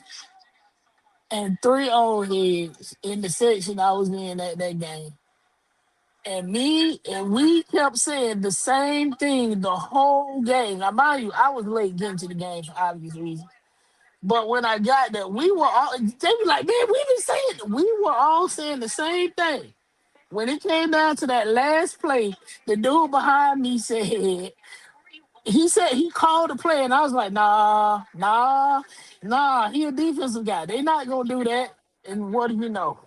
and 3 old heads in the section I was in at that game. And we kept saying the same thing the whole game. Now, mind you, I was late getting to the game for obvious reasons. But when I got there, they were like, man, we were all saying the same thing. When it came down to that last play, the dude behind me said, he said he called the play, and I was like, nah. He a defensive guy. They not gonna do that. And what do you know?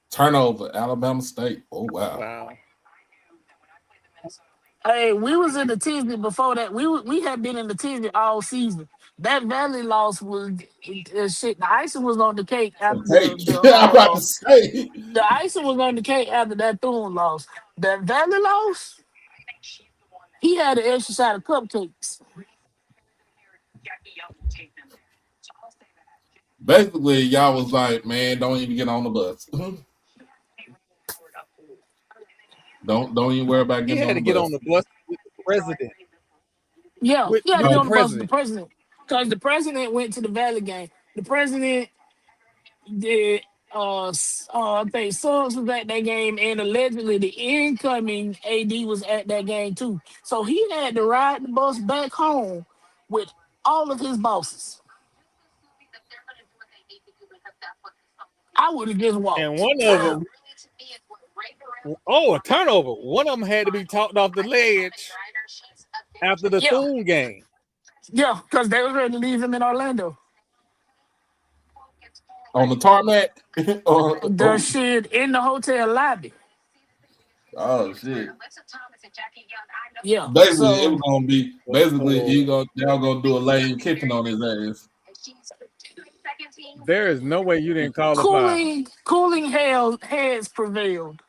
Turnover, Alabama State. Oh wow. Wow. Hey, we was in the tizzy before that. We had been in the tizzy all season. That Valley loss was shit. The icing was on the cake after Hey, I'm about to say. the icing was on the cake after that Thune loss. That Valley loss, he had an extra side of cupcakes. Basically, y'all was like, man, don't even get on the bus. don't even worry about He getting had on to the get bus. on the bus with the president. Yeah, he had to With get the on the bus with the president. president because the president went to the Valley game. The president did. I think Suggs was at that game, and allegedly the incoming AD was at that game too. So he had to ride the bus back home with all of his bosses. I would have just And walked. one of them, a turnover. One of them had to be talked off the ledge after the Yeah, Thune game. yeah, because they was ready to leave him in Orlando. On the tarmac. The shit in the hotel lobby. Oh shit. Yeah, Basically, it so was gonna be y'all gonna do a lane kicking on his ass. There is no way you didn't call a foul. cooling heads prevailed.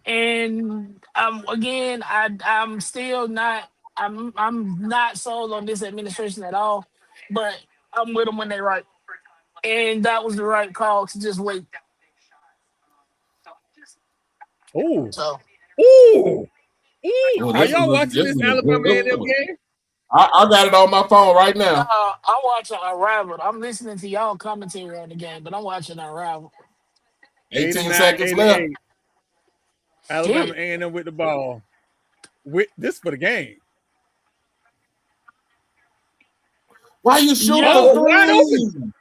And again, I'm still not I'm not sold on this administration at all, but I'm with them when they right. And that was the right call to just wait. Ooh. So Ooh. Oh, Are this y'all was watching this a Alabama good A&M one. game? I got it on my phone right nah, now. I'm watching Unraveled. I'm listening to y'all commentary on the game, but I'm watching Unraveled. 18 89, seconds left. 88. Alabama Shit. A&M with the ball. With this for the game. Why you shoot the Oh, wide open. three?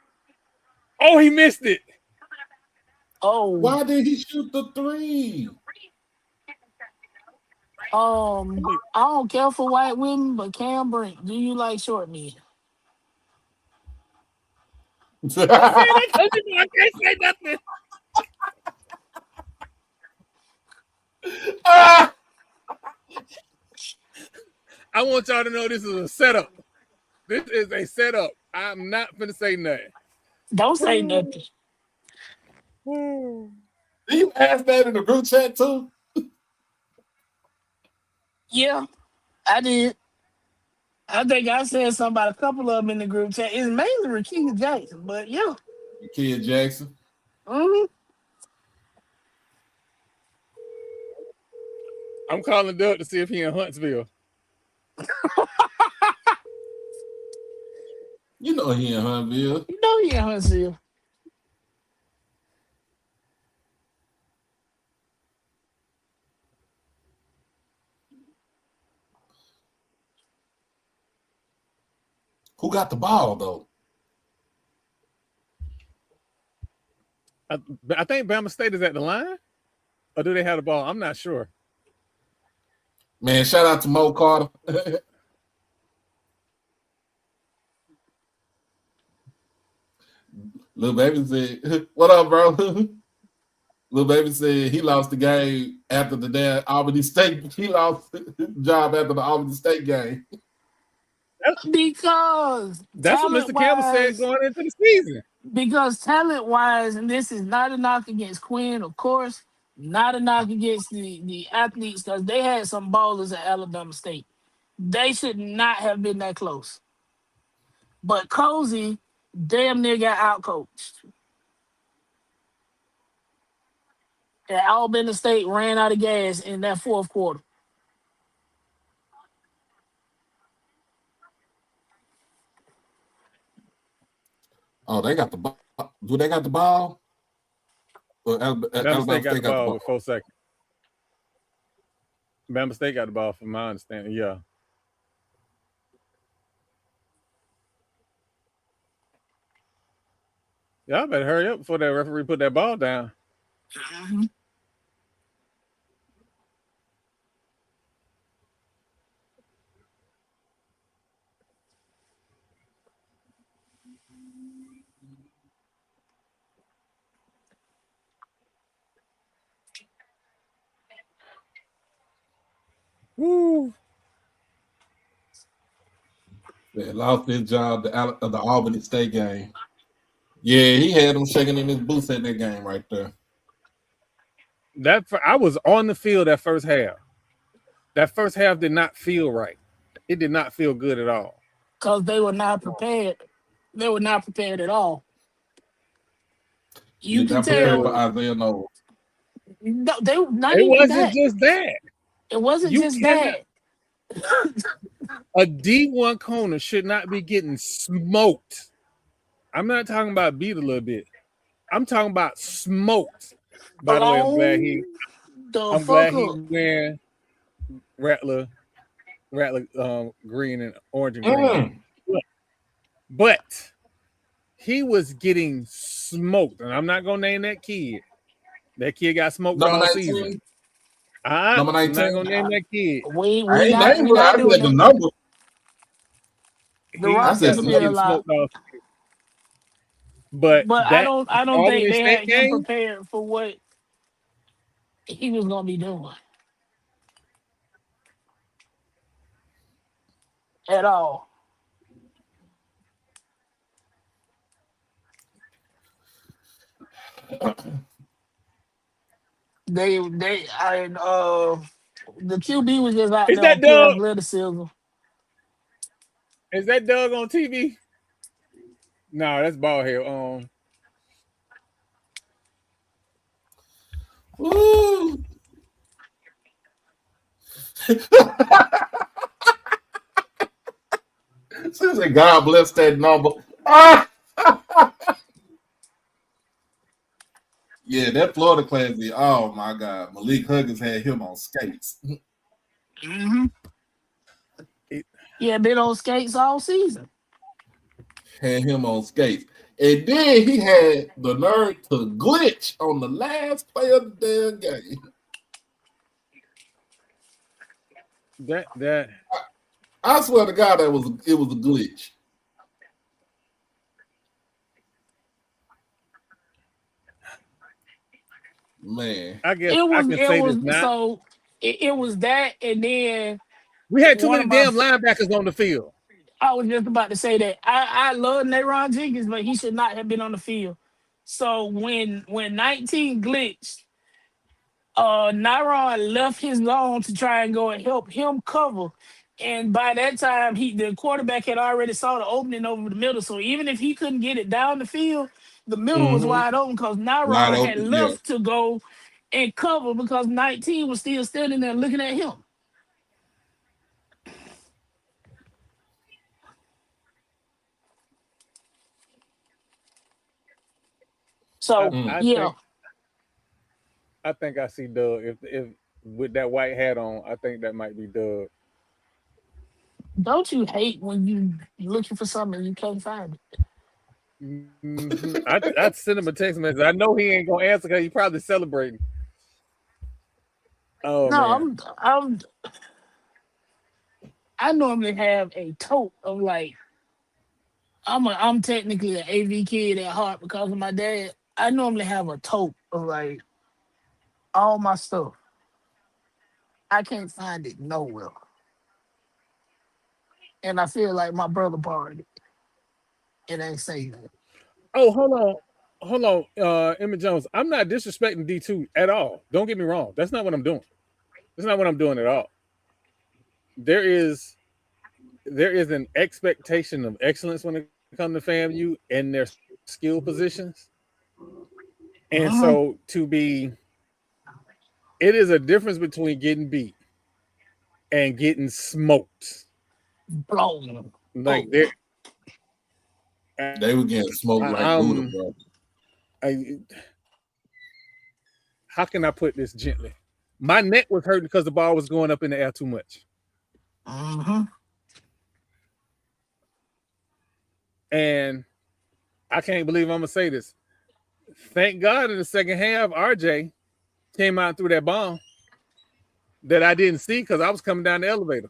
Oh, he missed it. Oh, Why did he shoot the three? I don't care for white women, but Cam Brink, do you like short men? Don't say that, Coach. I can't say nothing. I want y'all to know this is a setup. This is a setup. I'm not going to say nothing. Don't say nothing. Did you ask that in the group chat too? Yeah, I did. I think I said something about a couple of them in the group chat. It's mainly Rakeem Jackson, but yeah. Kid Jackson. Mm-hmm. I'm calling Doug to see if he in Huntsville. You know he in Huntsville. You know he in Huntsville. Who got the ball though? I think Bama State is at the line. Or do they have the ball? I'm not sure. Man, shout out to Mo Carter. Little baby said, "What up, bro?" Little baby said he lost the game after the damn Albany State. He lost his job after the Albany State game. Because That's what Mr. Campbell said going into the season. Because talent-wise, and this is not a knock against Quinn, of course, not a knock against the athletes, because they had some ballers at Alabama State. They should not have been that close. But Cozy damn near got outcoached. And Alabama State ran out of gas in that fourth quarter. Oh, they got the ball. Do they got the ball? Well, Bama State got the ball ball. with 4 seconds. Bama State got the ball, from my understanding. Yeah. Y'all better hurry up before that referee put that ball down. Mhm. Woo. Yeah, lost his job the Albany State game. Yeah, he had him shaking in his boots at that game right there. I was on the field that first half. That first half did not feel right. It did not feel good at all. Because they were not prepared. They were not prepared at all. You're You can not prepared for tell. Isaiah Knowles. No, they not It even wasn't that. just that. It wasn't You just cannot. that. A D1 corner should not be getting smoked. I'm not talking about beat a little bit. I'm talking about smoked. By the way, I'm glad he wearing Rattler green and orange and green. But he was getting smoked, and I'm not gonna name that kid. That kid got smoked Number all 19? season. Number I'm not 19? gonna name that kid. I ain't named it. I said the number. The He I Rockets said was the still number. getting alive. smoked all season. But I that don't think Albany they State had him game, prepared for what he was gonna be doing at all. The QB was just out is there on that pure Doug? athleticism. Is that Doug on TV? No, that's Ballhead. Ooh. Seriously, God bless that number. Yeah, that Florida class. Oh my God, Malik Huggins had him on skates. Mm-hmm. Yeah, been on skates all season. Had him on skates, and then he had the nerve to glitch on the last play of the damn game. That I swear to God, it was a glitch. Man, I guess It I was can it say this was now. so it was that, and then We had too one many of my damn linebackers on the field. I was just about to say that I love Nayron Jenkins, but he should not have been on the field. So when 19 glitched, Nayron left his zone to try and go and help him cover. And by that time, the quarterback had already saw the opening over the middle. So even if he couldn't get it down the field, the middle was wide open because wide Nayron had open. Yeah, left to go and cover because 19 was still standing there looking at him. So yeah, I think I see Doug. If with that white hat on, I think that might be Doug. don't you hate when you looking for something and you can't find it? Mm-hmm. I'd send him a text message. I know he ain't gonna answer because he's probably celebrating. Oh No, man, I normally have a tote of like I'm technically an AV kid at heart because of my dad. I normally have a tote of like all my stuff. I can't find it nowhere, and I feel like my brother borrowed it. It ain't saying that. Oh, hold on, Emmett Jones. I'm not disrespecting D2 at all. Don't get me wrong. That's not what I'm doing. That's not what I'm doing at all. There is an expectation of excellence when it comes to FAMU and their skill positions, and so it is a difference between getting beat and getting smoked. Blown. Like they were getting smoked like Buddha, bro. How can I put this gently? My neck was hurting because the ball was going up in the air too much. And I can't believe I'm gonna say this. Thank God in the second half, RJ came out through that bomb that I didn't see because I was coming down the elevator.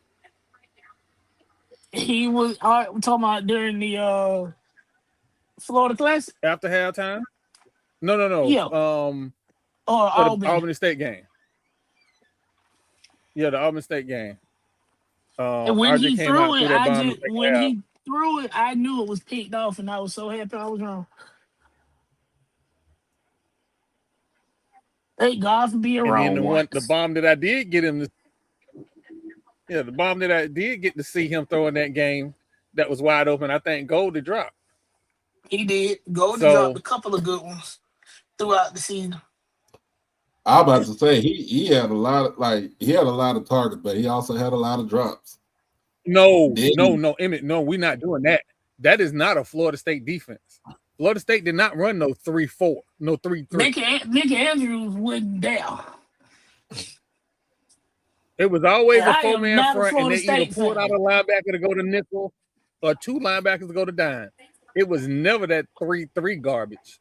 He was we're talking about during the Florida Classic after halftime. No. Yeah. Or for the Albany. Albany State game. Yeah, the Albany State game. And when RJ he came out threw through it, that bomb in the second half. he threw it, I knew it was picked off, and I was so happy I was wrong. Thank God for being And wrong. then the bomb that I did get him the bomb that I did get to see him throw in that game that was wide open, I think Goldie dropped. He did. Goldie dropped a couple of good ones throughout the season. I was about to say he had a lot of targets, but he also had a lot of drops. No, Emmett, no, we're not doing that. That is not a Florida State defense. Florida State did not run no 3-4, no 3-3. Nick Andrews went down. It was always And a I am four-man not a front, and Florida they either State pulled fan. out a linebacker to go to nickel or two linebackers to go to dime. It was never that 3-3 garbage.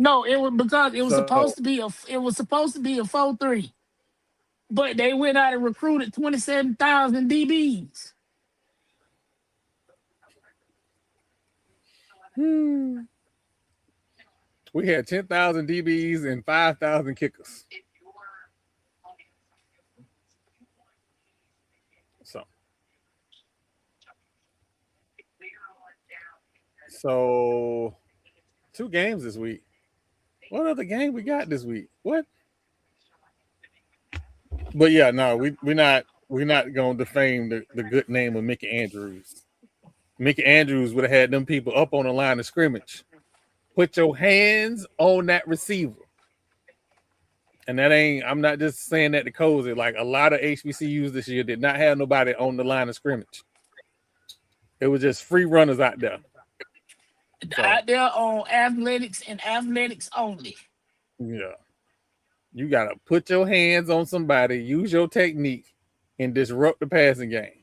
No, it was because it was supposed to be a 4-3. But they went out and recruited 27,000 DBs. We had 10,000 DBs and 5,000 kickers. So 2 games this week. What other game we got this week? What? But yeah, no, we're not gonna defame the good name of Mickey Andrews. Mickey Andrews would have had them people up on the line of scrimmage. Put your hands on that receiver. And I'm not just saying that to cozy. Like a lot of HBCUs this year did not have nobody on the line of scrimmage. It was just free runners out there. Out there on athletics and athletics only. Yeah. You got to put your hands on somebody, use your technique, and disrupt the passing game.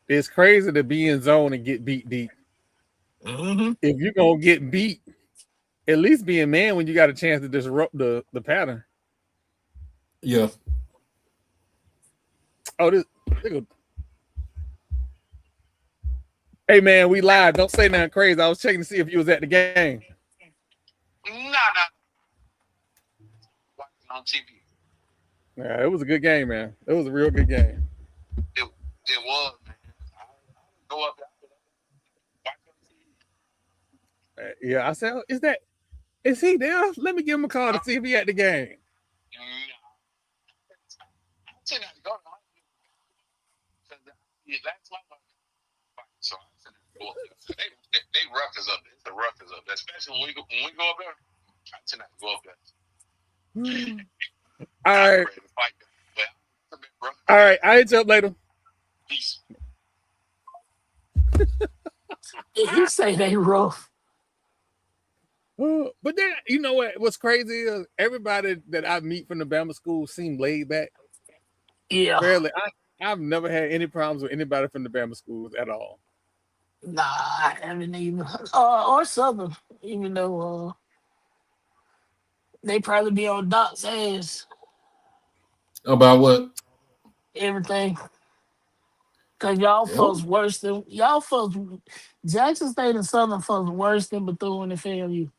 It's crazy to be in zone and get beat deep. Mm-hmm. If you're going to get beat, at least be a man when you got a chance to disrupt the pattern. Yeah. Oh, hey, man, we live. Don't say nothing crazy. I was checking to see if you was at the game. Nah. Watching on TV. Yeah, it was a good game, man. It was a real good game. It was, man. I go up there. Yeah, I said, is he there? Let me give him a call to see if he at the game. So I said, they ruckus up there. It's the ruckus up there. Especially when we go up there. I tend not to go up there. All right. I'll hit you up later. Peace. If you say they rough. But then, you know what's crazy is everybody that I meet from the Bama school seem laid back. Yeah. Fairly. I've never had any problems with anybody from the Bama schools at all. Nah, I haven't even. Or Southern, even though they probably be on Doc's ass. About what? Everything. Cause y'all folks worse than y'all folks. Jackson State and Southern folks worse than Bethune and FAMU.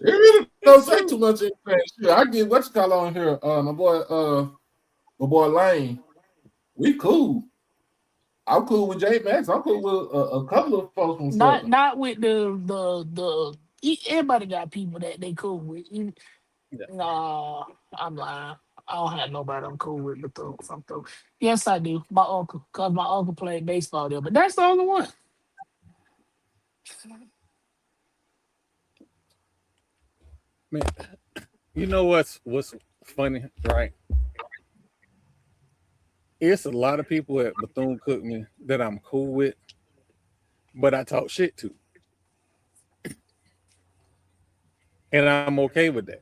It really don't say too much in shit. I get what you call on here. My boy Lane. We cool. I'm cool with J Max. I'm cool with a couple of folks from Southern. Not with the everybody got people that they cool with. Nah, I'm lying. I don't have nobody I'm cool with Bethune. Yes, I do. My uncle, cause my uncle played baseball there, but that's the only one. Man, you know what's funny, right? It's a lot of people at Bethune-Cookman that I'm cool with, but I talk shit to. And I'm okay with that.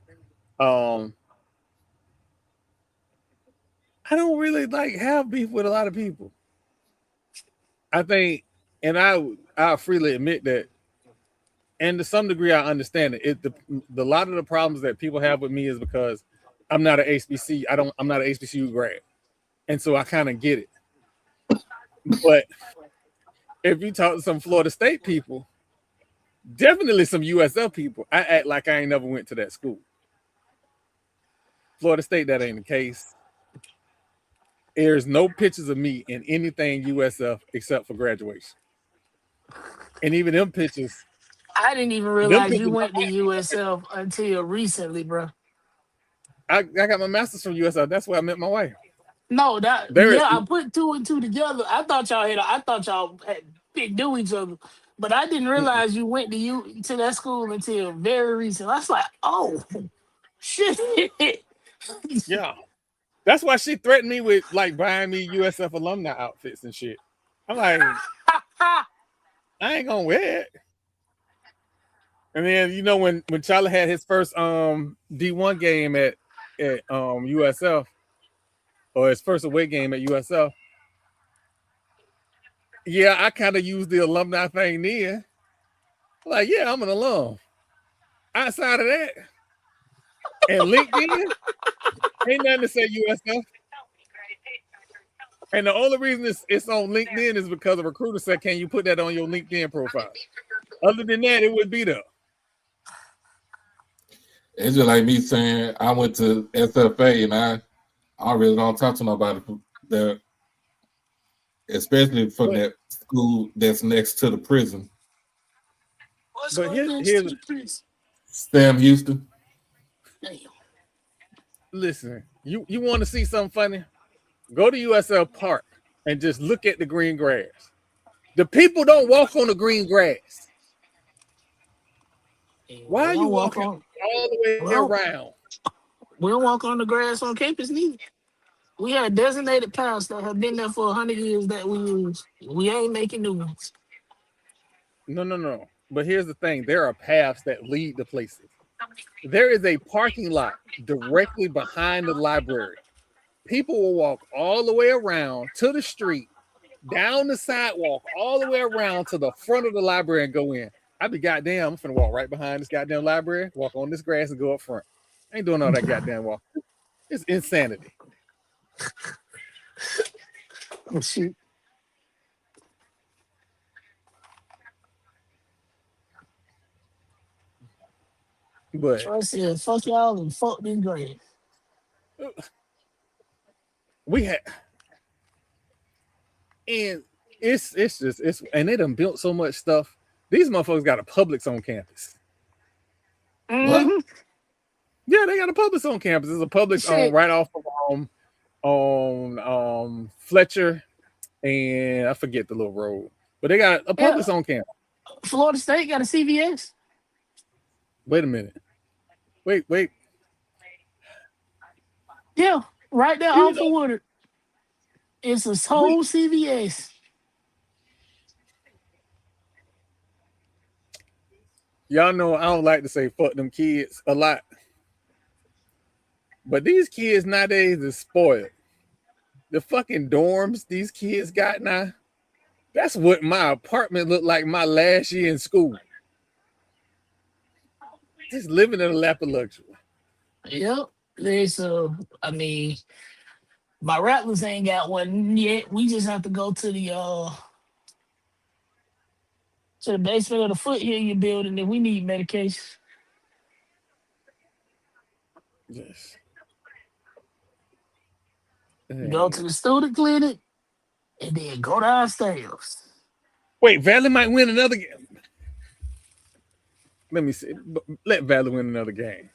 I don't really have beef with a lot of people. I think, and I freely admit that, and to some degree I understand it. The lot of the problems that people have with me is because I'm not an HBC. I'm not an HBCU grad, and so I kind of get it. But if you talk to some Florida State people, definitely some USF people, I act like I ain't never went to that school. Florida State, that ain't the case. There's no pictures of me in anything USF except for graduation. And even them pictures. I didn't even realize you went to USF until recently, bro. I got my master's from USF. That's where I met my wife. No, I put two and two together. I thought y'all had big do each other, but I didn't realize you went to that school until very recent. I was like, oh shit. Yeah. That's why she threatened me with like buying me USF alumni outfits and shit. I'm like, I ain't gonna wear it. And then when Charlie had his first D1 game at USF, or his first away game at USF, yeah, I kind of used the alumni thing then. Like, yeah, I'm an alum. Outside of that, and LinkedIn, ain't nothing to say USF. And the only reason it's on LinkedIn is because a recruiter said, can you put that on your LinkedIn profile? Other than that, it would be there. It's just like me saying I went to SFA and I really don't talk to nobody there, especially from that school that's next to the prison. But here's Sam Houston. Listen, you want to see something funny? Go to USL Park and just look at the green grass. The people don't walk on the green grass. Why are you walking all the way around? We don't walk on the grass on campus neither. We have designated paths that have been there for 100 years that we use. We ain't making new ones. No. But here's the thing. There are paths that lead to places. There is a parking lot directly behind the library. People will walk all the way around to the street, down the sidewalk, all the way around to the front of the library and go in. I'd be goddamn, I'm finna walk right behind this goddamn library, walk on this grass and go up front. I ain't doing all that goddamn walk. It's insanity. Oh, shoot. But I said, fuck y'all and fuck this grass. We had, and it's and they done built so much stuff. These motherfuckers got a Publix on campus. Mm-hmm. What? Yeah, they got a Publix on campus. There's a Publix right off of Fletcher, and I forget the little road, but they got a Publix on campus. Florida State got a CVS. Wait a minute. Wait. Yeah, right there off of Woodard. It's a whole CVS. Y'all know I don't like to say fuck them kids a lot. But these kids nowadays is spoiled. The fucking dorms these kids got now, that's what my apartment looked like my last year in school. Just living in a lap of luxury. Yep. There's my Rattlers ain't got one yet. We just have to go to the basement of the Foothill building if we need medication. Yes. Go to the student clinic and then go downstairs. Wait, Valley might win another game. Let me see. Let Valley win another game.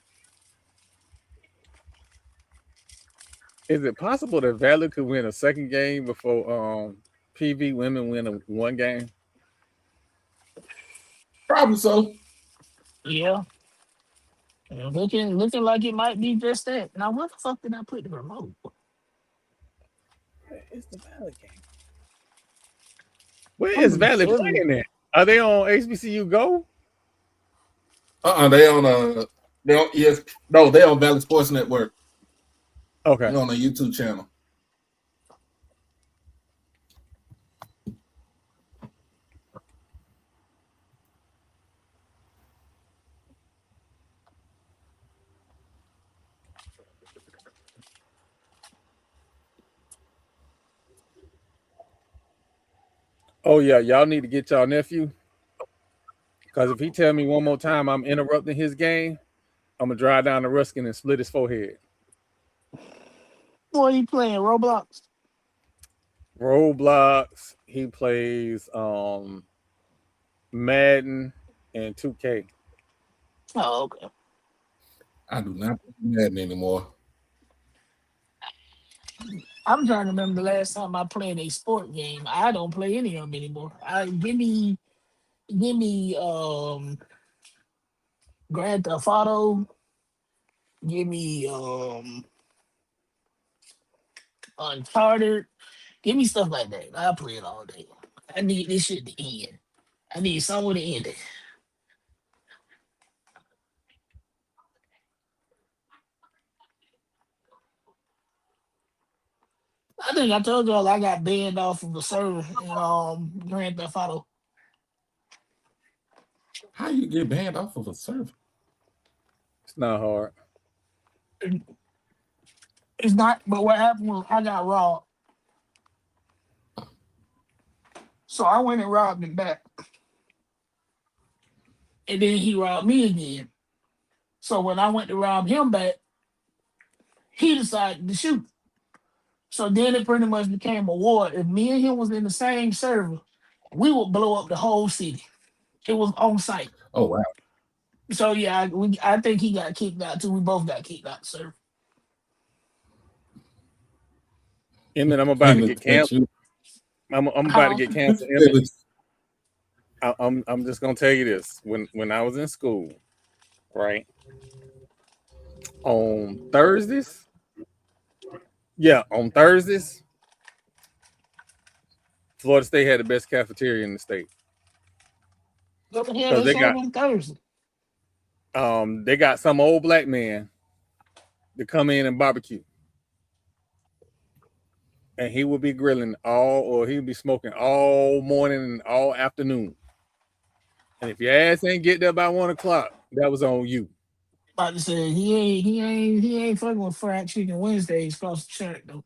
Is it possible that Valley could win a second game before PV women win one game? Probably so. Yeah. Looking like it might be just that. Now, what the fuck did I put the remote? It's the Valley game. Where is Valley playing at? Are they on HBCU Go? They on Valley Sports Network. Okay. They're on the YouTube channel. Oh yeah, y'all need to get y'all nephew. Because if he tell me one more time I'm interrupting his game, I'm gonna drive down to Ruskin and split his forehead. What are you playing? Roblox? Roblox. He plays Madden and 2K. Oh, okay. I do not play Madden anymore. I'm trying to remember the last time I played a sport game. I don't play any of them anymore. Give me Grand Theft Auto. Give me Uncharted. Give me stuff like that. I'll play it all day. I need this shit to end. I need somewhere to end it. I think I told y'all I got banned off of the server in Grand Theft Auto. How you get banned off of a server? It's not hard. It's not, but what happened was I got robbed. So I went and robbed him back. And then he robbed me again. So when I went to rob him back, he decided to shoot. So then it pretty much became a war. If me and him was in the same server, we would blow up the whole city. It was on site. Oh wow. So yeah, I think he got kicked out too. We both got kicked out the server. Emmett, I'm about to get canceled. I'm about to get canceled. Emmett. I'm just gonna tell you this. When I was in school, right? On Thursdays, Florida State had the best cafeteria in the state. What the hell they got on Thursday? They got some old black man to come in and barbecue. And he would be grilling he would be smoking all morning and all afternoon. And if your ass ain't get there by 1 o'clock, that was on you. About to say he ain't fucking with fried chicken Wednesdays across the church though.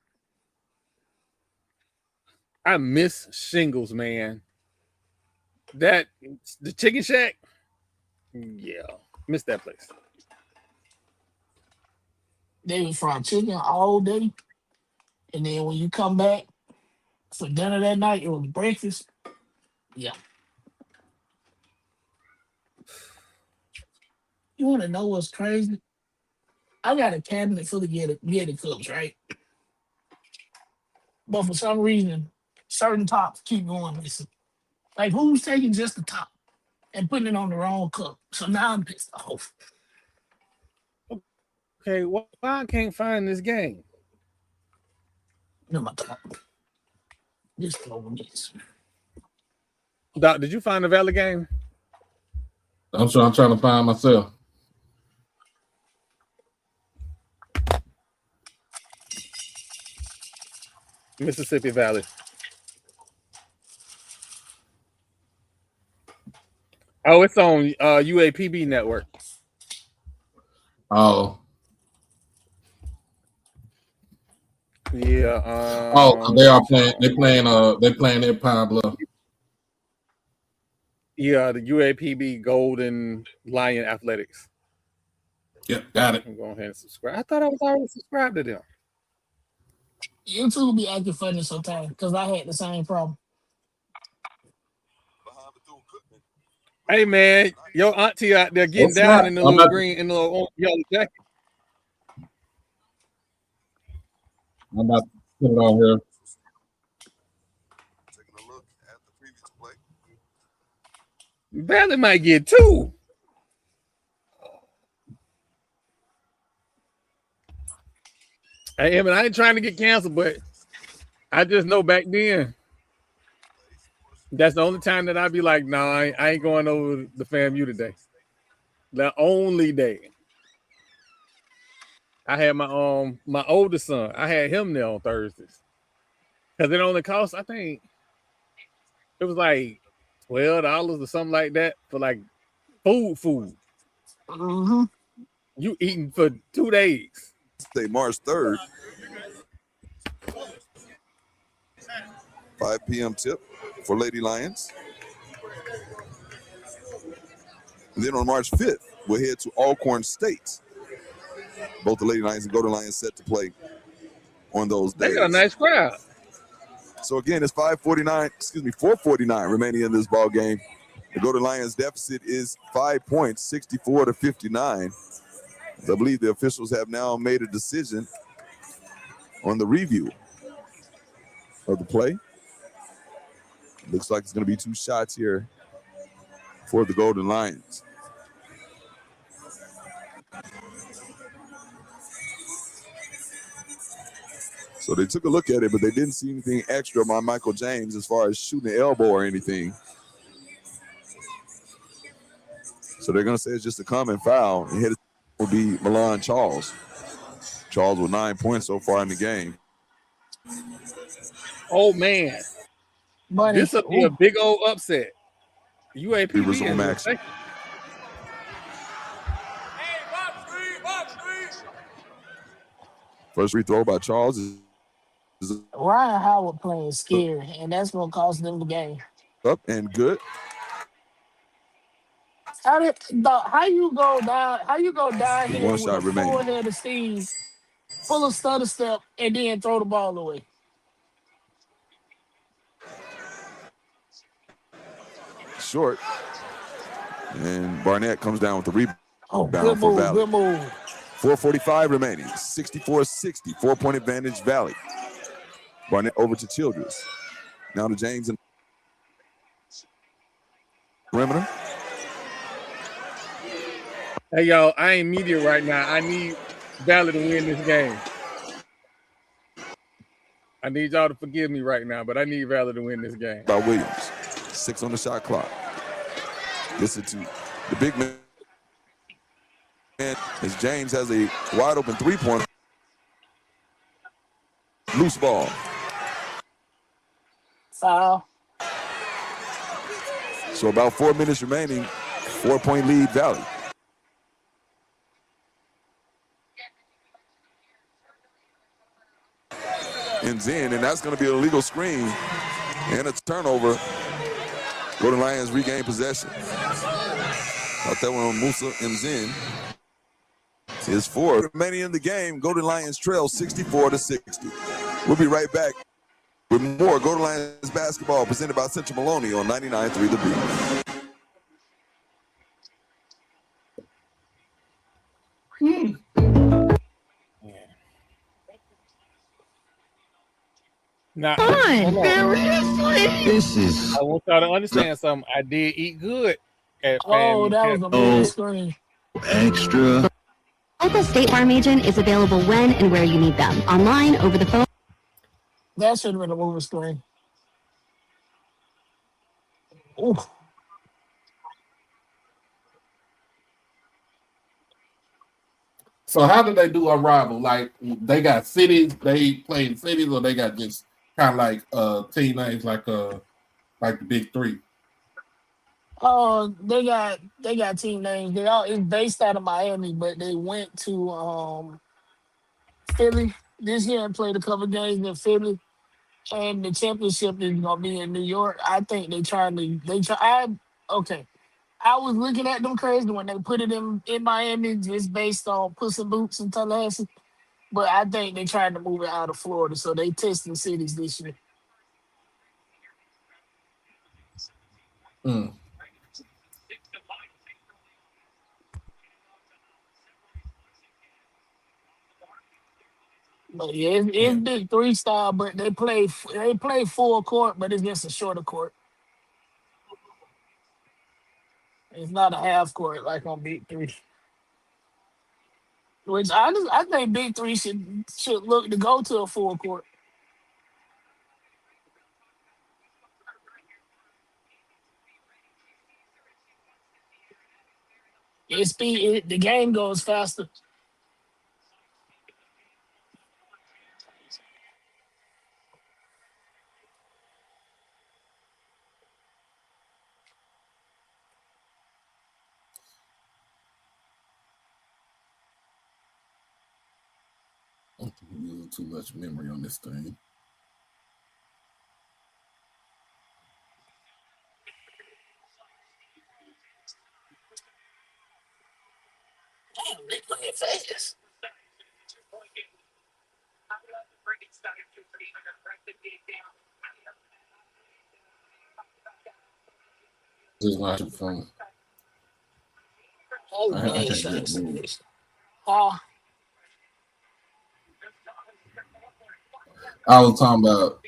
I miss Shingles, man. The Chicken Shack, yeah, miss that place. They was fried chicken all day, and then when you come back for dinner that night, it was breakfast. Yeah. You want to know what's crazy? I got a cabinet full of Yeti cups, right? But for some reason, certain tops keep going missing. Like, who's taking just the top and putting it on the wrong cup? So now I'm pissed off. Okay, why I can't find this game? No, my top. Just throw this. Doc, did you find the Valley game? I'm trying to find myself. Mississippi Valley. Oh, it's on UAPB network. Oh. Yeah. They are playing. They're playing at Pine Bluff. Yeah, the UAPB Golden Lion Athletics. Yep, got it. I'm going ahead and subscribe. I thought I was already subscribed to them. YouTube be acting funny sometimes because I had the same problem. Hey man, your auntie out there getting down in the little green in the little yellow jacket. I'm about to put it on here. Taking a look at the previous play. Valley might get two. Hey, I ain't trying to get canceled, but I just know back then that's the only time that I'd be like, nah, I ain't going over the FAMU today. The only day. I had my my oldest son. I had him there on Thursdays. Because it only cost, I think, it was like $12 or something like that for like food. Mm-hmm. You eating for 2 days. Say March 3rd. 5 p.m. tip for Lady Lions. And then on March 5th, we'll head to Alcorn State. Both the Lady Lions and Golden Lions set to play on those They days. got a nice crowd. So again, it's 4:49 remaining in this ball game. The Golden Lions deficit is 5 points, 64-59. I believe the officials have now made a decision on the review of the play. Looks like it's going to be 2 shots here for the Golden Lions. So they took a look at it, but they didn't see anything extra by Michael James as far as shooting the elbow or anything. So they're going to say it's just a common foul. And hit will be Milan Charles. Charles with 9 points so far in the game. Oh, man. Bunny. This will be a big old upset. UAPB is home action. First free throw by Charles is Ryan Howard playing scary, and that's what cost them the game. up and good. How you go down here One with shot a remaining. full head of steam, full of stutter step, and then throw the ball away? Short. And Barnett comes down with the rebound Good for move, Valley. good move. 4:45 remaining. 64-60. 4-point advantage, Valley. Barnett over to Childress. Now to James and perimeter. Hey, y'all, I ain't media right now. I need Valley to win this game. I need y'all to forgive me right now, but I need Valley to win this game. By Williams. 6 on the shot clock. Listen to the big man. As James has a wide open 3-pointer. Loose ball. Foul. So about 4 minutes remaining. 4-point lead, Valley. Ends in, and that's going to be a legal screen and a turnover. Golden Lions regain possession. Got that one on Musa ends in. Is 4 remaining in the game. Golden Lions trail 64-60. We'll be right back with more Golden Lions basketball presented by Central Maloney on 99.3 The Beat. Now, This is I want y'all to understand something. I did eat good at Oh, FAMU. that was a big screen. extra. Local State Farm agent is available when and where you need them. Online, over the phone. That should have been a moving screen. Ooh. So how do they do a rival? Like they got cities, they play in cities, or they got just kind of like team names like the Big Three? Oh, they got team names. It's based out of Miami, but they went to Philly this year and played a couple games in Philly. And the championship is gonna be in New York. I think I was looking at them crazy when they put it in Miami just based on Puss in Boots and Tallahassee. But I think they tried to move it out of Florida, so they testing cities this year. But yeah, it's Big Three style, but they play full court, but it's just a shorter court. It's not a half court like on Big Three. Which I think Big Three should look to go to a full court. The game goes faster. I'm using too much memory on this thing. fast. Just gonna have to phone. All the I bad can't get shots. moved. I was talking about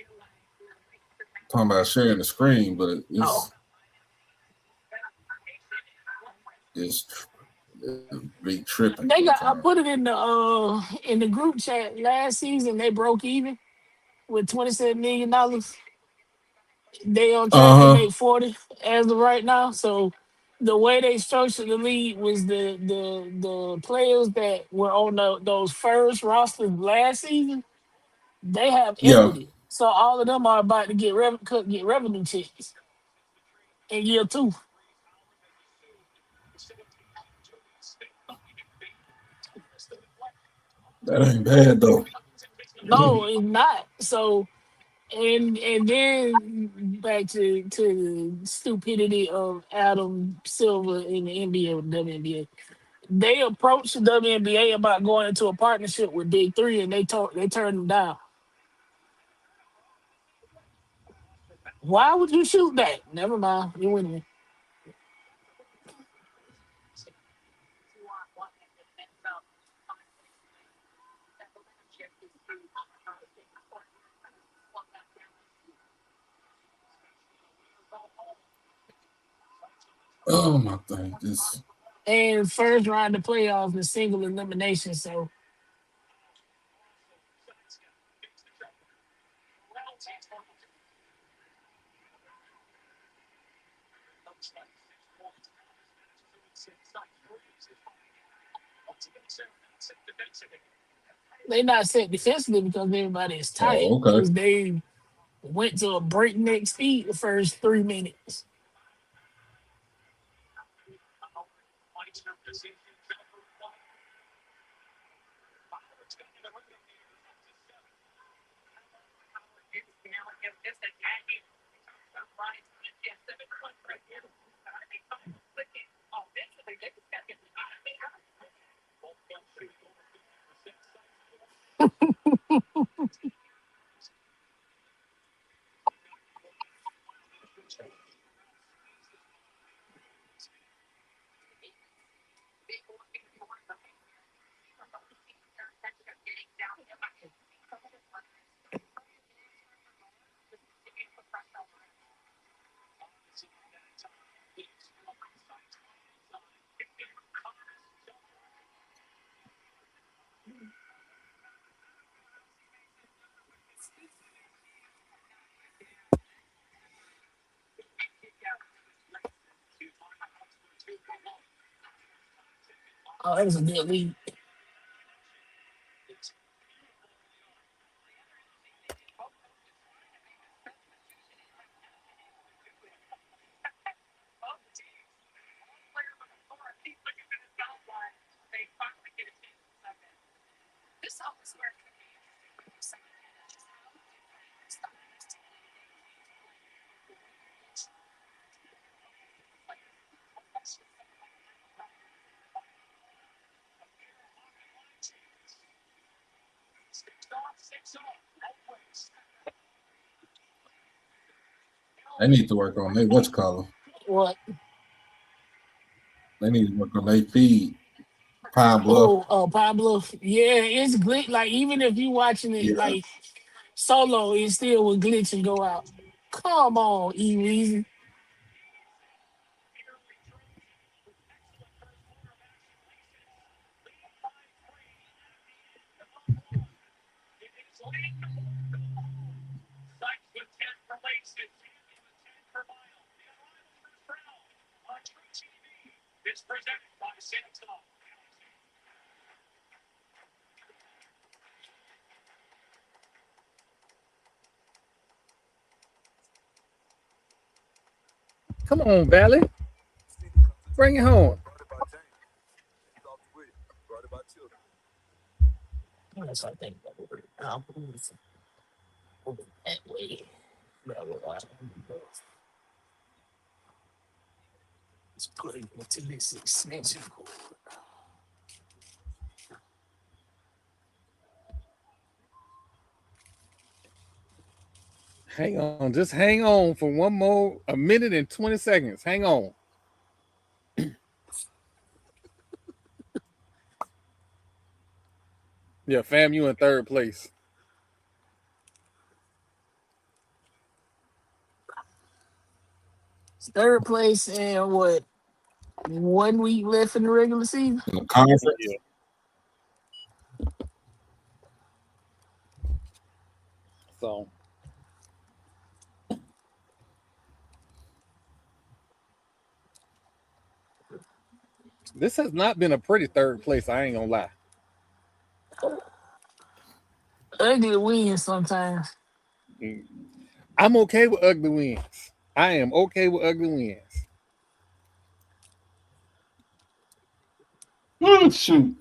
sharing the screen, but it's big tripping They got. I sometimes. put it in the group chat last season. They broke even with $27 million. They on track to make 40 as of right now. So the way they structured the league was the players that were on those first rosters last season. They have Yeah, equity, so all of them are about to get revenue checks in year 2. that ain't bad though. No, it's not. So and then back to the stupidity of Adam Silver in the NBA or WNBA. They approached the WNBA about going into a partnership with Big Three, and they turned them down. Why would you shoot that? Never mind, you winning. Oh my thing, this And first round of playoffs is single elimination, so they not set defensively because everybody is tight oh okay. because they went to a breakneck speed the first 3 minutes. Oh, that was a good lead. They need to work on their what's called. What? They need to work on their feed. Pine Bluff. Pablo. Yeah, it's glitch. Like even if you watching it Yeah. like solo, it still will glitch and go out. Come on, E Weezy. Come on, Valley. Bring it home. Unless I think that way. Let's put it into this extension cord. Hang on. Just hang on for a minute and 20 seconds. Hang on. Yeah, fam, you in third place. Third place and what? 1 week left in the regular season. In the conference. Yeah. So this has not been a pretty third place. I ain't gonna lie. Ugly wins sometimes. I'm okay with ugly wins. I am okay with ugly wins. Shoot.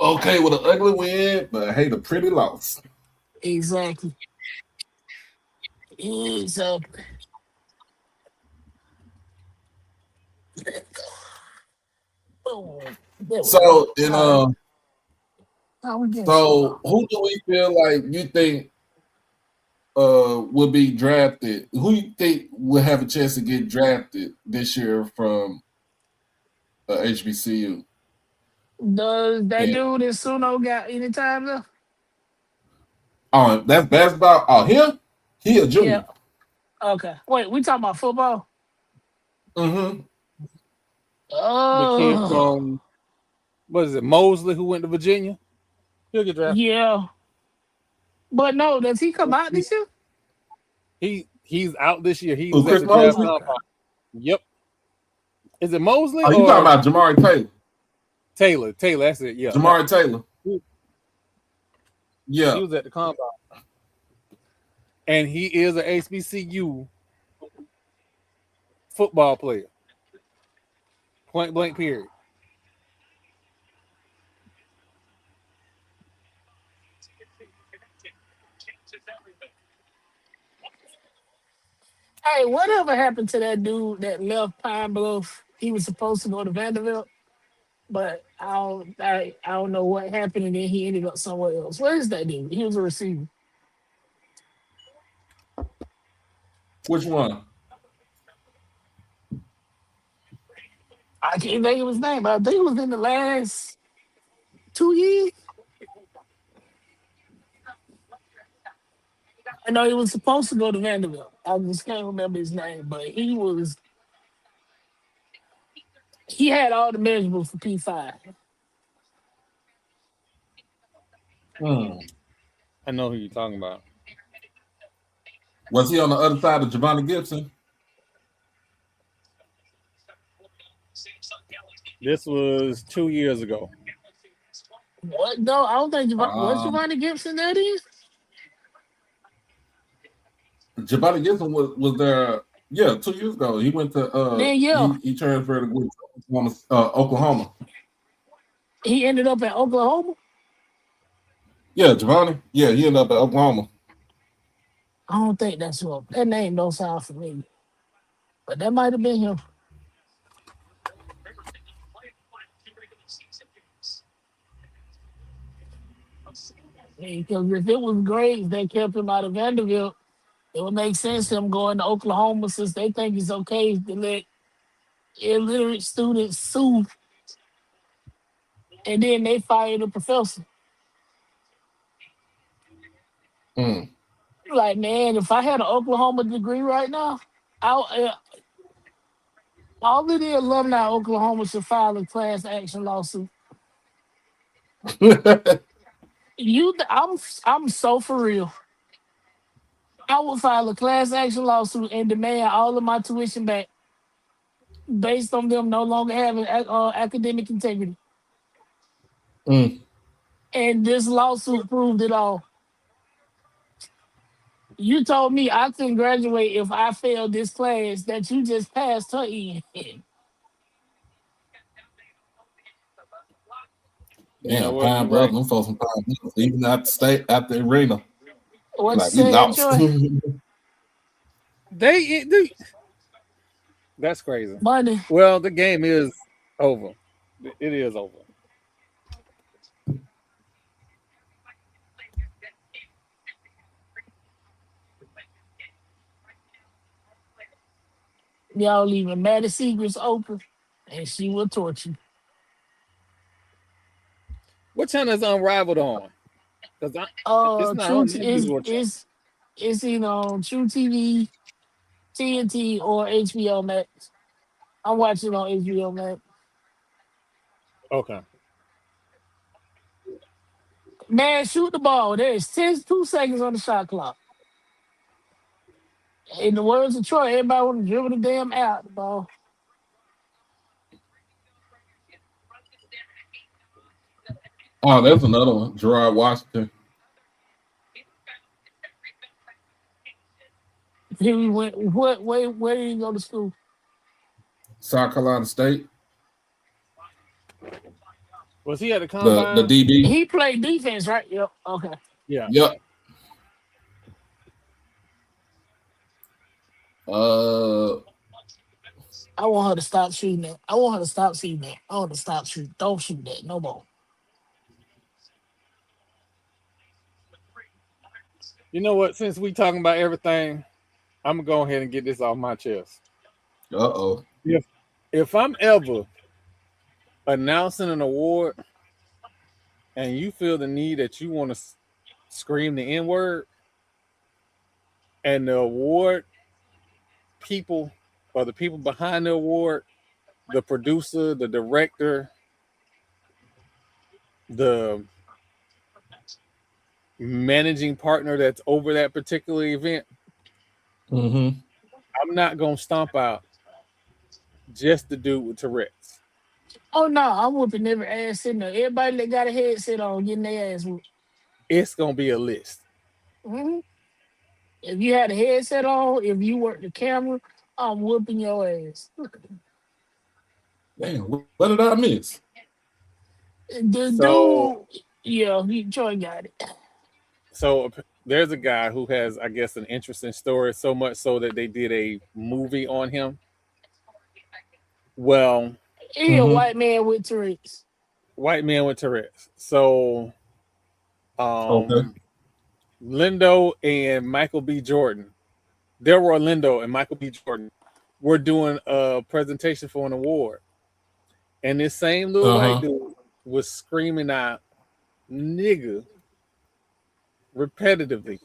Okay with an ugly win, but I hate a pretty loss. Exactly. Exactly. Oh, So, so who do we feel like you think will be drafted? Who you think will have a chance to get drafted this year from HBCU? Does that dude in Suno got any time left? Oh, that's basketball. Oh, he a junior. Yeah. Okay. Wait, we talking about football? Mm-hmm. The kid Oh, from what is it, Mosley, who went to Virginia? He'll get drafted. yeah. But no, does he come out this year? He's out this year. He Who, was at Chris the draft Mosley? combine. Yep. Is it Mosley? Oh, you talking about Jamari Taylor? Taylor, that's it. Yeah. Jamari Taylor. Yeah. He was at the combine. And he is an HBCU football player. Point blank period. Hey, whatever happened to that dude that left Pine Bluff? He was supposed to go to Vanderbilt, but I don't know what happened, and then he ended up somewhere else. Where is that dude? He was a receiver. Which one? I can't think of his name, but I think it was in the last 2 years. I know he was supposed to go to Vanderbilt. I just can't remember his name, but he had all the measurables for P5. I know who you're talking about. Was he on the other side of Javonte Gibson? This was 2 years ago. What? No, I don't think was Javonte Gibson that is? Javonte Gibson was there, 2 years ago. He went to he transferred to Oklahoma. He ended up at Oklahoma? Yeah, Javonte. Yeah, he ended up at Oklahoma. I don't think that's what that name don't sound familiar. But that might have been him. Because if it was grades that kept him out of Vanderbilt, it would make sense him going to Oklahoma since they think it's okay to let illiterate students sue. And then they fire the professor. Like, man, if I had an Oklahoma degree right now, all of the alumni of Oklahoma should file a class action lawsuit. I'm so for real. I would file a class action lawsuit and demand all of my tuition back based on them no longer having academic integrity. And this lawsuit proved it all. You told me I couldn't graduate if I failed this class that you just passed her in. Damn, Pine Bluff, them folks from Pine Bluff, even out the state, out the arena. What like, you we saying, lost. Troy? That's crazy. Money. Well, the game is over. It is over. Y'all leaving Maddie Secrets open, and she will torture you. What channel is Unrivaled on? Because it's not on the individual channel. It's either on True TV, TNT, or HBO Max. I'm watching on HBO Max. Okay. Man, shoot the ball. There's 2 seconds on the shot clock. In the words of Troy, everybody want to dribble the damn out the ball. Oh, there's another one. Gerard Washington. He went. Where did he go to school? South Carolina State. Was he at the combine? The DB. He played defense, right? Yep. Okay. Yeah. Yep. I want her to stop shooting that. I want her to stop shooting that. I want her to stop shooting. Don't shoot that no more. You know what? Since we talking about everything, I'm gonna go ahead and get this off my chest. Uh-oh. If I'm ever announcing an award and you feel the need that you want to scream the N-word, and the award people or the people behind the award, the producer, the director, the managing partner that's over that particular event, Mm-hmm. I'm not gonna stomp out just the dude with Tourette's. Oh no, I'm whooping every ass in there. Everybody that got a headset on, getting their ass whooped. It's gonna be a list. Mm-hmm. If you had a headset on, if you work the camera, I'm whooping your ass. Damn, what did I miss? Dude, yeah, Troy got it. So there's a guy who has, I guess, an interesting story, so much so that they did a movie on him. Well, He a white man with Tourette's. White man with Tourette's. So, Okay. Lindo and Michael B. Jordan, Delroy Lindo and Michael B. Jordan were doing a presentation for an award. And this same little white dude was screaming out, nigga, repetitively.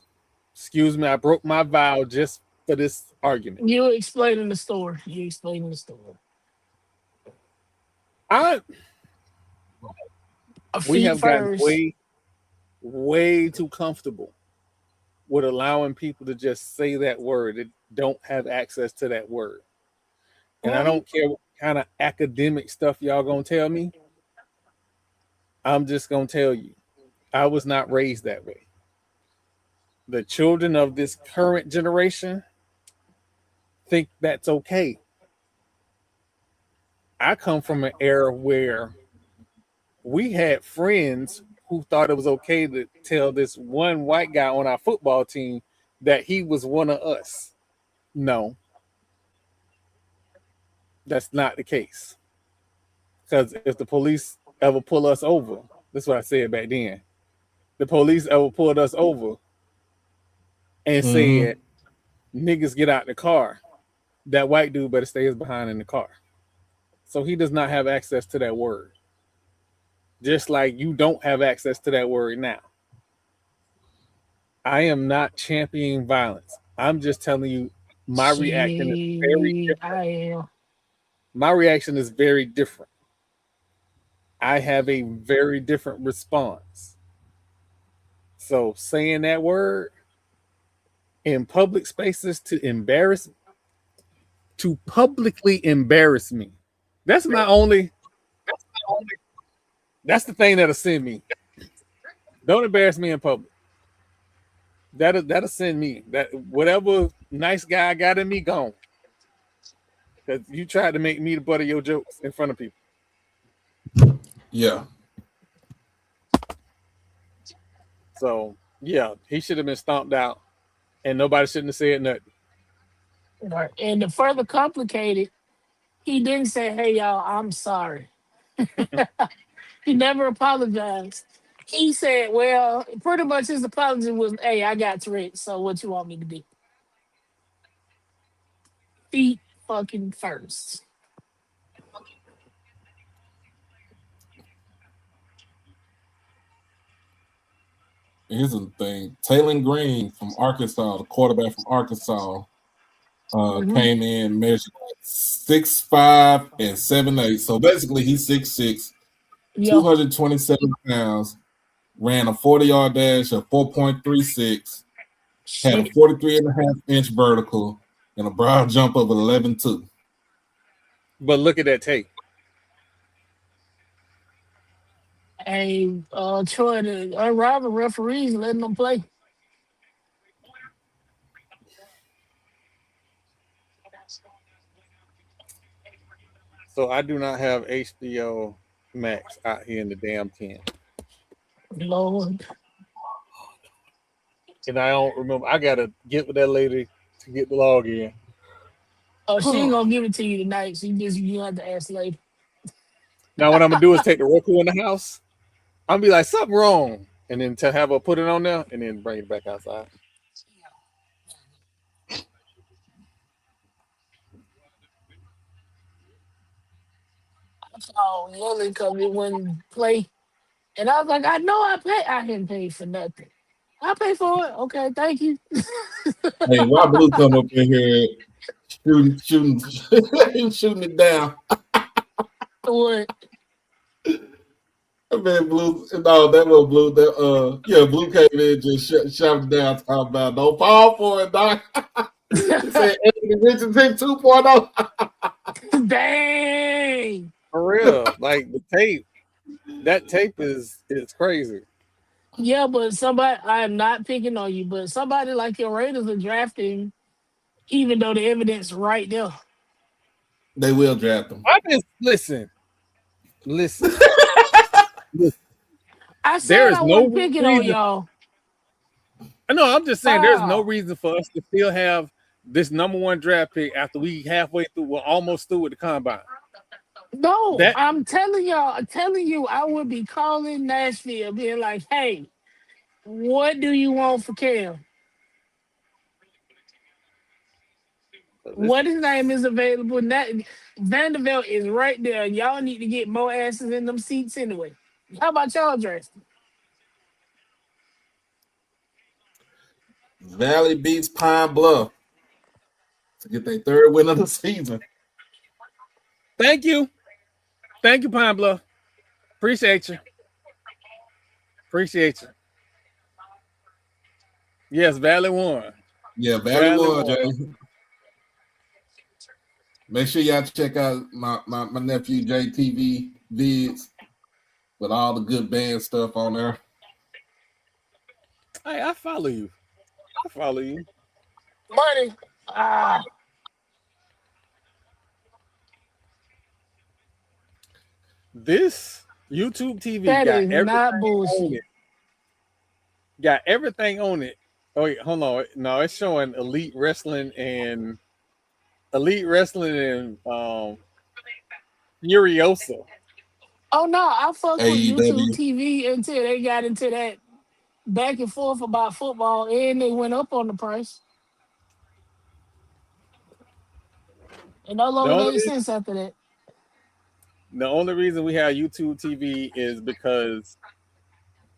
Excuse me, I broke my vow just for this argument. You explaining the story. We have gotten way too comfortable with allowing people to just say that word that don't have access to that word. And I don't care what kind of academic stuff y'all gonna tell me. I'm just gonna tell you, I was not raised that way. The children of this current generation think that's okay. I come from an era where we had friends who thought it was okay to tell this one white guy on our football team that he was one of us. No, that's not the case. Because if the police ever pull us over, that's what I said back then. The police ever pulled us over and said, niggas get out the car, that white dude better stay behind in the car. So he does not have access to that word. Just like you don't have access to that word now. I am not championing violence. I'm just telling you my reaction is very different. I am. My reaction is very different. I have a very different response. So saying that word in public spaces to publicly embarrass me. That's the thing that'll send me. Don't embarrass me in public. That'll send me. That whatever nice guy got in me, gone. Because you tried to make me the butt of your jokes in front of people. Yeah. So yeah, he should have been stomped out, and nobody shouldn't have said nothing. Right. And to further complicate it, he didn't say, "Hey y'all, I'm sorry." He never apologized. He said, "Well, pretty much his apology was, hey, I got Tourette's, so what you want me to do?" fucking first. Here's the thing. Taylor Green from Arkansas, the quarterback from Arkansas, came in measured 6'5" and 7'8". So basically he's 6'6", 227 pounds, ran a 40-yard dash of 4.36, had a 43.5-inch vertical, and a broad jump of 11.2. But look at that tape. Hey, Troy, the unrivaled referees letting them play. So I do not have HBO Max out here in the damn tent. Lord. And I don't remember. I gotta get with that lady to get the login. Oh, she ain't gonna give it to you tonight, so you have to ask later. Now what I'm gonna do is take the Roku in the house. I'm gonna be like, something wrong. And then to have her put it on there and then bring it back outside. Oh, Lily come in when play. And I was like, I know I didn't pay for nothing. I pay for it. Okay, thank you. Hey, why Blue come up in here shooting it down? What? I mean, Blue. No, that was Blue. Blue came in just shut it down. Talking about don't fall for it, Doc. He said Anthony Richardson 2.0. Dang. For real. Like the tape. That tape is crazy. Yeah, but somebody, I am not picking on you, but somebody like your Raiders are drafting, even though the evidence right there. They will draft them. Listen. I said I wasn't picking on y'all. No, I'm just saying there's no reason for us to still have this #1 draft pick after we halfway through, we're almost through with the combine. No, I'm telling you, I would be calling Nashville, being like, hey, what do you want for Cam? What his name is available. Vanderbilt is right there. Y'all need to get more asses in them seats anyway. How about y'all dressing? Valley beats Pine Bluff to get their third win of the season. Thank you, Pine Bluff. Appreciate you. Yes, Valley won. Yeah, Valley won, Jay. Make sure y'all check out my nephew JTV vids with all the good band stuff on there. Hey, I follow you. Money. This YouTube TV That got is everything not bullshit. on it. Got everything on it. Oh wait, hold on. No, it's showing Elite Wrestling and Furiosa. Oh no, I fucked with AEW. YouTube TV until they got into that back and forth about football, and they went up on the price. It no longer made sense after that. The only reason we have YouTube TV is because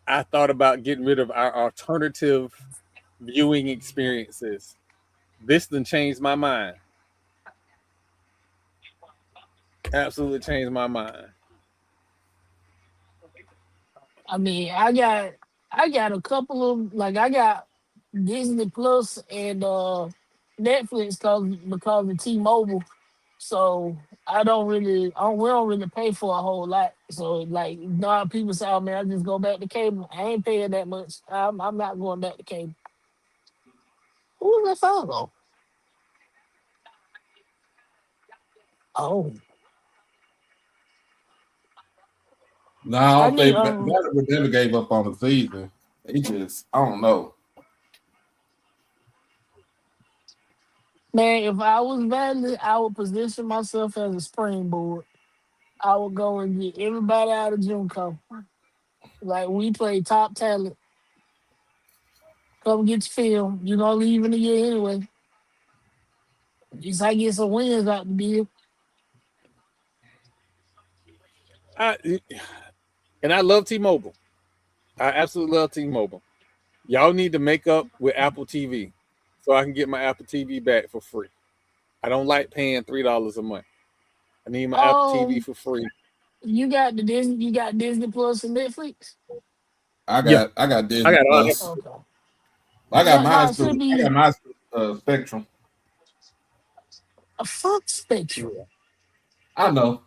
I thought about getting rid of our alternative viewing experiences. This done changed my mind. Absolutely changed my mind. I mean, I got a couple of I got Disney Plus and Netflix because of T-Mobile. So we don't really pay for a whole lot. So people say, oh man, I just go back to cable. I ain't paying that much. I'm not going back to cable. Who was that follow? Oh. No, I don't think Vanderbilt never gave up on the season. They just, I don't know. Man, if I was Vandy, I would position myself as a springboard. I would go and get everybody out of Junco. Like, we play top talent. Come get your film. You're going to leave in a year anyway. At least I get some wins out the deal. And I love T-Mobile. I absolutely love T-Mobile. Y'all need to make up with Apple TV so I can get my Apple TV back for free. I don't like paying $3 a month. I need my Apple TV for free. You got Disney Plus and Netflix? I got Disney I got all Plus. Okay. I got That mine should be I got my Spectrum. a fuck Spectrum. I know.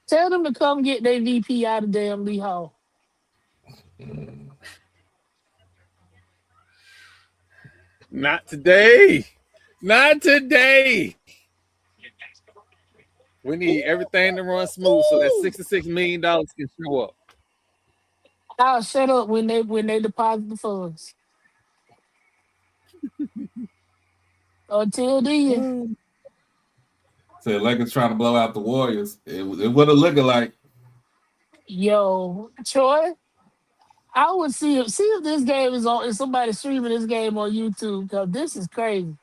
Tell them to come get their VP out of damn Lee Hall. Not today. Not today. We need everything to run smooth so that $66 million can show up. I'll shut up when they deposit the funds. Until then. So Lakers trying to blow out the Warriors. It would have looked like. Yo, Troy, I would see if this game is on, if somebody's streaming this game on YouTube, because this is crazy.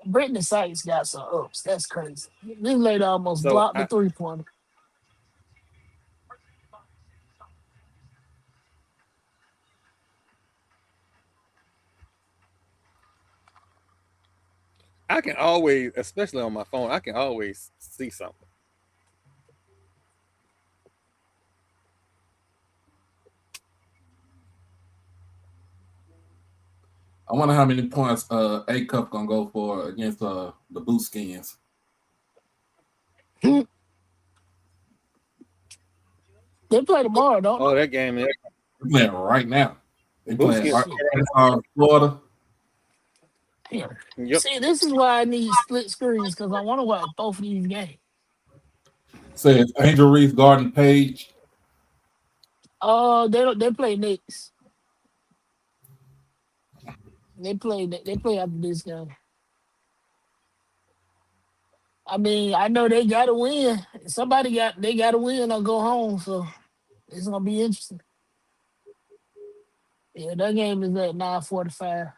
Brittany Sykes got some ups. That's crazy. This lady almost blocked the 3-pointer. I can always, especially on my phone, I can always see something. I wonder how many points A Cup gonna go for against the Boot Skins. They play tomorrow, don't they? Oh, that game is playing right now. They playing Skins. Florida. Yep. See, this is why I need split screens, because I want to watch both of these games. Says Angel Reese, Garden Page. Oh, they play next. They play after this game. I mean, I know they gotta win. They gotta win or go home, so it's gonna be interesting. Yeah, that game is at 9:45.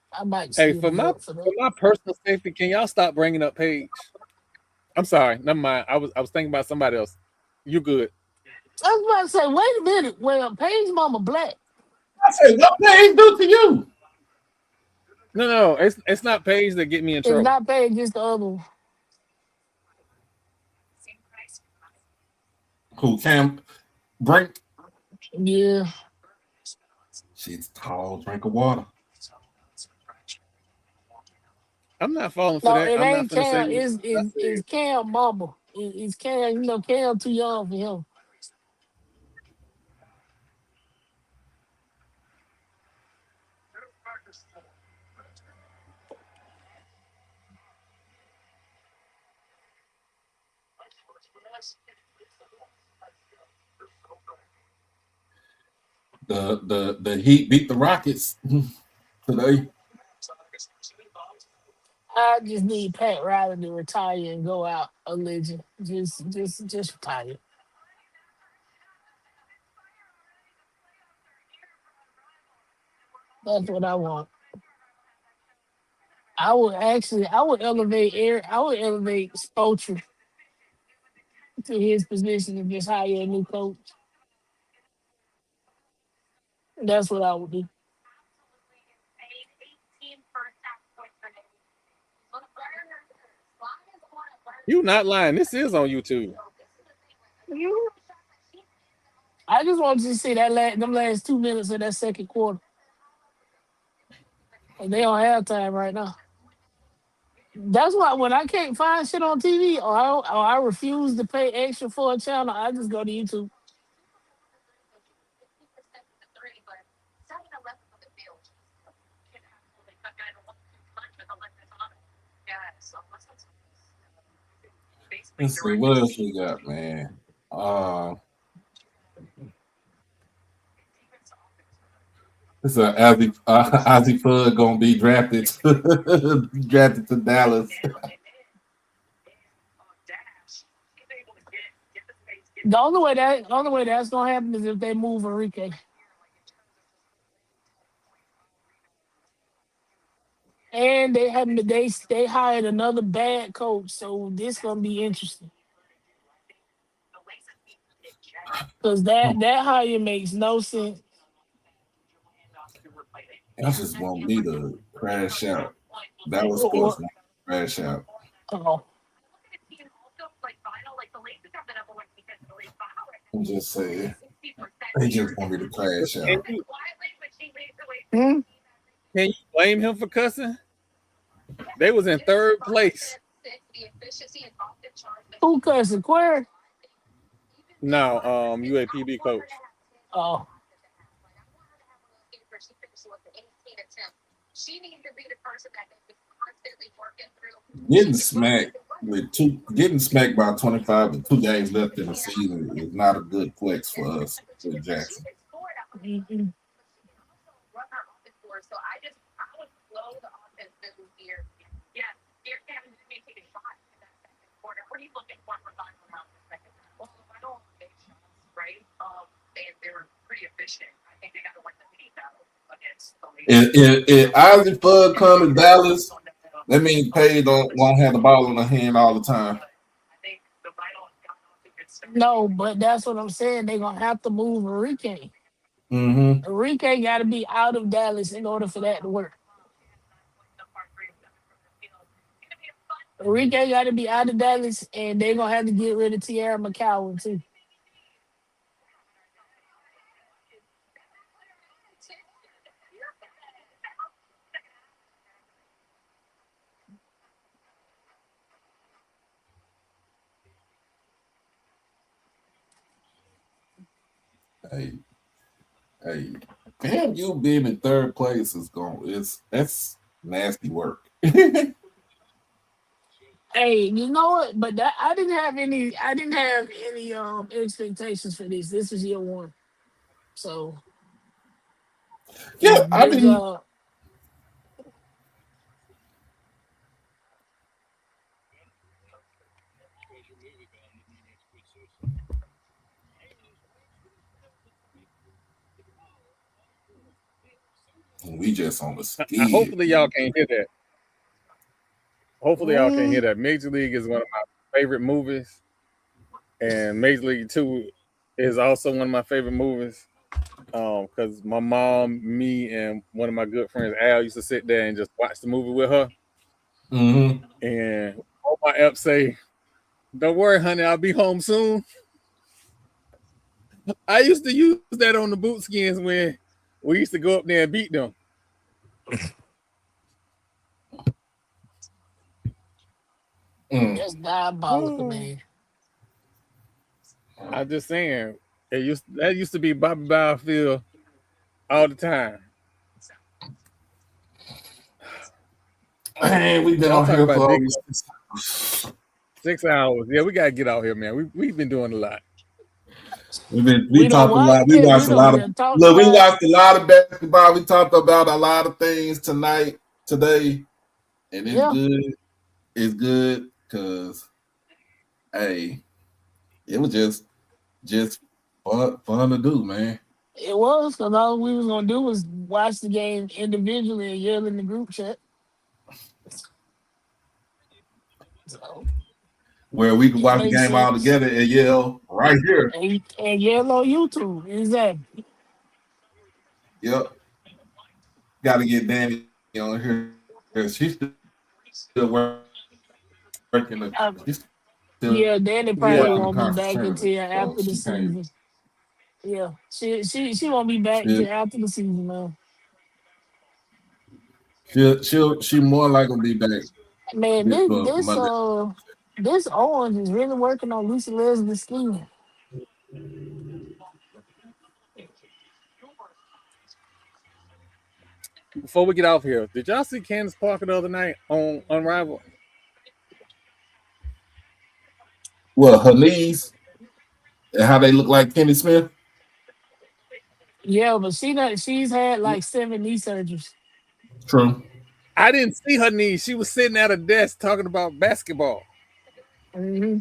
I might for my personal safety, can y'all stop bringing up Paige? I'm sorry, never mind. I was thinking about somebody else. You good? I was about to say, wait a minute. Well, Paige mama black. I said, what Paige do to you? No, it's not Paige that get me in trouble. It's not Paige, it's the other one. Who, Cam Brink? Yeah. She's tall, drink of water. I'm not falling for No, that. it I'm ain't not Cam. say It's Cam mama. It's Cam. Cam too young for him. The Heat beat the Rockets today. I just need Pat Riley to retire and go out a legend. Just retire. That's what I want. I would elevate Spoelstra to his position and just hire a new coach. That's what I would do. You not lying. This is on YouTube. I just wanted to see them last 2 minutes of that second quarter. And they on halftime right now. That's why when I can't find shit on TV or I refuse to pay extra for a channel, I just go to YouTube. Let's see what else we got, man. This is Ozzie Fudd gonna be drafted to Dallas. The only way that's gonna happen is if they move Enrique. And they hired another bad coach, so this gonna be interesting. Because that hire makes no sense. I just want me to crash out. Dallas sports want to crash out. Oh. I'm just saying. They just want me to crash out. Can you blame him for cussing? They was in third place. Who cussing? Queer? No, UAPB coach. Oh. Getting smacked by 25 with 2 games left in the season is not a good flex for us with Jackson. Mm-mm. If Isaac Fudd come to Dallas, that means Page won't have the ball in the hand all the time. No, but that's what I'm saying. They're gonna have to move Enrique. Mm-hmm. Enrique got to be out of Dallas in order for that to work. Enrique got to be out of Dallas, and they're gonna have to get rid of Tierra McCowan too. Hey, FAMU being in third place that's nasty work. Hey, you know what? But I didn't have any expectations for this. This is year one, so yeah, I mean. We just on the skid. Hopefully y'all can't hear that. Hopefully y'all can't hear that. Major League is one of my favorite movies, and Major League 2 is also one of my favorite movies. Because my mom, me, and one of my good friends, Al, used to sit there and just watch the movie with her. Mm-hmm. And all my apps say, "Don't worry, honey, I'll be home soon." I used to use that on the boot skins when we used to go up there and beat them. That's diabolical, man. I'm just saying, that used to be Bobby Biofield all the time. Man, we've been on here for 6 hours. Yeah, we gotta get out here, man. We've been doing a lot. We talked a lot. We watched a lot of basketball. We talked about a lot of things today, and it's good. It's good because, hey, it was just fun to do, man. It was, because all we was gonna do was watch the game individually and yell in the group chat. So, where we can watch the game all together and yell right here. And yell on YouTube. Exactly. Yep. Got to get Danny on here. She's still working. Yeah, Danny probably won't be back until after the season. Yeah, she won't be back until after the season, man. She more likely to be back. Man, this orange is really working on Lucy Leslie's skin. Before we get off here, did y'all see Candace Parker the other night on Unrivaled? Well, her knees and how they look like Kenny Smith. Yeah, but she's had like 7 knee surgeries. True. I didn't see her knees. She was sitting at a desk talking about basketball. Mm-hmm.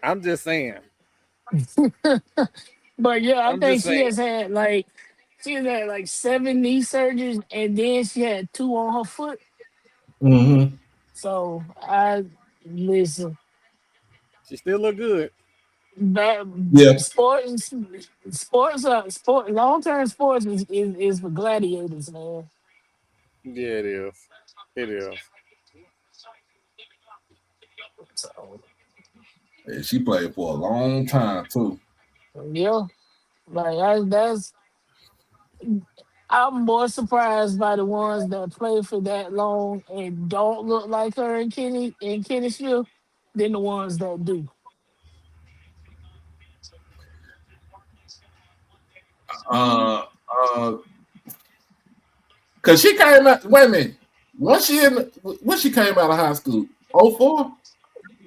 I'm just saying. But yeah, I I'm think just saying. she has had like 7 knee surgeries, and then she had 2 on her foot. Mm-hmm. So I listen. She still look good. That Yeah. sport long term sports is for gladiators, man. Yeah, it is. It is. So Yeah, she played for a long time too. yeah, like I'm more surprised by the ones that play for that long and don't look like her in Kennisville than the ones that do. Uh, uh, cause she came out. Wait a minute. When she came out of high school? 04?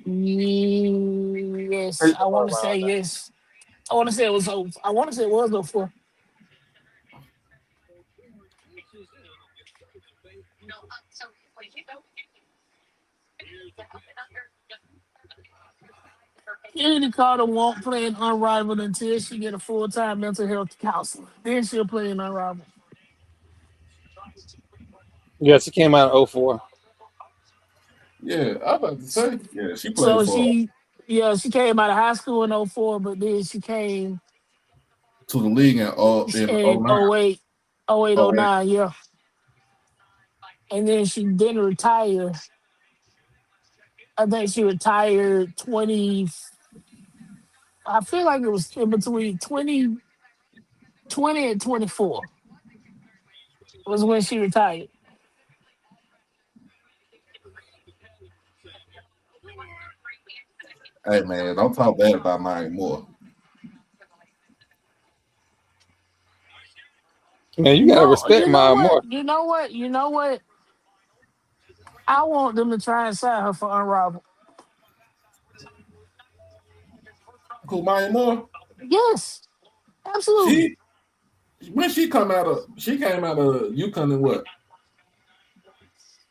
Yes, I want to say yes. I want to say it was. I want to say it was before. Kennedy Carter won't play in Unrivaled until she get a full-time mental health counselor. Then she'll play in Unrivaled. Yeah, she came out in '04. Yeah, I was about to say. Yeah, she played So for she came out of high school in '04, but then she came to the league in in 09. 08, 08, Oh, yeah. 09, yeah. And then she didn't retire. I think she retired 20. I feel like it was in between 2020 and 24 was when she retired. Hey man, don't talk bad about Maya Moore. Man, you gotta No, respect my more. You know what? I want them to try and sign her for Unrivaled. Who Maya Moore? Yes, absolutely. She when she came out of UConn and what?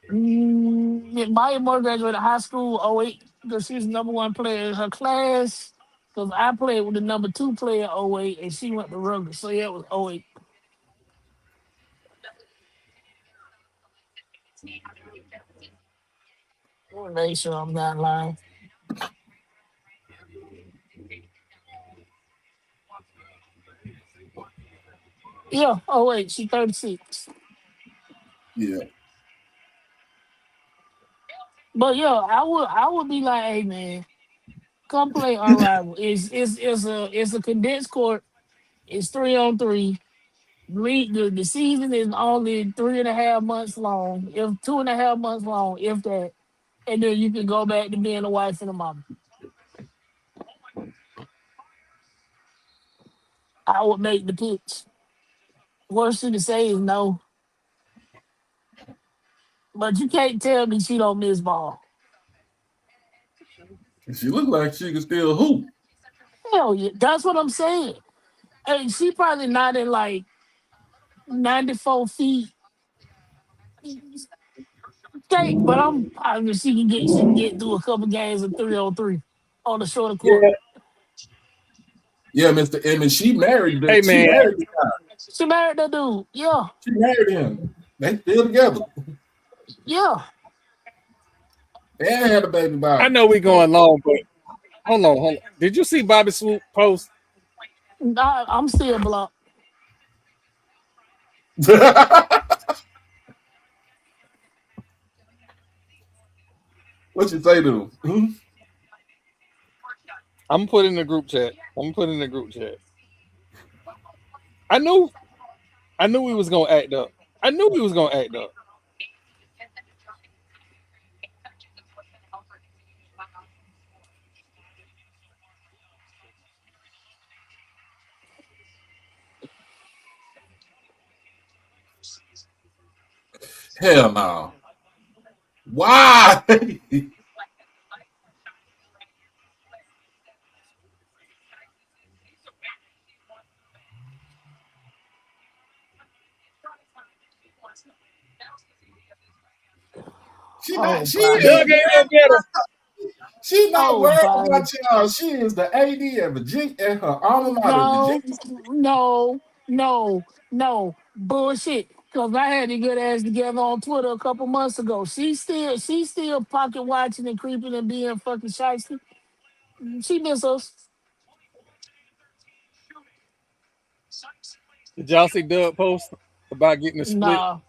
Maya Moore graduated high school '08 because she was the number 1 player in her class. Because I played with the number 2 player '08 and she went to Rutgers. So yeah, it was '08. Let me make sure I'm not lying. Yeah, '08. She 36. Yeah. But yeah, I would be like, hey man, come play Unrivaled. It's a condensed court. It's 3-on-3. The season is only 3.5 months long, if 2.5 months long, if that. And then you can go back to being a wife and a mom. I would make the pitch. Worst you can say is no, but you can't tell me she don't miss ball. She looked like she could still hoop. Hell yeah, that's what I'm saying. And she probably not in like 94 feet. Okay, but I'm positive she can get through a couple games of 3-on-3 on the shorter court. Yeah. Yeah, Mr. Emmett. She married Hey she man, married the guy. She married that dude. Yeah, She married him. They still together. yeah. And had a baby by I him. know we going long, but hold on. Did you see Bobby Swoop post? I'm still blocked. What you say to him? I'm gonna put it in the group chat. I knew we was gonna act up. Hell no. Why? She not Oh she God. ain't Doug ain't gonna get her. She's not Oh, worried Bobby. about y'all. She is the AD at Virginia at her alma mater, No, Virginia. no. Bullshit. Cause I had to get ass together on Twitter a couple months ago. She's still pocket watching and creeping and being fucking shiesty. She miss us. Did y'all see Doug post about getting a split, Nah.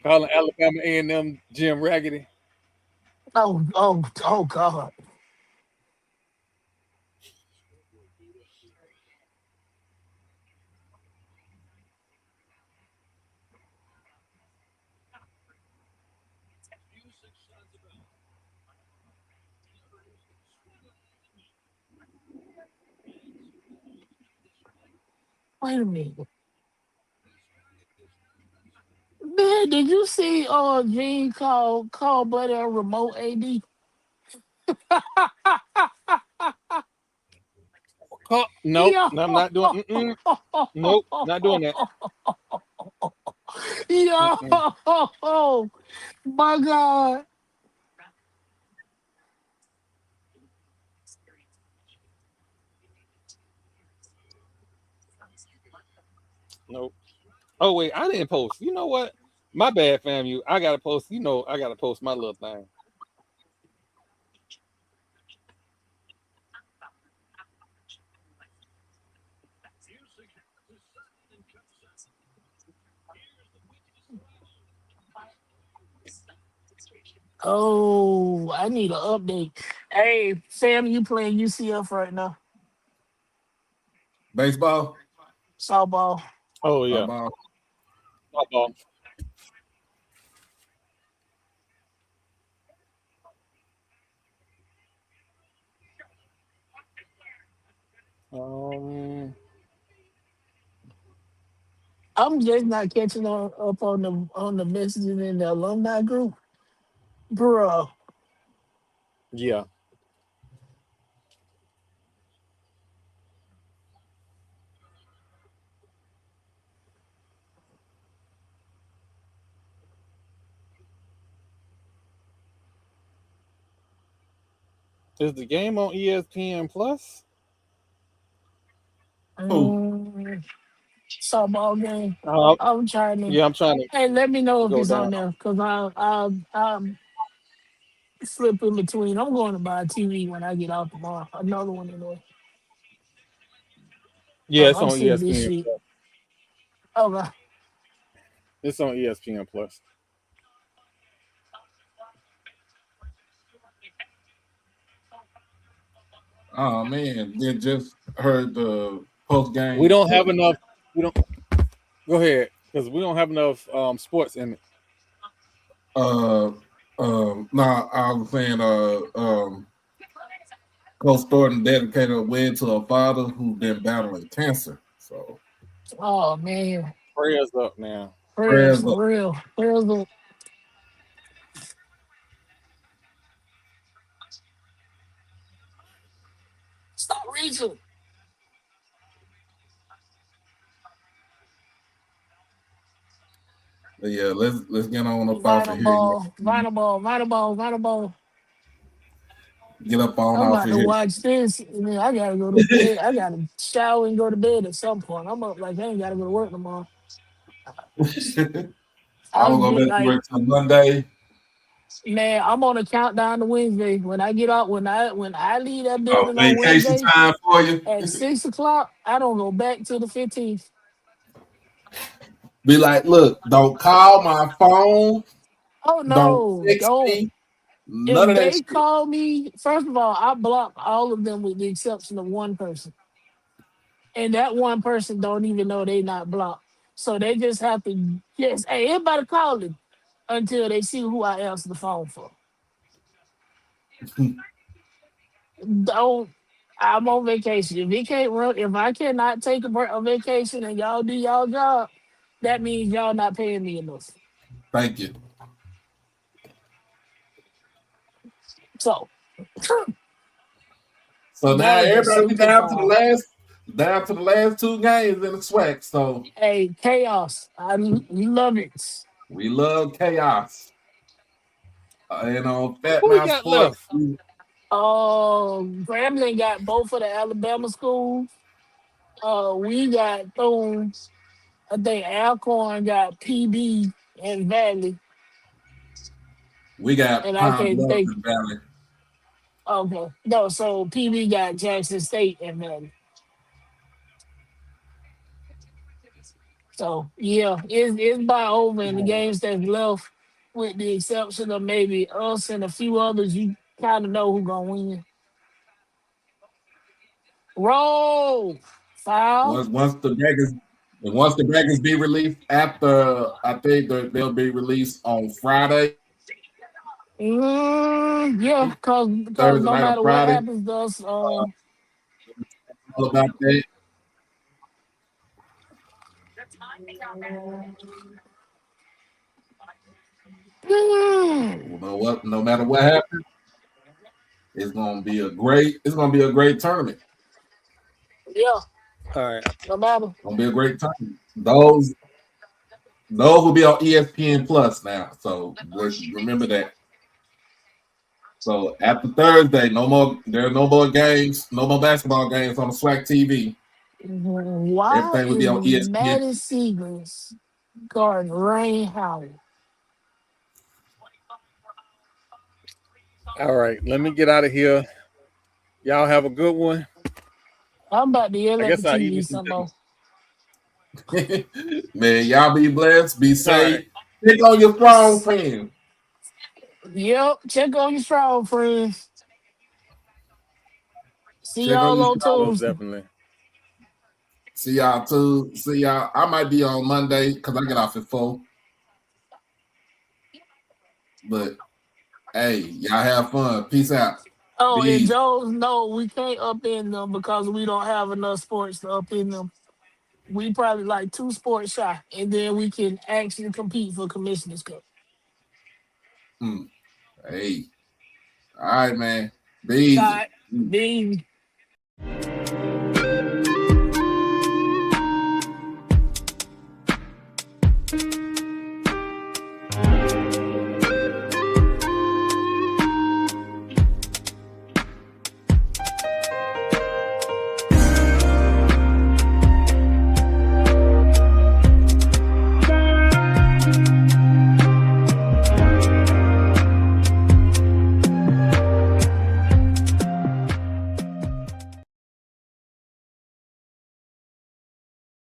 calling Alabama A&M Jim Raggedy? Oh God. Wait a minute. Man, did you see Gene call Buddy a remote AD? Nope, Yo, no, I'm not doing. Nope, not doing that. yo, my God. Nope. Oh wait, I didn't post. You know what? My bad, fam. I gotta post. I gotta post my little thing. Oh, I need an update. Hey, Sam, you playing UCF right now? Baseball. Softball. Oh yeah. Softball. I'm just not catching up on the messaging in the alumni group, bro. Yeah. Is the game on ESPN Plus? Softball game. I'm trying to. Yeah, I'm trying to Hey, let me know if go it's down. on there, cause I'll slip in between. I'm going to buy a TV when I get out tomorrow. Another one anyway. Yeah, it's I'm on sick of this ESPN shit. Plus. Okay. It's on ESPN Plus. Oh man, they just heard the post We game. don't have enough. We don't. Go ahead, because we don't have enough sports in it. Nah, I was saying, Coach Thornton dedicated a win to a father who's been battling cancer. So, Oh man. Prayers up, man. Prayers prayers for up. real. Prayers up. Stop reaching. But yeah, let's get on up off of Vinyl here. ball. Vinyl ball. Vinyl ball. Vinyl ball. Get up on I'm off about of to here. watch this, and then I gotta go to bed. I gotta shower and go to bed at some point. I'm up like I ain't gotta go to work tomorrow. I I'll will go get back to like, work till Monday. man, I'm on a countdown to Wednesday. When I get out, when I leave that Oh, building on vacation Wednesday time for you. at 6 o'clock, I don't go back till the 15th. Be like, look, don't call my phone. Oh Don't no, text don't. me. None If of that they shit. call me, first of all, I block all of them with the exception of one person. And that one person don't even know they not blocked. So they just have to just, hey, everybody calling until they see who I answer the phone for. Don't. I'm on vacation. If I cannot take a vacation and y'all do y'all job, that means y'all not paying me enough. Thank you. So So now that is a everybody be stupid foul. down to the last two games in the SWAC. So Hey, chaos. I love it. we love chaos. And on Who we Fatmouth got Sports, left? Grambling got both of the Alabama schools. We got Thune. I think Alcorn got PB and Valley. We got And I Pine can't Bluff think. and Valley. Okay. No, so PB got Jackson State and Valley. So yeah, it's by over in the games that's left, with the exception of maybe us and a few others. You kind of know who's gonna win. Roll foul. Once the brackets be released after, I think they'll be released on Friday. Yeah, cause Thursday no night or matter what Friday. happens to us, All about that. No matter what happens, it's gonna be a great tournament. yeah, All right. no matter. Gonna be a great tournament. Those will be on ESPN Plus now. So remember that. So after Thursday, there are no more games, no more basketball games on the SWAC TV. Why Everything will is be on ESPN. Maddie Seegers guarding Rain Howard? All right. Let me get out of here. Y'all have a good one. I'm about to yell I at the guess I'll eat me TV some some more. Man, y'all be blessed, be safe. Right. Pick on your strong friends. Yep, check on your strong friends. See Check on y'all your on strong. Most Tuesday. definitely. See y'all too. See y'all. I might be on Monday because I get off at 4. But hey, y'all have fun. Peace out. Oh, Be and easy. Joe's, no, we can't up in them because we don't have enough sports to up in them. We probably like 2 sports shy, and then we can actually compete for Commissioner's Cup. Hey. All right, man. Be easy. All right, be easy.